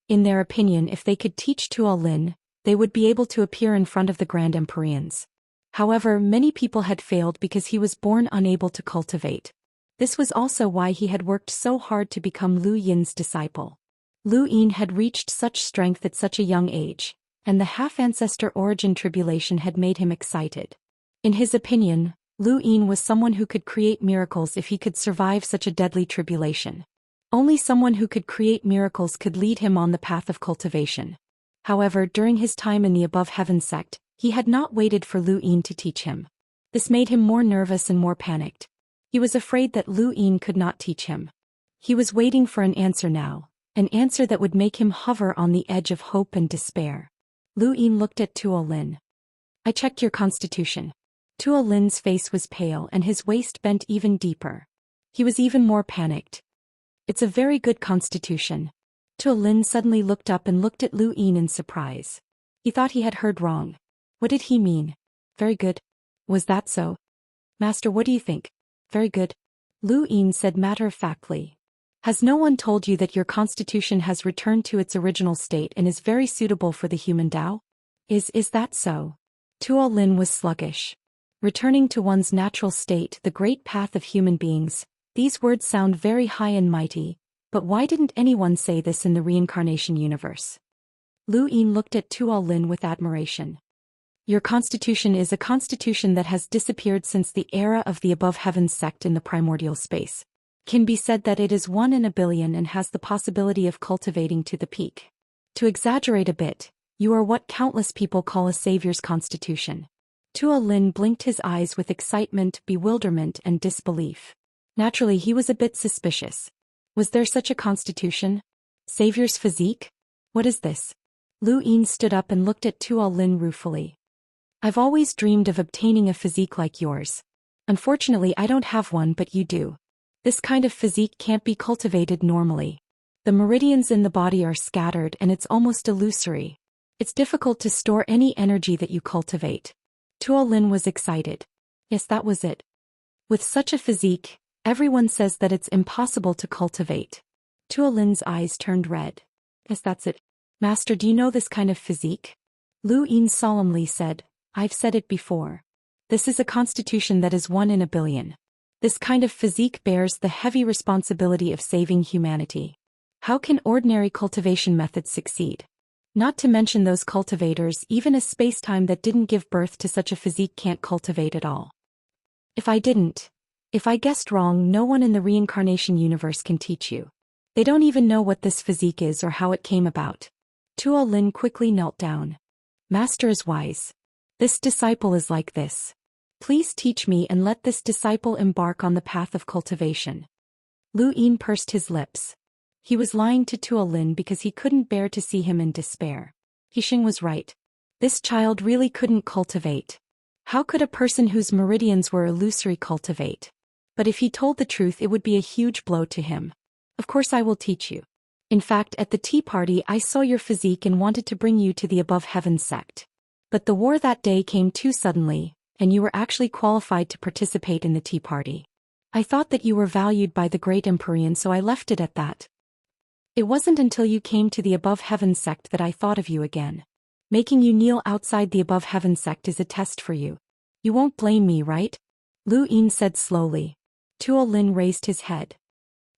In their opinion, if they could teach Tuo Lin, they would be able to appear in front of the Grand Empyreans. However, many people had failed because he was born unable to cultivate. This was also why he had worked so hard to become Lu Yin's disciple. Lu Yin had reached such strength at such a young age, and the half-ancestor origin tribulation had made him excited. In his opinion, Lu Yin was someone who could create miracles if he could survive such a deadly tribulation. Only someone who could create miracles could lead him on the path of cultivation. However, during his time in the Above Heaven sect, he had not waited for Lu Yin to teach him. This made him more nervous and more panicked. He was afraid that Lu Yin could not teach him. He was waiting for an answer now, an answer that would make him hover on the edge of hope and despair. Lu Yin looked at Tuo Lin. "I checked your constitution." Tuo Lin's face was pale and his waist bent even deeper. He was even more panicked. "It's a very good constitution." Tuo Lin suddenly looked up and looked at Lu Yin in surprise. He thought he had heard wrong. What did he mean? Very good. Was that so? Master, what do you think? Very good. Lu Yin said matter-of-factly. "Has no one told you that your constitution has returned to its original state and is very suitable for the human Tao? Is that so?" Tuo Lin was sluggish. Returning to one's natural state, the great path of human beings. These words sound very high and mighty, but why didn't anyone say this in the reincarnation universe? Lu Yin looked at Tuo Lin with admiration. "Your constitution is a constitution that has disappeared since the era of the Above Heavens sect in the primordial space. Can be said that it is 1 in a billion and has the possibility of cultivating to the peak. To exaggerate a bit, you are what countless people call a savior's constitution." Tuo Lin blinked his eyes with excitement, bewilderment, and disbelief. Naturally, he was a bit suspicious. Was there such a constitution? Savior's physique? What is this? Lu Yin stood up and looked at Tuo Lin ruefully. "I've always dreamed of obtaining a physique like yours. Unfortunately, I don't have one, but you do." This kind of physique can't be cultivated normally. The meridians in the body are scattered and it's almost illusory. It's difficult to store any energy that you cultivate. Tuo Lin was excited. Yes, that was it. With such a physique, everyone says that it's impossible to cultivate. Tuo Lin's eyes turned red. Yes, that's it. Master, do you know this kind of physique? Lu Yin solemnly said, I've said it before. This is a constitution that is 1 in a billion. This kind of physique bears the heavy responsibility of saving humanity. How can ordinary cultivation methods succeed? Not to mention those cultivators, even a space-time that didn't give birth to such a physique can't cultivate at all. If I guessed wrong, no one in the reincarnation universe can teach you. They don't even know what this physique is or how it came about. Tuo Lin quickly knelt down. Master is wise. This disciple is like this. Please teach me and let this disciple embark on the path of cultivation. Lu Yin pursed his lips. He was lying to Tuo Lin because he couldn't bear to see him in despair. Xing was right. This child really couldn't cultivate. How could a person whose meridians were illusory cultivate? But if he told the truth, it would be a huge blow to him. Of course I will teach you. In fact, at the tea party I saw your physique and wanted to bring you to the Above Heaven sect. But the war that day came too suddenly, and you were actually qualified to participate in the tea party. I thought that you were valued by the great Empyrean, so I left it at that. It wasn't until you came to the Above Heaven sect that I thought of you again. Making you kneel outside the Above Heaven sect is a test for you. You won't blame me, right? Lu Yin said slowly. Tuo Lin raised his head.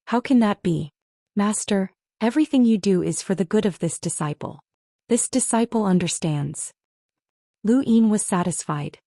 How can that be? Master, everything you do is for the good of this disciple. This disciple understands. Lu Yin was satisfied.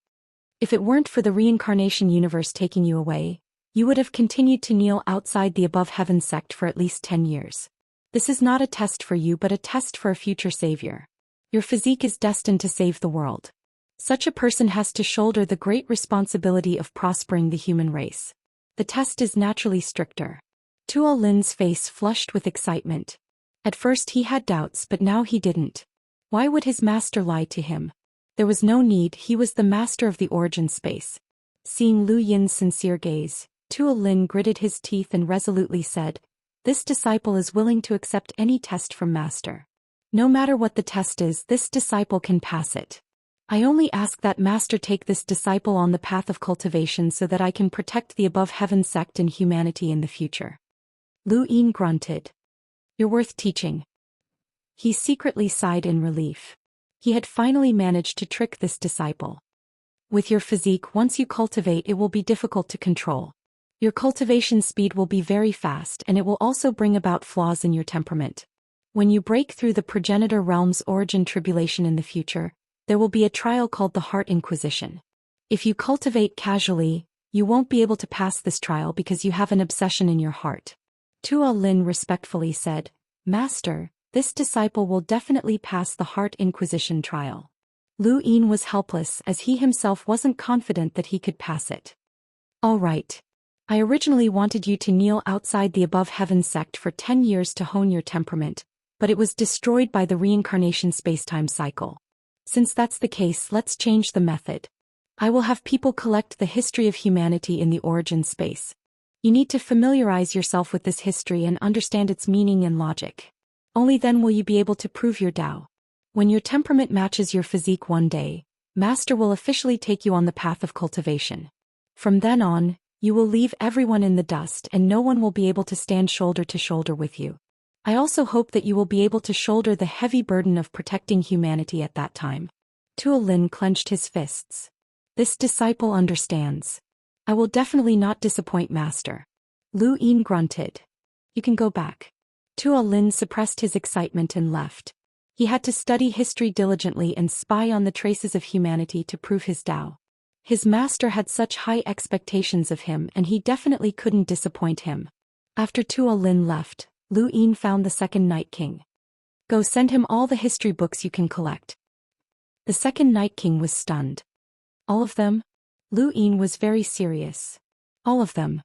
If it weren't for the reincarnation universe taking you away, you would have continued to kneel outside the Above Heaven sect for at least 10 years. This is not a test for you but a test for a future savior. Your physique is destined to save the world. Such a person has to shoulder the great responsibility of prospering the human race. The test is naturally stricter. Tuo Lin's face flushed with excitement. At first he had doubts, but now he didn't. Why would his master lie to him? There was no need, he was the master of the origin space. Seeing Lu Yin's sincere gaze, Tuo Lin gritted his teeth and resolutely said, This disciple is willing to accept any test from master. No matter what the test is, this disciple can pass it. I only ask that master take this disciple on the path of cultivation so that I can protect the Above Heaven sect and humanity in the future. Lu Yin grunted. You're worth teaching. He secretly sighed in relief. He had finally managed to trick this disciple. With your physique, once you cultivate, it will be difficult to control. Your cultivation speed will be very fast, and it will also bring about flaws in your temperament. When you break through the progenitor realm's origin tribulation in the future, there will be a trial called the Heart Inquisition. If you cultivate casually, you won't be able to pass this trial because you have an obsession in your heart. Tuo Lin respectfully said, Master, this disciple will definitely pass the Heart Inquisition trial. Lu Yin was helpless as he himself wasn't confident that he could pass it. All right. I originally wanted you to kneel outside the Above Heaven sect for 10 years to hone your temperament, but it was destroyed by the reincarnation spacetime cycle. Since that's the case, let's change the method. I will have people collect the history of humanity in the origin space. You need to familiarize yourself with this history and understand its meaning and logic. Only then will you be able to prove your Tao. When your temperament matches your physique one day, Master will officially take you on the path of cultivation. From then on, you will leave everyone in the dust and no one will be able to stand shoulder to shoulder with you. I also hope that you will be able to shoulder the heavy burden of protecting humanity at that time. Tuo Lin clenched his fists. This disciple understands. I will definitely not disappoint Master. Lu Yin grunted. You can go back. Tuo Lin suppressed his excitement and left. He had to study history diligently and spy on the traces of humanity to prove his Tao. His master had such high expectations of him and he definitely couldn't disappoint him. After Tuo Lin left, Lu Yin found the second Night King. Go send him all the history books you can collect. The second Night King was stunned. All of them? Lu Yin was very serious. All of them.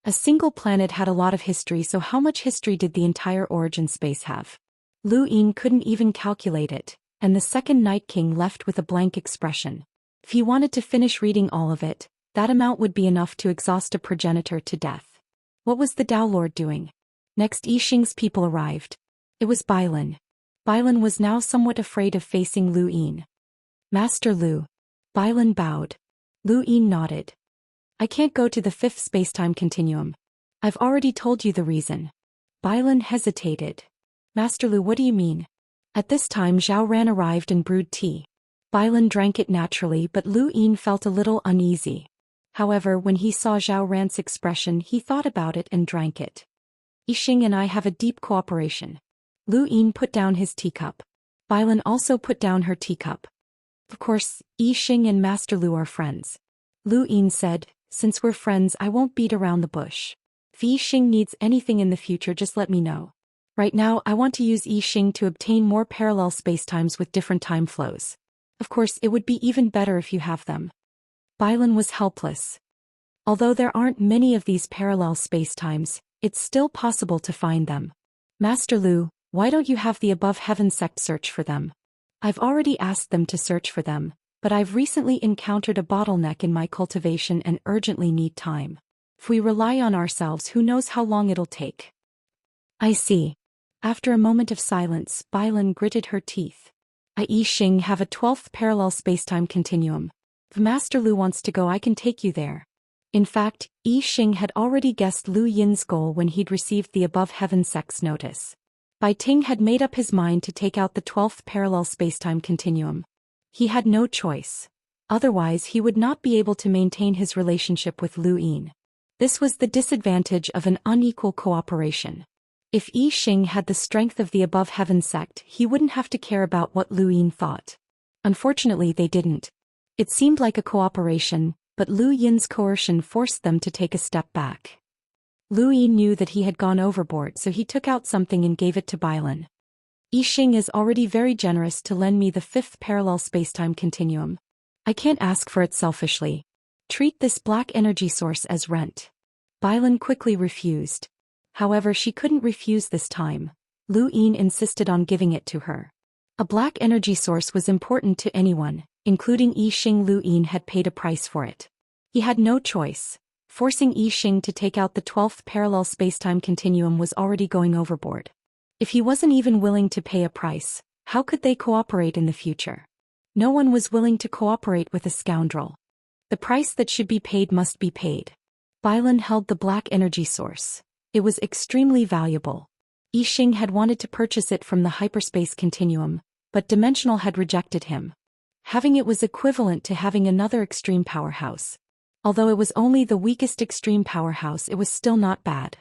A single planet had a lot of history, so how much history did the entire origin space have? Lu Yin couldn't even calculate it, and the second Night King left with a blank expression. If he wanted to finish reading all of it, that amount would be enough to exhaust a progenitor to death. What was the Dao Lord doing? Next, Yixing's people arrived. It was Bailan. Bailan was now somewhat afraid of facing Lu Yin. Master Lu. Bailan bowed. Lu Yin nodded. I can't go to the fifth spacetime continuum. I've already told you the reason. Bailan hesitated. Master Lu, what do you mean? At this time Zhao Ran arrived and brewed tea. Bailan drank it naturally, but Lu Yin felt a little uneasy. However, when he saw Zhao Ran's expression, he thought about it and drank it. Yixing and I have a deep cooperation. Lu Yin put down his teacup. Bailan also put down her teacup. Of course, Yixing and Master Lu are friends. Lu Yin said, since we're friends, I won't beat around the bush. If Yixing needs anything in the future, just let me know. Right now, I want to use Yixing to obtain more parallel spacetimes with different time flows. Of course, it would be even better if you have them. Bailan was helpless. Although there aren't many of these parallel spacetimes, it's still possible to find them. Master Lu, why don't you have the Above Heaven sect search for them? I've already asked them to search for them, but I've recently encountered a bottleneck in my cultivation and urgently need time. If we rely on ourselves, who knows how long it'll take. I see. After a moment of silence, Bailan gritted her teeth. I Yixing have a 12th parallel spacetime continuum. If Master Lu wants to go, I can take you there. In fact, Yixing had already guessed Lu Yin's goal when he'd received the Above Heaven sect's notice. Bai Ting had made up his mind to take out the 12th parallel spacetime continuum. He had no choice. Otherwise, he would not be able to maintain his relationship with Lu Yin. This was the disadvantage of an unequal cooperation. If Yixing had the strength of the Above Heaven sect, he wouldn't have to care about what Lu Yin thought. Unfortunately, they didn't. It seemed like a cooperation, but Lu Yin's coercion forced them to take a step back. Lu Yin knew that he had gone overboard, so he took out something and gave it to Bailan. Yixing is already very generous to lend me the 5th parallel spacetime continuum. I can't ask for it selfishly. Treat this black energy source as rent. Bailan quickly refused. However, she couldn't refuse this time. Lu Yin insisted on giving it to her. A black energy source was important to anyone, including Yixing. Lu Yin had paid a price for it. He had no choice. Forcing Yixing to take out the 12th parallel spacetime continuum was already going overboard. If he wasn't even willing to pay a price, how could they cooperate in the future? No one was willing to cooperate with a scoundrel. The price that should be paid must be paid. Bailan held the black energy source. It was extremely valuable. Yixing had wanted to purchase it from the hyperspace continuum, but Dimensional had rejected him. Having it was equivalent to having another extreme powerhouse. Although it was only the weakest extreme powerhouse, it was still not bad.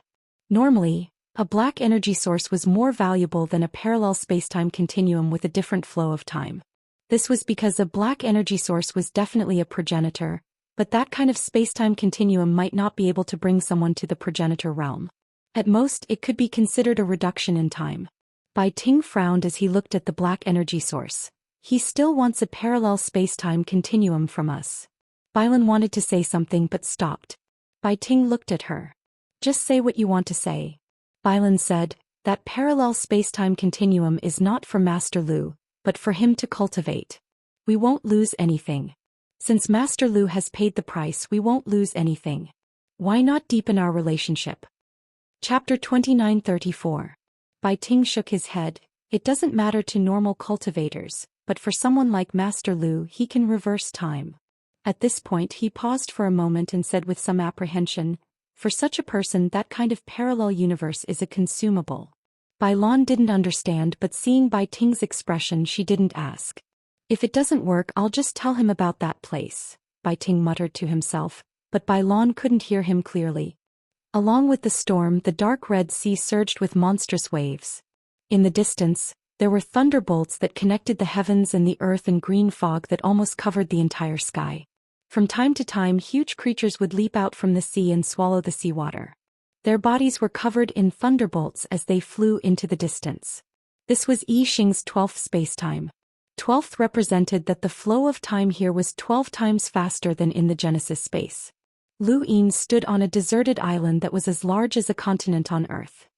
Normally, a black energy source was more valuable than a parallel spacetime continuum with a different flow of time. This was because a black energy source was definitely a progenitor, but that kind of spacetime continuum might not be able to bring someone to the progenitor realm. At most, it could be considered a reduction in time. Bai Ting frowned as he looked at the black energy source. He still wants a parallel spacetime continuum from us. Bailan wanted to say something but stopped. Bai Ting looked at her. Just say what you want to say. Bailan said, that parallel spacetime continuum is not for Master Lu, but for him to cultivate. We won't lose anything. Since Master Lu has paid the price, we won't lose anything. Why not deepen our relationship? Chapter 2934. Bai Ting shook his head. It doesn't matter to normal cultivators, but for someone like Master Lu, he can reverse time. At this point he paused for a moment and said with some apprehension, for such a person that kind of parallel universe is a consumable. Bai Lan didn't understand, but seeing Bai Ting's expression she didn't ask. If it doesn't work, I'll just tell him about that place, Bai Ting muttered to himself, but Bai Lan couldn't hear him clearly. Along with the storm, the dark Red Sea surged with monstrous waves. In the distance, there were thunderbolts that connected the heavens and the earth and green fog that almost covered the entire sky. From time to time, huge creatures would leap out from the sea and swallow the seawater. Their bodies were covered in thunderbolts as they flew into the distance. This was Yixing's 12th spacetime. 12th represented that the flow of time here was 12 times faster than in the Genesis space. Lu Yin stood on a deserted island that was as large as a continent on Earth.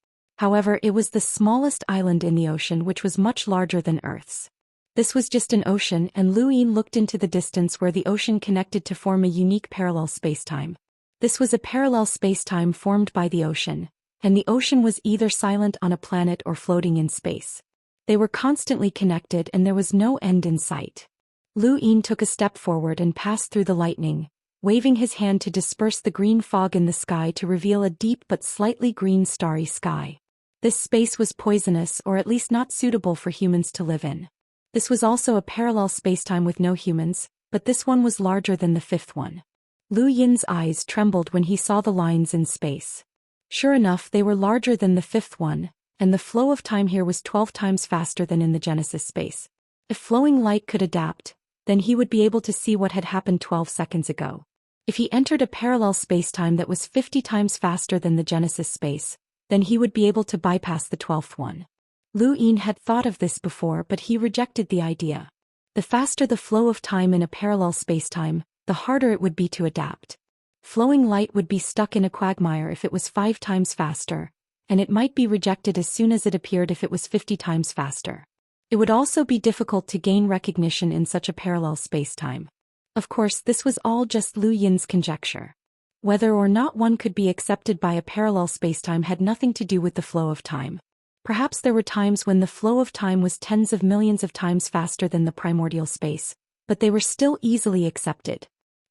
However, it was the smallest island in the ocean, which was much larger than Earth's. This was just an ocean, and Lu Yin looked into the distance where the ocean connected to form a unique parallel spacetime. This was a parallel spacetime formed by the ocean, and the ocean was either silent on a planet or floating in space. They were constantly connected and there was no end in sight. Lu Yin took a step forward and passed through the lightning, waving his hand to disperse the green fog in the sky to reveal a deep but slightly green starry sky. This space was poisonous or at least not suitable for humans to live in. This was also a parallel spacetime with no humans, but this one was larger than the fifth one. Lu Yin's eyes trembled when he saw the lines in space. Sure enough, they were larger than the fifth one, and the flow of time here was 12 times faster than in the Genesis space. If flowing light could adapt, then he would be able to see what had happened 12 seconds ago. If he entered a parallel spacetime that was 50 times faster than the Genesis space, then he would be able to bypass the 12th one. Lu Yin had thought of this before, but he rejected the idea. The faster the flow of time in a parallel spacetime, the harder it would be to adapt. Flowing light would be stuck in a quagmire if it was 5 times faster, and it might be rejected as soon as it appeared if it was 50 times faster. It would also be difficult to gain recognition in such a parallel spacetime. Of course, this was all just Lu Yin's conjecture. Whether or not one could be accepted by a parallel spacetime had nothing to do with the flow of time. Perhaps there were times when the flow of time was tens of millions of times faster than the primordial space, but they were still easily accepted.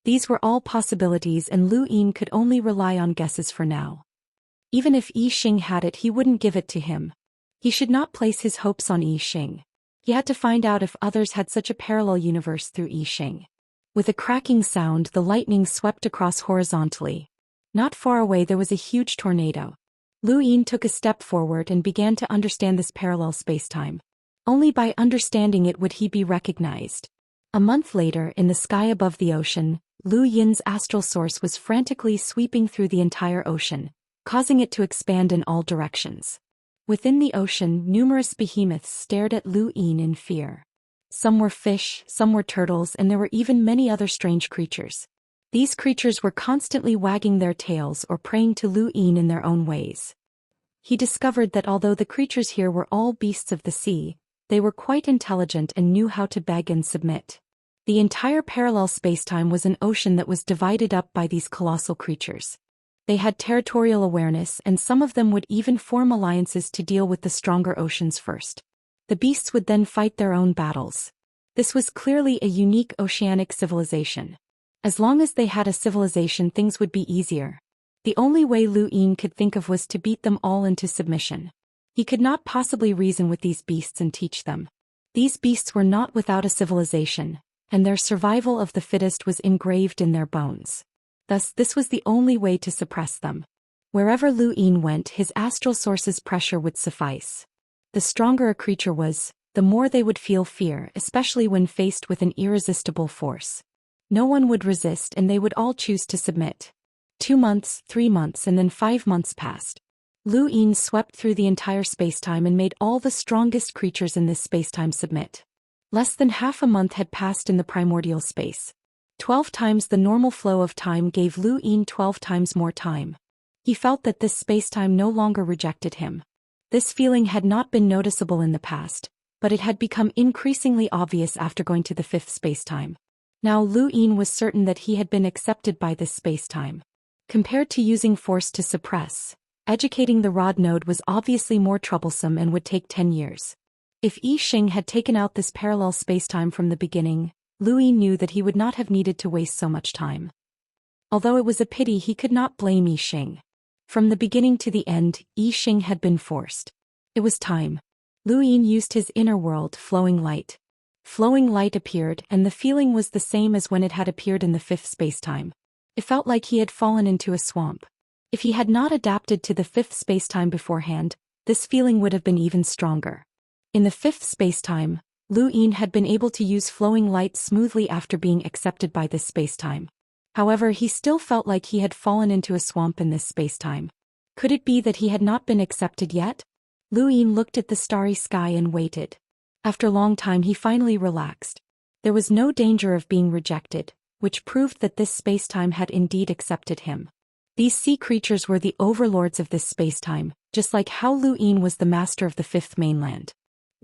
These were all possibilities and Lu Yin could only rely on guesses for now. Even if Yi Xing had it, he wouldn't give it to him. He should not place his hopes on Yi Xing. He had to find out if others had such a parallel universe through Yi Xing. With a cracking sound, the lightning swept across horizontally. Not far away there was a huge tornado. Lu Yin took a step forward and began to understand this parallel spacetime. Only by understanding it would he be recognized. A month later, in the sky above the ocean, Lu Yin's astral source was frantically sweeping through the entire ocean, causing it to expand in all directions. Within the ocean, numerous behemoths stared at Lu Yin in fear. Some were fish, some were turtles, and there were even many other strange creatures. These creatures were constantly wagging their tails or praying to Lu Yin in their own ways. He discovered that although the creatures here were all beasts of the sea, they were quite intelligent and knew how to beg and submit. The entire parallel spacetime was an ocean that was divided up by these colossal creatures. They had territorial awareness, and some of them would even form alliances to deal with the stronger oceans first. The beasts would then fight their own battles. This was clearly a unique oceanic civilization. As long as they had a civilization, things would be easier. The only way Lu Yin could think of was to beat them all into submission. He could not possibly reason with these beasts and teach them. These beasts were not without a civilization, and their survival of the fittest was engraved in their bones. Thus, this was the only way to suppress them. Wherever Lu Yin went, his astral source's pressure would suffice. The stronger a creature was, the more they would feel fear, especially when faced with an irresistible force. No one would resist and they would all choose to submit. 2 months, 3 months, and then 5 months passed. Lu Yin swept through the entire spacetime and made all the strongest creatures in this spacetime submit. Less than half a month had passed in the primordial space. 12 times the normal flow of time gave Lu Yin 12 times more time. He felt that this spacetime no longer rejected him. This feeling had not been noticeable in the past, but it had become increasingly obvious after going to the fifth spacetime. Now Lu Yin was certain that he had been accepted by this spacetime. Compared to using force to suppress, educating the rod node was obviously more troublesome and would take 10 years. If Yi Xing had taken out this parallel spacetime from the beginning, Lu Yin knew that he would not have needed to waste so much time. Although it was a pity, he could not blame Yi Xing. From the beginning to the end, Yi Xing had been forced. It was time. Lu Yin used his inner world, flowing light. Flowing light appeared, and the feeling was the same as when it had appeared in the fifth spacetime. It felt like he had fallen into a swamp. If he had not adapted to the fifth spacetime beforehand, this feeling would have been even stronger. In the fifth spacetime, Lu Yin had been able to use flowing light smoothly after being accepted by this spacetime. However, he still felt like he had fallen into a swamp in this spacetime. Could it be that he had not been accepted yet? Lu Yin looked at the starry sky and waited. After a long time he finally relaxed. There was no danger of being rejected, which proved that this spacetime had indeed accepted him. These sea creatures were the overlords of this spacetime, just like how Lu Yin was the master of the fifth mainland.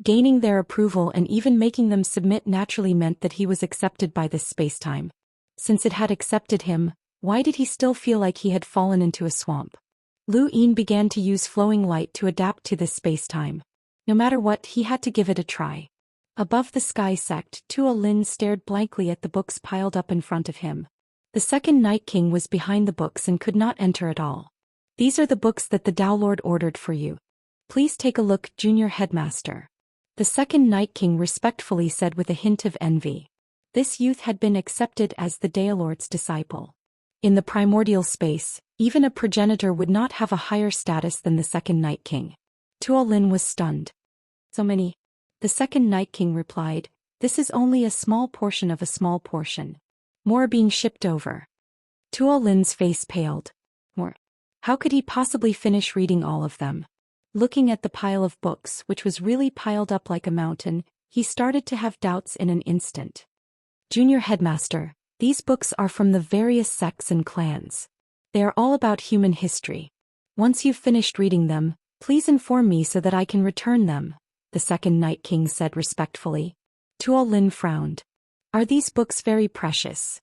Gaining their approval and even making them submit naturally meant that he was accepted by this spacetime. Since it had accepted him, Why did he still feel like he had fallen into a swamp? Lu Yin began to use flowing light to adapt to this space-time. No matter what, he had to give it a try. Above the sky sect, Tuo Lin stared blankly at the books piled up in front of him. The second Night King was behind the books and could not enter at all. These are the books that the Dao Lord ordered for you. Please take a look, Junior Headmaster. The second Night King respectfully said with a hint of envy. This youth had been accepted as the Dao Lord's disciple. In the primordial space, even a progenitor would not have a higher status than the second Night King. Tuo Lin was stunned. So many? The second Night King replied, this is only a small portion of a small portion. More are being shipped over. Tuo Lin's face paled. More? How could he possibly finish reading all of them? Looking at the pile of books, which was really piled up like a mountain, he started to have doubts in an instant. Junior Headmaster, these books are from the various sects and clans. They are all about human history. Once you've finished reading them, please inform me so that I can return them, the second Night King said respectfully. Tuo Lin frowned. Are these books very precious?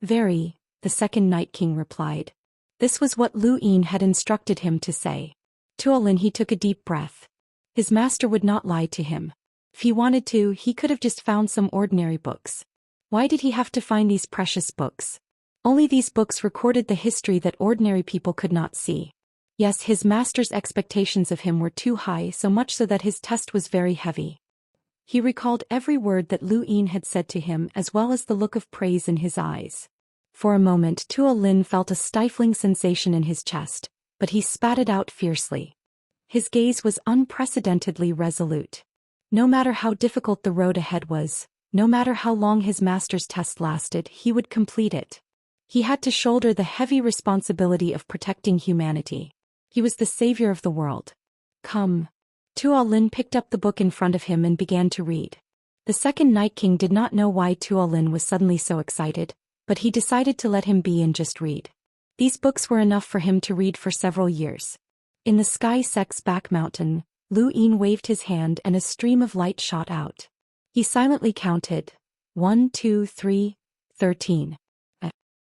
Very, the second Night King replied. This was what Lu Yin had instructed him to say. Tuo Lin he took a deep breath. His master would not lie to him. If he wanted to, he could have just found some ordinary books. Why did he have to find these precious books? Only these books recorded the history that ordinary people could not see. Yes, his master's expectations of him were too high, so much so that his test was very heavy. He recalled every word that Lu Yin had said to him as well as the look of praise in his eyes. For a moment Tuo Lin felt a stifling sensation in his chest, but he spat it out fiercely. His gaze was unprecedentedly resolute. No matter how difficult the road ahead was, no matter how long his master's test lasted, he would complete it. He had to shoulder the heavy responsibility of protecting humanity. He was the savior of the world. Come. Tuo Lin picked up the book in front of him and began to read. The second Night King did not know why Tuo Lin was suddenly so excited, but he decided to let him be and just read. These books were enough for him to read for several years. In the sky sect's back mountain, Lu Yin waved his hand and a stream of light shot out. He silently counted. 1, 2, 3, 13.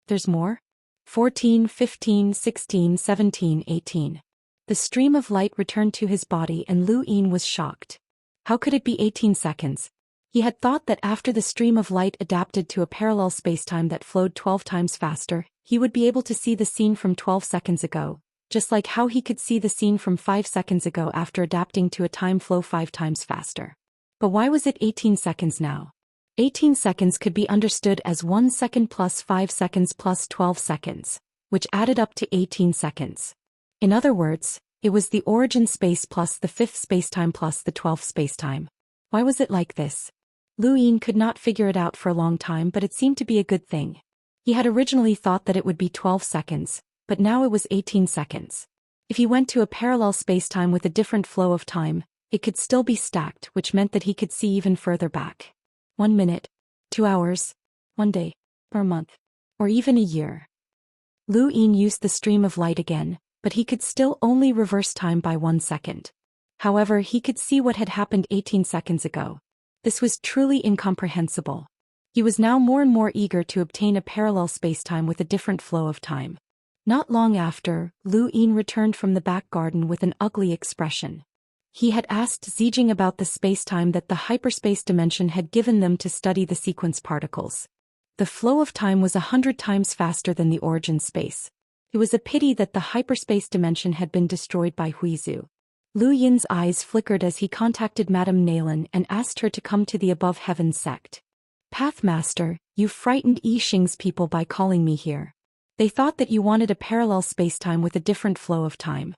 There's more? 14, 15, 16, 17, 18. The stream of light returned to his body and Lu Yin was shocked. How could it be 18 seconds? He had thought that after the stream of light adapted to a parallel spacetime that flowed 12 times faster, he would be able to see the scene from 12 seconds ago, just like how he could see the scene from 5 seconds ago after adapting to a time flow 5 times faster. But why was it 18 seconds now? 18 seconds could be understood as 1 second plus 5 seconds plus 12 seconds, which added up to 18 seconds. In other words, it was the origin space plus the 5th spacetime plus the 12th spacetime. Why was it like this? Lu Yin could not figure it out for a long time, but it seemed to be a good thing. He had originally thought that it would be 12 seconds, but now it was 18 seconds. If he went to a parallel spacetime with a different flow of time, it could still be stacked, which meant that he could see even further back. 1 minute, 2 hours, 1 day, or a month, or even a year. Lu Yin used the stream of light again, but he could still only reverse time by 1 second. However, he could see what had happened 18 seconds ago. This was truly incomprehensible. He was now more and more eager to obtain a parallel spacetime with a different flow of time. Not long after, Lu Yin returned from the back garden with an ugly expression. He had asked Zijing about the spacetime that the hyperspace dimension had given them to study the sequence particles. The flow of time was 100 times faster than the origin space. It was a pity that the hyperspace dimension had been destroyed by Huizu. Lu Yin's eyes flickered as he contacted Madame Nalan and asked her to come to the Above Heaven sect. Pathmaster, you frightened Yixing's people by calling me here. They thought that you wanted a parallel spacetime with a different flow of time.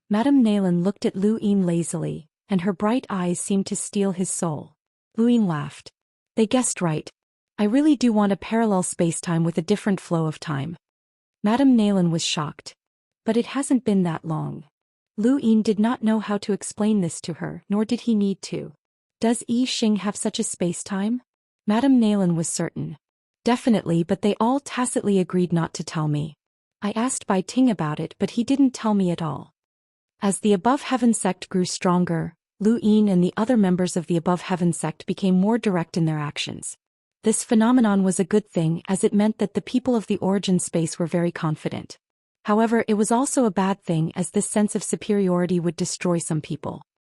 Madame Nalan looked at Lu Yin lazily, and her bright eyes seemed to steal his soul. Lu Yin laughed. They guessed right. I really do want a parallel spacetime with a different flow of time. Madame Nalan was shocked. But it hasn't been that long. Lu Yin did not know how to explain this to her, nor did he need to. Does Yixing have such a spacetime? Madame Nalan was certain. Definitely, but they all tacitly agreed not to tell me. I asked Bai Ting about it, but he didn't tell me at all. As the Above Heaven sect grew stronger, Lu Yin and the other members of the Above Heaven sect became more direct in their actions. This phenomenon was a good thing as it meant that the people of the origin space were very confident. However, it was also a bad thing as this sense of superiority would destroy some people.